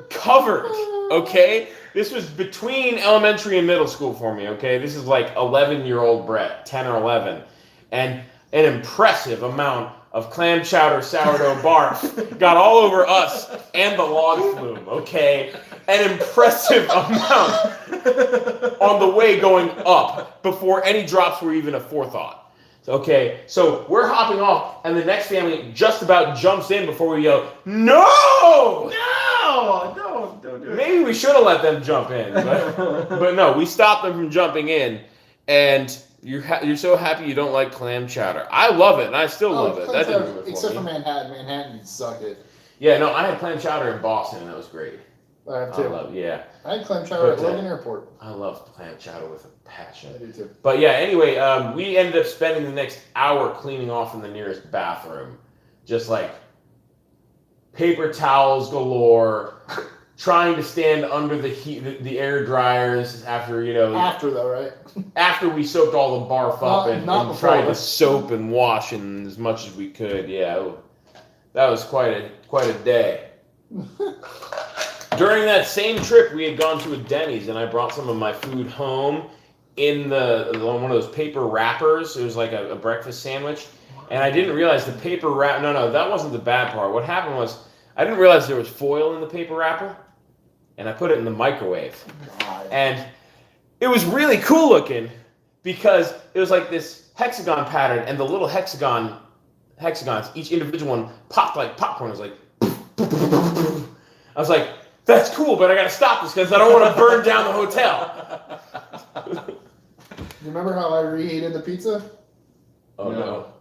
Covered, okay? This was between elementary and middle school for me, okay? This is like 11-year-old Brett, 10 or 11. And an impressive amount of clam chowder sourdough barf got all over us and the log flume, okay? An impressive amount on the way going up before any drops were even a forethought. Okay, so we're hopping off, and the next family just about jumps in before we yell, no! No, don't do it. Maybe we should have let them jump in, but no, we stopped them from jumping in, and you're so happy you don't like clam chowder. I love it, and I still love it. That didn't do it except for for me. Manhattan. Manhattan, you suck it. Yeah, no, I had clam chowder in Boston, and that was great. I have I too. love, yeah, I had clam chowder at But, Logan Airport. I love clam chowder with a I passion. do too. But yeah, anyway, we ended up spending the next hour cleaning off in the nearest bathroom, just like paper towels galore, trying to stand under the heat, the air dryers after After though, right? after we soaked all the barf up Not and tried before. to soap and wash and as much as we could. Yeah, that was quite a day. During that same trip, we had gone to a Denny's, and I brought some of my food home in one of those paper wrappers. It was like a breakfast sandwich, and I didn't realize the paper wrap. No, that wasn't the bad part. What happened was I didn't realize there was foil in the paper wrapper, and I put it in the microwave. God. And it was really cool looking because it was like this hexagon pattern, and the little hexagons, each individual one popped like popcorn. It was like, I was like, that's cool, but I gotta stop this because I don't want to burn down the hotel. You remember how I reheated the pizza? Oh no.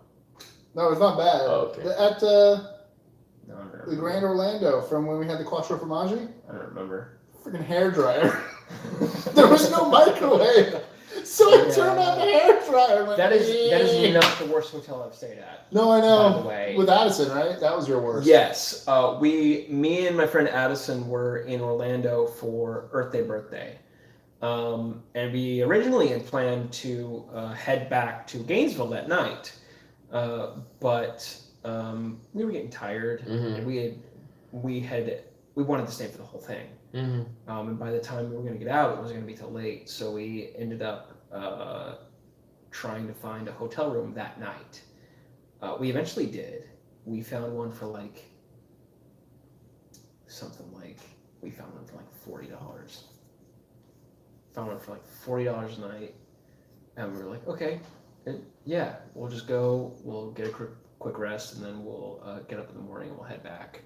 No, it's not bad. Oh, okay. At No, I don't the remember. Grand Orlando from when we had the Quattro Formaggi, I don't remember. freaking hair dryer. There was no microwave, so I turned on the hair dryer. I'm like, That is "Eh." not the worst hotel I've stayed at. No, I know. By the way. With Addison, right? That was your worst. Yes, me and my friend Addison were in Orlando for Earth Day birthday, and we originally had planned to head back to Gainesville that night, but we were getting tired, Mhm. and we wanted to stay for the whole thing. Mm-hmm. And by the time we were going to get out, it was going to be too late. So we ended up trying to find a hotel room that night. We eventually did. We found one for like we found one for like $40. Found one for like $40 a night, and we were like, okay, yeah, we'll just go. We'll get a quick rest, and then we'll get up in the morning and we'll head back.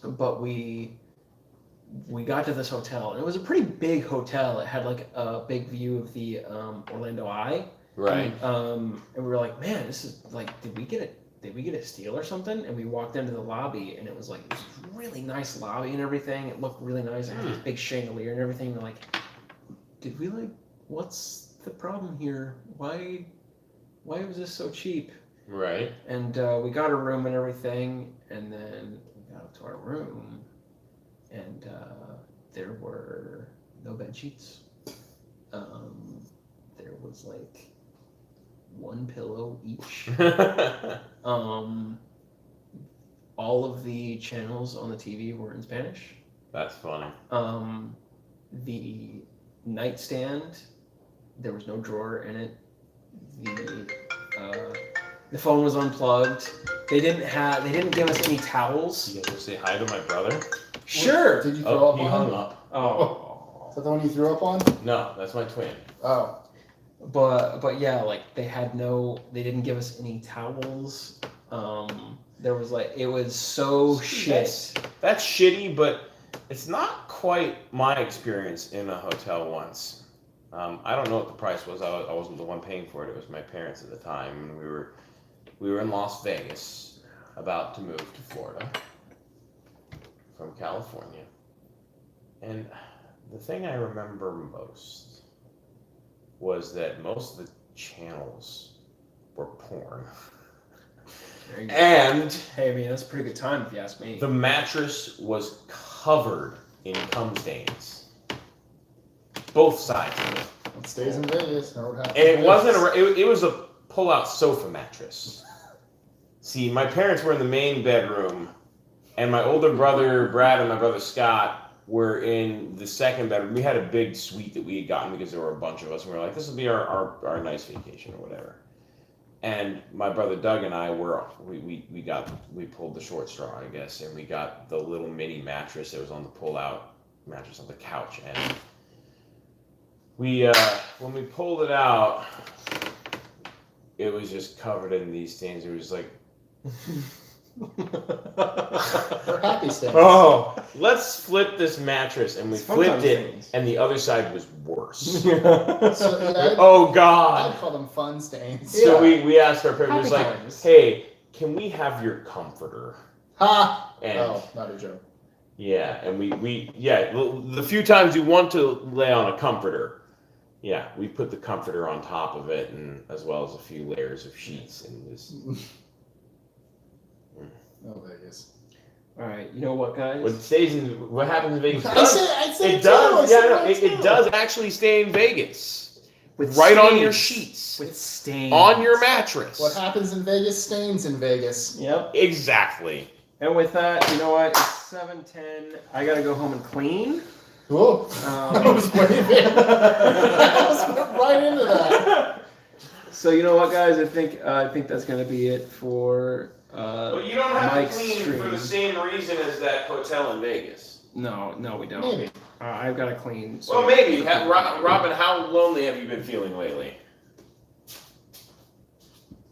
But we got to this hotel, and it was a pretty big hotel. It had like a big view of the Orlando Eye. Right. And we were like, man, this is like, did we get a steal or something? And we walked into the lobby, and it was like this really nice lobby and everything. It looked really nice. It had this big chandelier and everything. We're like, did we what's the problem here? Why was this so cheap? Right. And we got a room and everything, and then we got up to our room, and there were no bed sheets. There was like one pillow each. all of the channels on the TV were in Spanish. That's funny. The nightstand, there was no drawer in it. The phone was unplugged. They didn't give us any towels. You guys say hi to my brother? Sure. Did you throw up He on hung him? up. Oh. Is that the one you threw up on? No, that's my twin. Oh. But yeah, like they didn't give us any towels. There was it was so shit. That's shitty, but it's not quite my experience in a hotel once. I don't know what the price was. I wasn't the one paying for it. It was my parents at the time, and we were in Las Vegas, about to move to Florida from California. And the thing I remember most was that most of the channels were porn. There you go. And Hey man, that's a pretty good time if you ask me. the mattress was covered in cum stains. Both sides of it. It stays in Vegas. Know what happens. And it wasn't it was a pull-out sofa mattress. See, my parents were in the main bedroom, and my older brother Brad and my brother Scott were in the second bedroom. We had a big suite that we had gotten because there were a bunch of us, and we were like, this will be our nice vacation or whatever. And my brother Doug and I we pulled the short straw, I guess, and we got the little mini mattress that was on the pull-out mattress on the couch. And we when we pulled it out, it was just covered in these stains. It was like, They're happy stains. oh, let's flip this mattress, and we flipped it, Stains. and the other side was worse. So, yeah, Oh I'd God! call them fun stains. So we asked our parents, Happy like, times. hey, can we have your comforter? Ha! And Oh, not a joke. yeah, and the few times you want to lay on a comforter, yeah, we put the comforter on top of it, and as well as a few layers of sheets, and this. Oh, Vegas. All right, you know what, guys? What happens in Vegas? I said It does. too, I Yeah, no, said it too. does actually stay in Vegas, With right on your stains. sheets, With stains. on your mattress. What happens in Vegas stains in Vegas. Yep. Exactly. And with that, you know what? It's 7:10. I gotta go home and clean. Whoa. I was waiting. I was right into that. So you know what, guys? I think that's gonna be it for. But you don't have Mike's to clean for the stream. same reason as that hotel in Vegas. No, we don't. Maybe. I've got to clean. Well, maybe. Robin, how lonely have you been feeling lately?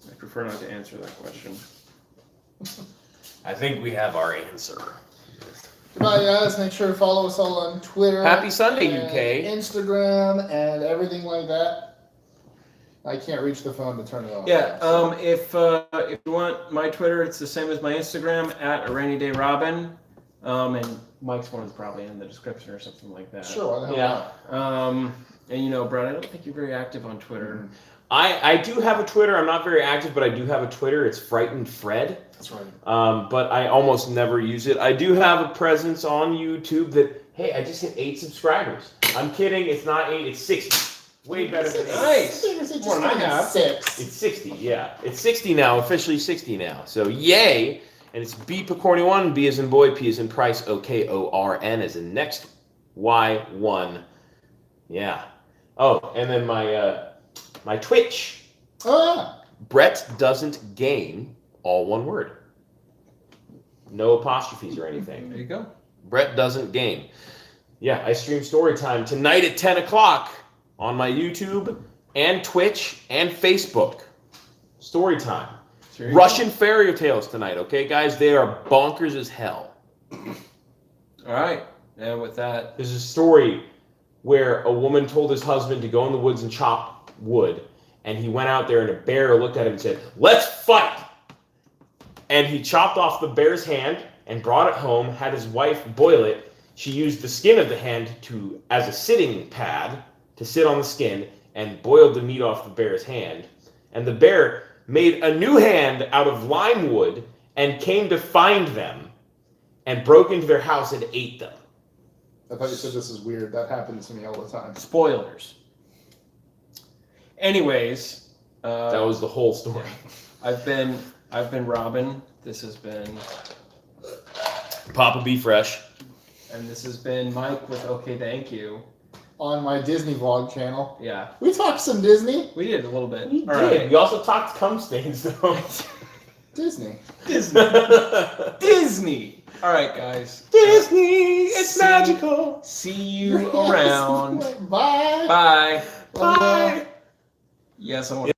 I prefer not to answer that question. I think we have our answer. Goodbye, guys. Make sure to follow us all on Twitter. Happy Sunday, and UK. Instagram and everything like that. I can't reach the phone to turn it off. Yeah. If you want my Twitter, it's the same as my Instagram at @RainyDayRobin. And Mike's one is probably in the description or something like that. Sure. Why the hell Yeah. not? And you know, Brad, I don't think you're very active on Twitter. I do have a Twitter. I'm not very active, but I do have a Twitter. It's Frightened Fred. That's right. But I almost never use it. I do have a presence on YouTube that, hey, I just hit 8 subscribers. I'm kidding. It's not 8. It's 60. Way better than 8. Nice. More than I have. 6. It's 60, yeah. It's 60 now, officially 60 now. So yay! And it's B Picorni1, B as in boy, P as in price, OKORN as in next, Y1. Yeah. Oh, and then my Twitch. Oh, Brett doesn't game, all one word. No apostrophes or anything. There you go. Brett doesn't game. Yeah, I stream Storytime tonight at 10 o'clock on my YouTube and Twitch and Facebook. Storytime. Sure you Russian fairy tales tonight, okay, guys? They are bonkers as hell. go. All right. And with that, There's a story where a woman told his husband to go in the woods and chop wood, and he went out there and a bear looked at him and said, "Let's fight!" And he chopped off the bear's hand and brought it home, had his wife boil it. She used the skin of the hand as a sitting pad to sit on the skin and boiled the meat off the bear's hand. And the bear made a new hand out of lime wood and came to find them and broke into their house and ate them. I thought you said this is weird. That happens to me all the time. spoilers. Anyways, That was the whole story. I've been Robin. This has been Papa Be Fresh. And this has been Mike with Okay, Thank You. On my Disney vlog channel. Yeah, We talked some Disney. we did a little bit. We did. All right. We also talked cum stains, though. Disney. Disney. Disney. All right, guys. Disney, it's See- magical. See you around. Bye. Bye. Bye. Yes, I want.